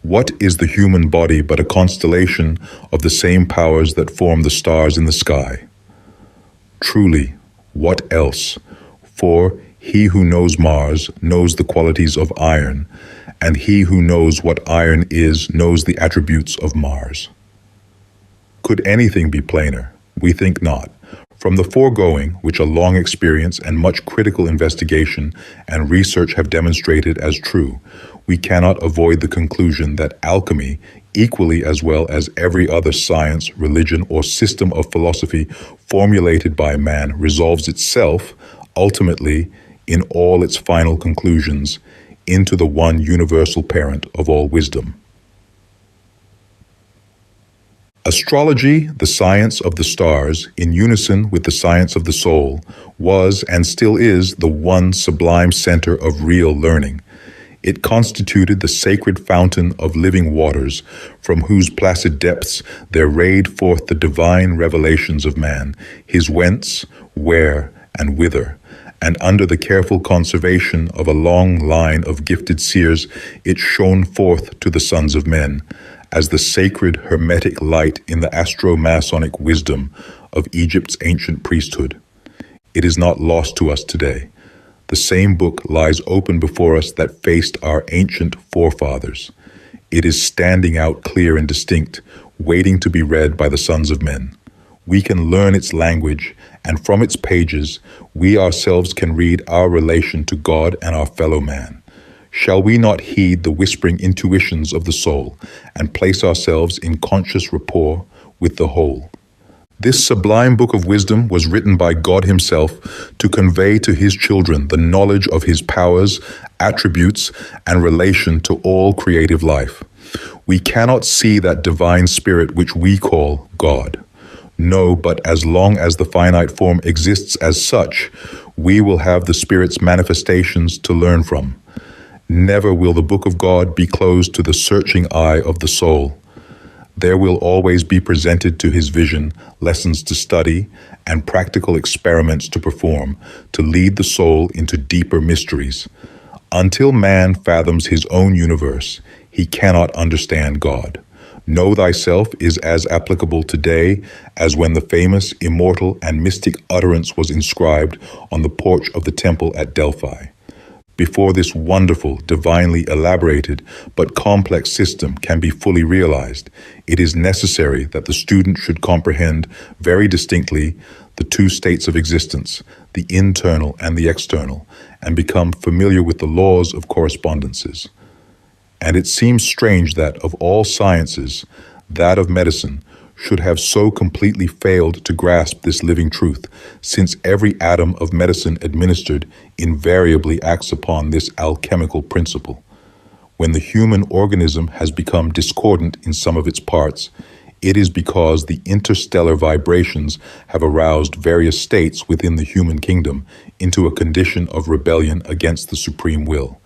S1: "What is the human body but a constellation of the same powers that form the stars in the sky?" Truly, what else? For he who knows Mars knows the qualities of iron, and he who knows what iron is knows the attributes of Mars. Could anything be plainer? We think not. From the foregoing, which a long experience and much critical investigation and research have demonstrated as true, we cannot avoid the conclusion that alchemy, equally as well as every other science, religion, or system of philosophy formulated by man, resolves itself, ultimately, in all its final conclusions, into the one universal parent of all wisdom. Astrology, the science of the stars, in unison with the science of the soul, was and still is the one sublime center of real learning. It constituted the sacred fountain of living waters, from whose placid depths there rayed forth the divine revelations of man, his whence, where, and whither. And under the careful conservation of a long line of gifted seers, it shone forth to the sons of men, as the sacred hermetic light in the astro-Masonic wisdom of Egypt's ancient priesthood. It is not lost to us today. The same book lies open before us that faced our ancient forefathers. It is standing out clear and distinct, waiting to be read by the sons of men. We can learn its language, and from its pages, we ourselves can read our relation to God and our fellow man. Shall we not heed the whispering intuitions of the soul and place ourselves in conscious rapport with the whole? This sublime book of wisdom was written by God himself to convey to his children the knowledge of his powers, attributes, and relation to all creative life. We cannot see that divine spirit which we call God. No, but as long as the finite form exists as such, we will have the spirit's manifestations to learn from. Never will the book of God be closed to the searching eye of the soul. There will always be presented to his vision lessons to study and practical experiments to perform to lead the soul into deeper mysteries. Until man fathoms his own universe, he cannot understand God. Know thyself is as applicable today as when the famous, immortal, and mystic utterance was inscribed on the porch of the temple at Delphi. Before this wonderful, divinely elaborated, but complex system can be fully realized, it is necessary that the student should comprehend very distinctly the two states of existence, the internal and the external, and become familiar with the laws of correspondences. And it seems strange that, of all sciences, that of medicine should have so completely failed to grasp this living truth, since every atom of medicine administered invariably acts upon this alchemical principle. When the human organism has become discordant in some of its parts, it is because the interstellar vibrations have aroused various states within the human kingdom into a condition of rebellion against the supreme will.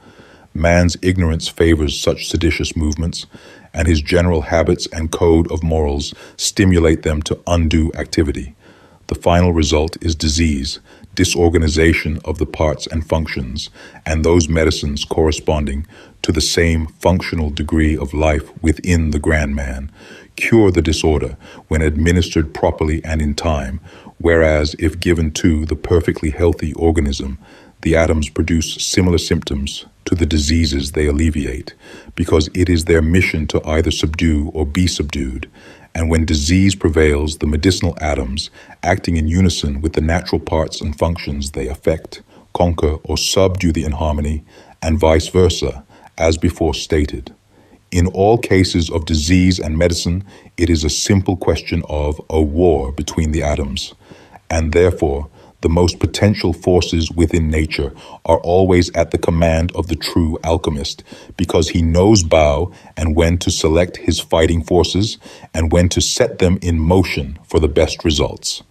S1: Man's ignorance favors such seditious movements, and his general habits and code of morals stimulate them to undue activity. The final result is disease, disorganization of the parts and functions, and those medicines corresponding to the same functional degree of life within the grand man cure the disorder when administered properly and in time, whereas if given to the perfectly healthy organism, the atoms produce similar symptoms to the diseases they alleviate, because it is their mission to either subdue or be subdued. And when disease prevails, the medicinal atoms, acting in unison with the natural parts and functions they affect, conquer or subdue the inharmony, and vice versa, as before stated. In all cases of disease and medicine, it is a simple question of a war between the atoms, and therefore the most potential forces within nature, are always at the command of the true alchemist, because he knows Bao and when to select his fighting forces and when to set them in motion for the best results.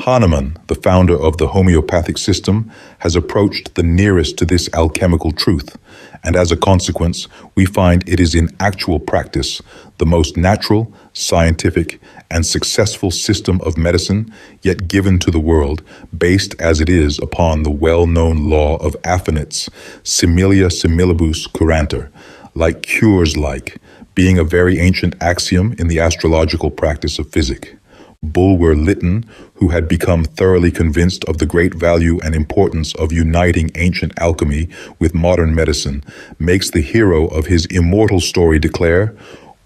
S1: Hahnemann, the founder of the homeopathic system, has approached the nearest to this alchemical truth, and as a consequence, we find it is in actual practice the most natural, scientific, and successful system of medicine yet given to the world, based as it is upon the well-known law of affinites, similia similibus curantur, like cures like, being a very ancient axiom in the astrological practice of physic. Bulwer Lytton, who had become thoroughly convinced of the great value and importance of uniting ancient alchemy with modern medicine, makes the hero of his immortal story declare,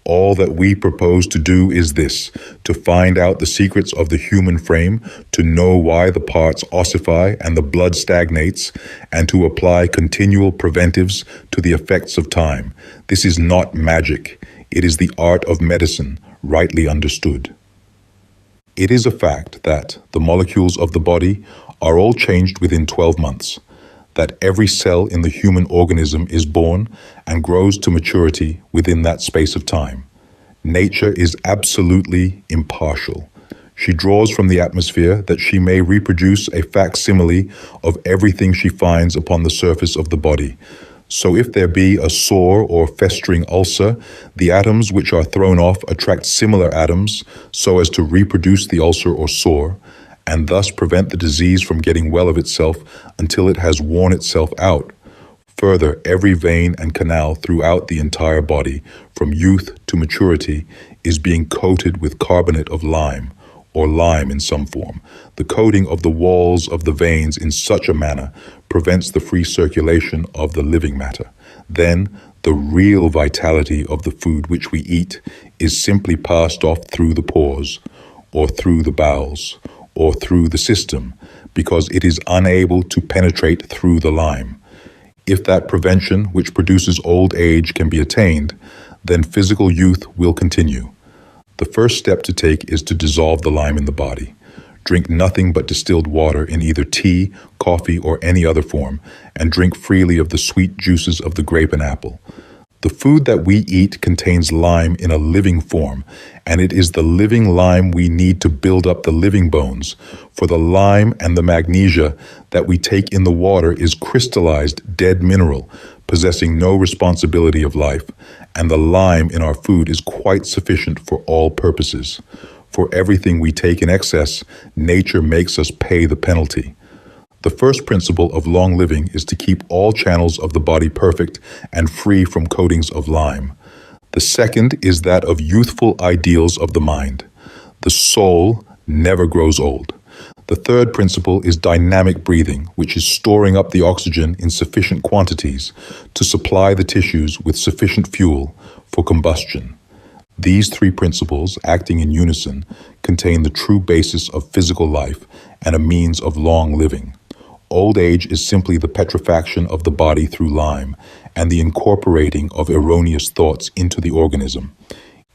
S1: "All that we propose to do is this, to find out the secrets of the human frame, to know why the parts ossify and the blood stagnates, and to apply continual preventives to the effects of time. This is not magic. It is the art of medicine, rightly understood." It is a fact that the molecules of the body are all changed within 12 months, that every cell in the human organism is born and grows to maturity within that space of time. Nature is absolutely impartial. She draws from the atmosphere that she may reproduce a facsimile of everything she finds upon the surface of the body. So if there be a sore or festering ulcer, the atoms which are thrown off attract similar atoms so as to reproduce the ulcer or sore, and thus prevent the disease from getting well of itself until it has worn itself out. Further, every vein and canal throughout the entire body, from youth to maturity, is being coated with carbonate of lime, or lime in some form. The coating of the walls of the veins in such a manner prevents the free circulation of the living matter. Then, the real vitality of the food which we eat is simply passed off through the pores, or through the bowels, or through the system, because it is unable to penetrate through the lime. If that prevention which produces old age can be attained, then physical youth will continue. The first step to take is to dissolve the lime in the body. Drink nothing but distilled water in either tea, coffee, or any other form, and drink freely of the sweet juices of the grape and apple. The food that we eat contains lime in a living form, and it is the living lime we need to build up the living bones, for the lime and the magnesia that we take in the water is crystallized dead mineral, possessing no responsibility of life, and the lime in our food is quite sufficient for all purposes. For everything we take in excess, nature makes us pay the penalty. The first principle of long living is to keep all channels of the body perfect and free from coatings of lime. The second is that of youthful ideals of the mind. The soul never grows old. The third principle is dynamic breathing, which is storing up the oxygen in sufficient quantities to supply the tissues with sufficient fuel for combustion. These three principles, acting in unison, contain the true basis of physical life and a means of long living. Old age is simply the petrifaction of the body through lime and the incorporating of erroneous thoughts into the organism.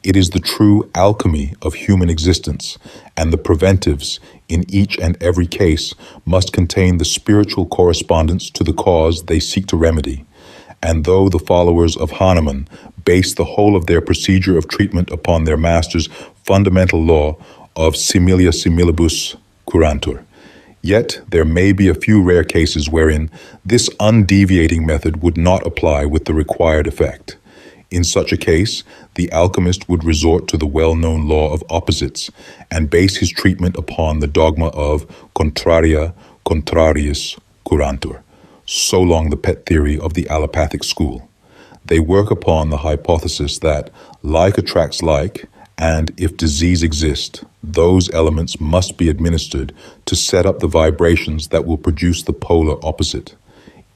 S1: It is the true alchemy of human existence, and the preventives in each and every case must contain the spiritual correspondence to the cause they seek to remedy. And though the followers of Hahnemann base the whole of their procedure of treatment upon their master's fundamental law of similia similibus curantur, yet there may be a few rare cases wherein this undeviating method would not apply with the required effect. In such a case, the alchemist would resort to the well-known law of opposites and base his treatment upon the dogma of contraria contrarius curantur, so long the pet theory of the allopathic school. They work upon the hypothesis that like attracts like, and if disease exists, those elements must be administered to set up the vibrations that will produce the polar opposite.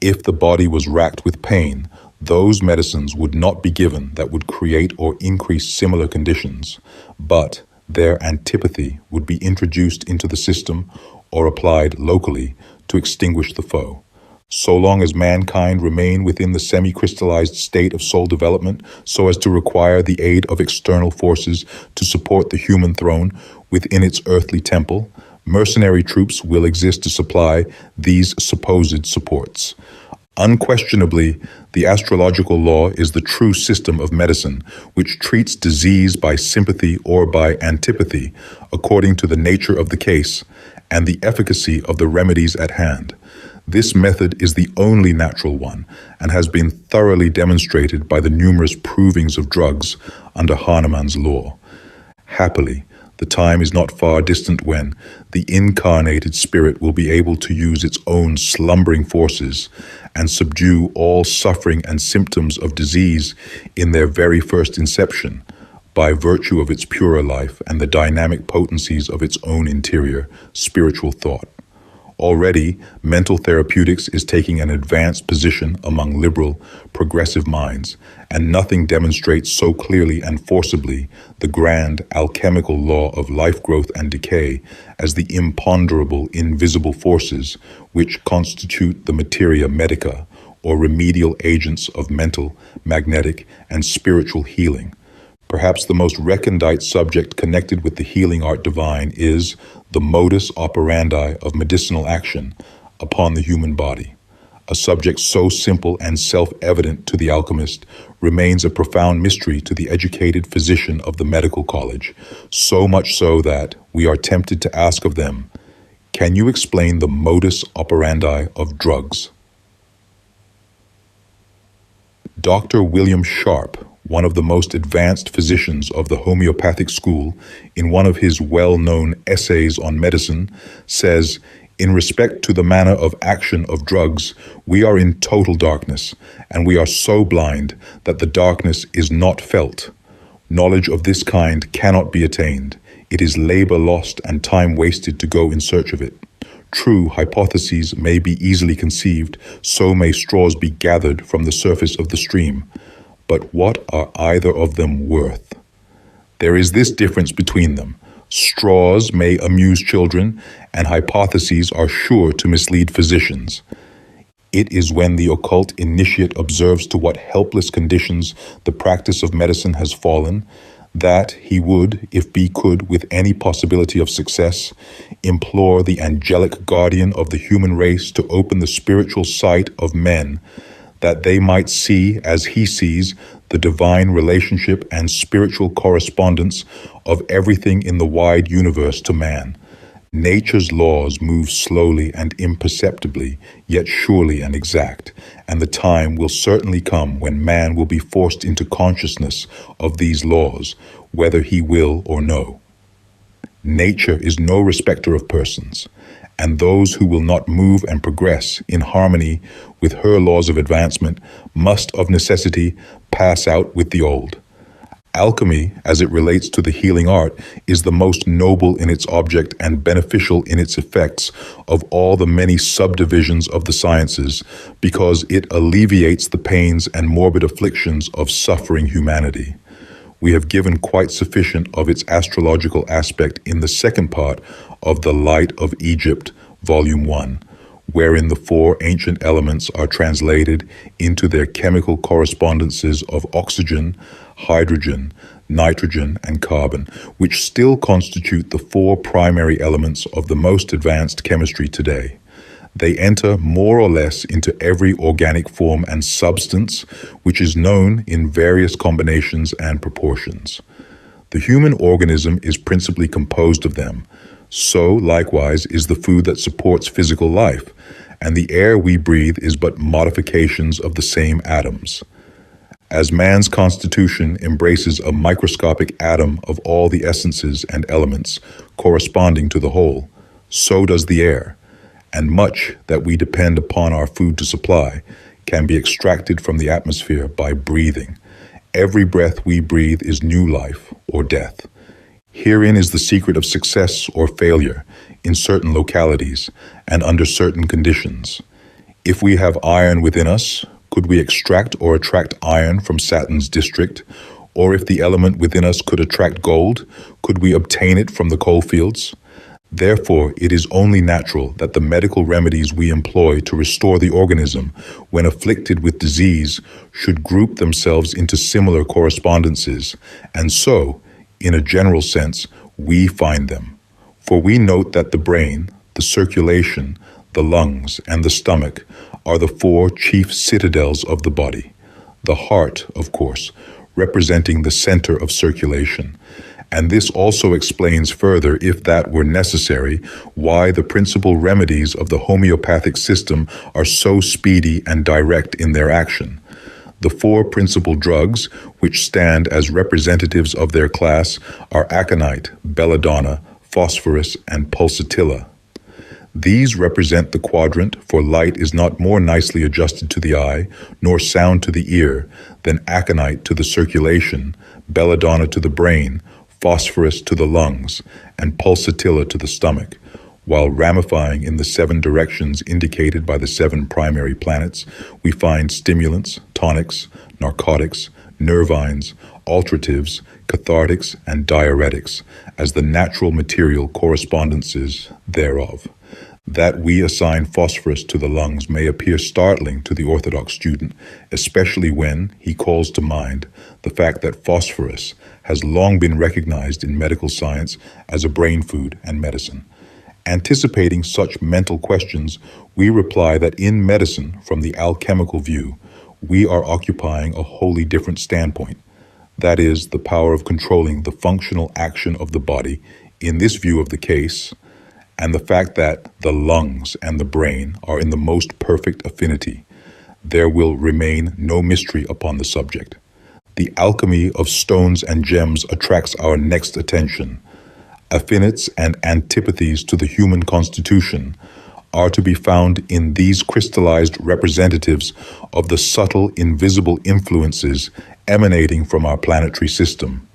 S1: If the body was racked with pain, those medicines would not be given that would create or increase similar conditions, but their antipathy would be introduced into the system or applied locally to extinguish the foe. So long as mankind remain within the semi-crystallized state of soul development so as to require the aid of external forces to support the human throne within its earthly temple, Mercenary troops will exist to supply these supposed supports. Unquestionably, the astrological law is the true system of medicine, which treats disease by sympathy or by antipathy, according to the nature of the case and the efficacy of the remedies at hand. This method is the only natural one and has been thoroughly demonstrated by the numerous provings of drugs under Hahnemann's law. Happily, the time is not far distant when the incarnated spirit will be able to use its own slumbering forces and subdue all suffering and symptoms of disease in their very first inception, by virtue of its purer life and the dynamic potencies of its own interior spiritual thought. Already, mental therapeutics is taking an advanced position among liberal, progressive minds, and nothing demonstrates so clearly and forcibly the grand alchemical law of life growth and decay as the imponderable invisible forces which constitute the materia medica, or remedial agents of mental, magnetic, and spiritual healing. Perhaps the most recondite subject connected with the healing art divine is the modus operandi of medicinal action upon the human body. A subject so simple and self-evident to the alchemist remains a profound mystery to the educated physician of the medical college, so much so that we are tempted to ask of them, "Can you explain the modus operandi of drugs?" Dr. William Sharp, one of the most advanced physicians of the homeopathic school, in one of his well-known essays on medicine, says, "In respect to the manner of action of drugs, we are in total darkness, and we are so blind that the darkness is not felt. Knowledge of this kind cannot be attained. It is labor lost and time wasted to go in search of it. True, hypotheses may be easily conceived, so may straws be gathered from the surface of the stream. But what are either of them worth? There is this difference between them. Straws may amuse children, and hypotheses are sure to mislead physicians. It is when the occult initiate observes to what helpless conditions the practice of medicine has fallen, that he would, if he could with any possibility of success, implore the angelic guardian of the human race to open the spiritual sight of men, that they might see, as he sees, the divine relationship and spiritual correspondence of everything in the wide universe to man. Nature's laws move slowly and imperceptibly, yet surely and exact, and the time will certainly come when man will be forced into consciousness of these laws, whether he will or no. Nature is no respecter of persons, and those who will not move and progress in harmony with her laws of advancement must of necessity pass out with the old. Alchemy, as it relates to the healing art, is the most noble in its object and beneficial in its effects of all the many subdivisions of the sciences, because it alleviates the pains and morbid afflictions of suffering humanity. We have given quite sufficient of its astrological aspect in the second part of The Light of Egypt, Volume 1, wherein the four ancient elements are translated into their chemical correspondences of oxygen, hydrogen, nitrogen, and carbon, which still constitute the four primary elements of the most advanced chemistry today. They enter more or less into every organic form and substance which is known in various combinations and proportions. The human organism is principally composed of them. So, likewise, is the food that supports physical life, and the air we breathe is but modifications of the same atoms. As man's constitution embraces a microscopic atom of all the essences and elements corresponding to the whole, so does the air, and much that we depend upon our food to supply can be extracted from the atmosphere by breathing. Every breath we breathe is new life or death. Herein is the secret of success or failure in certain localities and under certain conditions. If we have iron within us, could we extract or attract iron from Saturn's district? Or if the element within us could attract gold, could we obtain it from the coalfields? Therefore, it is only natural that the medical remedies we employ to restore the organism when afflicted with disease should group themselves into similar correspondences, and so, in a general sense, we find them. For we note that the brain, the circulation, the lungs, and the stomach are the four chief citadels of the body. The heart, of course, representing the center of circulation. And this also explains further, if that were necessary, why the principal remedies of the homeopathic system are so speedy and direct in their action. The four principal drugs, which stand as representatives of their class, are aconite, belladonna, phosphorus, and pulsatilla. These represent the quadrant, for light is not more nicely adjusted to the eye, nor sound to the ear, than aconite to the circulation, belladonna to the brain, phosphorus to the lungs, and pulsatilla to the stomach, while ramifying in the 7 directions indicated by the 7 primary planets, we find stimulants, tonics, narcotics, nervines, alteratives, cathartics, and diuretics as the natural material correspondences thereof. That we assign phosphorus to the lungs may appear startling to the orthodox student, especially when he calls to mind the fact that phosphorus has long been recognized in medical science as a brain food and medicine. Anticipating such mental questions, we reply that in medicine, from the alchemical view, we are occupying a wholly different standpoint. That is, the power of controlling the functional action of the body, in this view of the case, and the fact that the lungs and the brain are in the most perfect affinity. There will remain no mystery upon the subject. The alchemy of stones and gems attracts our next attention. Affinities and antipathies to the human constitution are to be found in these crystallized representatives of the subtle, invisible influences emanating from our planetary system.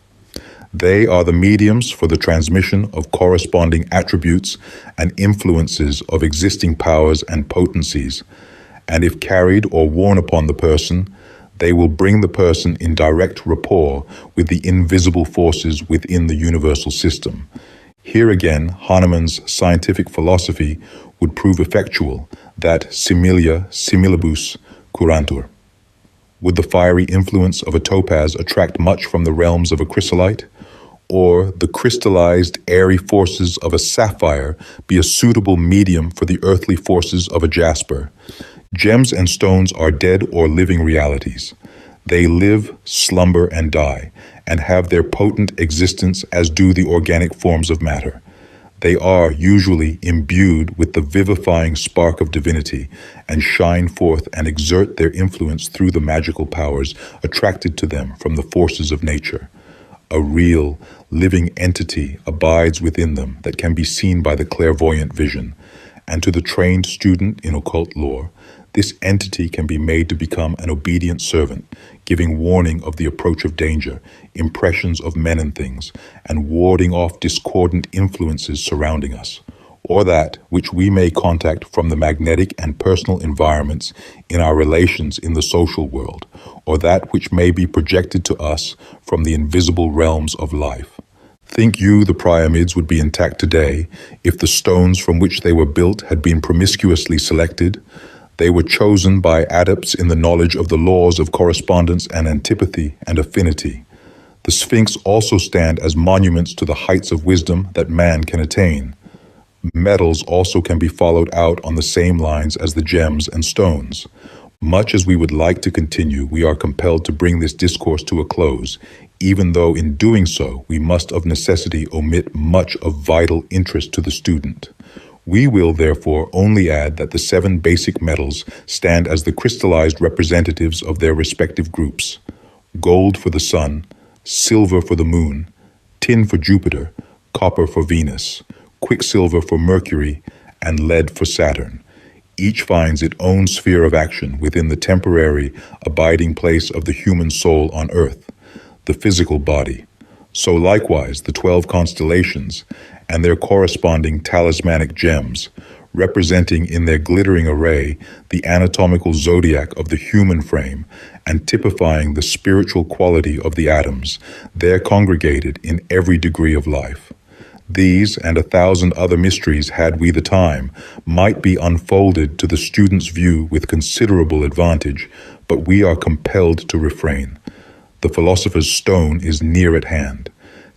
S1: They are the mediums for the transmission of corresponding attributes and influences of existing powers and potencies, and if carried or worn upon the person, they will bring the person in direct rapport with the invisible forces within the universal system. Here again, Hahnemann's scientific philosophy would prove effectual, that similia similibus curantur. Would the fiery influence of a topaz attract much from the realms of a chrysolite? Or the crystallized airy forces of a sapphire be a suitable medium for the earthly forces of a jasper? Gems and stones are dead or living realities. They live, slumber, and die, and have their potent existence as do the organic forms of matter. They are usually imbued with the vivifying spark of divinity and shine forth and exert their influence through the magical powers attracted to them from the forces of nature. A real, living entity abides within them that can be seen by the clairvoyant vision, and to the trained student in occult lore, this entity can be made to become an obedient servant, giving warning of the approach of danger, impressions of men and things, and warding off discordant influences surrounding us, or that which we may contact from the magnetic and personal environments in our relations in the social world, or that which may be projected to us from the invisible realms of life. Think you the pyramids would be intact today if the stones from which they were built had been promiscuously selected? They were chosen by adepts in the knowledge of the laws of correspondence and antipathy and affinity. The Sphinx also stand as monuments to the heights of wisdom that man can attain. Metals also can be followed out on the same lines as the gems and stones. Much as we would like to continue, we are compelled to bring this discourse to a close, even though in doing so we must of necessity omit much of vital interest to the student. We will therefore only add that the 7 basic metals stand as the crystallized representatives of their respective groups: gold for the sun, silver for the moon, tin for Jupiter, copper for Venus, quicksilver for Mercury, and lead for Saturn. Each finds its own sphere of action within the temporary abiding place of the human soul on earth, the physical body. So likewise the 12 constellations and their corresponding talismanic gems, representing in their glittering array the anatomical zodiac of the human frame and typifying the spiritual quality of the atoms, there congregated in every degree of life. These and 1,000 other mysteries, had we the time, might be unfolded to the student's view with considerable advantage, but we are compelled to refrain. The philosopher's stone is near at hand.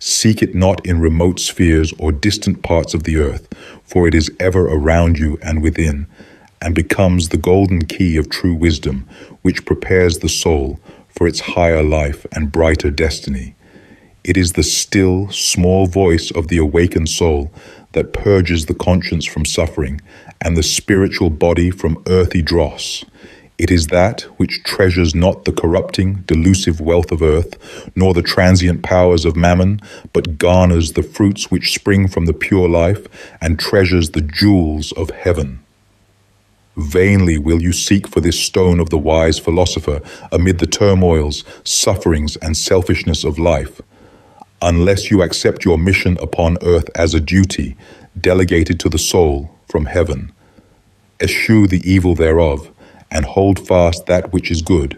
S1: Seek it not in remote spheres or distant parts of the earth, for it is ever around you and within, and becomes the golden key of true wisdom, which prepares the soul for its higher life and brighter destiny. It is the still, small voice of the awakened soul that purges the conscience from suffering and the spiritual body from earthy dross. It is that which treasures not the corrupting, delusive wealth of earth, nor the transient powers of mammon, but garners the fruits which spring from the pure life and treasures the jewels of heaven. Vainly will you seek for this stone of the wise philosopher amid the turmoils, sufferings, and selfishness of life, unless you accept your mission upon earth as a duty delegated to the soul from heaven. Eschew the evil thereof, and hold fast that which is good.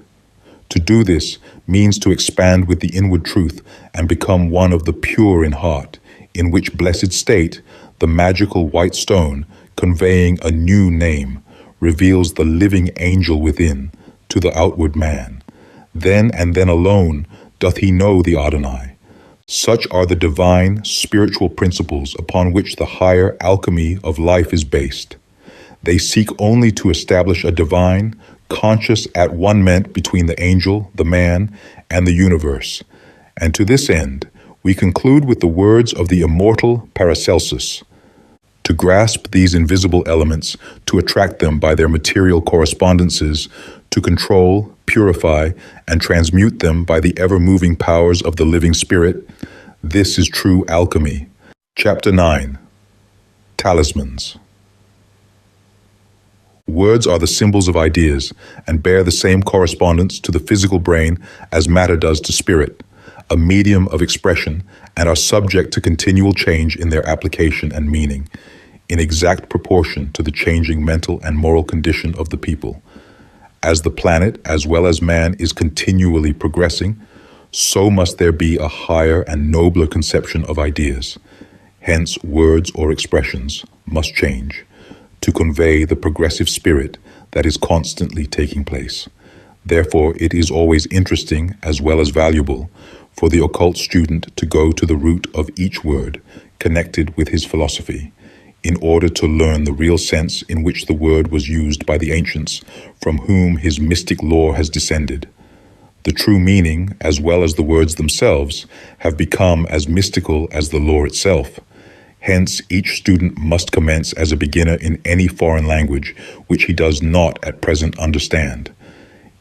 S1: To do this means to expand with the inward truth and become one of the pure in heart, in which blessed state the magical white stone, conveying a new name, reveals the living angel within to the outward man. Then and then alone doth he know the Adonai. Such are the divine, spiritual principles upon which the higher alchemy of life is based. They seek only to establish a divine, conscious at-one-ment between the angel, the man, and the universe. And to this end, we conclude with the words of the immortal Paracelsus: to grasp these invisible elements, to attract them by their material correspondences, to control, purify, and transmute them by the ever-moving powers of the living spirit, this is true alchemy. Chapter 9. Talismans. Words are the symbols of ideas and bear the same correspondence to the physical brain as matter does to spirit, a medium of expression, and are subject to continual change in their application and meaning, in exact proportion to the changing mental and moral condition of the people. As the planet, as well as man, is continually progressing, so must there be a higher and nobler conception of ideas. Hence, words or expressions must change to convey the progressive spirit that is constantly taking place. Therefore, it is always interesting as well as valuable for the occult student to go to the root of each word connected with his philosophy, in order to learn the real sense in which the word was used by the ancients from whom his mystic lore has descended. The true meaning, as well as the words themselves, have become as mystical as the lore itself. Hence, each student must commence as a beginner in any foreign language which he does not at present understand.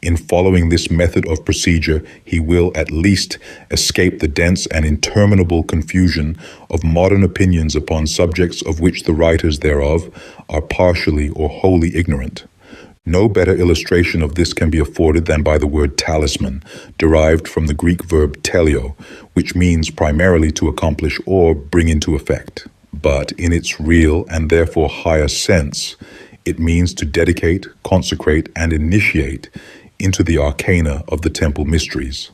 S1: In following this method of procedure, he will at least escape the dense and interminable confusion of modern opinions upon subjects of which the writers thereof are partially or wholly ignorant. No better illustration of this can be afforded than by the word talisman, derived from the Greek verb telio, which means primarily to accomplish or bring into effect. But in its real and therefore higher sense, it means to dedicate, consecrate, and initiate into the arcana of the temple mysteries.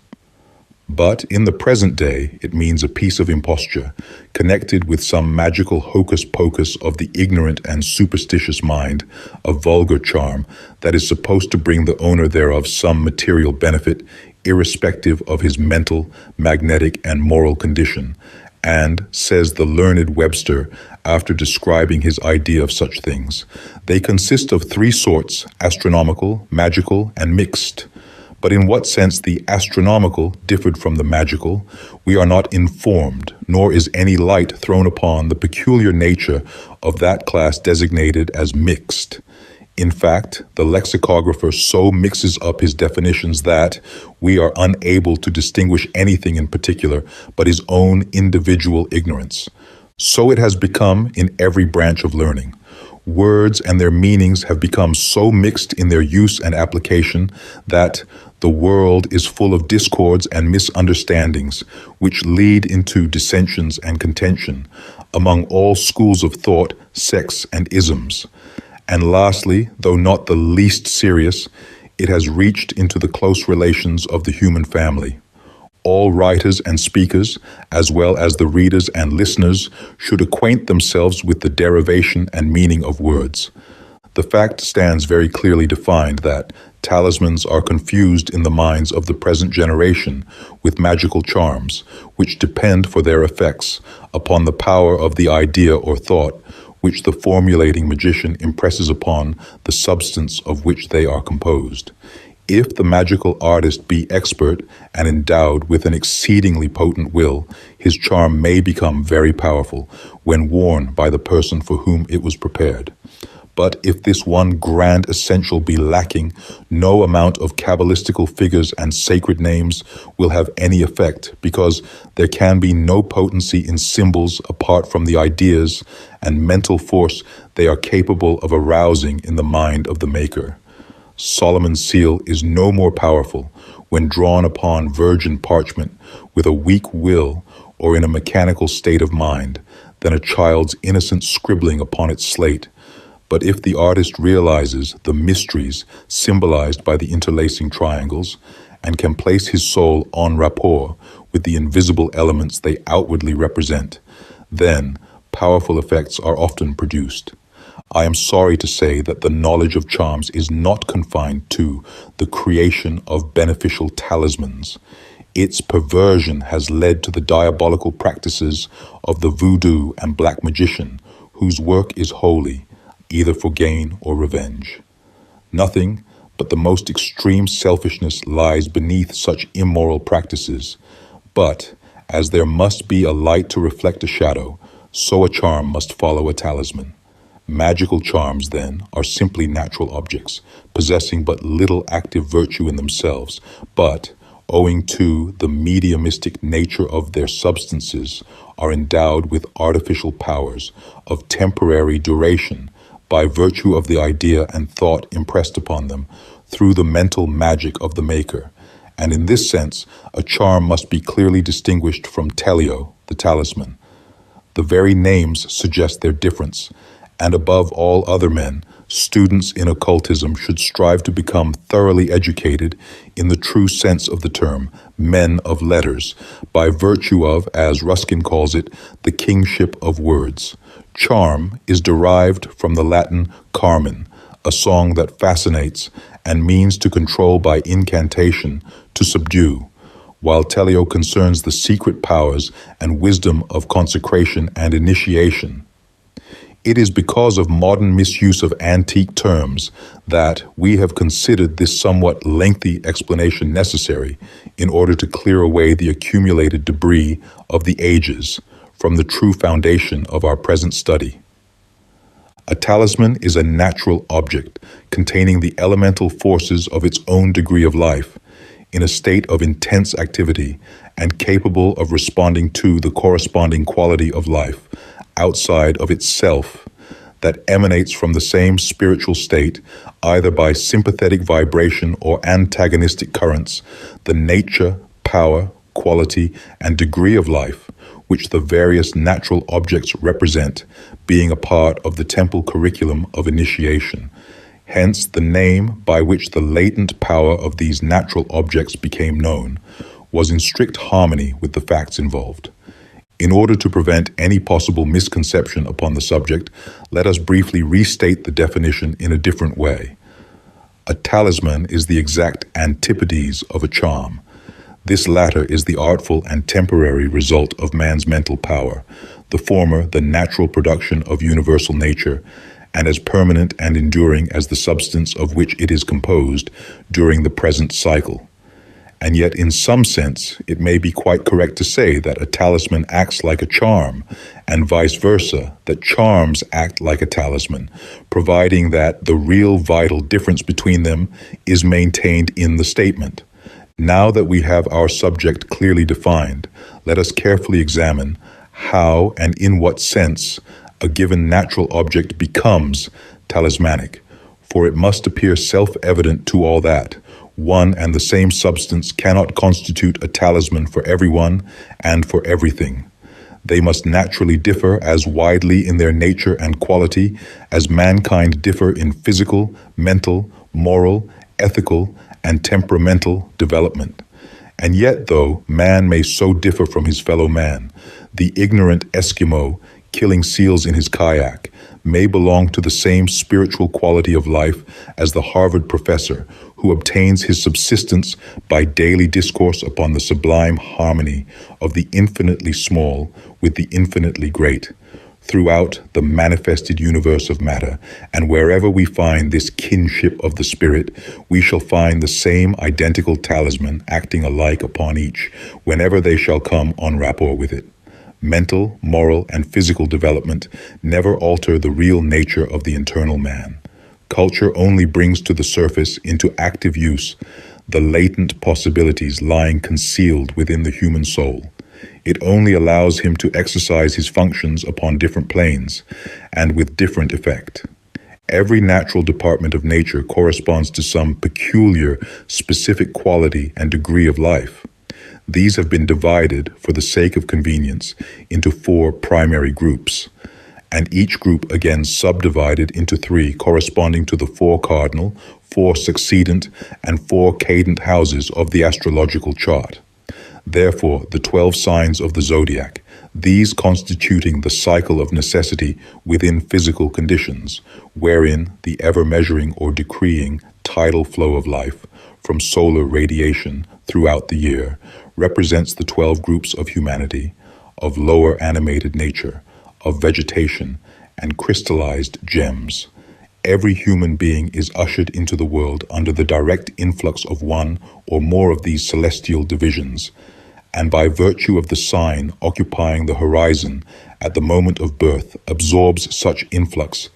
S1: But in the present day, it means a piece of imposture, connected with some magical hocus-pocus of the ignorant and superstitious mind, a vulgar charm that is supposed to bring the owner thereof some material benefit, irrespective of his mental, magnetic, and moral condition. And, says the learned Webster, after describing his idea of such things, they consist of three sorts: astronomical, magical, and mixed. But in what sense the astronomical differed from the magical, we are not informed, nor is any light thrown upon the peculiar nature of that class designated as mixed. In fact, the lexicographer so mixes up his definitions that we are unable to distinguish anything in particular but his own individual ignorance. So it has become in every branch of learning. Words and their meanings have become so mixed in their use and application that the world is full of discords and misunderstandings, which lead into dissensions and contention among all schools of thought, sects, and isms. And lastly, though not the least serious, it has reached into the close relations of the human family. All writers and speakers, as well as the readers and listeners, should acquaint themselves with the derivation and meaning of words. The fact stands very clearly defined that talismans are confused in the minds of the present generation with magical charms, which depend for their effects upon the power of the idea or thought which the formulating magician impresses upon the substance of which they are composed. If the magical artist be expert and endowed with an exceedingly potent will, his charm may become very powerful when worn by the person for whom it was prepared. But if this one grand essential be lacking, no amount of Kabbalistical figures and sacred names will have any effect, because there can be no potency in symbols apart from the ideas and mental force they are capable of arousing in the mind of the maker. Solomon's seal is no more powerful when drawn upon virgin parchment with a weak will or in a mechanical state of mind than a child's innocent scribbling upon its slate. But if the artist realizes the mysteries symbolized by the interlacing triangles and can place his soul en rapport with the invisible elements they outwardly represent, then powerful effects are often produced. I am sorry to say that the knowledge of charms is not confined to the creation of beneficial talismans. Its perversion has led to the diabolical practices of the voodoo and black magician, whose work is holy, either for gain or revenge. Nothing but the most extreme selfishness lies beneath such immoral practices. But, as there must be a light to reflect a shadow, so a charm must follow a talisman. Magical charms, then, are simply natural objects, possessing but little active virtue in themselves, but, owing to the mediumistic nature of their substances, are endowed with artificial powers of temporary duration by virtue of the idea and thought impressed upon them through the mental magic of the maker. And in this sense, a charm must be clearly distinguished from telio, the talisman. The very names suggest their difference, and above all other men, students in occultism should strive to become thoroughly educated in the true sense of the term, men of letters, by virtue of, as Ruskin calls it, the kingship of words. Charm is derived from the Latin carmen, a song that fascinates and means to control by incantation, to subdue, while telio concerns the secret powers and wisdom of consecration and initiation. It is because of modern misuse of antique terms that we have considered this somewhat lengthy explanation necessary in order to clear away the accumulated debris of the ages from the true foundation of our present study. A talisman is a natural object containing the elemental forces of its own degree of life, in a state of intense activity and capable of responding to the corresponding quality of life outside of itself that emanates from the same spiritual state, either by sympathetic vibration or antagonistic currents, the nature, power, quality, and degree of life which the various natural objects represent, being a part of the temple curriculum of initiation. Hence the name by which the latent power of these natural objects became known was in strict harmony with the facts involved. In order to prevent any possible misconception upon the subject, let us briefly restate the definition in a different way. A talisman is the exact antipodes of a charm. This latter is the artful and temporary result of man's mental power, the former the natural production of universal nature, and as permanent and enduring as the substance of which it is composed during the present cycle. And yet, in some sense, it may be quite correct to say that a talisman acts like a charm, and vice versa, that charms act like a talisman, providing that the real vital difference between them is maintained in the statement. Now that we have our subject clearly defined, let us carefully examine how and in what sense a given natural object becomes talismanic, for it must appear self-evident to all that one and the same substance cannot constitute a talisman for everyone and for everything. They must naturally differ as widely in their nature and quality as mankind differ in physical, mental, moral, ethical, and temperamental development. And yet, though man may so differ from his fellow man, the ignorant Eskimo killing seals in his kayak may belong to the same spiritual quality of life as the Harvard professor who obtains his subsistence by daily discourse upon the sublime harmony of the infinitely small with the infinitely great, throughout the manifested universe of matter, and wherever we find this kinship of the spirit, we shall find the same identical talisman acting alike upon each, whenever they shall come en rapport with it. Mental, moral, and physical development never alter the real nature of the internal man. Culture only brings to the surface into active use the latent possibilities lying concealed within the human soul. It only allows him to exercise his functions upon different planes and with different effect. Every natural department of nature corresponds to some peculiar, specific quality and degree of life. These have been divided, for the sake of convenience, into 4 primary groups, and each group again subdivided into 3 corresponding to the 4 cardinal, 4 succedent, and 4 cadent houses of the astrological chart. Therefore, the 12 signs of the Zodiac, these constituting the cycle of necessity within physical conditions, wherein the ever-measuring or decreeing tidal flow of life from solar radiation throughout the year represents the 12 groups of humanity, of lower animated nature, of vegetation, and crystallized gems. Every human being is ushered into the world under the direct influx of one or more of these celestial divisions, and by virtue of the sign occupying the horizon at the moment of birth absorbs such influx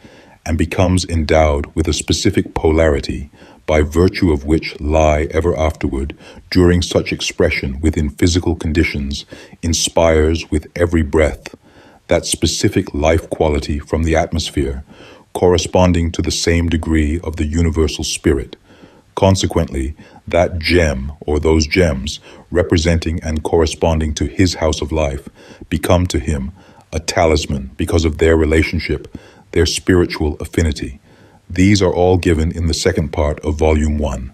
S1: and becomes endowed with a specific polarity, by virtue of which lie ever afterward, during such expression within physical conditions, inspires with every breath that specific life quality from the atmosphere, corresponding to the same degree of the universal spirit. Consequently, that gem or those gems representing and corresponding to his house of life become to him a talisman because of their relationship, their spiritual affinity. These are all given in the second part of Volume 1.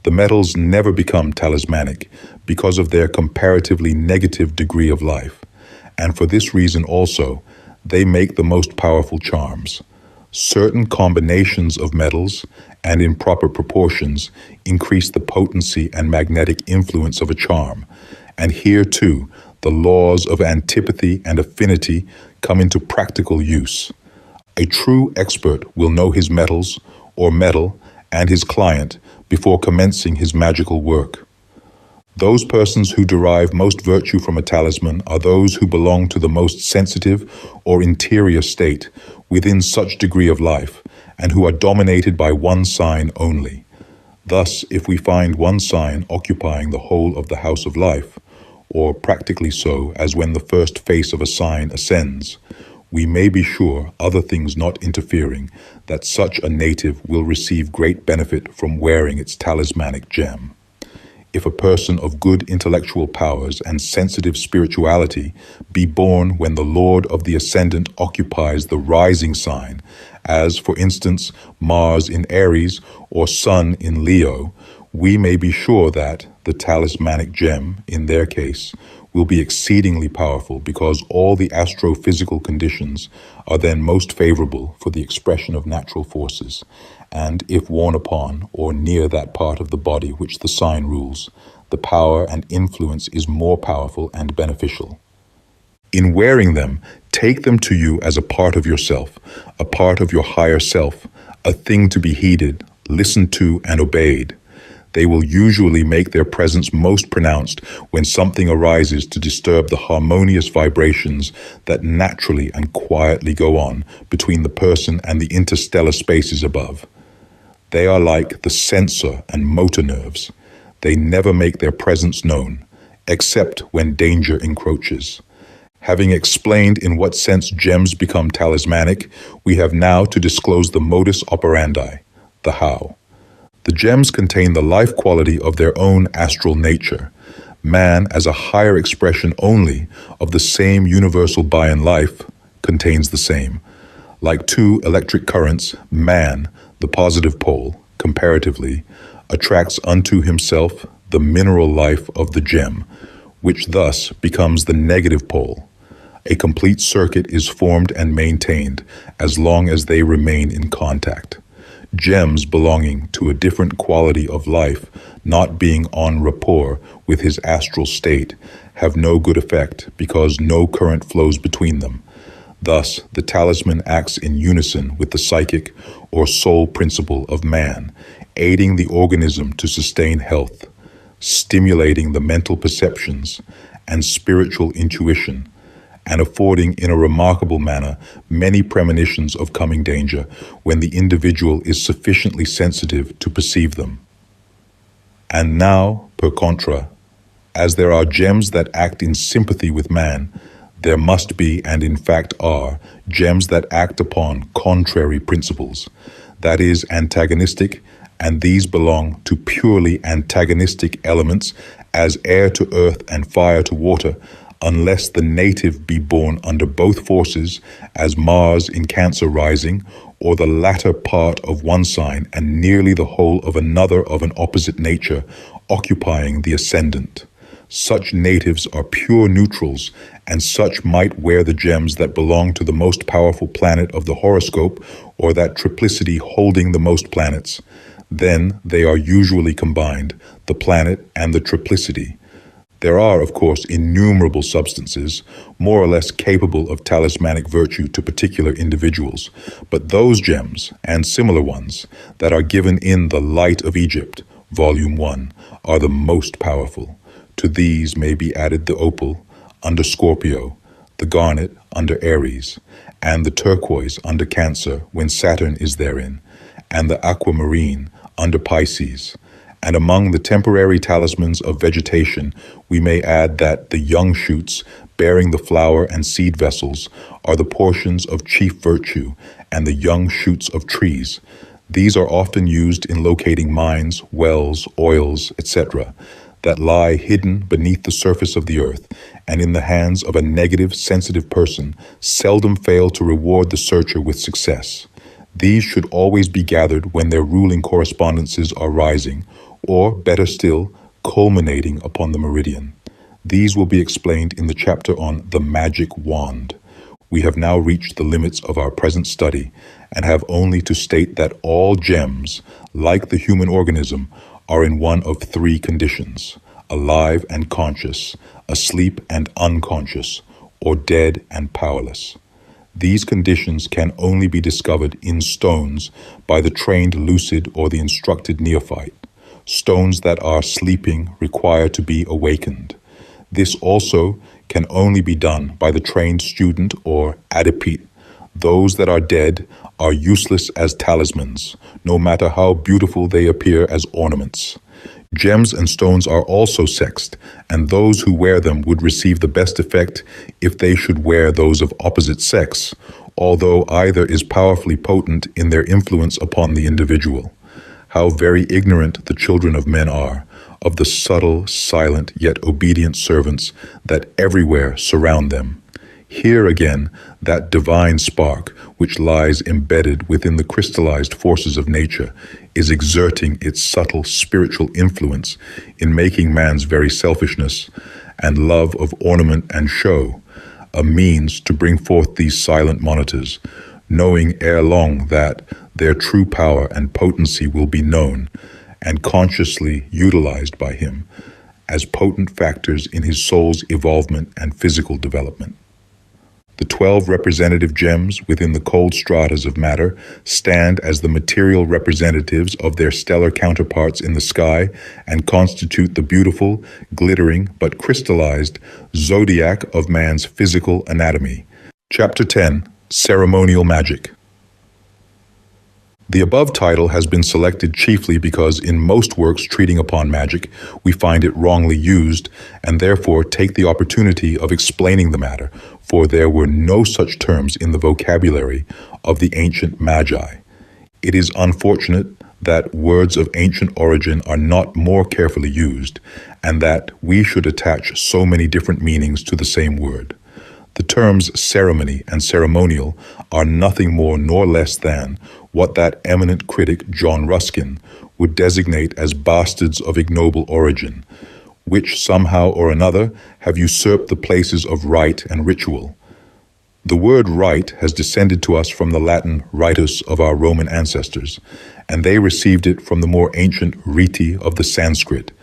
S1: The metals never become talismanic because of their comparatively negative degree of life, and for this reason also, they make the most powerful charms. Certain combinations of metals, and in proper proportions, increase the potency and magnetic influence of a charm, and here too, the laws of antipathy and affinity come into practical use. A true expert will know his metals, or metal, and his client before commencing his magical work. Those persons who derive most virtue from a talisman are those who belong to the most sensitive or interior state within such degree of life, and who are dominated by one sign only. Thus, if we find one sign occupying the whole of the house of life, or practically so as when the first face of a sign ascends, we may be sure, other things not interfering, that such a native will receive great benefit from wearing its talismanic gem. If a person of good intellectual powers and sensitive spirituality be born when the Lord of the Ascendant occupies the rising sign, as, for instance, Mars in Aries or Sun in Leo, we may be sure that the talismanic gem, in their case, will be exceedingly powerful because all the astrophysical conditions are then most favorable for the expression of natural forces, and if worn upon or near that part of the body which the sign rules, the power and influence is more powerful and beneficial. In wearing them, take them to you as a part of yourself, a part of your higher self, a thing to be heeded, listened to, and obeyed. They will usually make their presence most pronounced when something arises to disturb the harmonious vibrations that naturally and quietly go on between the person and the interstellar spaces above. They are like the sensor and motor nerves. They never make their presence known, except when danger encroaches. Having explained in what sense gems become talismanic, we have now to disclose the modus operandi, the how. The gems contain the life quality of their own astral nature. Man, as a higher expression only of the same universal Bayan life, contains the same. Like two electric currents, man, the positive pole, comparatively, attracts unto himself the mineral life of the gem, which thus becomes the negative pole. A complete circuit is formed and maintained as long as they remain in contact. Gems belonging to a different quality of life, not being en rapport with his astral state, have no good effect because no current flows between them. Thus, the talisman acts in unison with the psychic or soul principle of man, aiding the organism to sustain health, stimulating the mental perceptions and spiritual intuition, and affording in a remarkable manner many premonitions of coming danger when the individual is sufficiently sensitive to perceive them. And now, per contra, as there are gems that act in sympathy with man, there must be, and in fact are, gems that act upon contrary principles, that is, antagonistic, and these belong to purely antagonistic elements as air to earth and fire to water, unless the native be born under both forces, as Mars in Cancer rising, or the latter part of one sign and nearly the whole of another of an opposite nature, occupying the ascendant. Such natives are pure neutrals, and such might wear the gems that belong to the most powerful planet of the horoscope, or that triplicity holding the most planets. Then they are usually combined, the planet and the triplicity. There are, of course, innumerable substances, more or less capable of talismanic virtue to particular individuals, but those gems, and similar ones, that are given in The Light of Egypt, Volume 1, are the most powerful. To these may be added the opal, under Scorpio, the garnet, under Aries, and the turquoise, under Cancer, when Saturn is therein, and the aquamarine, under Pisces. And among the temporary talismans of vegetation, we may add that the young shoots, bearing the flower and seed vessels, are the portions of chief virtue, and the young shoots of trees. These are often used in locating mines, wells, oils, etc., that lie hidden beneath the surface of the earth, and in the hands of a negative, sensitive person, seldom fail to reward the searcher with success. These should always be gathered when their ruling correspondences are rising, or, better still, culminating upon the meridian. These will be explained in the chapter on the magic wand. We have now reached the limits of our present study, and have only to state that all gems, like the human organism, are in one of three conditions: alive and conscious, asleep and unconscious, or dead and powerless. These conditions can only be discovered in stones by the trained lucid or the instructed neophyte. Stones that are sleeping require to be awakened. This also can only be done by the trained student or adepit. Those that are dead are useless as talismans, no matter how beautiful they appear as ornaments. Gems and stones are also sexed, and those who wear them would receive the best effect if they should wear those of opposite sex, although either is powerfully potent in their influence upon the individual. How very ignorant the children of men are of the subtle, silent, yet obedient servants that everywhere surround them. Here again, that divine spark, which lies embedded within the crystallized forces of nature, is exerting its subtle spiritual influence in making man's very selfishness and love of ornament and show a means to bring forth these silent monitors, knowing ere long that their true power and potency will be known and consciously utilized by him as potent factors in his soul's evolvement and physical development. The 12 representative gems within the cold stratas of matter stand as the material representatives of their stellar counterparts in the sky and constitute the beautiful, glittering, but crystallized zodiac of man's physical anatomy. Chapter 10, Ceremonial Magic. The above title has been selected chiefly because in most works treating upon magic, we find it wrongly used and therefore take the opportunity of explaining the matter, for there were no such terms in the vocabulary of the ancient magi. It is unfortunate that words of ancient origin are not more carefully used, and that we should attach so many different meanings to the same word. The terms ceremony and ceremonial are nothing more nor less than what that eminent critic John Ruskin would designate as bastards of ignoble origin, which somehow or another have usurped the places of rite and ritual. The word rite has descended to us from the Latin ritus of our Roman ancestors, and they received it from the more ancient riti of the Sanskrit,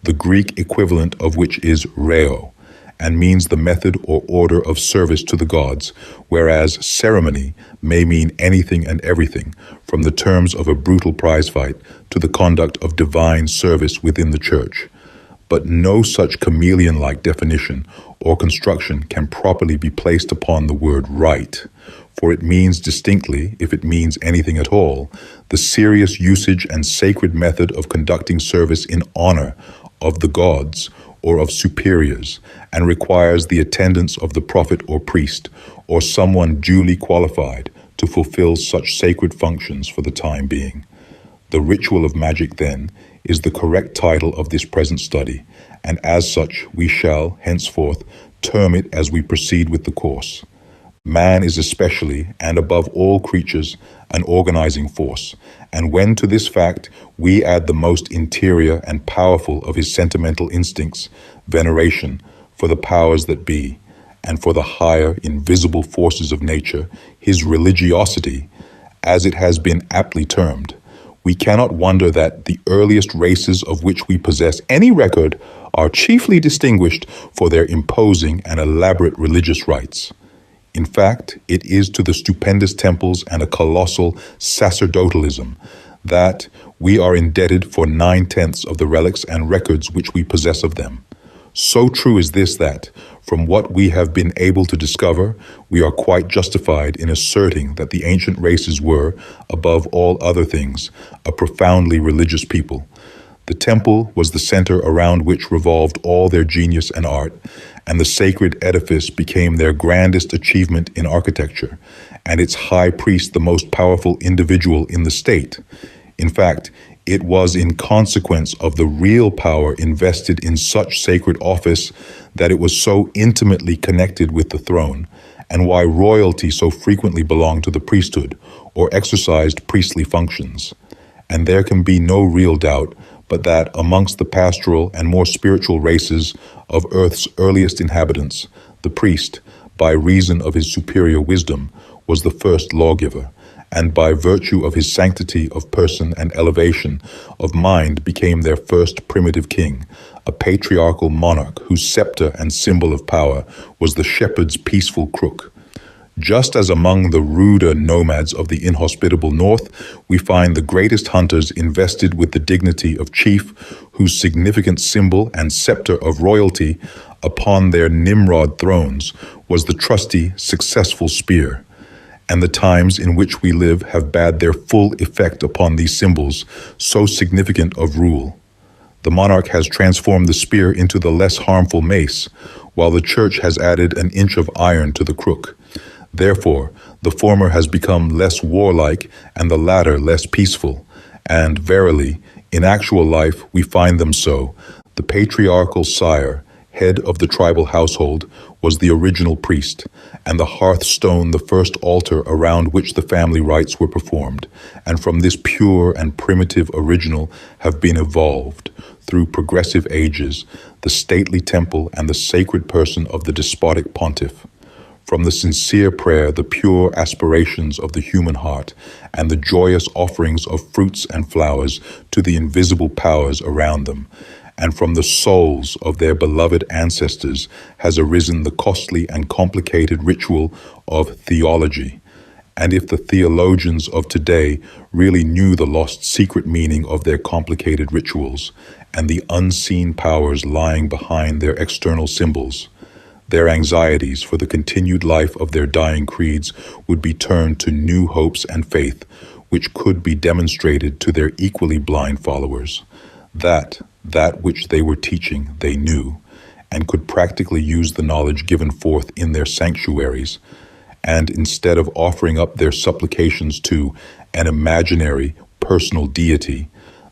S1: the Greek equivalent of which is reo, and means the method or order of service to the gods, whereas ceremony may mean anything and everything, from the terms of a brutal prize fight to the conduct of divine service within the church. But no such chameleon-like definition or construction can properly be placed upon the word rite, for it means distinctly, if it means anything at all, the serious usage and sacred method of conducting service in honor of the gods or of superiors, and requires the attendance of the prophet or priest, or someone duly qualified to fulfill such sacred functions for the time being. The ritual of magic, then, is the correct title of this present study, and as such we shall, henceforth, term it as we proceed with the course. Man is especially, and above all creatures, an organizing force, and when to this fact we add the most interior and powerful of his sentimental instincts, veneration for the powers that be, and for the higher, invisible forces of nature, his religiosity, as it has been aptly termed, we cannot wonder that the earliest races of which we possess any record are chiefly distinguished for their imposing and elaborate religious rites. In fact, it is to the stupendous temples and a colossal sacerdotalism that we are indebted for 9/10 of the relics and records which we possess of them. So true is this that, from what we have been able to discover, we are quite justified in asserting that the ancient races were, above all other things, a profoundly religious people. The temple was the center around which revolved all their genius and art, and the sacred edifice became their grandest achievement in architecture, and its high priest the most powerful individual in the state. In fact, it was in consequence of the real power invested in such sacred office that it was so intimately connected with the throne, and why royalty so frequently belonged to the priesthood or exercised priestly functions. And there can be no real doubt but that amongst the pastoral and more spiritual races of Earth's earliest inhabitants, the priest, by reason of his superior wisdom, was the first lawgiver, and by virtue of his sanctity of person and elevation of mind became their first primitive king, a patriarchal monarch whose scepter and symbol of power was the shepherd's peaceful crook. Just as among the ruder nomads of the inhospitable north, we find the greatest hunters invested with the dignity of chief, whose significant symbol and scepter of royalty upon their Nimrod thrones was the trusty, successful spear. And the times in which we live have bade their full effect upon these symbols, so significant of rule. The monarch has transformed the spear into the less harmful mace, while the church has added an inch of iron to the crook. Therefore, the former has become less warlike and the latter less peaceful, and verily, in actual life we find them so. The patriarchal sire, head of the tribal household, was the original priest, and the hearthstone the first altar around which the family rites were performed, and from this pure and primitive original have been evolved, through progressive ages, the stately temple and the sacred person of the despotic pontiff. From the sincere prayer, the pure aspirations of the human heart, and the joyous offerings of fruits and flowers to the invisible powers around them, and from the souls of their beloved ancestors has arisen the costly and complicated ritual of theology. And if the theologians of today really knew the lost secret meaning of their complicated rituals, and the unseen powers lying behind their external symbols, their anxieties for the continued life of their dying creeds would be turned to new hopes and faith, which could be demonstrated to their equally blind followers. That which they were teaching they knew, and could practically use the knowledge given forth in their sanctuaries, and instead of offering up their supplications to an imaginary, personal deity,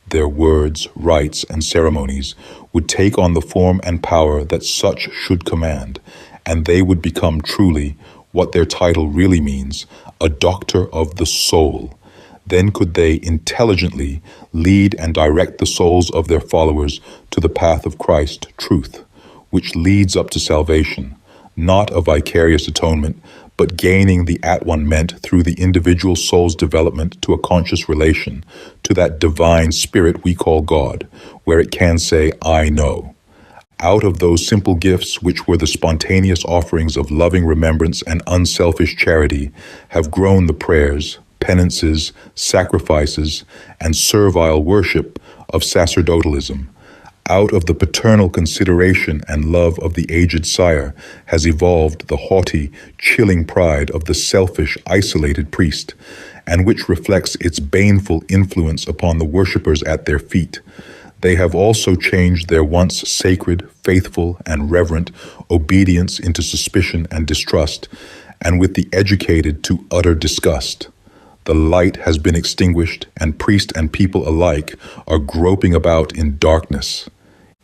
S1: their words, rites, and ceremonies would take on the form and power that such should command, and they would become truly, what their title really means, a doctor of the soul. Then could they intelligently lead and direct the souls of their followers to the path of Christ, truth, which leads up to salvation, not a vicarious atonement, but gaining the at-one meant through the individual soul's development to a conscious relation to that divine spirit we call God, where it can say, I know. Out of those simple gifts, which were the spontaneous offerings of loving remembrance and unselfish charity, have grown the prayers, penances, sacrifices, and servile worship of sacerdotalism. Out of the paternal consideration and love of the aged sire has evolved the haughty, chilling pride of the selfish, isolated priest, and which reflects its baneful influence upon the worshippers at their feet. They have also changed their once sacred, faithful, and reverent obedience into suspicion and distrust, and with the educated to utter disgust. The light has been extinguished, and priest and people alike are groping about in darkness.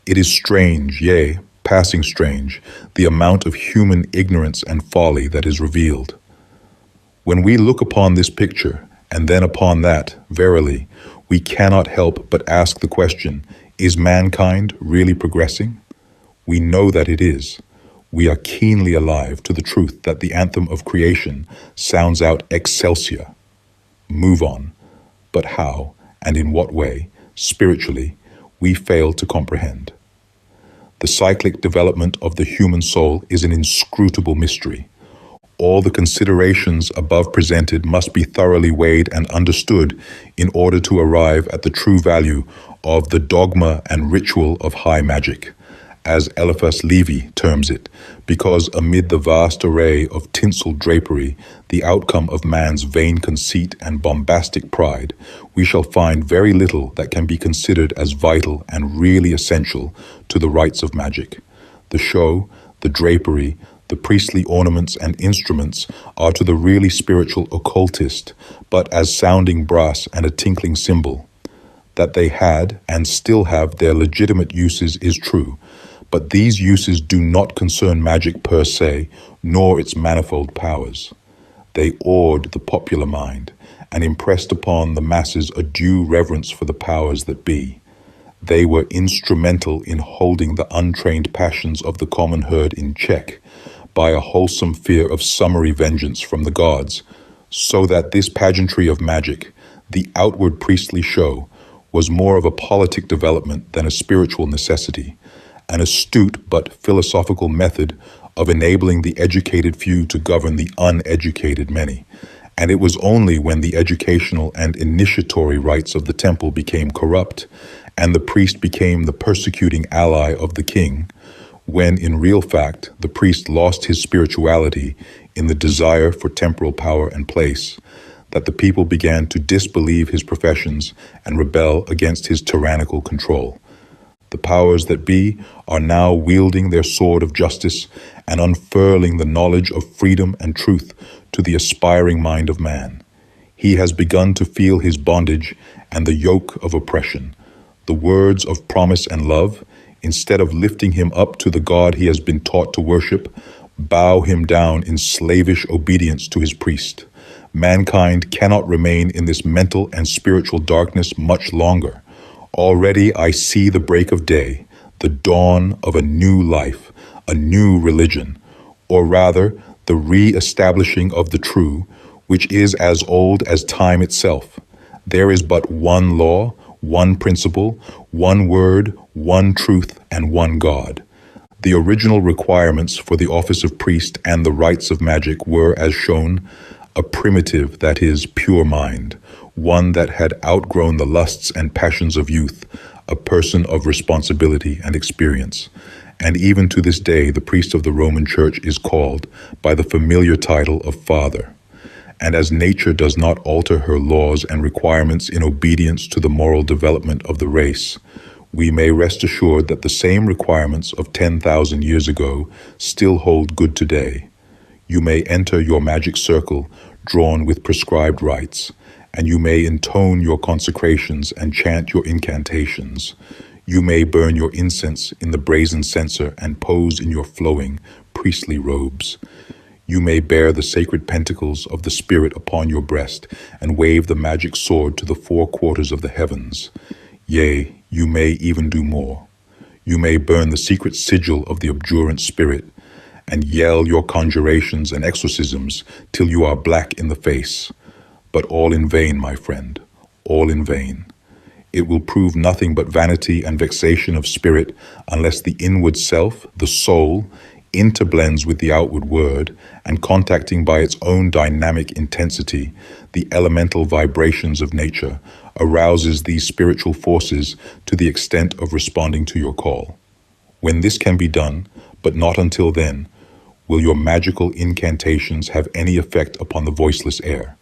S1: It is strange, yea, passing strange, the amount of human ignorance and folly that is revealed. When we look upon this picture, and then upon that, verily, we cannot help but ask the question, is mankind really progressing? We know that it is. We are keenly alive to the truth that the anthem of creation sounds out Excelsior. Move on. But how, and in what way, spiritually, we fail to comprehend. The cyclic development of the human soul is an inscrutable mystery. All the considerations above presented must be thoroughly weighed and understood in order to arrive at the true value of the dogma and ritual of high magic, as Eliphas Levi terms it, because amid the vast array of tinseled drapery, the outcome of man's vain conceit and bombastic pride, we shall find very little that can be considered as vital and really essential to the rites of magic. The show, the drapery, the priestly ornaments and instruments are to the really spiritual occultist but as sounding brass and a tinkling cymbal. That they had and still have their legitimate uses is true, but these uses do not concern magic per se, nor its manifold powers. They awed the popular mind and impressed upon the masses a due reverence for the powers that be. They were instrumental in holding the untrained passions of the common herd in check by a wholesome fear of summary vengeance from the gods, so that this pageantry of magic, the outward priestly show, was more of a politic development than a spiritual necessity, an astute but philosophical method of enabling the educated few to govern the uneducated many. And it was only when the educational and initiatory rites of the temple became corrupt, and the priest became the persecuting ally of the king, when in real fact the priest lost his spirituality in the desire for temporal power and place, that the people began to disbelieve his professions and rebel against his tyrannical control. The powers that be are now wielding their sword of justice and unfurling the knowledge of freedom and truth to the aspiring mind of man. He has begun to feel his bondage and the yoke of oppression. The words of promise and love, instead of lifting him up to the God he has been taught to worship, bow him down in slavish obedience to his priest. Mankind cannot remain in this mental and spiritual darkness much longer. Already I see the break of day, the dawn of a new life, a new religion, or rather, the re-establishing of the true, which is as old as time itself. There is but one law, one principle, one word, one truth, and one God. The original requirements for the office of priest and the rites of magic were, as shown, a primitive, that is, pure mind, one that had outgrown the lusts and passions of youth, a person of responsibility and experience. And even to this day, the priest of the Roman Church is called by the familiar title of Father. And as nature does not alter her laws and requirements in obedience to the moral development of the race, we may rest assured that the same requirements of 10,000 years ago still hold good today. You may enter your magic circle drawn with prescribed rites, and you may intone your consecrations and chant your incantations. You may burn your incense in the brazen censer and pose in your flowing, priestly robes. You may bear the sacred pentacles of the Spirit upon your breast and wave the magic sword to the four quarters of the heavens. Yea, you may even do more. You may burn the secret sigil of the abjurant spirit, and yell your conjurations and exorcisms till you are black in the face. But all in vain, my friend, all in vain. It will prove nothing but vanity and vexation of spirit unless the inward self, the soul, interblends with the outward word and contacting by its own dynamic intensity the elemental vibrations of nature arouses these spiritual forces to the extent of responding to your call. When this can be done, but not until then, will your magical incantations have any effect upon the voiceless air.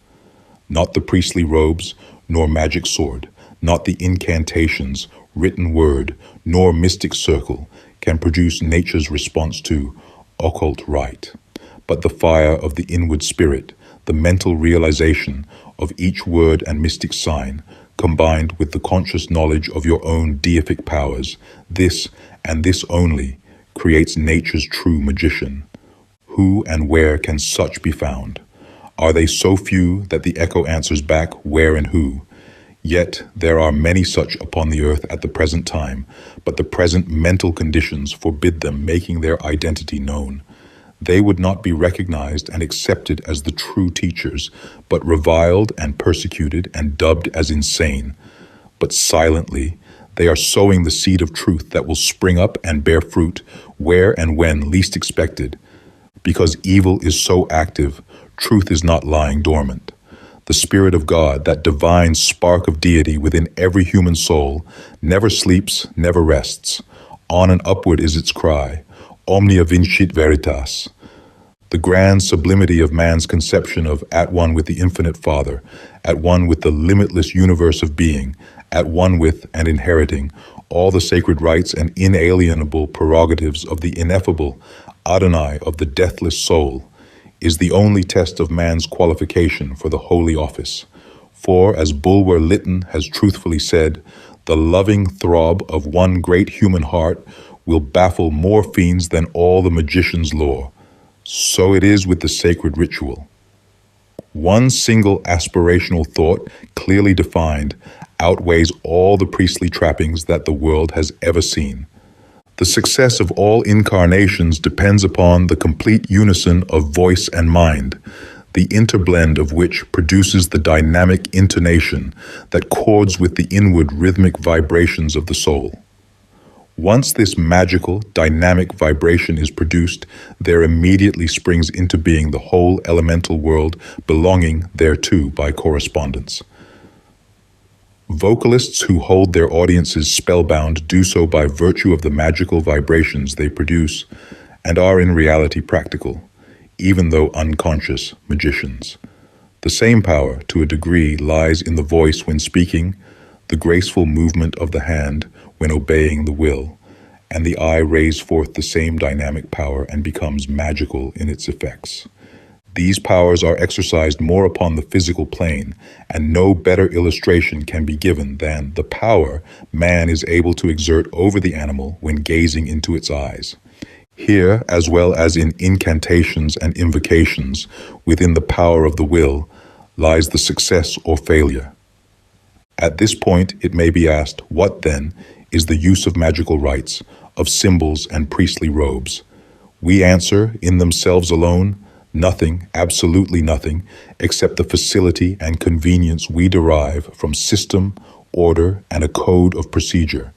S1: Not the priestly robes, nor magic sword, not the incantations, written word, nor mystic circle can produce nature's response to occult rite, but the fire of the inward spirit, the mental realization of each word and mystic sign, combined with the conscious knowledge of your own deific powers, this and this only creates nature's true magician. Who and where can such be found? Are they so few that the echo answers back where and who? Yet there are many such upon the earth at the present time, but the present mental conditions forbid them making their identity known. They would not be recognized and accepted as the true teachers, but reviled and persecuted and dubbed as insane. But silently, they are sowing the seed of truth that will spring up and bear fruit where and when least expected. Because evil is so active, truth is not lying dormant. The Spirit of God, that divine spark of deity within every human soul, never sleeps, never rests. On and upward is its cry, Omnia vincit veritas. The grand sublimity of man's conception of at one with the infinite Father, at one with the limitless universe of being, at one with and inheriting all the sacred rights and inalienable prerogatives of the ineffable Adonai of the deathless soul, is the only test of man's qualification for the holy office. For, as Bulwer Lytton has truthfully said, the loving throb of one great human heart will baffle more fiends than all the magician's lore. So it is with the sacred ritual. One single aspirational thought, clearly defined, outweighs all the priestly trappings that the world has ever seen. The success of all incarnations depends upon the complete unison of voice and mind, the interblend of which produces the dynamic intonation that chords with the inward rhythmic vibrations of the soul. Once this magical, dynamic vibration is produced, there immediately springs into being the whole elemental world belonging thereto by correspondence. Vocalists who hold their audiences spellbound do so by virtue of the magical vibrations they produce and are in reality practical, even though unconscious magicians. The same power, to a degree, lies in the voice when speaking, the graceful movement of the hand when obeying the will, and the eye rays forth the same dynamic power and becomes magical in its effects. These powers are exercised more upon the physical plane, and no better illustration can be given than the power man is able to exert over the animal when gazing into its eyes. Here, as well as in incantations and invocations, within the power of the will, lies the success or failure. At this point, it may be asked, what then is the use of magical rites, of symbols and priestly robes? We answer, in themselves alone, nothing, absolutely nothing, except the facility and convenience we derive from system, order, and a code of procedure.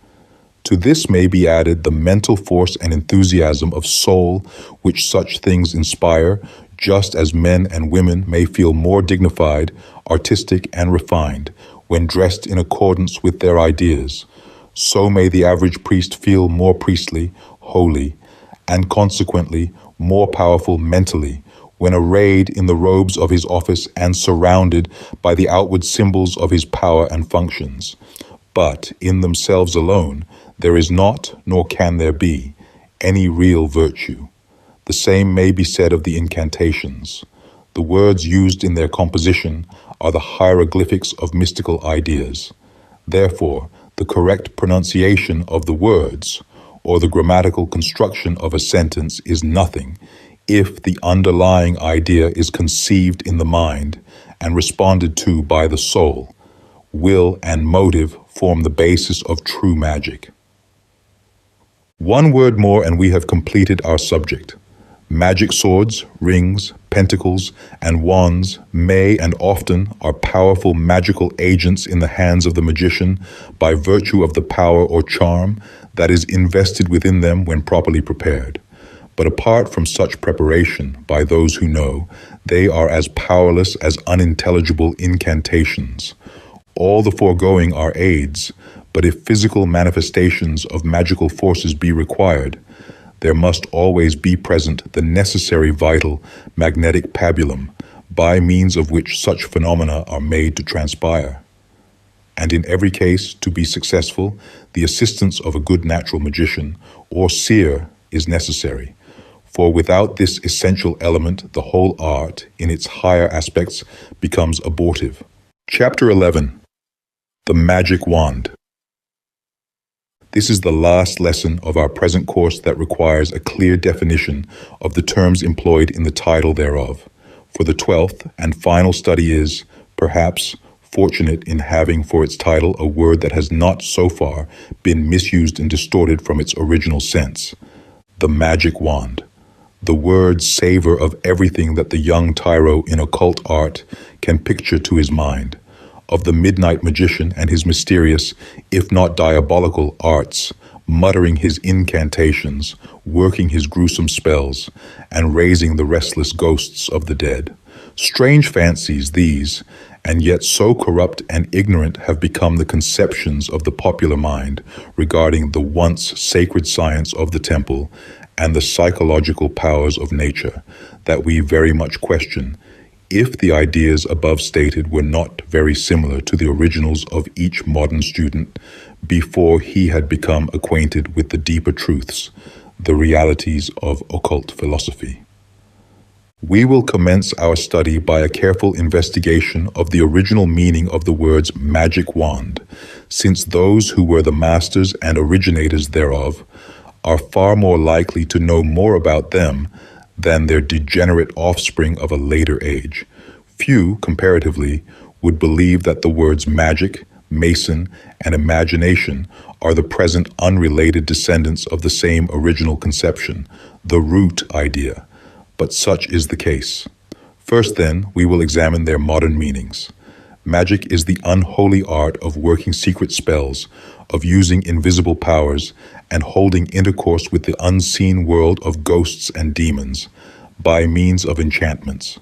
S1: To this may be added the mental force and enthusiasm of soul which such things inspire, just as men and women may feel more dignified, artistic, and refined when dressed in accordance with their ideas. So may the average priest feel more priestly, holy, and consequently more powerful mentally when arrayed in the robes of his office and surrounded by the outward symbols of his power and functions. But in themselves alone, there is not, nor can there be, any real virtue. The same may be said of the incantations. The words used in their composition are the hieroglyphics of mystical ideas. Therefore, the correct pronunciation of the words, or the grammatical construction of a sentence, is nothing if the underlying idea is conceived in the mind and responded to by the soul. Will and motive form the basis of true magic. One word more and we have completed our subject. Magic swords, rings, pentacles, and wands may and often are powerful magical agents in the hands of the magician by virtue of the power or charm that is invested within them when properly prepared. But apart from such preparation by those who know, they are as powerless as unintelligible incantations. All the foregoing are aids, but if physical manifestations of magical forces be required, there must always be present the necessary vital magnetic pabulum, by means of which such phenomena are made to transpire. And in every case, to be successful, the assistance of a good natural magician or seer is necessary. For without this essential element, the whole art, in its higher aspects, becomes abortive. Chapter 11. The Magic Wand. This is the last lesson of our present course that requires a clear definition of the terms employed in the title thereof. For the 12th and final study is, perhaps, fortunate in having for its title a word that has not so far been misused and distorted from its original sense: the magic wand. The words savor of everything that the young tyro in occult art can picture to his mind, of the midnight magician and his mysterious, if not diabolical, arts, muttering his incantations, working his gruesome spells, and raising the restless ghosts of the dead. Strange fancies these, and yet so corrupt and ignorant have become the conceptions of the popular mind regarding the once sacred science of the temple and the psychological powers of nature, that we very much question if the ideas above stated were not very similar to the originals of each modern student before he had become acquainted with the deeper truths, the realities of occult philosophy. We will commence our study by a careful investigation of the original meaning of the words magic wand, since those who were the masters and originators thereof are far more likely to know more about them than their degenerate offspring of a later age. Few, comparatively, would believe that the words magic, mason, and imagination are the present unrelated descendants of the same original conception, the root idea. But such is the case. First, then, we will examine their modern meanings. Magic is the unholy art of working secret spells, of using invisible powers, and holding intercourse with the unseen world of ghosts and demons by means of enchantments.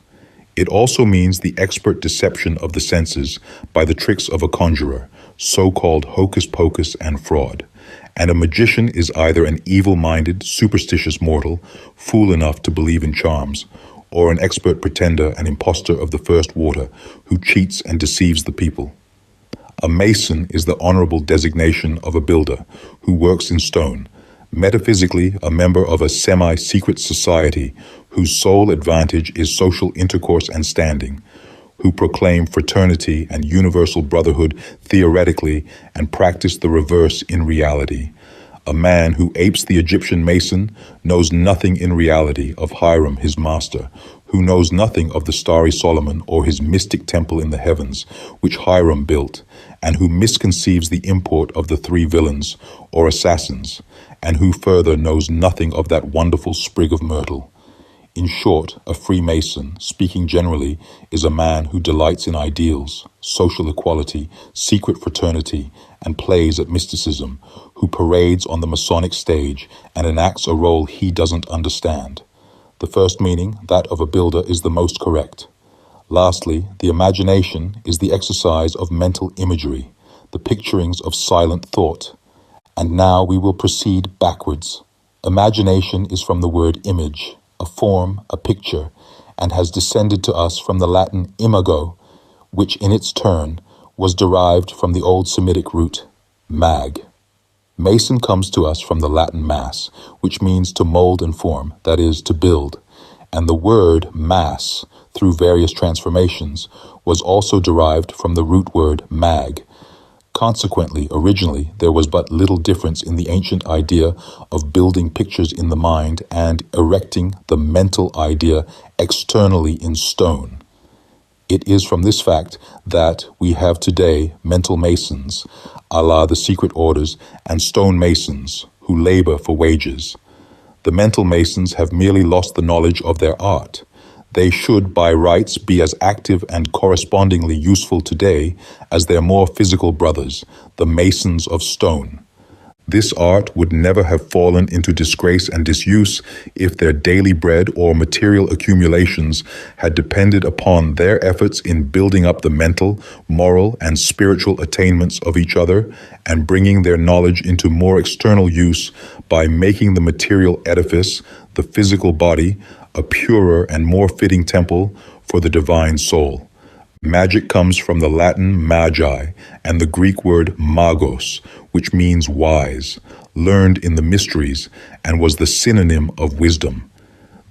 S1: It also means the expert deception of the senses by the tricks of a conjurer, so-called hocus pocus and fraud. And a magician is either an evil-minded, superstitious mortal, fool enough to believe in charms, or an expert pretender and impostor of the first water who cheats and deceives the people. A mason is the honorable designation of a builder who works in stone, metaphysically a member of a semi-secret society whose sole advantage is social intercourse and standing, who proclaim fraternity and universal brotherhood theoretically and practice the reverse in reality. A man who apes the Egyptian mason knows nothing in reality of Hiram, his master, who knows nothing of the starry Solomon or his mystic temple in the heavens, which Hiram built, and who misconceives the import of the three villains or assassins, and who further knows nothing of that wonderful sprig of myrtle. In short, a Freemason, speaking generally, is a man who delights in ideals, social equality, secret fraternity, and plays at mysticism, who parades on the Masonic stage and enacts a role he doesn't understand. The first meaning, that of a builder, is the most correct. Lastly, the imagination is the exercise of mental imagery, the picturings of silent thought. And now we will proceed backwards. Imagination is from the word image, a form, a picture, and has descended to us from the Latin imago, which in its turn was derived from the Old Semitic root mag. Mason comes to us from the Latin mass, which means to mold and form, that is, to build, and the word mass, through various transformations, was also derived from the root word mag. Consequently, originally, there was but little difference in the ancient idea of building pictures in the mind and erecting the mental idea externally in stone. It is from this fact that we have today mental masons, a la the secret orders, and stone masons who labor for wages. The mental masons have merely lost the knowledge of their art. They should, by rights, be as active and correspondingly useful today as their more physical brothers, the masons of stone. This art would never have fallen into disgrace and disuse if their daily bread or material accumulations had depended upon their efforts in building up the mental, moral, and spiritual attainments of each other and bringing their knowledge into more external use by making the material edifice, the physical body, a purer and more fitting temple for the divine soul. Magic comes from the Latin magi and the Greek word magos, which means wise, learned in the mysteries, and was the synonym of wisdom.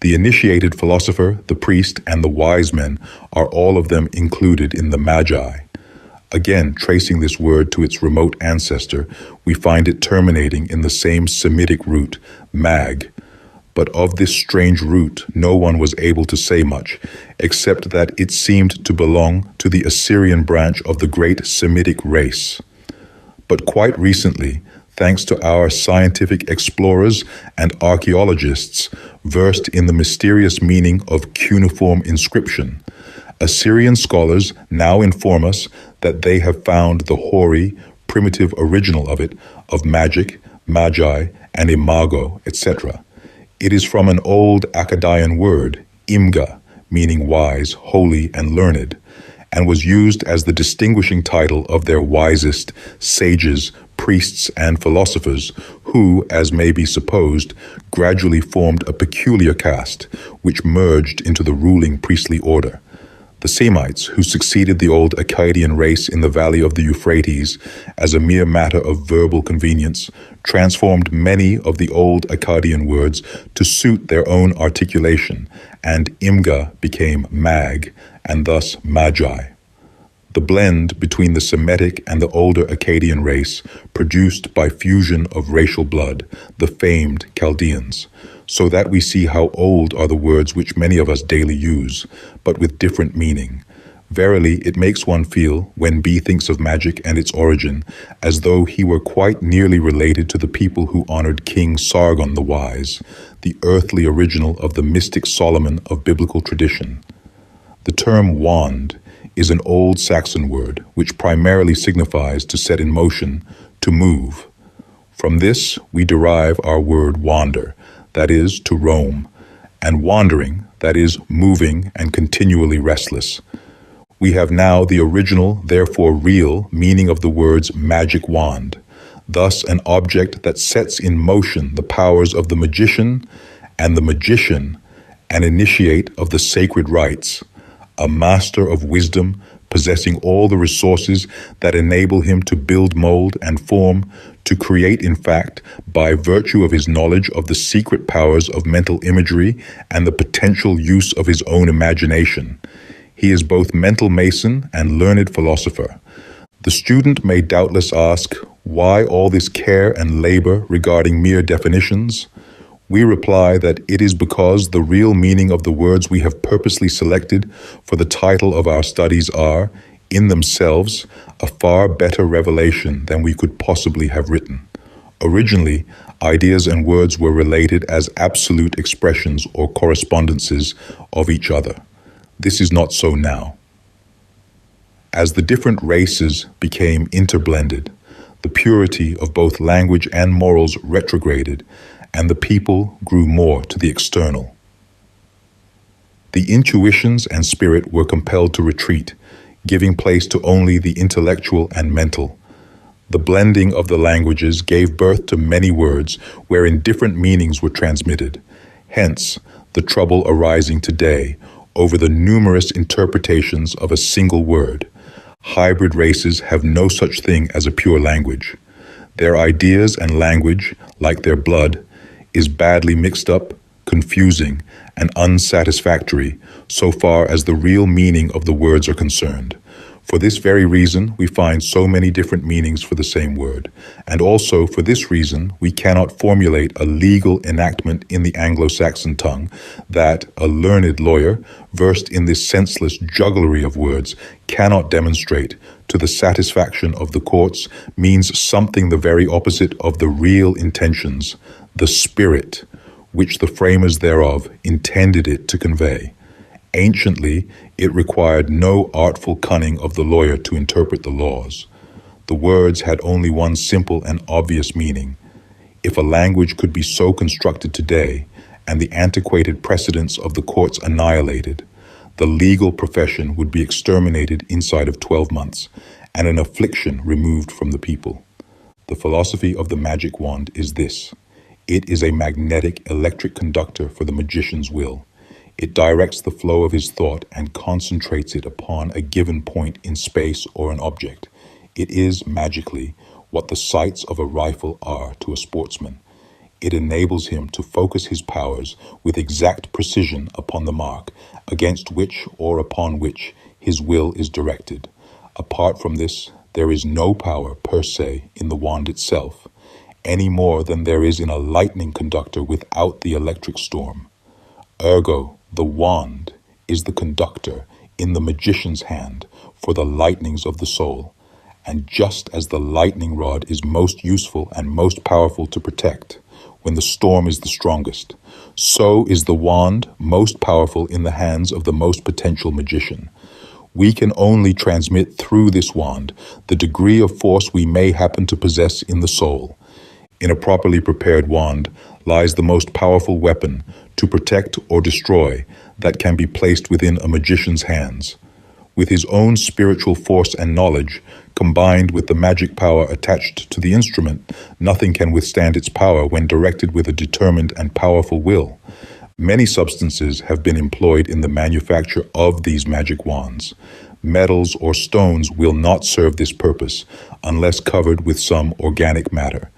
S1: The initiated philosopher, the priest, and the wise men are all of them included in the magi. Again, tracing this word to its remote ancestor, we find it terminating in the same Semitic root, mag. But of this strange root, no one was able to say much, except that it seemed to belong to the Assyrian branch of the great Semitic race. But quite recently, thanks to our scientific explorers and archaeologists versed in the mysterious meaning of cuneiform inscription, Assyrian scholars now inform us that they have found the hoary, primitive original of it, of magic, magi, and imago, etc. It is from an old Akkadian word, imga, meaning wise, holy, and learned, and was used as the distinguishing title of their wisest sages, priests, and philosophers who, as may be supposed, gradually formed a peculiar caste, which merged into the ruling priestly order. The Semites, who succeeded the old Akkadian race in the valley of the Euphrates as a mere matter of verbal convenience, transformed many of the old Akkadian words to suit their own articulation, and imga became mag, and thus magi. The blend between the Semitic and the older Akkadian race produced by fusion of racial blood, the famed Chaldeans, so that we see how old are the words which many of us daily use, but with different meaning. Verily, it makes one feel, when B thinks of magic and its origin, as though he were quite nearly related to the people who honored King Sargon the Wise, the earthly original of the mystic Solomon of biblical tradition. The term wand is an old Saxon word which primarily signifies to set in motion, to move. From this, we derive our word wander, that is, to roam, and wandering, that is, moving and continually restless. We have now the original, therefore real, meaning of the words magic wand, thus an object that sets in motion the powers of the magician, and the magician, an initiate of the sacred rites, a master of wisdom, possessing all the resources that enable him to build, mold, and form, to create, in fact, by virtue of his knowledge of the secret powers of mental imagery and the potential use of his own imagination. He is both mental mason and learned philosopher. The student may doubtless ask, why all this care and labor regarding mere definitions? We reply that it is because the real meaning of the words we have purposely selected for the title of our studies are, in themselves, a far better revelation than we could possibly have written. Originally, ideas and words were related as absolute expressions or correspondences of each other. This is not so now. As the different races became interblended, the purity of both language and morals retrograded, and the people grew more to the external. The intuitions and spirit were compelled to retreat, giving place to only the intellectual and mental. The blending of the languages gave birth to many words wherein different meanings were transmitted. Hence, the trouble arising today over the numerous interpretations of a single word. Hybrid races have no such thing as a pure language. Their ideas and language, like their blood, is badly mixed up, confusing, and unsatisfactory so far as the real meaning of the words are concerned. For this very reason, we find so many different meanings for the same word, and also for this reason, we cannot formulate a legal enactment in the Anglo-Saxon tongue that a learned lawyer, versed in this senseless jugglery of words, cannot demonstrate to the satisfaction of the courts means something the very opposite of the real intentions, the spirit, which the framers thereof intended it to convey. Anciently, it required no artful cunning of the lawyer to interpret the laws. The words had only one simple and obvious meaning. If a language could be so constructed today, and the antiquated precedents of the courts annihilated, the legal profession would be exterminated inside of 12 months, and an affliction removed from the people. The philosophy of the magic wand is this: it is a magnetic electric conductor for the magician's will. It directs the flow of his thought and concentrates it upon a given point in space or an object. It is, magically, what the sights of a rifle are to a sportsman. It enables him to focus his powers with exact precision upon the mark, against which or upon which his will is directed. Apart from this, there is no power per se in the wand itself, any more than there is in a lightning conductor without the electric storm. Ergo, the wand is the conductor in the magician's hand for the lightnings of the soul. And just as the lightning rod is most useful and most powerful to protect when the storm is the strongest, so is the wand most powerful in the hands of the most potential magician. We can only transmit through this wand the degree of force we may happen to possess in the soul. In a properly prepared wand lies the most powerful weapon to protect or destroy that can be placed within a magician's hands. With his own spiritual force and knowledge, combined with the magic power attached to the instrument, nothing can withstand its power when directed with a determined and powerful will. Many substances have been employed in the manufacture of these magic wands. Metals or stones will not serve this purpose unless covered with some organic matter.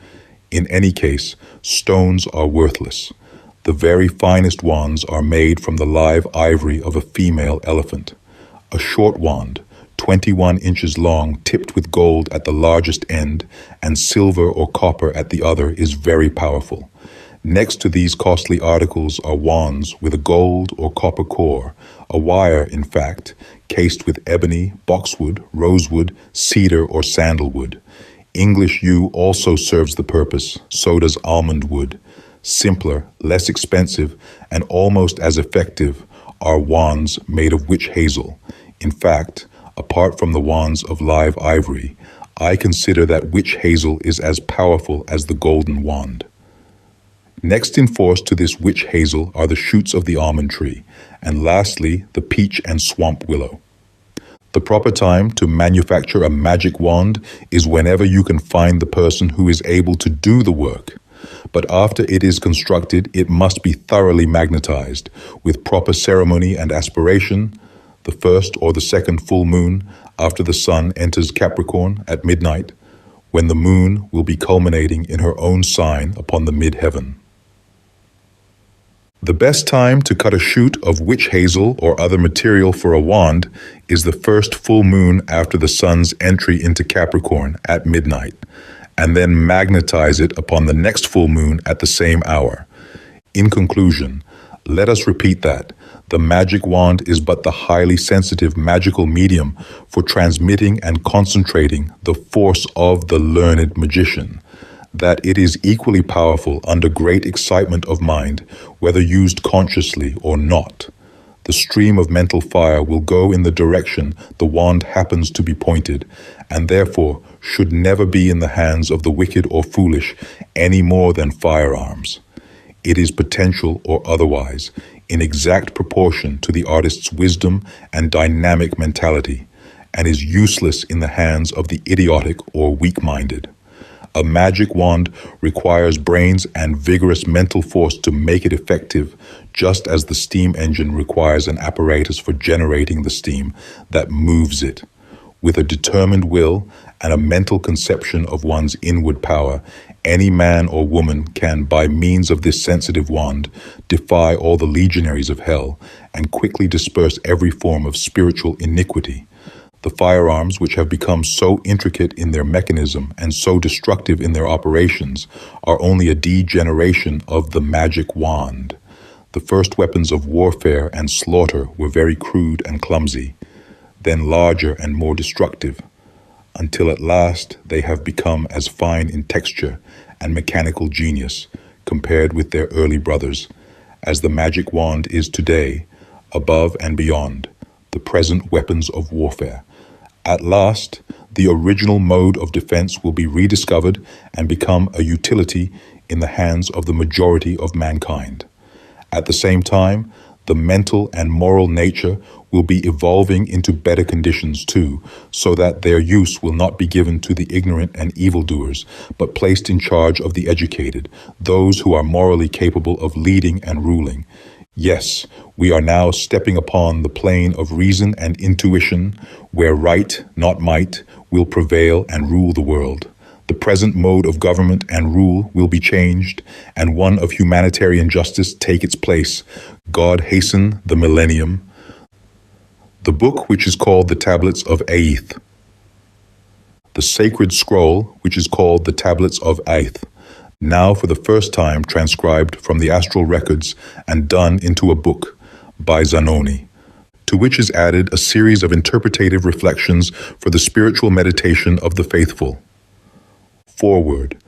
S1: In any case, stones are worthless. The very finest wands are made from the live ivory of a female elephant. A short wand, 21 inches long, tipped with gold at the largest end and silver or copper at the other, is very powerful. Next to these costly articles are wands with a gold or copper core, a wire, in fact, cased with ebony, boxwood, rosewood, cedar, or sandalwood. English yew also serves the purpose, so does almond wood. Simpler, less expensive, and almost as effective are wands made of witch hazel. In fact, apart from the wands of live ivory, I consider that witch hazel is as powerful as the golden wand. Next in force to this witch hazel are the shoots of the almond tree, and lastly, the peach and swamp willow. The proper time to manufacture a magic wand is whenever you can find the person who is able to do the work. But after it is constructed, it must be thoroughly magnetized, with proper ceremony and aspiration, the first or the second full moon after the sun enters Capricorn at midnight, when the moon will be culminating in her own sign upon the mid-heaven. The best time to cut a shoot of witch hazel or other material for a wand is the first full moon after the sun's entry into Capricorn at midnight, and then magnetize it upon the next full moon at the same hour. In conclusion, let us repeat that the magic wand is but the highly sensitive magical medium for transmitting and concentrating the force of the learned magician, that it is equally powerful under great excitement of mind, whether used consciously or not. The stream of mental fire will go in the direction the wand happens to be pointed, and therefore should never be in the hands of the wicked or foolish any more than firearms. It is potential or otherwise, in exact proportion to the artist's wisdom and dynamic mentality, and is useless in the hands of the idiotic or weak-minded. A magic wand requires brains and vigorous mental force to make it effective, just as the steam engine requires an apparatus for generating the steam that moves it. With a determined will and a mental conception of one's inward power, any man or woman can, by means of this sensitive wand, defy all the legionaries of hell and quickly disperse every form of spiritual iniquity. The firearms, which have become so intricate in their mechanism and so destructive in their operations, are only a degeneration of the magic wand. The first weapons of warfare and slaughter were very crude and clumsy, then larger and more destructive, until at last they have become as fine in texture and mechanical genius, compared with their early brothers, as the magic wand is today, above and beyond the present weapons of warfare. At last, the original mode of defense will be rediscovered and become a utility in the hands of the majority of mankind. At the same time, the mental and moral nature will be evolving into better conditions too, so that their use will not be given to the ignorant and evildoers, but placed in charge of the educated, those who are morally capable of leading and ruling. Yes, we are now stepping upon the plane of reason and intuition, where right, not might, will prevail and rule the world. The present mode of government and rule will be changed, and one of humanitarian justice take its place. God hasten the millennium. The book which is called the Tablets of Aeth. The sacred scroll which is called the Tablets of Aeth, now for the first time transcribed from the astral records and done into a book by Zanoni, to which is added a series of interpretative reflections for the spiritual meditation of the faithful. Forward.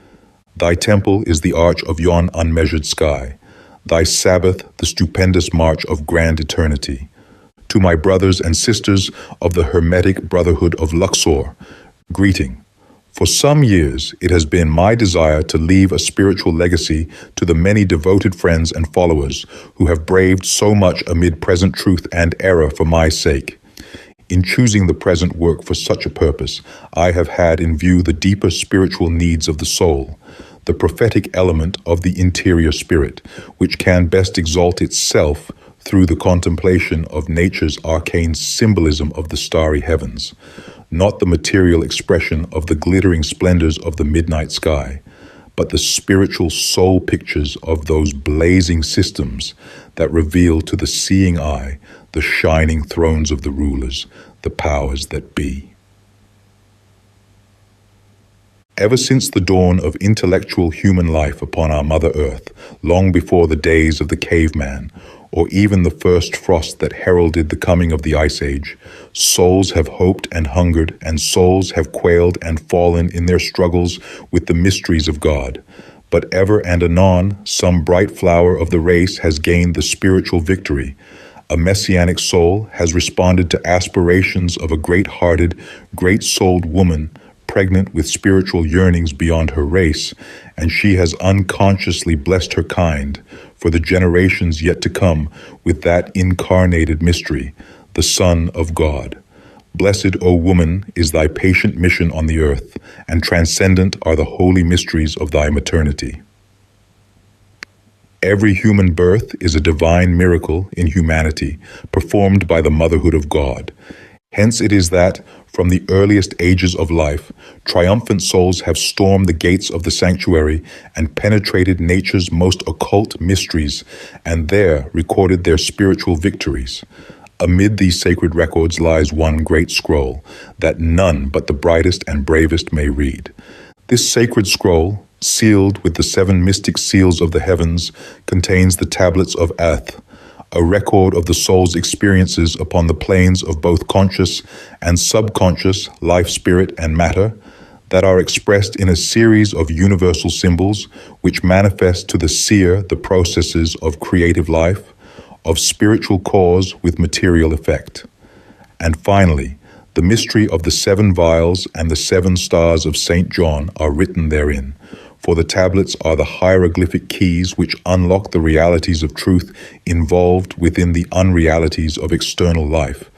S1: Thy temple is the arch of yon unmeasured sky, thy Sabbath the stupendous march of grand eternity. To my brothers and sisters of the Hermetic Brotherhood of Luxor, greeting. For some years, it has been my desire to leave a spiritual legacy to the many devoted friends and followers who have braved so much amid present truth and error for my sake. In choosing the present work for such a purpose, I have had in view the deeper spiritual needs of the soul, the prophetic element of the interior spirit, which can best exalt itself through the contemplation of nature's arcane symbolism of the starry heavens, not the material expression of the glittering splendors of the midnight sky, but the spiritual soul pictures of those blazing systems that reveal to the seeing eye the shining thrones of the rulers, the powers that be. Ever since the dawn of intellectual human life upon our Mother Earth, long before the days of the caveman, or even the first frost that heralded the coming of the Ice Age, souls have hoped and hungered, and souls have quailed and fallen in their struggles with the mysteries of God. But ever and anon, some bright flower of the race has gained the spiritual victory. A messianic soul has responded to aspirations of a great-hearted, great-souled woman pregnant with spiritual yearnings beyond her race, and she has unconsciously blessed her kind for the generations yet to come with that incarnated mystery, the Son of God. Blessed, O woman, is thy patient mission on the earth, and transcendent are the holy mysteries of thy maternity. Every human birth is a divine miracle in humanity, performed by the motherhood of God. Hence it is that, from the earliest ages of life, triumphant souls have stormed the gates of the sanctuary and penetrated nature's most occult mysteries, and there recorded their spiritual victories. Amid these sacred records lies one great scroll, that none but the brightest and bravest may read. This sacred scroll, sealed with the 7 mystic seals of the heavens, contains the Tablets of Aeth, a record of the soul's experiences upon the planes of both conscious and subconscious life, spirit, and matter, that are expressed in a series of universal symbols which manifest to the seer the processes of creative life, of spiritual cause with material effect. And finally, the mystery of the 7 vials and the 7 stars of St. John are written therein, for the tablets are the hieroglyphic keys which unlock the realities of truth involved within the unrealities of external life,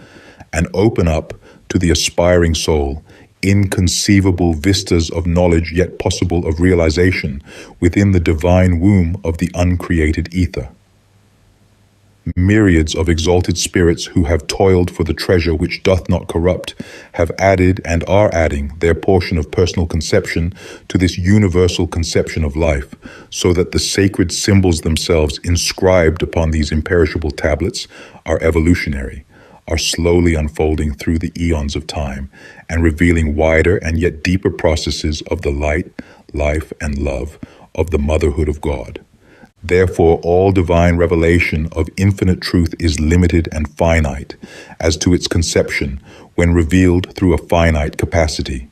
S1: and open up to the aspiring soul inconceivable vistas of knowledge yet possible of realization within the divine womb of the uncreated ether. Myriads of exalted spirits who have toiled for the treasure which doth not corrupt have added and are adding their portion of personal conception to this universal conception of life, so that the sacred symbols themselves inscribed upon these imperishable tablets are evolutionary, are slowly unfolding through the eons of time and revealing wider and yet deeper processes of the light, life, and love of the motherhood of God. Therefore, all divine revelation of infinite truth is limited and finite as to its conception when revealed through a finite capacity.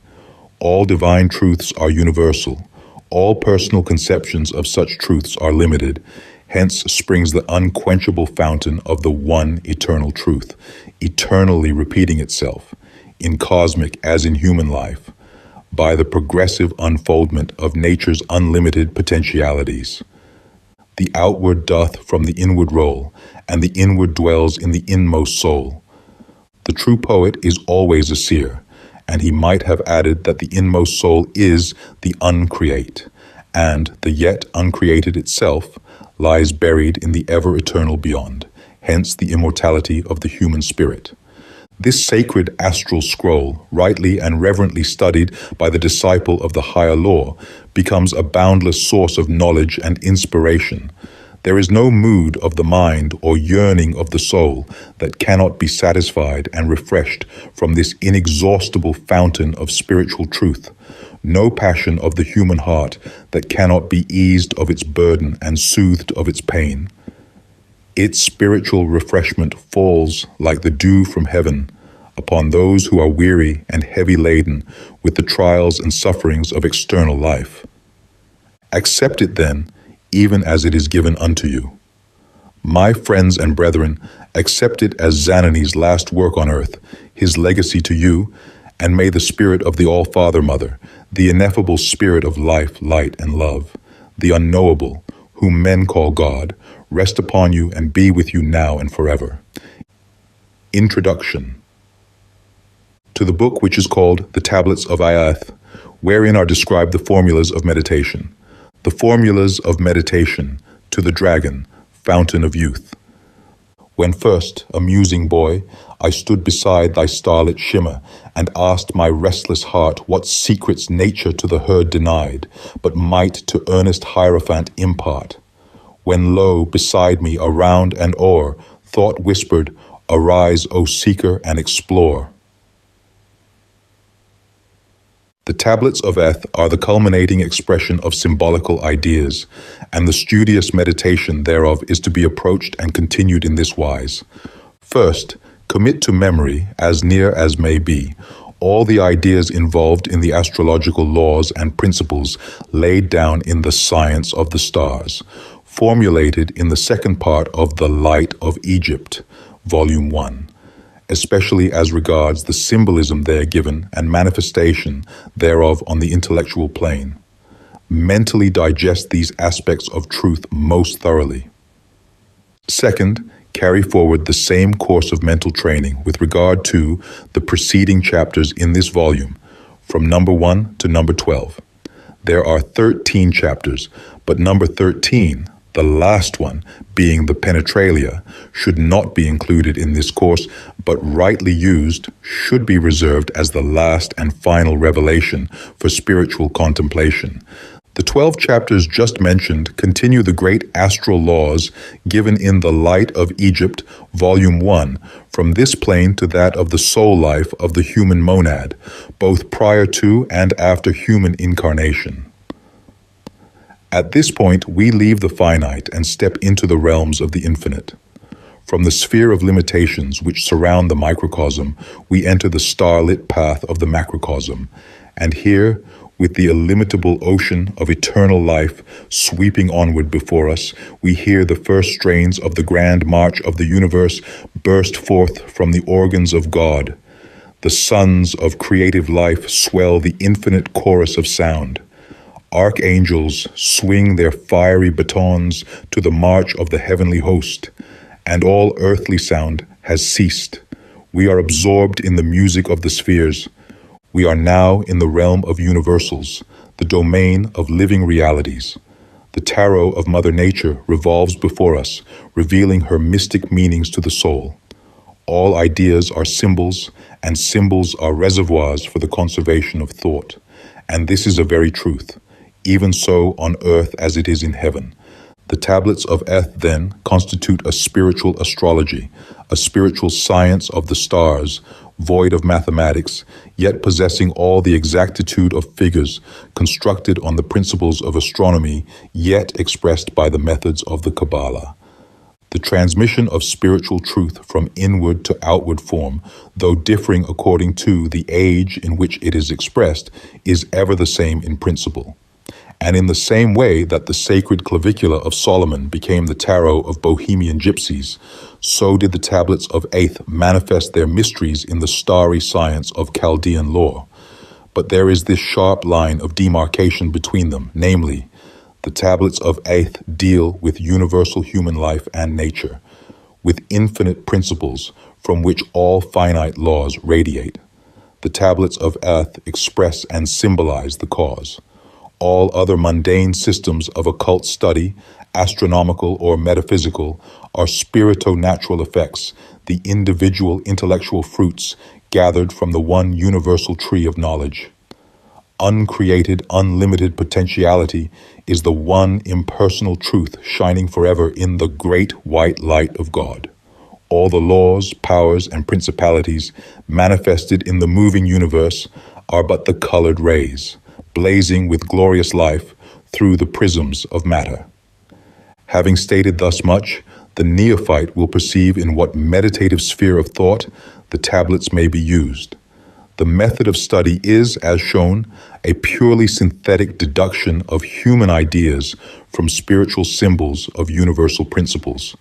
S1: All divine truths are universal. All personal conceptions of such truths are limited. Hence springs the unquenchable fountain of the one eternal truth, eternally repeating itself, in cosmic as in human life, by the progressive unfoldment of nature's unlimited potentialities. The outward doth from the inward roll, and the inward dwells in the inmost soul. The true poet is always a seer, and he might have added that the inmost soul is the uncreate, and the yet uncreated itself lies buried in the ever-eternal beyond, hence the immortality of the human spirit. This sacred astral scroll, rightly and reverently studied by the disciple of the higher law, becomes a boundless source of knowledge and inspiration. There is no mood of the mind or yearning of the soul that cannot be satisfied and refreshed from this inexhaustible fountain of spiritual truth. No passion of the human heart that cannot be eased of its burden and soothed of its pain. Its spiritual refreshment falls like the dew from heaven upon those who are weary and heavy laden with the trials and sufferings of external life. Accept it then, even as it is given unto you. My friends and brethren, accept it as Zanani's last work on earth, his legacy to you, and may the spirit of the All-Father Mother, the ineffable spirit of life, light, and love, the unknowable, whom men call God, rest upon you and be with you now and forever. Introduction to the book which is called The Tablets of Ayath, wherein are described the formulas of meditation. The formulas of meditation to the dragon, fountain of youth. When first, a musing boy, I stood beside thy starlit shimmer, and asked my restless heart what secrets nature to the herd denied, but might to earnest hierophant impart. When lo, beside me, around and o'er, thought whispered, arise, O seeker, and explore. The tablets of Eth are the culminating expression of symbolical ideas, and the studious meditation thereof is to be approached and continued in this wise. First, commit to memory, as near as may be, all the ideas involved in the astrological laws and principles laid down in the science of the stars, formulated in the second part of The Light of Egypt, Volume 1. Especially as regards the symbolism there given and manifestation thereof on the intellectual plane. Mentally digest these aspects of truth most thoroughly. Second, carry forward the same course of mental training with regard to the preceding chapters in this volume, from number 1 to number 12. There are 13 chapters, but number 13, the last one, being the Penetralia, should not be included in this course, but rightly used, should be reserved as the last and final revelation for spiritual contemplation. The 12 chapters just mentioned continue the great astral laws given in The Light of Egypt, Volume 1, from this plane to that of the soul life of the human monad, both prior to and after human incarnation. At this point, we leave the finite and step into the realms of the infinite. From the sphere of limitations which surround the microcosm, we enter the starlit path of the macrocosm, and here, with the illimitable ocean of eternal life sweeping onward before us, we hear the first strains of the grand march of the universe burst forth from the organs of God. The sons of creative life swell the infinite chorus of sound. Archangels swing their fiery batons to the march of the heavenly host, and all earthly sound has ceased. We are absorbed in the music of the spheres. We are now in the realm of universals, the domain of living realities. The tarot of Mother Nature revolves before us, revealing her mystic meanings to the soul. All ideas are symbols, and symbols are reservoirs for the conservation of thought. And this is a very truth. Even so on earth as it is in heaven. The tablets of Eth, then, constitute a spiritual astrology, a spiritual science of the stars, void of mathematics, yet possessing all the exactitude of figures, constructed on the principles of astronomy, yet expressed by the methods of the Kabbalah. The transmission of spiritual truth from inward to outward form, though differing according to the age in which it is expressed, is ever the same in principle. And in the same way that the sacred clavicula of Solomon became the tarot of Bohemian gypsies, so did the tablets of Aeth manifest their mysteries in the starry science of Chaldean lore. But there is this sharp line of demarcation between them, namely, the tablets of Aeth deal with universal human life and nature, with infinite principles from which all finite laws radiate. The tablets of Aeth express and symbolize the cause. All other mundane systems of occult study, astronomical or metaphysical, are spirito-natural effects, the individual intellectual fruits gathered from the one universal tree of knowledge. Uncreated, unlimited potentiality is the one impersonal truth shining forever in the great white light of God. All the laws, powers, and principalities manifested in the moving universe are but the colored rays, blazing with glorious life through the prisms of matter. Having stated thus much, the neophyte will perceive in what meditative sphere of thought the tablets may be used. The method of study is, as shown, a purely synthetic deduction of human ideas from spiritual symbols of universal principles.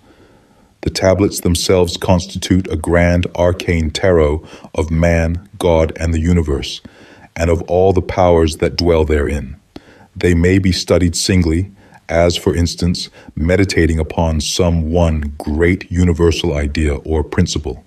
S1: The tablets themselves constitute a grand arcane tarot of man, God, and the universe, and of all the powers that dwell therein. They may be studied singly, as, for instance, meditating upon some one great universal idea or principle,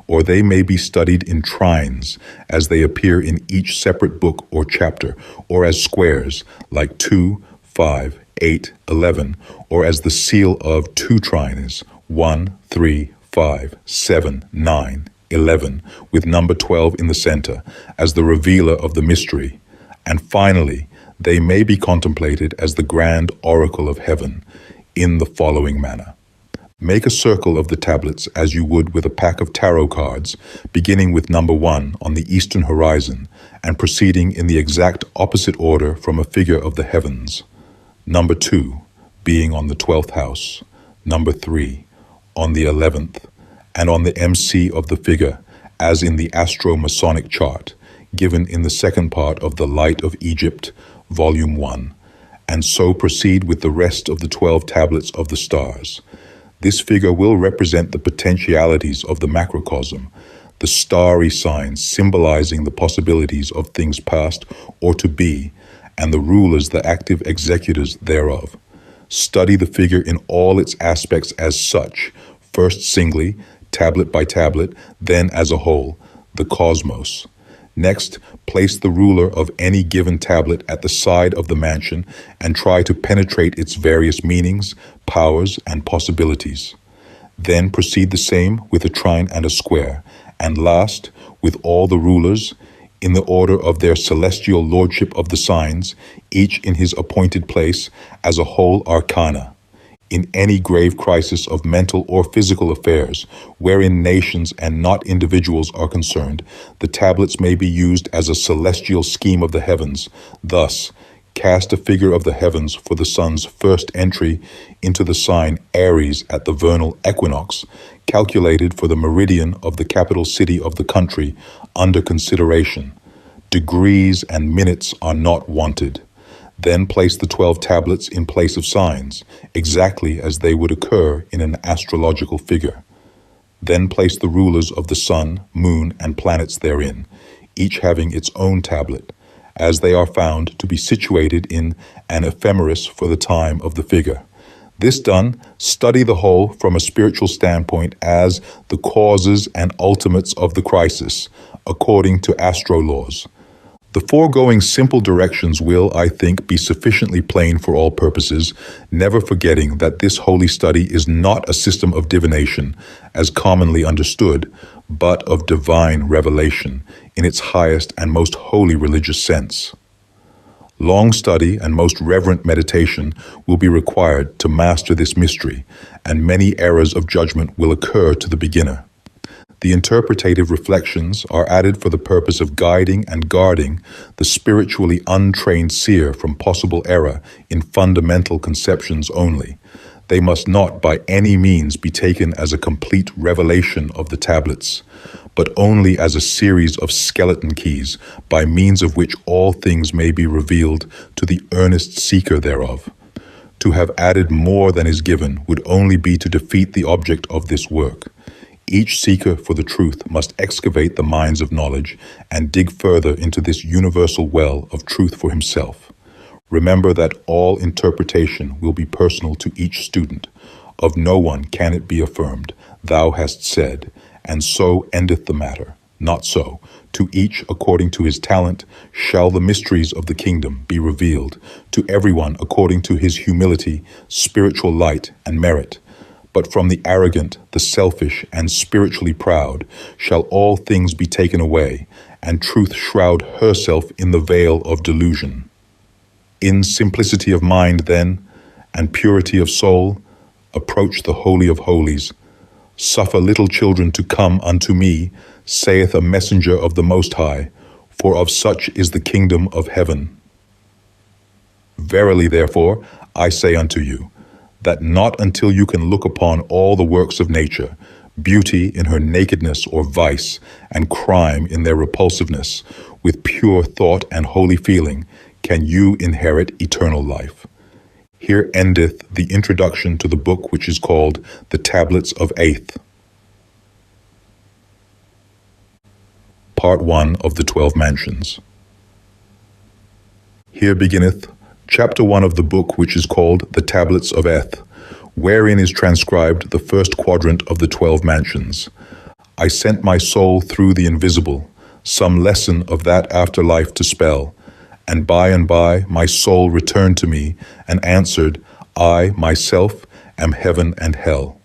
S1: or they may be studied in trines, as they appear in each separate book or chapter, or as squares, like 2, 5, 8, 11, or as the seal of two trines, 1, 3, 5, 7, 9, 11, with number 12 in the center, as the revealer of the mystery. And finally, they may be contemplated as the grand oracle of heaven, in the following manner. Make a circle of the tablets as you would with a pack of tarot cards, beginning with number 1 on the eastern horizon and proceeding in the exact opposite order from a figure of the heavens. Number 2 being on the 12th house, number 3 on the 11th, and on the MC of the figure, as in the Astro-Masonic chart, given in the second part of The Light of Egypt, Volume 1, and so proceed with the rest of the 12 tablets of the stars. This figure will represent the potentialities of the macrocosm, the starry signs symbolizing the possibilities of things past or to be, and the rulers the active executors thereof. Study the figure in all its aspects as such, first singly, tablet by tablet, then as a whole, the cosmos. Next, place the ruler of any given tablet at the side of the mansion and try to penetrate its various meanings, powers, and possibilities. Then proceed the same with a trine and a square, and last, with all the rulers, in the order of their celestial lordship of the signs, each in his appointed place, as a whole arcana. In any grave crisis of mental or physical affairs, wherein nations and not individuals are concerned, the tablets may be used as a celestial scheme of the heavens. Thus, cast a figure of the heavens for the sun's first entry into the sign Aries at the vernal equinox, calculated for the meridian of the capital city of the country under consideration. Degrees and minutes are not wanted. Then place the 12 tablets in place of signs, exactly as they would occur in an astrological figure. Then place the rulers of the sun, moon, and planets therein, each having its own tablet, as they are found to be situated in an ephemeris for the time of the figure. This done, study the whole from a spiritual standpoint as the causes and ultimates of the crisis, according to astro laws. The foregoing simple directions will, I think, be sufficiently plain for all purposes, never forgetting that this holy study is not a system of divination, as commonly understood, but of divine revelation, in its highest and most holy religious sense. Long study and most reverent meditation will be required to master this mystery, and many errors of judgment will occur to the beginner. The interpretative reflections are added for the purpose of guiding and guarding the spiritually untrained seer from possible error in fundamental conceptions only. They must not by any means be taken as a complete revelation of the tablets, but only as a series of skeleton keys by means of which all things may be revealed to the earnest seeker thereof. To have added more than is given would only be to defeat the object of this work. Each seeker for the truth must excavate the mines of knowledge and dig further into this universal well of truth for himself. Remember that all interpretation will be personal to each student. Of no one can it be affirmed, "Thou hast said," and so endeth the matter. Not so. To each according to his talent shall the mysteries of the kingdom be revealed, to everyone according to his humility, spiritual light, and merit. But from the arrogant, the selfish, and spiritually proud shall all things be taken away, and truth shroud herself in the veil of delusion. In simplicity of mind, then, and purity of soul, approach the Holy of Holies. Suffer little children to come unto me, saith a messenger of the Most High, for of such is the kingdom of heaven. Verily, therefore, I say unto you, that not until you can look upon all the works of nature, beauty in her nakedness or vice, and crime in their repulsiveness, with pure thought and holy feeling, can you inherit eternal life. Here endeth the introduction to the book which is called the Tablets of Aeth. Part 1 of the 12 Mansions. Here beginneth Chapter 1 of the book which is called the Tablets of Aeth, wherein is transcribed the first quadrant of the 12 mansions. I sent my soul through the invisible, some lesson of that afterlife to spell, and by my soul returned to me and answered, I, myself, am heaven and hell.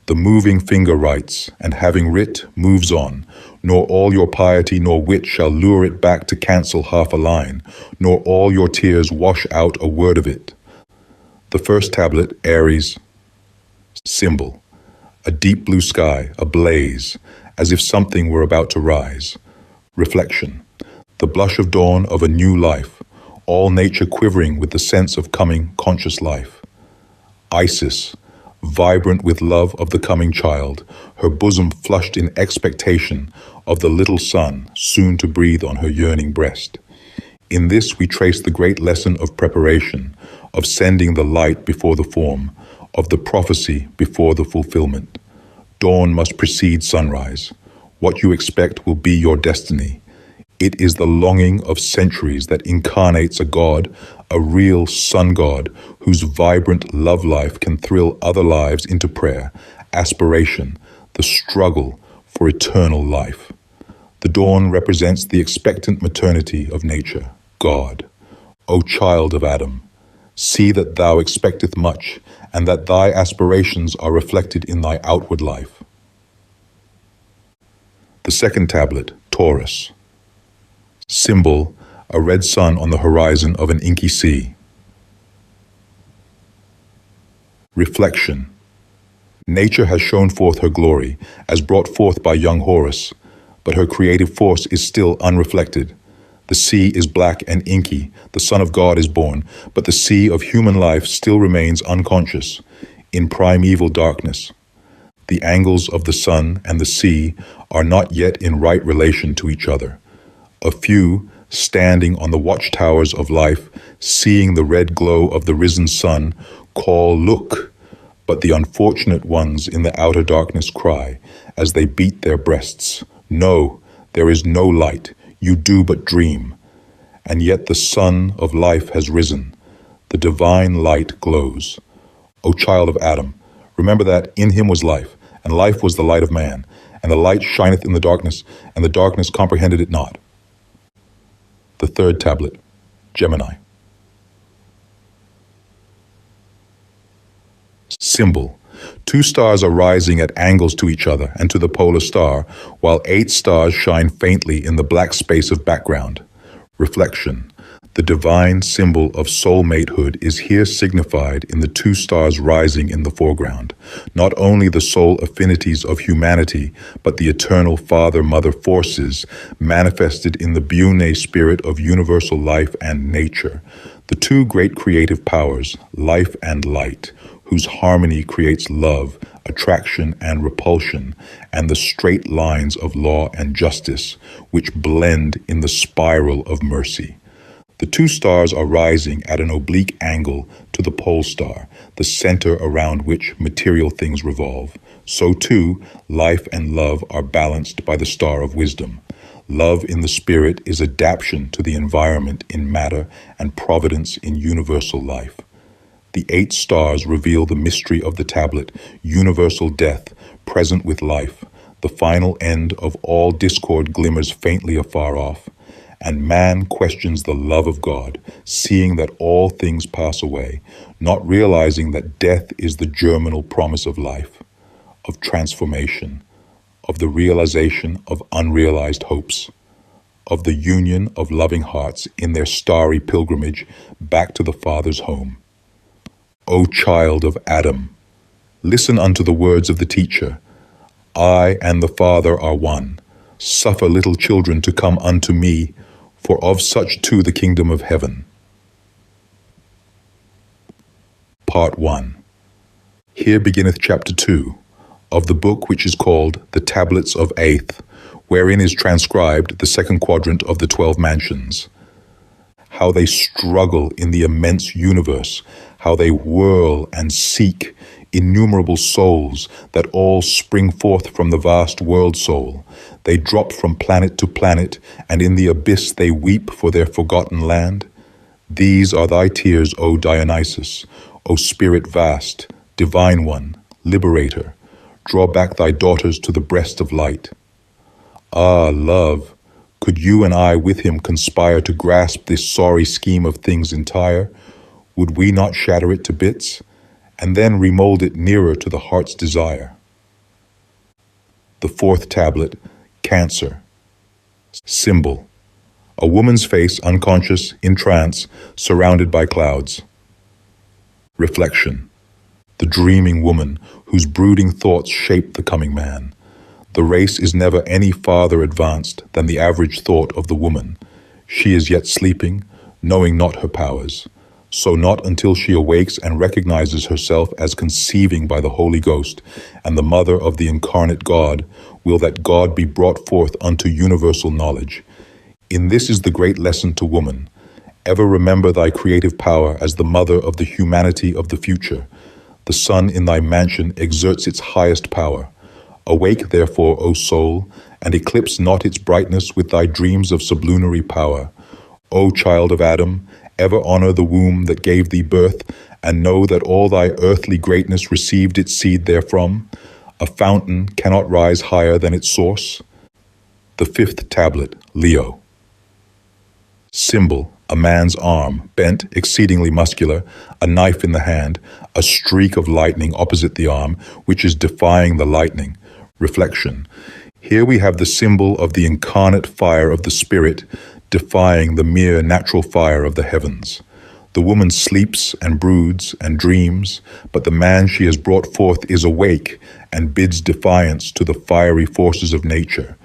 S1: The moving finger writes, and having writ, moves on, nor all your piety nor wit shall lure it back to cancel half a line, nor all your tears wash out a word of it. The first tablet, Aries. Symbol, a deep blue sky, ablaze, as if something were about to rise. Reflection, the blush of dawn of a new life, all nature quivering with the sense of coming conscious life. Isis, vibrant with love of the coming child, her bosom flushed in expectation of the little son soon to breathe on her yearning breast. In this we trace the great lesson of preparation, of sending the light before the form, of the prophecy before the fulfillment. Dawn must precede sunrise. What you expect will be your destiny. It is the longing of centuries that incarnates a god, a real sun god, whose vibrant love life can thrill other lives into prayer, aspiration, the struggle for eternal life. The dawn represents the expectant maternity of nature, God. O child of Adam, see that thou expecteth much, and that thy aspirations are reflected in thy outward life. The second tablet, Taurus. Symbol, a red sun on the horizon of an inky sea. Reflection. Nature has shown forth her glory, as brought forth by young Horus, but her creative force is still unreflected. The sea is black and inky, the Son of God is born, but the sea of human life still remains unconscious, in primeval darkness. The angles of the sun and the sea are not yet in right relation to each other. A few, standing on the watchtowers of life, seeing the red glow of the risen sun, call, "Look!" But the unfortunate ones in the outer darkness cry, as they beat their breasts, "No, there is no light, you do but dream." And yet the sun of life has risen. The divine light glows. O child of Adam, remember that in him was life, and life was the light of man, and the light shineth in the darkness, and the darkness comprehended it not. The third tablet, Gemini. Symbol, 2 stars are rising at angles to each other and to the polar star, while 8 stars shine faintly in the black space of background. Reflection, the divine symbol of soulmatehood is here signified in the 2 stars rising in the foreground. Not only the soul affinities of humanity, but the eternal father-mother forces manifested in the Burgoyne spirit of universal life and nature. The two great creative powers, life and light, whose harmony creates love, attraction and repulsion, and the straight lines of law and justice, which blend in the spiral of mercy. The two stars are rising at an oblique angle to the pole star, the center around which material things revolve. So too, life and love are balanced by the star of wisdom. Love in the spirit is adaptation to the environment in matter and providence in universal life. The 8 stars reveal the mystery of the tablet, universal death, present with life. The final end of all discord glimmers faintly afar off, and man questions the love of God, seeing that all things pass away, not realizing that death is the germinal promise of life, of transformation, of the realization of unrealized hopes, of the union of loving hearts in their starry pilgrimage back to the Father's home. O child of Adam, listen unto the words of the teacher. I and the Father are one. Suffer little children to come unto me, for of such too the kingdom of heaven. Part 1. Here beginneth chapter 2 of the book which is called The Tablets of Aeth, wherein is transcribed the second quadrant of the 12 mansions. How they struggle in the immense universe, how they whirl and seek innumerable souls that all spring forth from the vast world soul. They drop from planet to planet, and in the abyss they weep for their forgotten land. These are thy tears, O Dionysus, O Spirit vast, Divine One, Liberator. Draw back thy daughters to the breast of light. Ah, love, could you and I with him conspire to grasp this sorry scheme of things entire, would we not shatter it to bits, and then remold it nearer to the heart's desire? The 4th tablet, Cancer. Symbol. A woman's face, unconscious, in trance, surrounded by clouds. Reflection. The dreaming woman whose brooding thoughts shape the coming man. The race is never any farther advanced than the average thought of the woman. She is yet sleeping, knowing not her powers. So not until she awakes and recognizes herself as conceiving by the Holy Ghost and the mother of the incarnate God will that God be brought forth unto universal knowledge. In this is the great lesson to woman. Ever remember thy creative power as the mother of the humanity of the future. The sun in thy mansion exerts its highest power. Awake, therefore, O soul, and eclipse not its brightness with thy dreams of sublunary power. O child of Adam, ever honor the womb that gave thee birth, and know that all thy earthly greatness received its seed therefrom. A fountain cannot rise higher than its source. The 5th tablet, Leo. Symbol, a man's arm, bent, exceedingly muscular, a knife in the hand, a streak of lightning opposite the arm, which is defying the lightning. Reflection. Here we have the symbol of the incarnate fire of the Spirit, defying the mere natural fire of the heavens. The woman sleeps and broods and dreams, but the man she has brought forth is awake and bids defiance to the fiery forces of nature.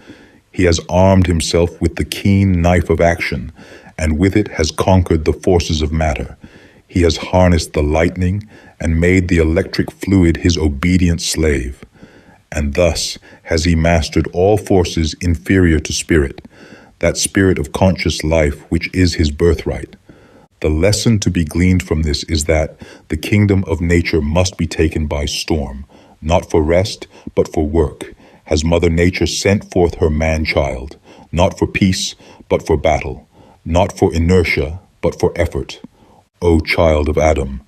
S1: He has armed himself with the keen knife of action, and with it has conquered the forces of matter. He has harnessed the lightning and made the electric fluid his obedient slave. And thus has he mastered all forces inferior to spirit, that spirit of conscious life which is his birthright. The lesson to be gleaned from this is that the kingdom of nature must be taken by storm, not for rest, but for work. Has Mother Nature sent forth her man-child, not for peace, but for battle, not for inertia, but for effort. O child of Adam,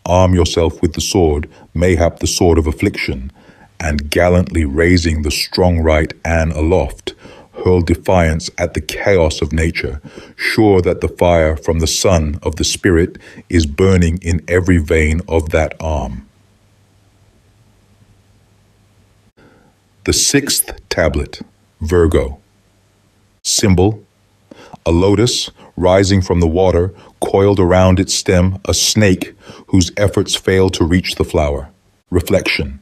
S1: arm yourself with the sword, mayhap the sword of affliction, and gallantly raising the strong right an aloft, hurl defiance at the chaos of nature, sure that the fire from the sun of the Spirit is burning in every vein of that arm. The 6th tablet, Virgo. Symbol, a lotus rising from the water, coiled around its stem a snake whose efforts fail to reach the flower. Reflection.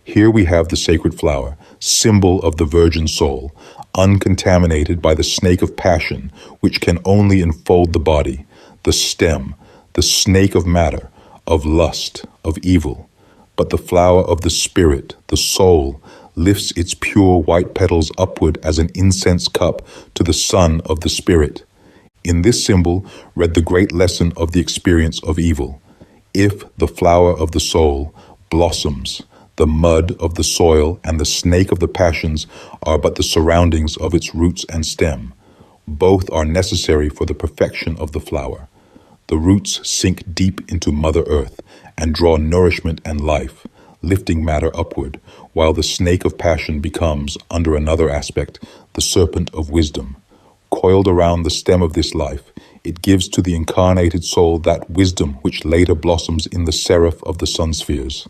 S1: Here we have the sacred flower, symbol of the virgin soul, uncontaminated by the snake of passion, which can only enfold the body, the stem, the snake of matter, of lust, of evil. But the flower of the spirit, the soul, lifts its pure white petals upward as an incense cup to the sun of the spirit. In this symbol read the great lesson of the experience of evil. If the flower of the soul blossoms, the mud of the soil and the snake of the passions are but the surroundings of its roots and stem. Both are necessary for the perfection of the flower. The roots sink deep into Mother Earth and draw nourishment and life, lifting matter upward, while the snake of passion becomes, under another aspect, the serpent of wisdom. Coiled around the stem of this life, it gives to the incarnated soul that wisdom which later blossoms in the seraph of the sun spheres.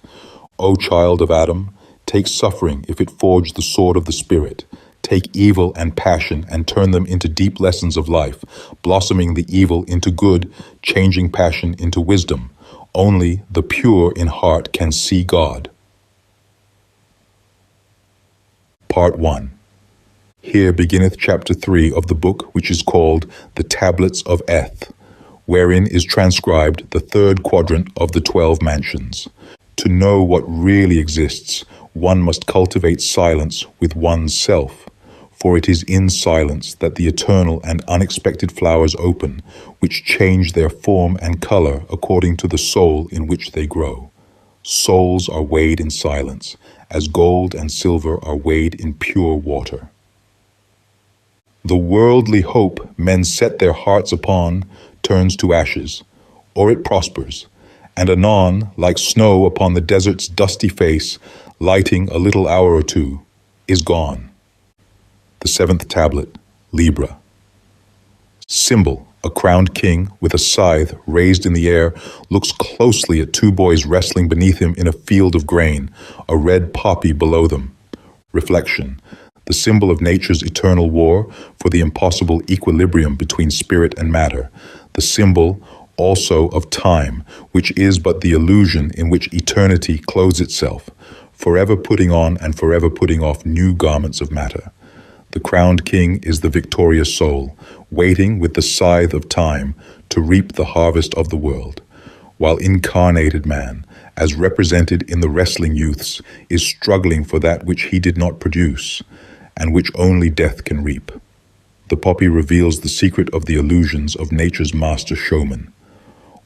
S1: O child of Adam, take suffering if it forge the sword of the Spirit. Take evil and passion and turn them into deep lessons of life, blossoming the evil into good, changing passion into wisdom. Only the pure in heart can see God. Part 1. Here beginneth chapter 3 of the book which is called the Tablets of Eth, wherein is transcribed the third quadrant of the 12 mansions. To know what really exists, one must cultivate silence with one's self, for it is in silence that the eternal and unexpected flowers open, which change their form and color according to the soul in which they grow. Souls are weighed in silence, as gold and silver are weighed in pure water. The worldly hope men set their hearts upon turns to ashes, or it prospers, and anon, like snow upon the desert's dusty face, lighting a little hour or two, is gone. The seventh tablet, Libra. Symbol, a crowned king with a scythe raised in the air, looks closely at two boys wrestling beneath him in a field of grain, a red poppy below them. Reflection, the symbol of nature's eternal war for the impossible equilibrium between spirit and matter, the symbol also of time, which is but the illusion in which eternity clothes itself, forever putting on and forever putting off new garments of matter. The crowned king is the victorious soul, waiting with the scythe of time to reap the harvest of the world, while incarnated man, as represented in the wrestling youths, is struggling for that which he did not produce, and which only death can reap. The poppy reveals the secret of the illusions of nature's master showman.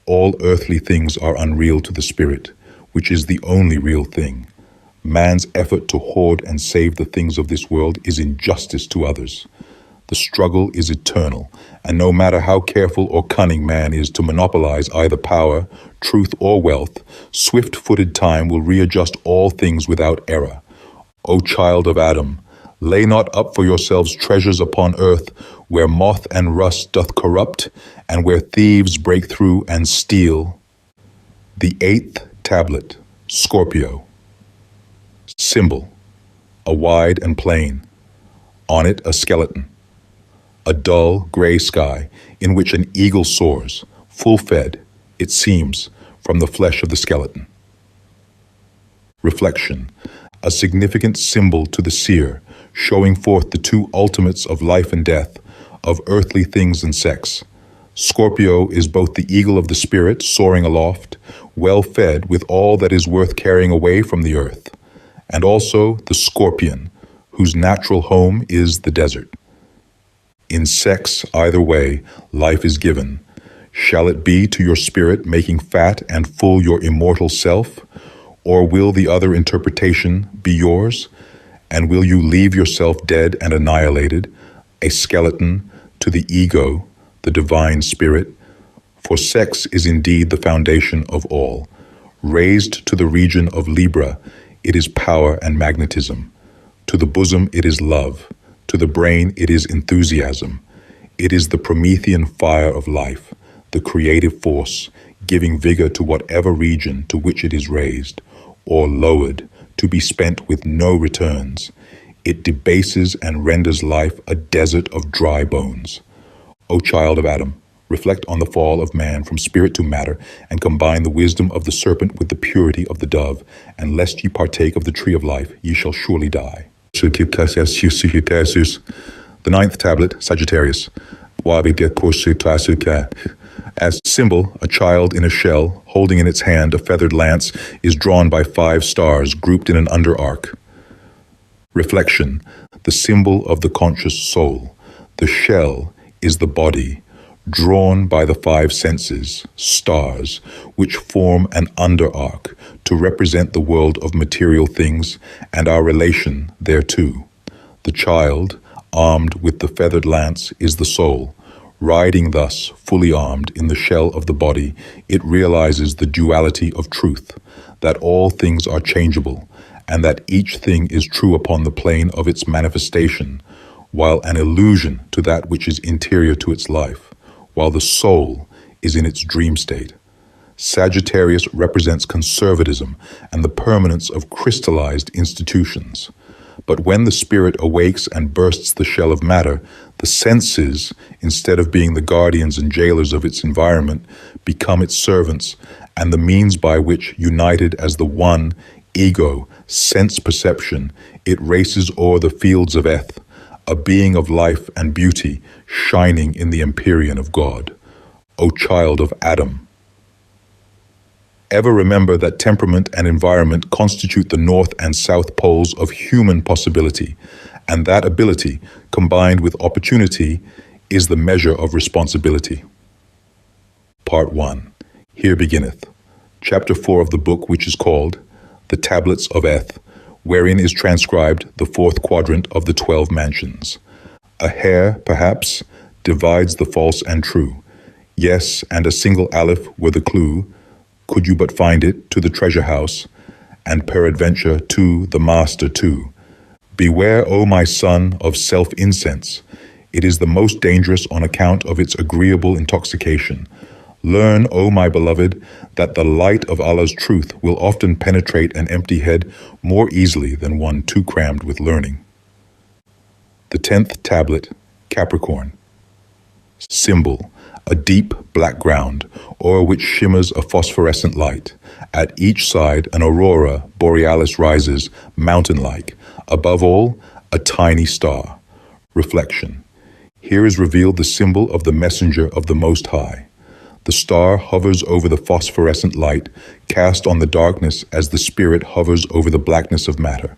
S1: All earthly things are unreal to the spirit, which is the only real thing. Man's effort to hoard and save the things of this world is injustice to others. The struggle is eternal, and no matter how careful or cunning man is to monopolize either power, truth, or wealth, swift-footed time will readjust all things without error. O child of Adam, lay not up for yourselves treasures upon earth, where moth and rust doth corrupt, and where thieves break through and steal. The eighth tablet, Scorpio. Symbol, a wide and plain. On it a skeleton. A dull gray sky in which an eagle soars, full-fed, it seems, from the flesh of the skeleton. Reflection, a significant symbol to the seer, showing forth the two ultimates of life and death, of earthly things and sex. Scorpio is both the eagle of the spirit soaring aloft, well fed with all that is worth carrying away from the earth, and also the scorpion, whose natural home is the desert. In sex, either way, life is given. Shall it be to your spirit making fat and full your immortal self, or will the other interpretation be yours? And will you leave yourself dead and annihilated, a skeleton, to the ego, the divine spirit? For sex is indeed the foundation of all. Raised to the region of Libra, it is power and magnetism. To the bosom it is love. To the brain it is enthusiasm. It is the Promethean fire of life, the creative force, giving vigor to whatever region to which it is raised, or lowered, to be spent with no returns. It debases and renders life a desert of dry bones. O child of Adam, reflect on the fall of man from spirit to matter, and combine the wisdom of the serpent with the purity of the dove, and lest ye partake of the tree of life, ye shall surely die. The ninth tablet, Sagittarius. As symbol, a child in a shell, holding in its hand a feathered lance, is drawn by 5 stars grouped in an underarc. Reflection, the symbol of the conscious soul. The shell is the body, drawn by the 5 senses, stars, which form an underarc to represent the world of material things and our relation thereto. The child, armed with the feathered lance, is the soul. Riding thus, fully armed, in the shell of the body, it realizes the duality of truth, that all things are changeable, and that each thing is true upon the plane of its manifestation, while an illusion to that which is interior to its life, while the soul is in its dream state. Sagittarius represents conservatism and the permanence of crystallized institutions. But when the spirit awakes and bursts the shell of matter, the senses, instead of being the guardians and jailers of its environment, become its servants, and the means by which, united as the one ego, sense perception, it races o'er the fields of Eth, a being of life and beauty, shining in the empyrean of God. O child of Adam! Ever remember that temperament and environment constitute the north and south poles of human possibility, and that ability, combined with opportunity, is the measure of responsibility. Part 1. Here beginneth. Chapter 4 of the book, which is called The Tablets of Eth, wherein is transcribed the 4th quadrant of the 12 mansions. A hair, perhaps, divides the false and true. Yes, and a single aleph were the clue, could you but find it, to the treasure house, and peradventure to the master too. Beware, O my son, of self-incense. It is the most dangerous on account of its agreeable intoxication. Learn, O my beloved, that the light of Allah's truth will often penetrate an empty head more easily than one too crammed with learning. The 10th tablet, Capricorn. Symbol, a deep black ground, o'er which shimmers a phosphorescent light. At each side, an aurora borealis rises, mountain-like. Above all, a tiny star. Reflection. Here is revealed the symbol of the messenger of the Most High. The star hovers over the phosphorescent light, cast on the darkness as the spirit hovers over the blackness of matter.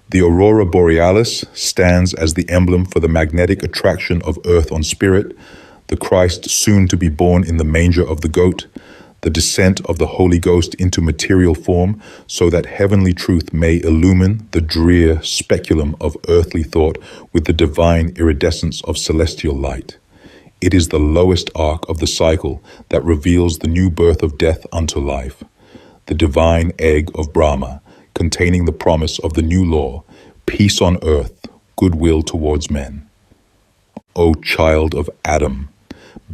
S1: The aurora borealis stands as the emblem for the magnetic attraction of earth on spirit, the Christ soon to be born in the manger of the goat, the descent of the Holy Ghost into material form so that heavenly truth may illumine the drear speculum of earthly thought with the divine iridescence of celestial light. It is the lowest arc of the cycle that reveals the new birth of death unto life, the divine egg of Brahma, containing the promise of the new law, peace on earth, goodwill towards men. O child of Adam!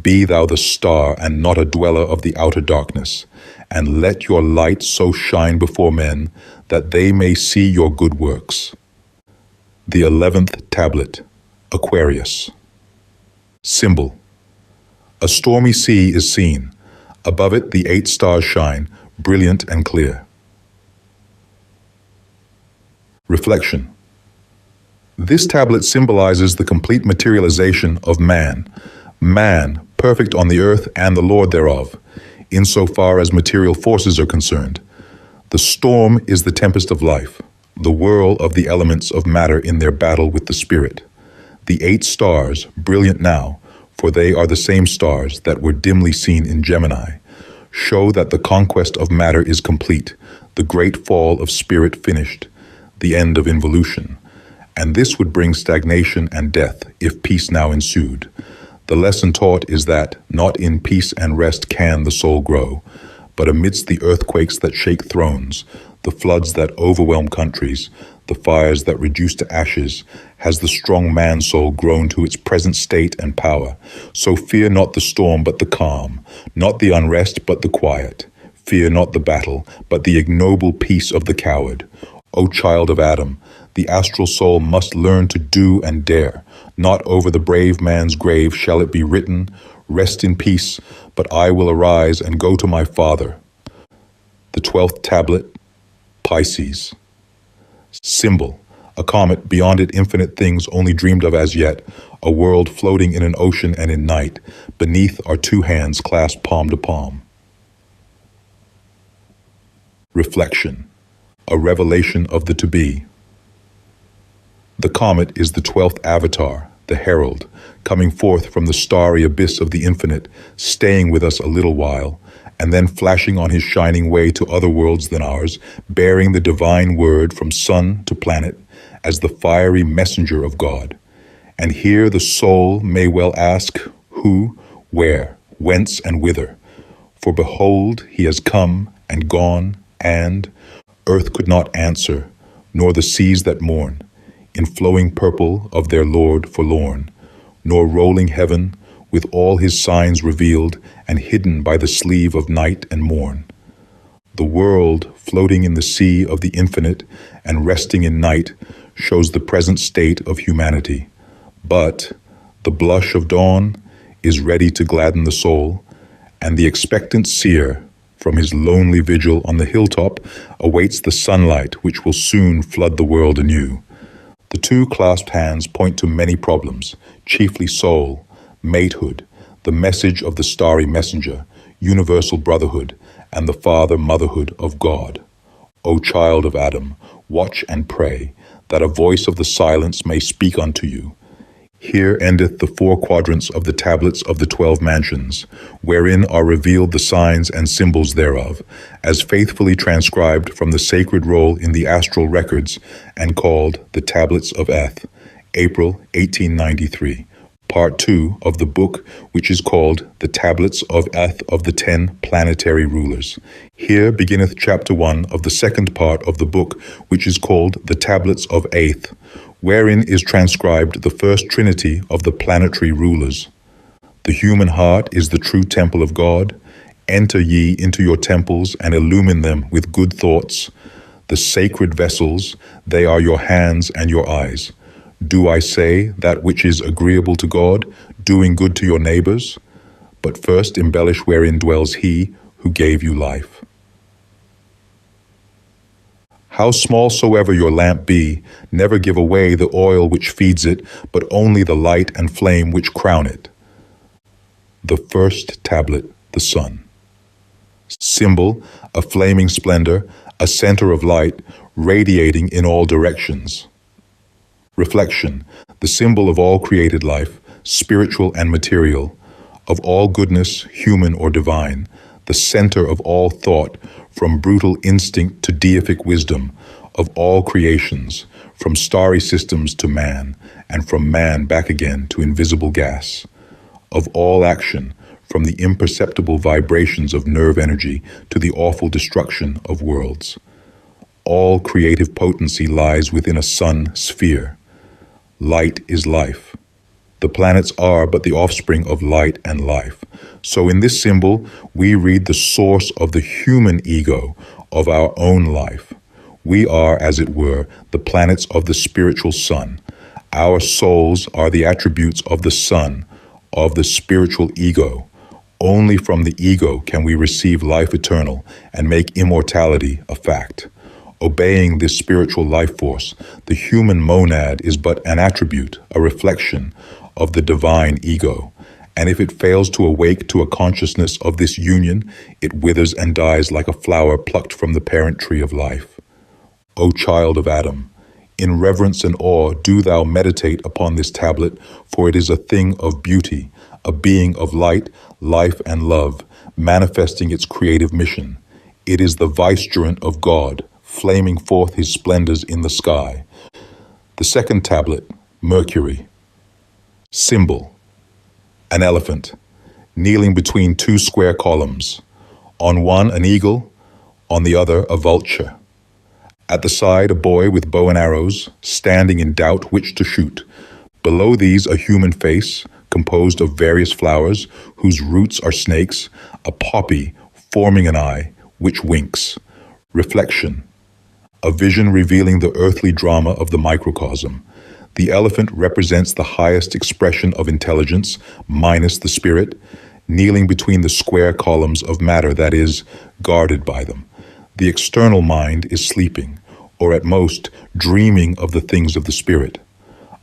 S1: Be thou the star and not a dweller of the outer darkness, and let your light so shine before men that they may see your good works. The 11th tablet, Aquarius. Symbol. A stormy sea is seen. Above it the 8 stars shine, brilliant and clear. Reflection. This tablet symbolizes the complete materialization of man. Man, perfect on the earth and the Lord thereof, insofar as material forces are concerned. The storm is the tempest of life, the whirl of the elements of matter in their battle with the spirit. The 8 stars, brilliant now, for they are the same stars that were dimly seen in Gemini, show that the conquest of matter is complete, the great fall of spirit finished, the end of involution. And this would bring stagnation and death if peace now ensued. The lesson taught is that not in peace and rest can the soul grow, but amidst the earthquakes that shake thrones, the floods that overwhelm countries, the fires that reduce to ashes, has the strong man soul grown to its present state and power. So fear not the storm but the calm, not the unrest but the quiet. Fear not the battle, but the ignoble peace of the coward. O child of Adam, the astral soul must learn to do and dare. Not over the brave man's grave shall it be written, "Rest in peace, but I will arise and go to my Father." The 12th tablet, Pisces. Symbol, a comet beyond it infinite things only dreamed of as yet, a world floating in an ocean and in night, beneath are two hands clasped palm to palm. Reflection, a revelation of the to-be. The comet is the 12th avatar, the herald, coming forth from the starry abyss of the infinite, staying with us a little while, and then flashing on his shining way to other worlds than ours, bearing the divine word from sun to planet as the fiery messenger of God. And here the soul may well ask, who, where, whence, and whither? For behold, he has come and gone, and earth could not answer, nor the seas that mourn, in flowing purple of their Lord forlorn, nor rolling heaven, with all his signs revealed and hidden by the sleeve of night and morn. The world, floating in the sea of the infinite and resting in night, shows the present state of humanity. But the blush of dawn is ready to gladden the soul, and the expectant seer, from his lonely vigil on the hilltop, awaits the sunlight which will soon flood the world anew. The two clasped hands point to many problems, chiefly soul, matehood, the message of the starry messenger, universal brotherhood, and the father-motherhood of God. O child of Adam, watch and pray, that a voice of the silence may speak unto you. Here endeth the 4 quadrants of the tablets of the 12 mansions, wherein are revealed the signs and symbols thereof, as faithfully transcribed from the sacred roll in the astral records, and called the Tablets of Eth, April 1893. Part 2 of the book, which is called The Tablets of Eth of the 10 Planetary Rulers. Here beginneth chapter 1 of the second part of the book, which is called The Tablets of Eth, wherein is transcribed the first trinity of the planetary rulers. The human heart is the true temple of God. Enter ye into your temples and illumine them with good thoughts. The sacred vessels, they are your hands and your eyes. Do I say that which is agreeable to God, doing good to your neighbors? But first embellish wherein dwells he who gave you life. How small soever your lamp be, never give away the oil which feeds it, but only the light and flame which crown it. The first tablet, the sun. Symbol, a flaming splendor, a center of light, radiating in all directions. Reflection, the symbol of all created life, spiritual and material, of all goodness, human or divine, the center of all thought, from brutal instinct to deific wisdom, of all creations, from starry systems to man, and from man back again to invisible gas, of all action, from the imperceptible vibrations of nerve energy to the awful destruction of worlds. All creative potency lies within a sun sphere. Light is life. The planets are but the offspring of light and life. So in this symbol, we read the source of the human ego of our own life. We are, as it were, the planets of the spiritual sun. Our souls are the attributes of the sun, of the spiritual ego. Only from the ego can we receive life eternal and make immortality a fact. Obeying this spiritual life force, the human monad is but an attribute, a reflection of the divine ego. And if it fails to awake to a consciousness of this union, it withers and dies like a flower plucked from the parent tree of life. O child of Adam, in reverence and awe do thou meditate upon this tablet, for it is a thing of beauty, a being of light, life, and love, manifesting its creative mission. It is the vicegerent of God, flaming forth his splendors in the sky. The second tablet, Mercury. Symbol, an elephant, kneeling between 2 square columns. On one, an eagle, on the other, a vulture. At the side, a boy with bow and arrows, standing in doubt which to shoot. Below these, a human face, composed of various flowers, whose roots are snakes, a poppy forming an eye, which winks. Reflection, a vision revealing the earthly drama of the microcosm. The elephant represents the highest expression of intelligence, minus the spirit, kneeling between the square columns of matter that is, guarded by them. The external mind is sleeping. or at most, dreaming of the things of the spirit.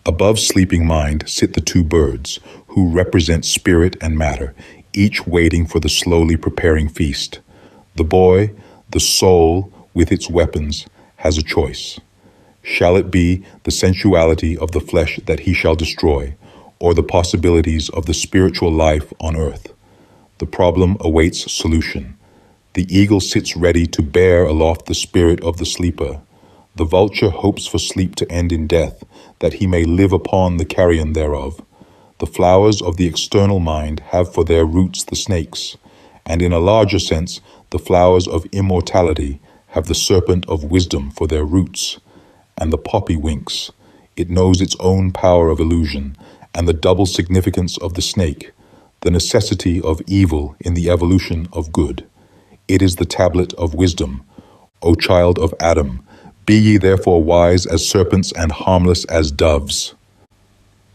S1: Above sleeping mind sit the two birds, who represent spirit and matter, each waiting for the slowly preparing feast. The boy, the soul, with its weapons, has a choice. Shall it be the sensuality of the flesh that he shall destroy, or the possibilities of the spiritual life on earth? The problem awaits solution. The eagle sits ready to bear aloft the spirit of the sleeper. The vulture hopes for sleep to end in death, that he may live upon the carrion thereof. The flowers of the external mind have for their roots the snakes, and in a larger sense, the flowers of immortality have the serpent of wisdom for their roots. And the poppy winks. It knows its own power of illusion, and the double significance of the snake, the necessity of evil in the evolution of good. It is the tablet of wisdom. O child of Adam, be ye therefore wise as serpents and harmless as doves.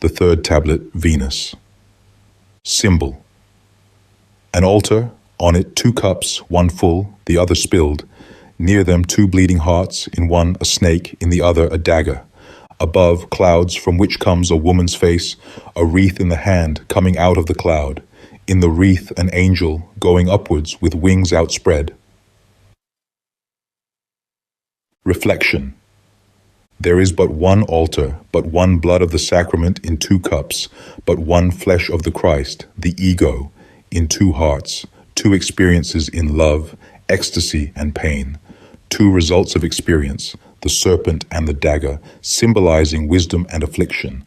S1: The third tablet, Venus. Symbol. An altar, on it 2 cups, one full, the other spilled. Near them 2 bleeding hearts, in one a snake, in the other a dagger. Above, clouds from which comes a woman's face, a wreath in the hand coming out of the cloud. In the wreath an angel going upwards with wings outspread. Reflection. There is but one altar, but one blood of the sacrament in 2 cups, but one flesh of the Christ, the ego, in 2 hearts, 2 experiences in love, ecstasy, and pain. 2 results of experience, the serpent and the dagger, symbolizing wisdom and affliction.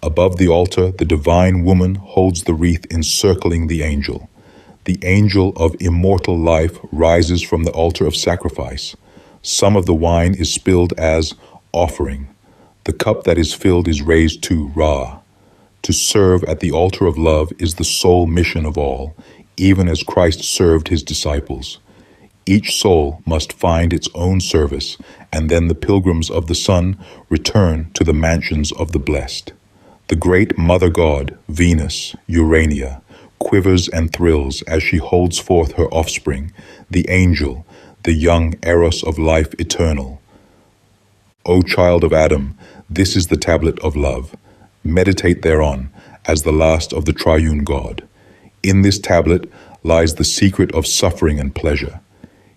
S1: Above the altar, the divine woman holds the wreath encircling the angel. The angel of immortal life rises from the altar of sacrifice. Some of the wine is spilled as offering. The cup that is filled is raised to Ra. To serve at the altar of love is the sole mission of all, even as Christ served his disciples. Each soul must find its own service, and then the pilgrims of the sun return to the mansions of the blessed. The great Mother God, Venus, Urania, quivers and thrills as she holds forth her offspring, the angel, the young Eros of life eternal. O child of Adam, this is the tablet of love. Meditate thereon as the last of the triune God. In this tablet lies the secret of suffering and pleasure.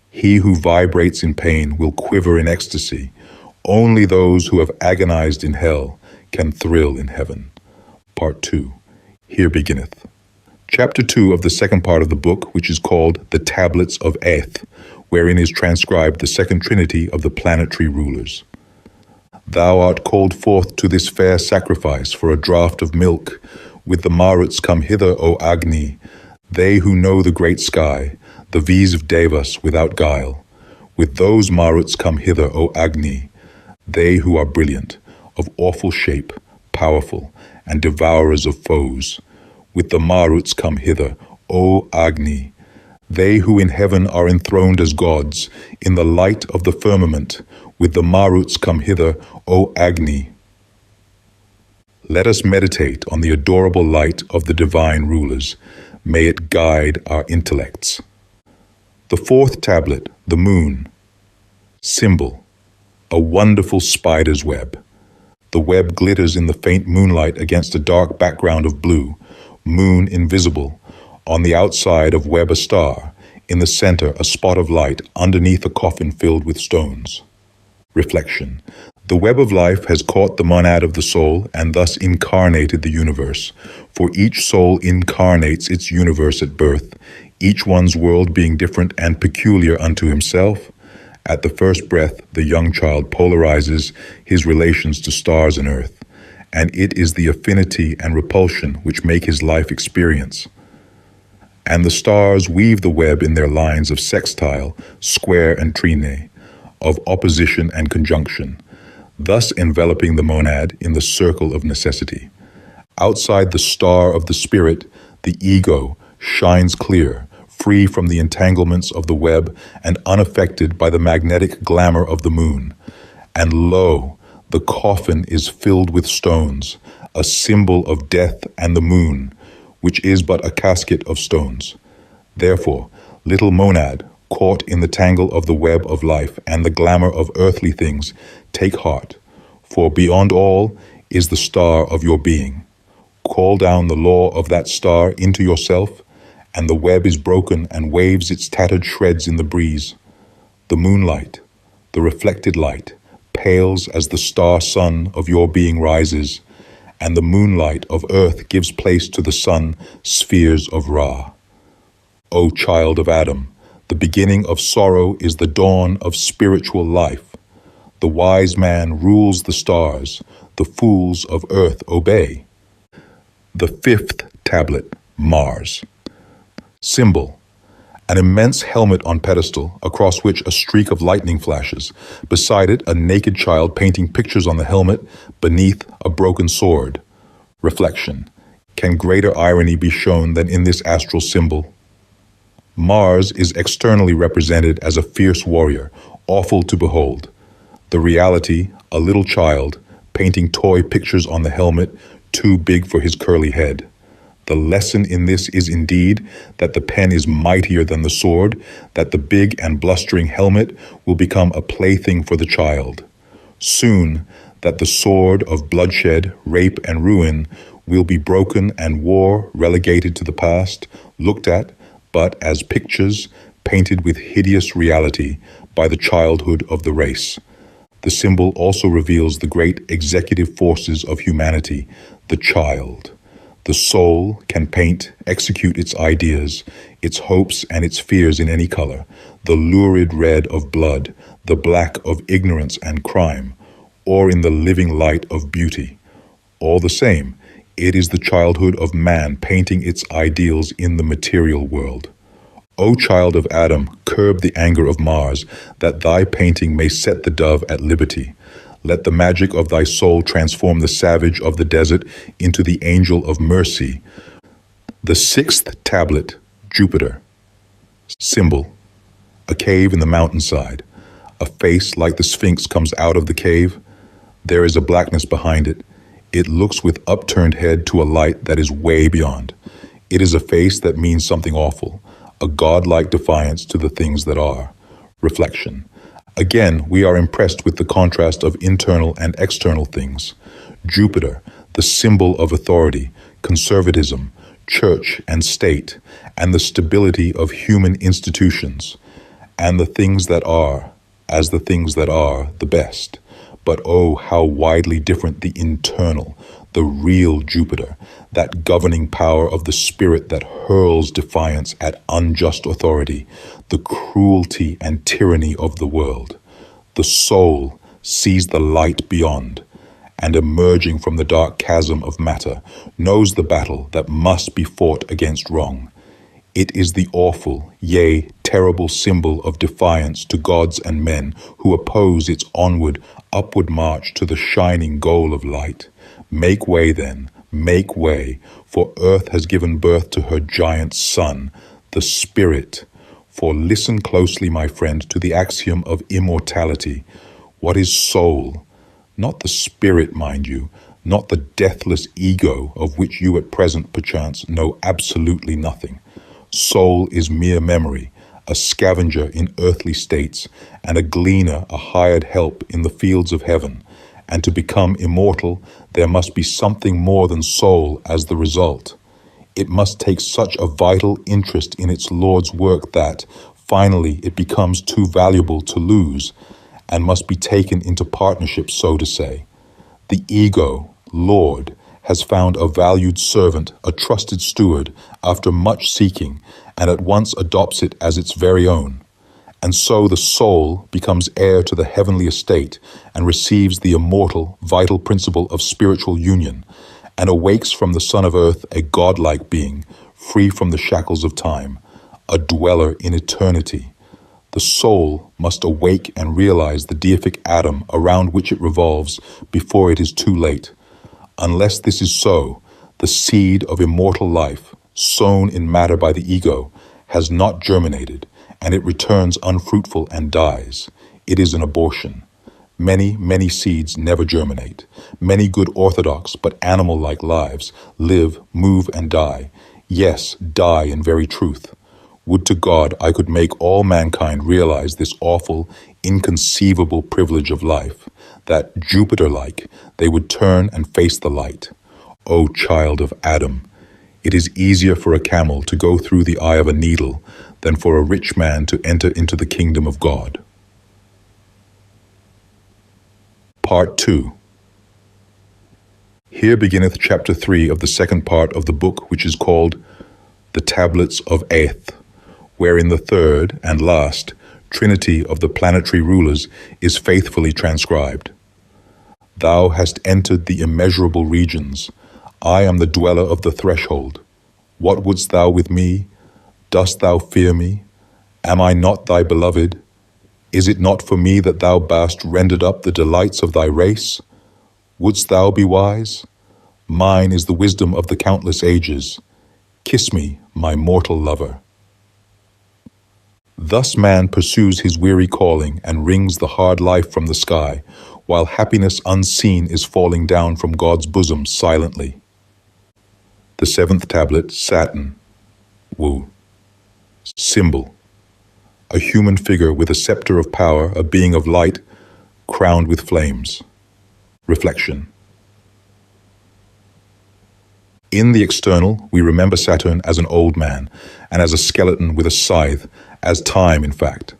S1: He who vibrates in pain will quiver in ecstasy. Only those who have agonized in hell can thrill in heaven. Part 2. Here beginneth. Chapter 2 of the second part of the book, which is called The Tablets of Eth, wherein is transcribed the second trinity of the planetary rulers. Thou art called forth to this fair sacrifice for a draught of milk. With the Maruts come hither, O Agni, they who know the great sky, the V's of Devas without guile. With those Maruts come hither, O Agni, they who are brilliant, of awful shape, powerful, and devourers of foes. With the Maruts come hither, O Agni, they who in heaven are enthroned as gods, in the light of the firmament. With the Maruts come hither, O Agni. Let us meditate on the adorable light of the divine rulers. May it guide our intellects. The fourth tablet, the moon. Symbol, a wonderful spider's web. The web glitters in the faint moonlight against a dark background of blue, moon invisible. On the outside of web a star, in the center a spot of light underneath a coffin filled with stones. Reflection. The web of life has caught the monad of the soul and thus incarnated the universe. For each soul incarnates its universe at birth, each one's world being different and peculiar unto himself. At the first breath, the young child polarizes his relations to stars and earth, and it is the affinity and repulsion which make his life experience. And the stars weave the web in their lines of sextile, square and trine, of opposition and conjunction, thus enveloping the monad in the circle of necessity. Outside the star of the spirit, the ego shines clear, free from the entanglements of the web and unaffected by the magnetic glamour of the moon. And lo, the coffin is filled with stones, a symbol of death and the moon, which is but a casket of stones. Therefore, little monad, Caught in the tangle of the web of life and the glamour of earthly things, take heart, for beyond all is the star of your being. Call down the law of that star into yourself, and the web is broken and waves its tattered shreds in the breeze. The moonlight, the reflected light, pales as the star sun of your being rises, and the moonlight of earth gives place to the sun spheres of Ra. O child of Adam, the beginning of sorrow is the dawn of spiritual life. The wise man rules the stars, the fools of earth obey. The fifth tablet, Mars. Symbol: an immense helmet on pedestal, across which a streak of lightning flashes. Beside it, a naked child painting pictures on the helmet, beneath a broken sword. Reflection: can greater irony be shown than in this astral symbol? Mars is externally represented as a fierce warrior, awful to behold. The reality, a little child, painting toy pictures on the helmet, too big for his curly head. The lesson in this is indeed that the pen is mightier than the sword, that the big and blustering helmet will become a plaything for the child. Soon, that the sword of bloodshed, rape, and ruin will be broken and war relegated to the past, looked at but as pictures painted with hideous reality by the childhood of the race. The symbol also reveals the great executive forces of humanity, the child. The soul can paint, execute its ideas, its hopes and its fears in any color, the lurid red of blood, the black of ignorance and crime, or in the living light of beauty. All the same, it is the childhood of man painting its ideals in the material world. O child of Adam, curb the anger of Mars, that thy painting may set the dove at liberty. Let the magic of thy soul transform the savage of the desert into the angel of mercy. The sixth tablet, Jupiter. Symbol: a cave in the mountainside. A face like the Sphinx comes out of the cave. There is a blackness behind it. It looks with upturned head to a light that is way beyond. It is a face that means something awful, a godlike defiance to the things that are. Reflection: again, we are impressed with the contrast of internal and external things. Jupiter, the symbol of authority, conservatism, church and state, and the stability of human institutions, and the things that are, as the things that are, the best. But oh, how widely different the internal, the real Jupiter, that governing power of the spirit that hurls defiance at unjust authority, the cruelty and tyranny of the world. The soul sees the light beyond, and emerging from the dark chasm of matter, knows the battle that must be fought against wrong. It is the awful, yea, terrible symbol of defiance to gods and men who oppose its onward, upward march to the shining goal of light. Make way then, make way, for earth has given birth to her giant son, the spirit. For listen closely, my friend, to the axiom of immortality. What is soul? Not the spirit, mind you, not the deathless ego of which you at present, perchance, know absolutely nothing. Soul is mere memory, a scavenger in earthly states, and a gleaner, a hired help in the fields of heaven. And to become immortal, there must be something more than soul as the result. It must take such a vital interest in its Lord's work that, finally, it becomes too valuable to lose, and must be taken into partnership, so to say. The ego, Lord, has found a valued servant, a trusted steward, after much seeking, and at once adopts it as its very own. And so the soul becomes heir to the heavenly estate and receives the immortal, vital principle of spiritual union, and awakes from the Son of Earth a godlike being, free from the shackles of time, a dweller in eternity. The soul must awake and realize the deific atom around which it revolves before it is too late. Unless this is so, the seed of immortal life, sown in matter by the ego, has not germinated, and it returns unfruitful and dies. It is an abortion. Many, many seeds never germinate. Many good orthodox but animal-like lives live, move, and die. Yes, die in very truth. Would to God I could make all mankind realize this awful, inconceivable privilege of life, that, Jupiter-like, they would turn and face the light. O child of Adam, it is easier for a camel to go through the eye of a needle than for a rich man to enter into the kingdom of God. Part 2. Here beginneth chapter 3 of the second part of the book, which is called The Tablets of Aeth, wherein the third and last trinity of the planetary rulers is faithfully transcribed. Thou hast entered the immeasurable regions. I am the dweller of the threshold. What wouldst thou with me? Dost thou fear me? Am I not thy beloved? Is it not for me that thou hast rendered up the delights of thy race? Wouldst thou be wise? Mine is the wisdom of the countless ages. Kiss me, my mortal lover. Thus man pursues his weary calling and wrings the hard life from the sky, while happiness unseen is falling down from God's bosom silently. The seventh tablet, Saturn. Woo. Symbol. A human figure with a scepter of power, a being of light, crowned with flames. Reflection. In the external, we remember Saturn as an old man, and as a skeleton with a scythe, as time, in fact.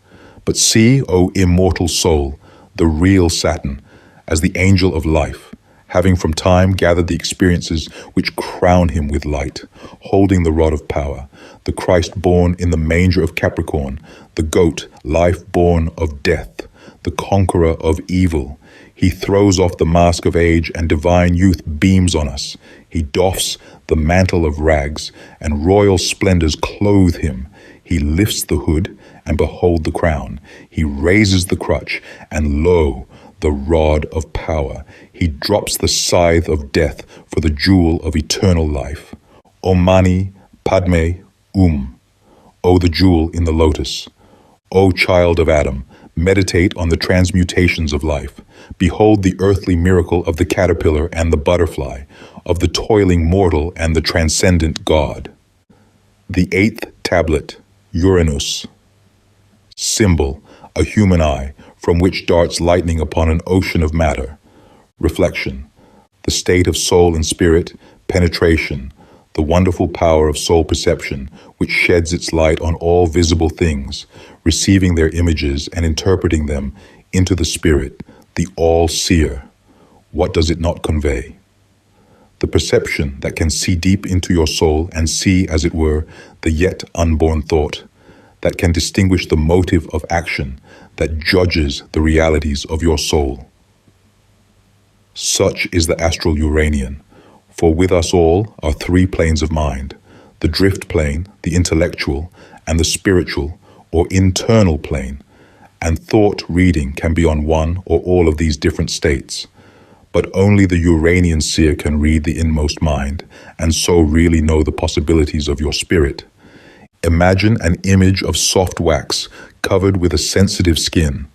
S1: But see, O immortal soul, the real Saturn, as the angel of life, having from time gathered the experiences which crown him with light, holding the rod of power, the Christ born in the manger of Capricorn, the goat, life born of death, the conqueror of evil. He throws off the mask of age, and divine youth beams on us. He doffs the mantle of rags, and royal splendors clothe him. He lifts the hood, and behold the crown. He raises the crutch, and lo, the rod of power. He drops the scythe of death for the jewel of eternal life. O Mani Padme O the jewel in the lotus. O child of Adam, meditate on the transmutations of life. Behold the earthly miracle of the caterpillar and the butterfly, of the toiling mortal and the transcendent God. The eighth tablet, Uranus. Symbol, a human eye, from which darts lightning upon an ocean of matter. Reflection, the state of soul and spirit, penetration, the wonderful power of soul perception, which sheds its light on all visible things, receiving their images and interpreting them into the spirit, the all-seer. What does it not convey? The perception that can see deep into your soul and see, as it were, the yet unborn thought, that can distinguish the motive of action, that judges the realities of your soul. Such is the astral Uranian, for with us all are three planes of mind, the drift plane, the intellectual, and the spiritual or internal plane, and thought reading can be on one or all of these different states. But only the Uranian seer can read the inmost mind, and so really know the possibilities of your spirit. Imagine an image of soft wax covered with a sensitive skin.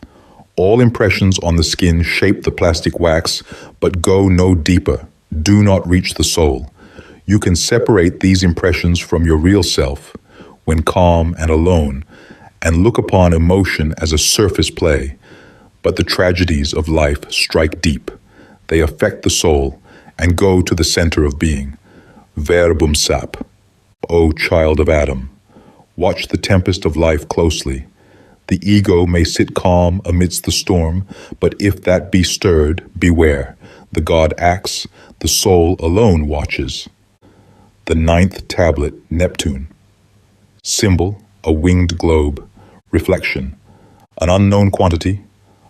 S1: All impressions on the skin shape the plastic wax, but go no deeper, do not reach the soul. You can separate these impressions from your real self, when calm and alone, and look upon emotion as a surface play. But the tragedies of life strike deep. They affect the soul and go to the center of being. Verbum sap. O child of Adam, watch the tempest of life closely. The ego may sit calm amidst the storm, but if that be stirred, beware. The God acts, the soul alone watches. The ninth tablet, Neptune. Symbol, a winged globe. Reflection, an unknown quantity,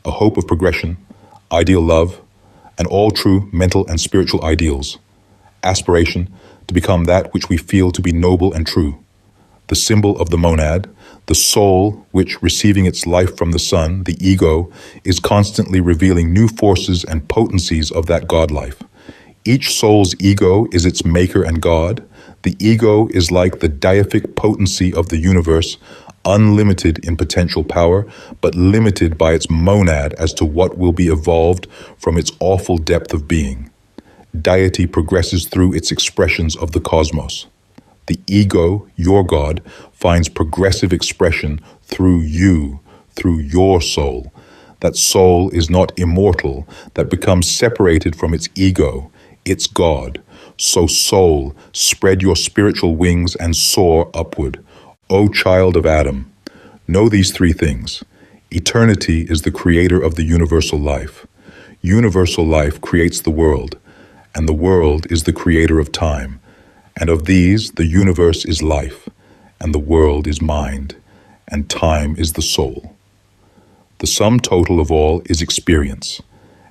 S1: a hope of progression, ideal love, and all true mental and spiritual ideals. Aspiration to become that which we feel to be noble and true. The symbol of the monad, the soul which, receiving its life from the sun, the ego, is constantly revealing new forces and potencies of that God life. Each soul's ego is its maker and God. The ego is like the deific potency of the universe, unlimited in potential power, but limited by its monad as to what will be evolved from its awful depth of being. Deity progresses through its expressions of the cosmos. The ego, your God, finds progressive expression through you, through your soul. That soul is not immortal, that becomes separated from its ego, its God. So soul, spread your spiritual wings and soar upward. O child of Adam, know these three things. Eternity is the creator of the universal life. Universal life creates the world, and the world is the creator of time. And of these, the universe is life, and the world is mind, and time is the soul. The sum total of all is experience,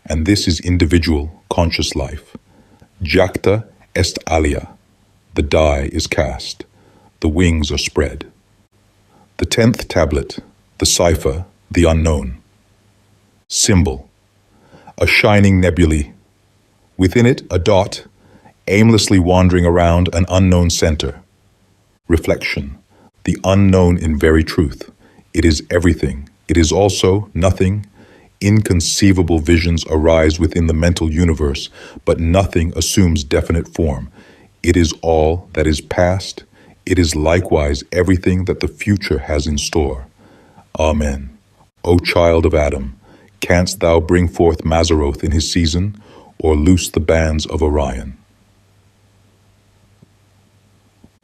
S1: and this is individual, conscious life. Jacta est alia. The die is cast. The wings are spread. The 10th tablet, the cipher, the unknown. Symbol. A shining nebulae. Within it, a dot, aimlessly wandering around an unknown center. Reflection. The unknown in very truth. It is everything. It is also nothing. Inconceivable visions arise within the mental universe, but nothing assumes definite form. It is all that is past. It is likewise everything that the future has in store. Amen. O child of Adam, canst thou bring forth Mazzaroth in his season, or loose the bands of Orion?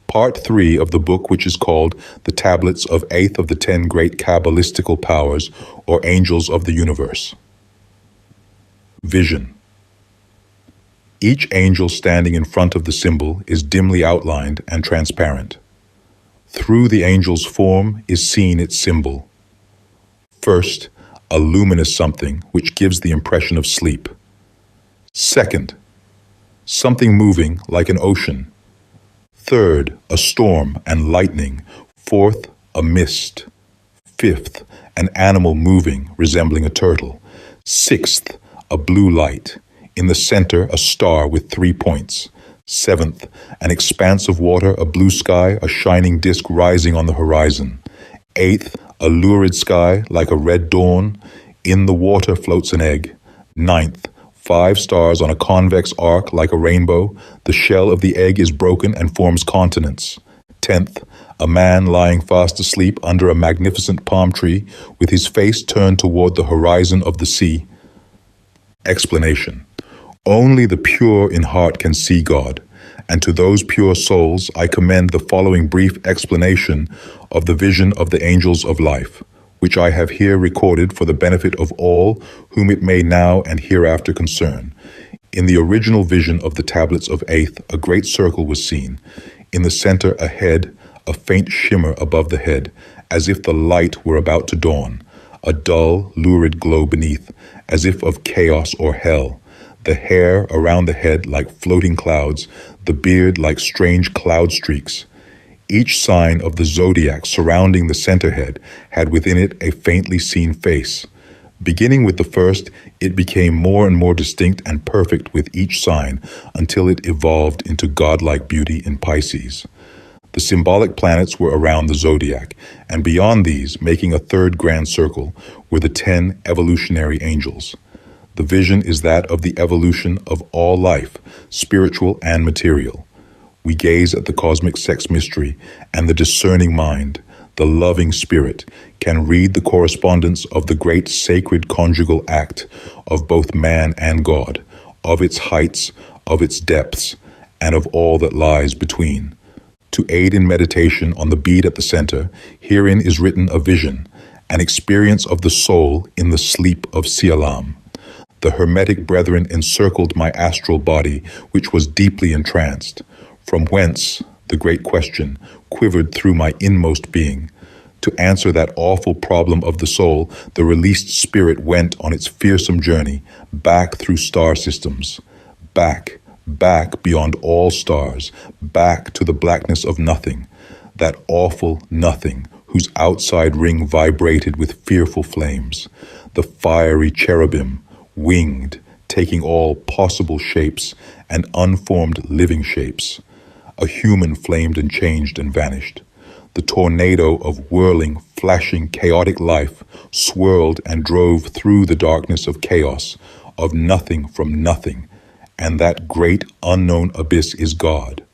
S1: Part 3 of the book, which is called The Tablets of 8th of the 10 Great Kabbalistical Powers, or Angels of the Universe. Vision. Each angel standing in front of the symbol is dimly outlined and transparent. Through the angel's form is seen its symbol. First, a luminous something which gives the impression of sleep. Second, something moving like an ocean. Third, a storm and lightning. Fourth, a mist. Fifth, an animal moving, resembling a turtle. Sixth, a blue light. In the center, a star with 3 points. Seventh, an expanse of water, a blue sky, a shining disk rising on the horizon. Eighth, a lurid sky like a red dawn. In the water floats an egg. Ninth, 5 stars on a convex arc like a rainbow. The shell of the egg is broken and forms continents. 10th, a man lying fast asleep under a magnificent palm tree with his face turned toward the horizon of the sea. Explanation. Only the pure in heart can see God, and to those pure souls I commend the following brief explanation of the vision of the angels of life, which I have here recorded for the benefit of all whom it may now and hereafter concern. In the original vision of the tablets of 8th, a great circle was seen. In the center, a head, a faint shimmer above the head, as if the light were about to dawn. A dull, lurid glow beneath, as if of chaos or hell. The hair around the head like floating clouds, the beard like strange cloud streaks. Each sign of the Zodiac surrounding the center head had within it a faintly seen face. Beginning with the first, it became more and more distinct and perfect with each sign until it evolved into godlike beauty in Pisces. The symbolic planets were around the Zodiac, and beyond these, making a third grand circle, were the 10 evolutionary angels. The vision is that of the evolution of all life, spiritual and material. We gaze at the cosmic sex mystery, and the discerning mind, the loving spirit, can read the correspondence of the great sacred conjugal act of both man and God, of its heights, of its depths, and of all that lies between. To aid in meditation on the bead at the center, herein is written a vision, an experience of the soul in the sleep of Sialam. The Hermetic brethren encircled my astral body, which was deeply entranced. From whence, the great question, quivered through my inmost being. To answer that awful problem of the soul, the released spirit went on its fearsome journey, back through star systems. Back beyond all stars, back to the blackness of nothing, that awful nothing whose outside ring vibrated with fearful flames. The fiery cherubim, winged, taking all possible shapes and unformed living shapes. A human flamed and changed and vanished. The tornado of whirling, flashing, chaotic life swirled and drove through the darkness of chaos, of nothing from nothing, and that great unknown abyss is God.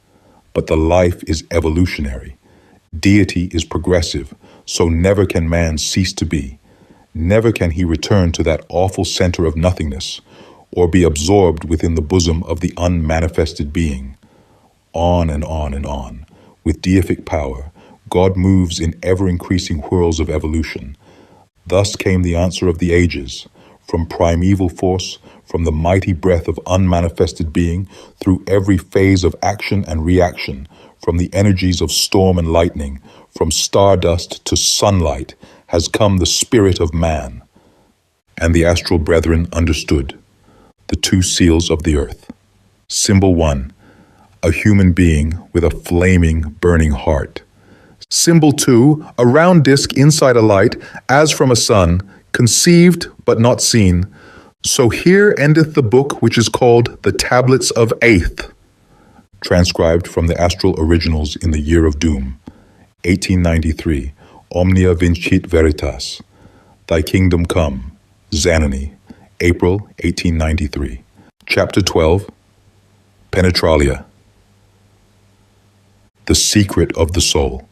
S1: but the life is evolutionary. Deity is progressive, so never can man cease to be. Never can he return to that awful center of nothingness, or be absorbed within the bosom of the unmanifested being. On and on and on. With deific power, God moves in ever-increasing whirls of evolution. Thus came the answer of the ages, from primeval force, from the mighty breath of unmanifested being, through every phase of action and reaction, from the energies of storm and lightning, from stardust to sunlight, has come the spirit of man. And the astral brethren understood. The two seals of the earth. Symbol 1. A human being with a flaming, burning heart. Symbol 2. A round disk inside a light, as from a sun, conceived but not seen. So here endeth the book which is called the Tablets of Aeth. Transcribed from the Astral Originals in the Year of Doom, 1893. Omnia vincit veritas. Thy kingdom come. Zanoni, April 1893. Chapter 12. Penetralia. The Secret of the Soul.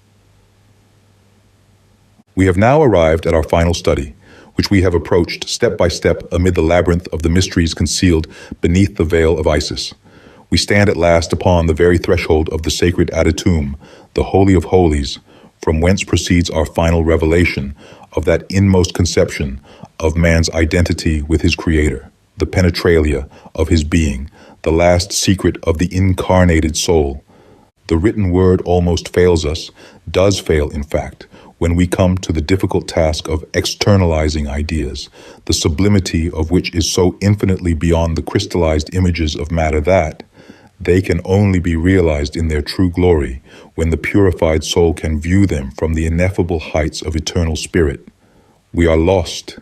S1: We have now arrived at our final study, which we have approached step by step amid the labyrinth of the mysteries concealed beneath the veil of Isis. We stand at last upon the very threshold of the sacred adytum, the Holy of Holies, from whence proceeds our final revelation of that inmost conception of man's identity with his Creator, the penetralia of his being, the last secret of the incarnated soul. The written word almost fails us, does fail in fact, when we come to the difficult task of externalizing ideas, the sublimity of which is so infinitely beyond the crystallized images of matter that they can only be realized in their true glory when the purified soul can view them from the ineffable heights of eternal spirit. We are lost,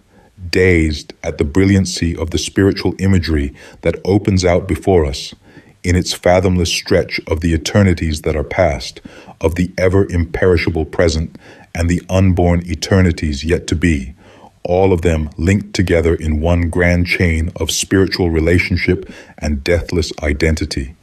S1: dazed at the brilliancy of the spiritual imagery that opens out before us, in its fathomless stretch of the eternities that are past, of the ever-imperishable present, and the unborn eternities yet to be, all of them linked together in one grand chain of spiritual relationship and deathless identity.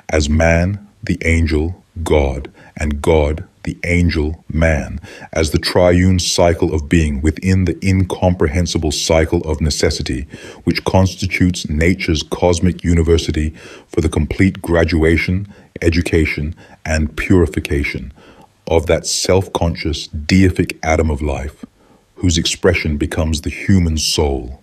S1: As man, the angel, God, and God, the angel, man, as the triune cycle of being within the incomprehensible cycle of necessity, which constitutes nature's cosmic university for the complete graduation, education, and purification of that self-conscious, deific atom of life, whose expression becomes the human soul.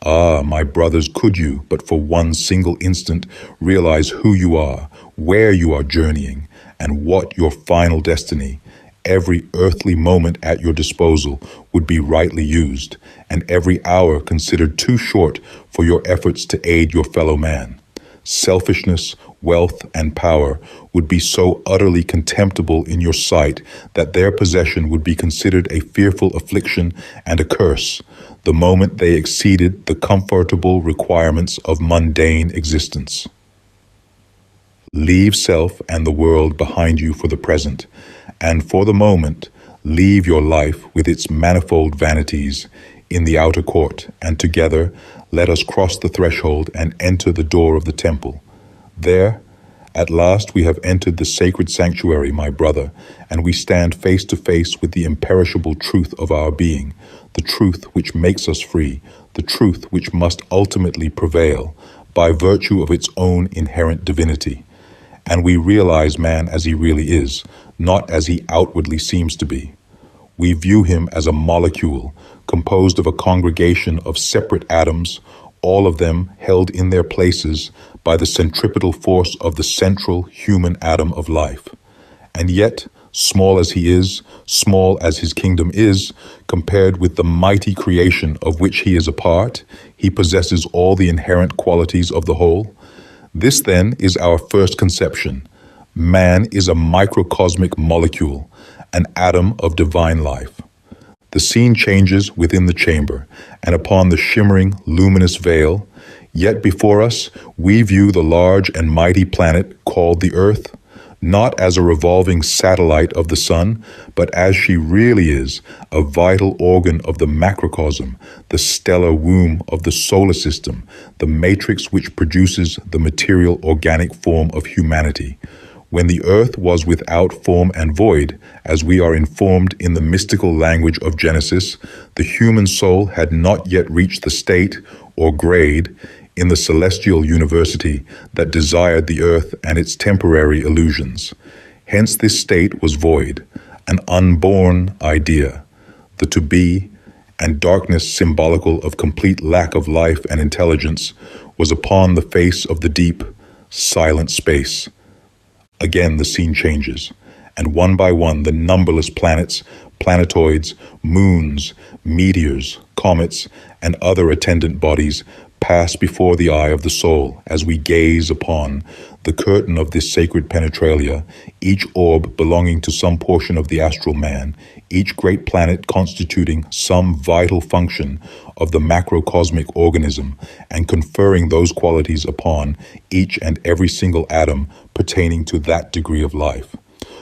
S1: Ah, my brothers, could you, but for one single instant, realize who you are, where you are journeying, and what your final destiny, every earthly moment at your disposal would be rightly used, and every hour considered too short for your efforts to aid your fellow man. Selfishness, wealth, and power would be so utterly contemptible in your sight that their possession would be considered a fearful affliction and a curse, the moment they exceeded the comfortable requirements of mundane existence. Leave self and the world behind you for the present, and for the moment, leave your life with its manifold vanities in the outer court, and together let us cross the threshold and enter the door of the temple. There, at last we have entered the sacred sanctuary, my brother, and we stand face to face with the imperishable truth of our being, the truth which makes us free, the truth which must ultimately prevail by virtue of its own inherent divinity. And we realize man as he really is, not as he outwardly seems to be. We view him as a molecule composed of a congregation of separate atoms, all of them held in their places by the centripetal force of the central human atom of life. And yet, small as he is, small as his kingdom is, compared with the mighty creation of which he is a part, he possesses all the inherent qualities of the whole. This, then, is our first conception. Man is a microcosmic molecule, an atom of divine life. The scene changes within the chamber, and upon the shimmering, luminous veil, yet before us, we view the large and mighty planet called the Earth, not as a revolving satellite of the sun, but as she really is, a vital organ of the macrocosm, the stellar womb of the solar system, the matrix which produces the material organic form of humanity. When the earth was without form and void, as we are informed in the mystical language of Genesis, the human soul had not yet reached the state or grade in the celestial university that desired the earth and its temporary illusions. Hence this state was void, an unborn idea, the to-be, and darkness symbolical of complete lack of life and intelligence was upon the face of the deep, silent space. Again the scene changes, and one by one the numberless planets, planetoids, moons, meteors, comets, and other attendant bodies pass before the eye of the soul as we gaze upon the curtain of this sacred penetralia, each orb belonging to some portion of the astral man, each great planet constituting some vital function of the macrocosmic organism and conferring those qualities upon each and every single atom pertaining to that degree of life,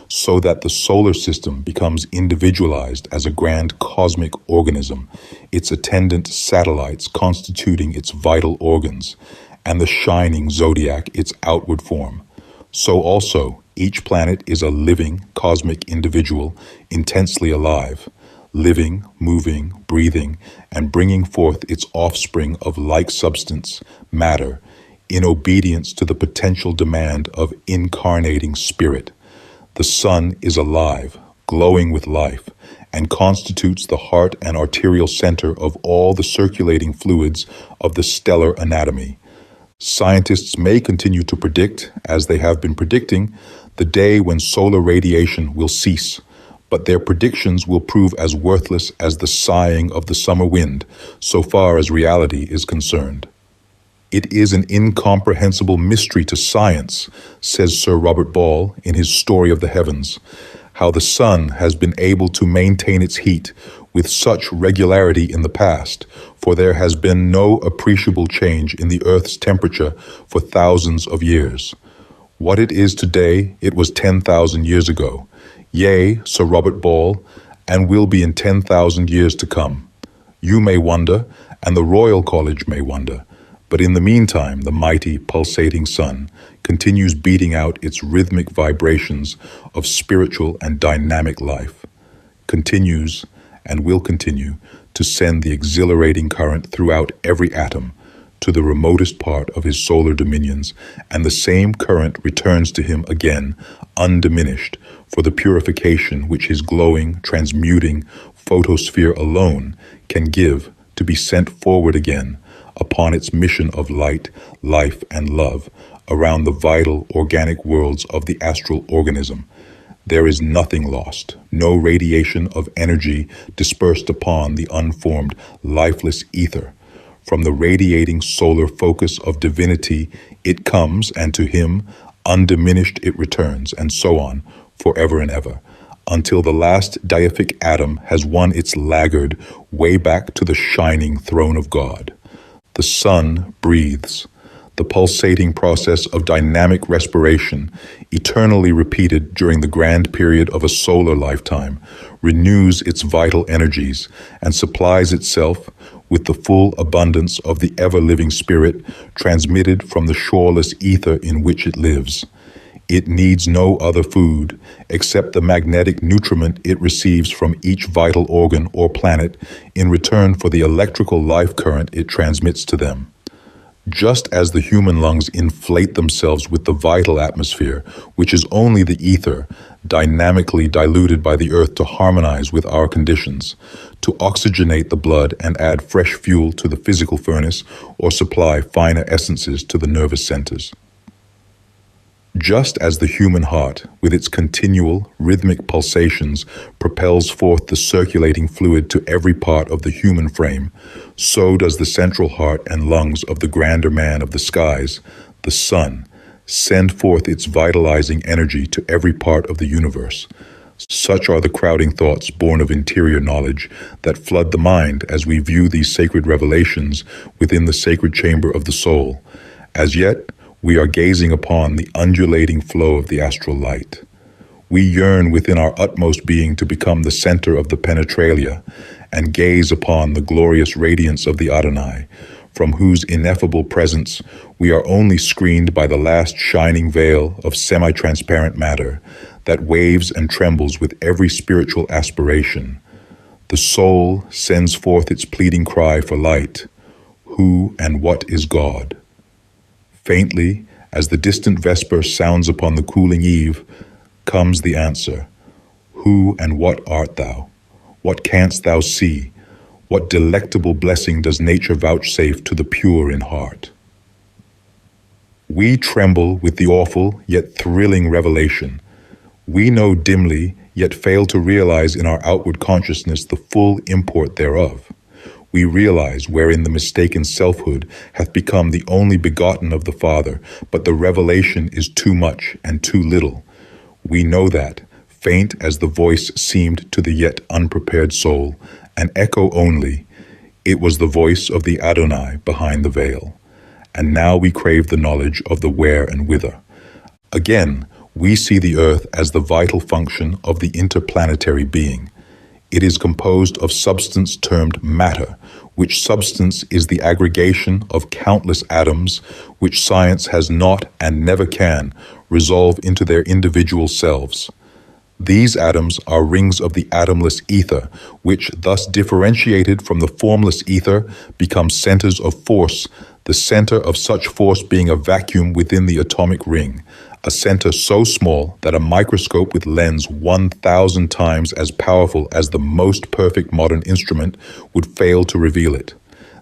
S1: so that the solar system becomes individualized as a grand cosmic organism, its attendant satellites constituting its vital organs, and the shining zodiac its outward form. So also, each planet is a living cosmic individual, intensely alive, living, moving, breathing, and bringing forth its offspring of like substance, matter, in obedience to the potential demand of incarnating spirit. The sun is alive, glowing with life, and constitutes the heart and arterial center of all the circulating fluids of the stellar anatomy. Scientists may continue to predict, as they have been predicting, the day when solar radiation will cease, but their predictions will prove as worthless as the sighing of the summer wind, so far as reality is concerned. It is an incomprehensible mystery to science, says Sir Robert Ball in his Story of the Heavens, how the sun has been able to maintain its heat with such regularity in the past, for there has been no appreciable change in the earth's temperature for thousands of years. What it is today, it was 10,000 years ago. Yea, Sir Robert Ball, and will be in 10,000 years to come. You may wonder, and the Royal College may wonder, but in the meantime, the mighty, pulsating sun continues beating out its rhythmic vibrations of spiritual and dynamic life, continues and will continue to send the exhilarating current throughout every atom to the remotest part of his solar dominions, and the same current returns to him again, undiminished, for the purification which his glowing, transmuting photosphere alone can give, to be sent forward again upon its mission of light, life, and love around the vital organic worlds of the astral organism. There is nothing lost, no radiation of energy dispersed upon the unformed, lifeless ether. From the radiating solar focus of divinity it comes, and to him, undiminished it returns, and so on, forever and ever, until the last deific atom has won its laggard way back to the shining throne of God. The sun breathes. The pulsating process of dynamic respiration, eternally repeated during the grand period of a solar lifetime, renews its vital energies and supplies itself with the full abundance of the ever-living spirit transmitted from the shoreless ether in which it lives. It needs no other food except the magnetic nutriment it receives from each vital organ or planet in return for the electrical life current it transmits to them. Just as the human lungs inflate themselves with the vital atmosphere, which is only the ether, dynamically diluted by the earth to harmonize with our conditions, to oxygenate the blood and add fresh fuel to the physical furnace or supply finer essences to the nervous centers. Just as the human heart, with its continual, rhythmic pulsations, propels forth the circulating fluid to every part of the human frame, so does the central heart and lungs of the grander man of the skies, the sun, send forth its vitalizing energy to every part of the universe. Such are the crowding thoughts born of interior knowledge that flood the mind as we view these sacred revelations within the sacred chamber of the soul. As yet, we are gazing upon the undulating flow of the astral light. We yearn within our utmost being to become the center of the Penetralia and gaze upon the glorious radiance of the Adonai, from whose ineffable presence we are only screened by the last shining veil of semi-transparent matter that waves and trembles with every spiritual aspiration. The soul sends forth its pleading cry for light. Who and what is God? Faintly, as the distant vesper sounds upon the cooling eve, comes the answer. Who and what art thou? What canst thou see? What delectable blessing does nature vouchsafe to the pure in heart? We tremble with the awful yet thrilling revelation. We know dimly, yet fail to realize in our outward consciousness the full import thereof. We realize wherein the mistaken selfhood hath become the only begotten of the Father, but the revelation is too much and too little. We know that, faint as the voice seemed to the yet unprepared soul, an echo only, it was the voice of the Adonai behind the veil. And now we crave the knowledge of the where and whither. Again, we see the earth as the vital function of the interplanetary being. It is composed of substance termed matter, which substance is the aggregation of countless atoms which science has not and never can resolve into their individual selves. These atoms are rings of the atomless ether, which, thus differentiated from the formless ether, become centers of force, the center of such force being a vacuum within the atomic ring, a center so small that a microscope with lens 1,000 times as powerful as the most perfect modern instrument would fail to reveal it.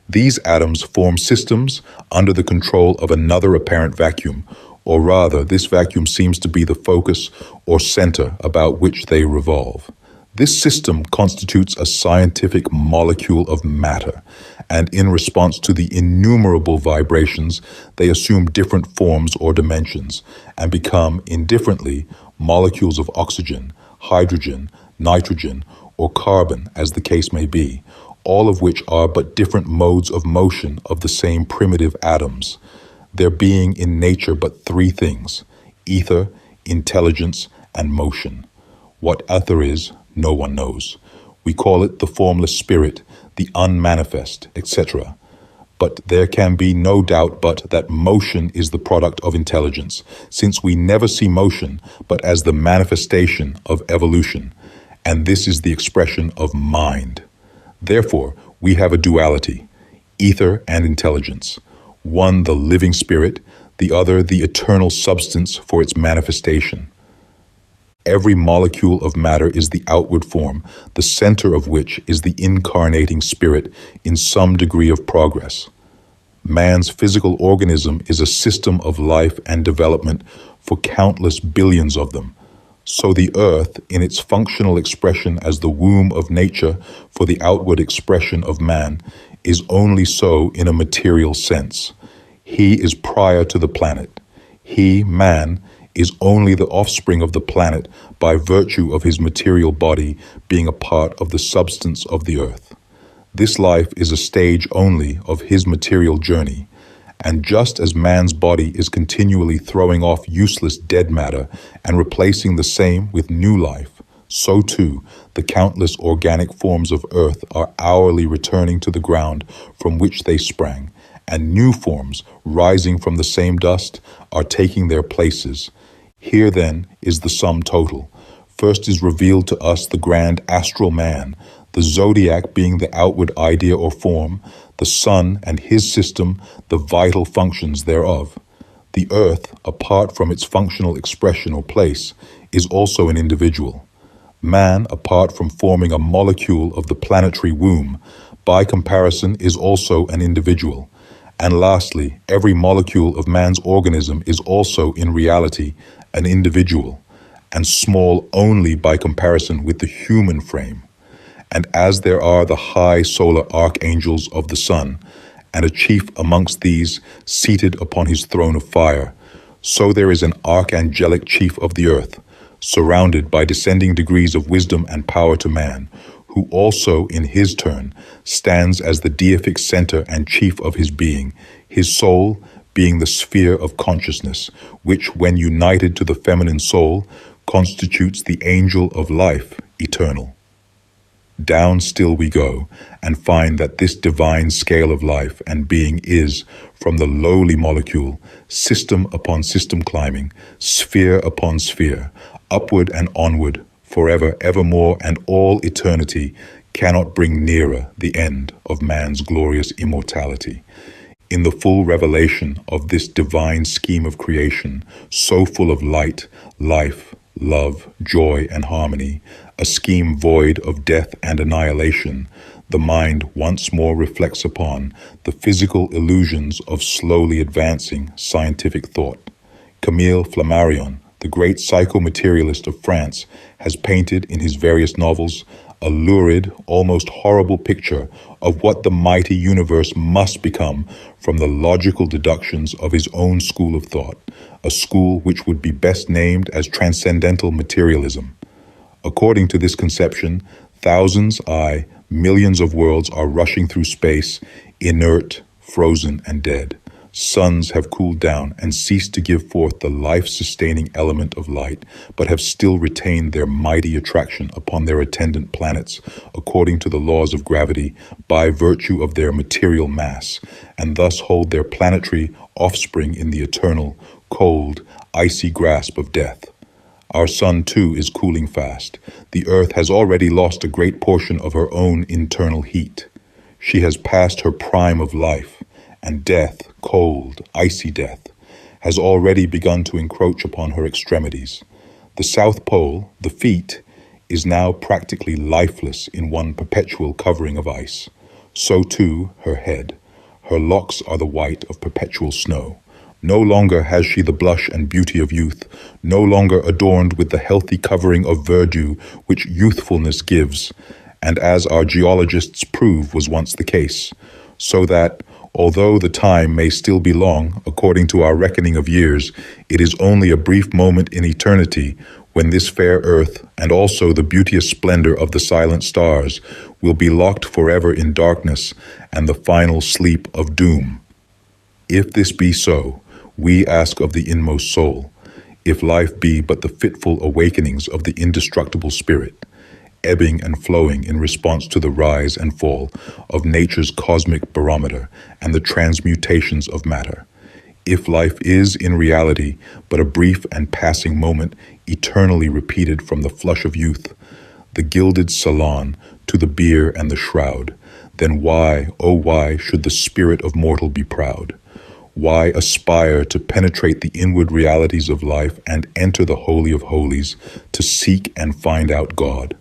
S1: These atoms form systems under the control of another apparent vacuum, or rather, this vacuum seems to be the focus or center about which they revolve. This system constitutes a scientific molecule of matter, and in response to the innumerable vibrations, they assume different forms or dimensions, and become, indifferently, molecules of oxygen, hydrogen, nitrogen, or carbon, as the case may be, all of which are but different modes of motion of the same primitive atoms. There being in nature but three things: ether, intelligence, and motion. What ether is, no one knows. We call it the formless spirit, the unmanifest, etc. But there can be no doubt but that motion is the product of intelligence, since we never see motion but as the manifestation of evolution, and this is the expression of mind. Therefore, we have a duality, ether and intelligence. One the living spirit, the other the eternal substance for its manifestation. Every molecule of matter is the outward form, the center of which is the incarnating spirit in some degree of progress. Man's physical organism is a system of life and development for countless billions of them. So the earth, in its functional expression as the womb of nature for the outward expression of man, is only so in a material sense. He is prior to the planet. He, man, is only the offspring of the planet by virtue of his material body being a part of the substance of the earth. This life is a stage only of his material journey, and just as man's body is continually throwing off useless dead matter and replacing the same with new life, so too the countless organic forms of earth are hourly returning to the ground from which they sprang, and new forms, rising from the same dust, are taking their places. Here, then, is the sum total. First is revealed to us the grand astral man, the zodiac being the outward idea or form, the sun and his system, the vital functions thereof. The earth, apart from its functional expression or place, is also an individual. Man, apart from forming a molecule of the planetary womb, by comparison is also an individual. And lastly, every molecule of man's organism is also in reality an individual, and small only by comparison with the human frame. And as there are the high solar archangels of the sun, and a chief amongst these seated upon his throne of fire, so there is an archangelic chief of the earth, surrounded by descending degrees of wisdom and power to man, who also in his turn stands as the deific center and chief of his being, his soul being the sphere of consciousness, which, when united to the feminine soul, constitutes the angel of life eternal. Down still we go, and find that this divine scale of life and being is, from the lowly molecule, system upon system climbing, sphere upon sphere, upward and onward, forever, evermore, and all eternity cannot bring nearer the end of man's glorious immortality. In the full revelation of this divine scheme of creation, so full of light, life, love, joy, and harmony, a scheme void of death and annihilation, the mind once more reflects upon the physical illusions of slowly advancing scientific thought. Camille Flammarion, the great psychomaterialist of France, has painted in his various novels a lurid, almost horrible picture of what the mighty universe must become from the logical deductions of his own school of thought, a school which would be best named as transcendental materialism. According to this conception, thousands, millions of worlds are rushing through space, inert, frozen, and dead. Suns have cooled down and ceased to give forth the life-sustaining element of light, but have still retained their mighty attraction upon their attendant planets, according to the laws of gravity, by virtue of their material mass, and thus hold their planetary offspring in the eternal, cold, icy grasp of death. Our sun, too, is cooling fast. The earth has already lost a great portion of her own internal heat. She has passed her prime of life, and death, cold, icy death, has already begun to encroach upon her extremities. The South Pole, the feet, is now practically lifeless in one perpetual covering of ice. So too her head. Her locks are the white of perpetual snow. No longer has she the blush and beauty of youth, no longer adorned with the healthy covering of verdure which youthfulness gives, and as our geologists prove was once the case, so that, although the time may still be long, according to our reckoning of years, it is only a brief moment in eternity when this fair earth, and also the beauteous splendor of the silent stars, will be locked forever in darkness and the final sleep of doom. If this be so, we ask of the inmost soul, if life be but the fitful awakenings of the indestructible spirit, ebbing and flowing in response to the rise and fall of nature's cosmic barometer and the transmutations of matter. If life is in reality but a brief and passing moment eternally repeated from the flush of youth, the gilded salon to the bier and the shroud, then why, oh why, should the spirit of mortal be proud? Why aspire to penetrate the inward realities of life and enter the Holy of Holies to seek and find out God?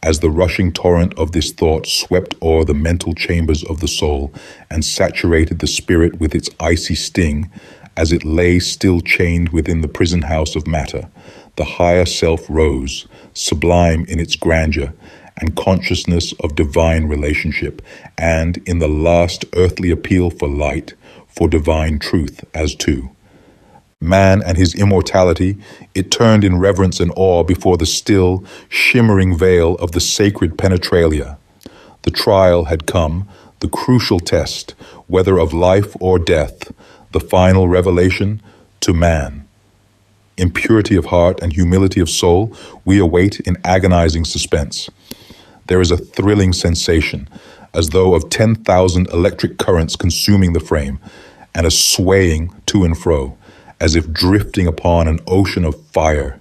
S1: As the rushing torrent of this thought swept o'er the mental chambers of the soul and saturated the spirit with its icy sting, as it lay still chained within the prison house of matter, the higher self rose, sublime in its grandeur and consciousness of divine relationship, and in the last earthly appeal for light, for divine truth as to man and his immortality, it turned in reverence and awe before the still, shimmering veil of the sacred Penetralia. The trial had come, the crucial test, whether of life or death, the final revelation to man. In purity of heart and humility of soul, we await in agonizing suspense. There is a thrilling sensation, as though of 10,000 electric currents consuming the frame, and a swaying to and fro, as if drifting upon an ocean of fire.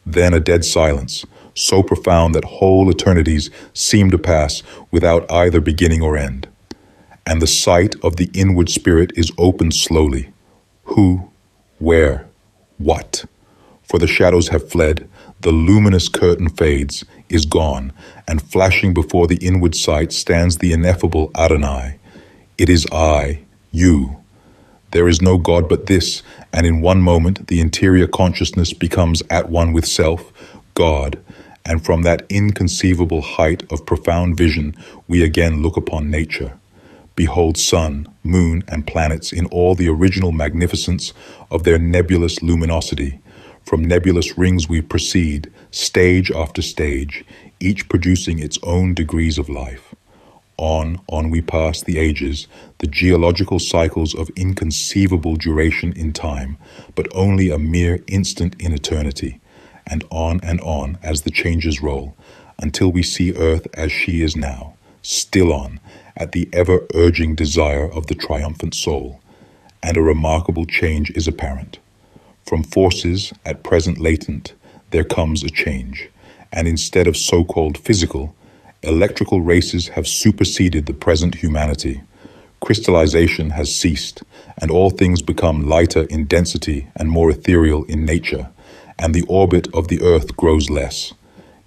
S1: Then a dead silence, so profound that whole eternities seem to pass without either beginning or end. And the sight of the inward spirit is opened slowly. Who, where, what? For the shadows have fled, the luminous curtain fades, is gone, and flashing before the inward sight stands the ineffable Adonai. It is I, you. There is no God but this, and in one moment the interior consciousness becomes at one with self, God, and from that inconceivable height of profound vision we again look upon nature. Behold sun, moon, and planets in all the original magnificence of their nebulous luminosity. From nebulous rings we proceed, stage after stage, each producing its own degrees of life. On we pass the ages, the geological cycles of inconceivable duration in time, but only a mere instant in eternity, and on as the changes roll, until we see Earth as she is now, still on, at the ever-urging desire of the triumphant soul, and a remarkable change is apparent. From forces at present latent, there comes a change, and instead of so-called physical, electrical races have superseded the present humanity. Crystallization has ceased, and all things become lighter in density and more ethereal in nature, and the orbit of the earth grows less.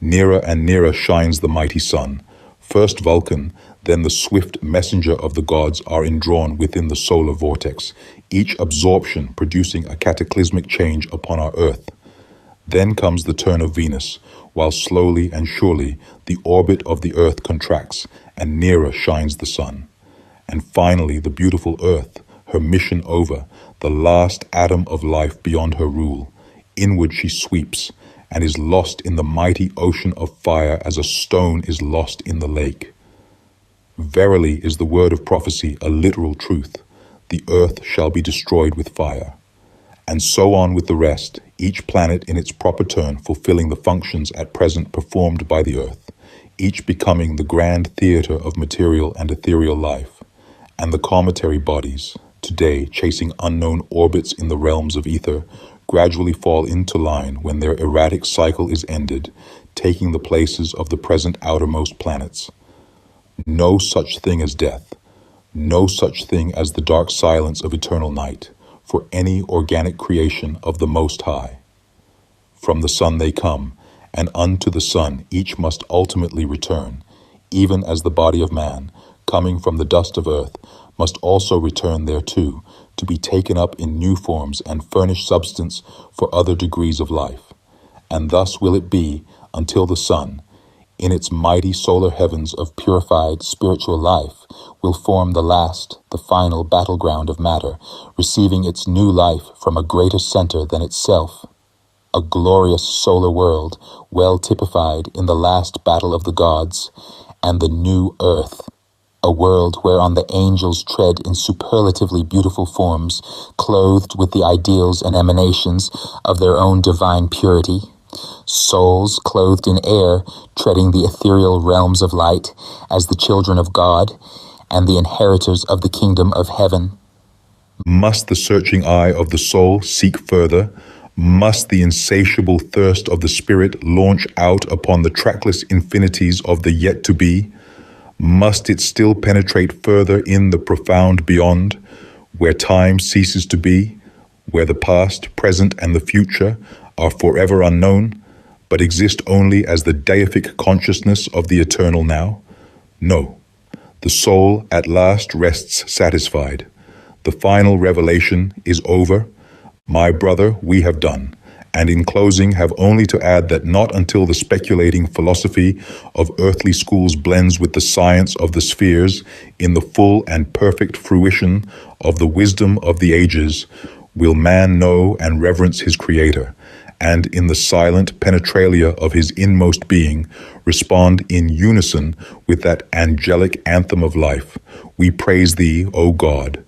S1: Nearer and nearer shines the mighty sun. First Vulcan, then the swift messenger of the gods are indrawn within the solar vortex, each absorption producing a cataclysmic change upon our earth. Then comes the turn of Venus, while slowly and surely the orbit of the earth contracts, and nearer shines the sun. And finally the beautiful earth, her mission over, the last atom of life beyond her rule, inward she sweeps, and is lost in the mighty ocean of fire as a stone is lost in the lake. Verily is the word of prophecy a literal truth. The earth shall be destroyed with fire. And so on with the rest, each planet in its proper turn fulfilling the functions at present performed by the earth, each becoming the grand theater of material and ethereal life. And the cometary bodies, today chasing unknown orbits in the realms of ether, gradually fall into line when their erratic cycle is ended, taking the places of the present outermost planets. No such thing as death, no such thing as the dark silence of eternal night, for any organic creation of the Most High. From the sun they come, and unto the sun each must ultimately return, even as the body of man, coming from the dust of earth, must also return thereto, to be taken up in new forms and furnish substance for other degrees of life. And thus will it be until the sun, in its mighty solar heavens of purified spiritual life, will form the final battleground of matter, receiving its new life from a greater center than itself. A glorious solar world, well typified in the last battle of the gods, and the new earth, a world whereon the angels tread in superlatively beautiful forms, clothed with the ideals and emanations of their own divine purity, souls clothed in air, treading the ethereal realms of light as the children of God and the inheritors of the kingdom of heaven. Must the searching eye of the soul seek further? Must the insatiable thirst of the spirit launch out upon the trackless infinities of the yet-to-be? Must it still penetrate further in the profound beyond, where time ceases to be, where the past, present, and the future are forever unknown, but exist only as the deific consciousness of the eternal now? No. The soul at last rests satisfied. The final revelation is over. My brother, we have done. And in closing, have only to add that not until the speculating philosophy of earthly schools blends with the science of the spheres in the full and perfect fruition of the wisdom of the ages will man know and reverence his Creator, and in the silent penetralia of his inmost being respond in unison with that angelic anthem of life. We praise thee, O God.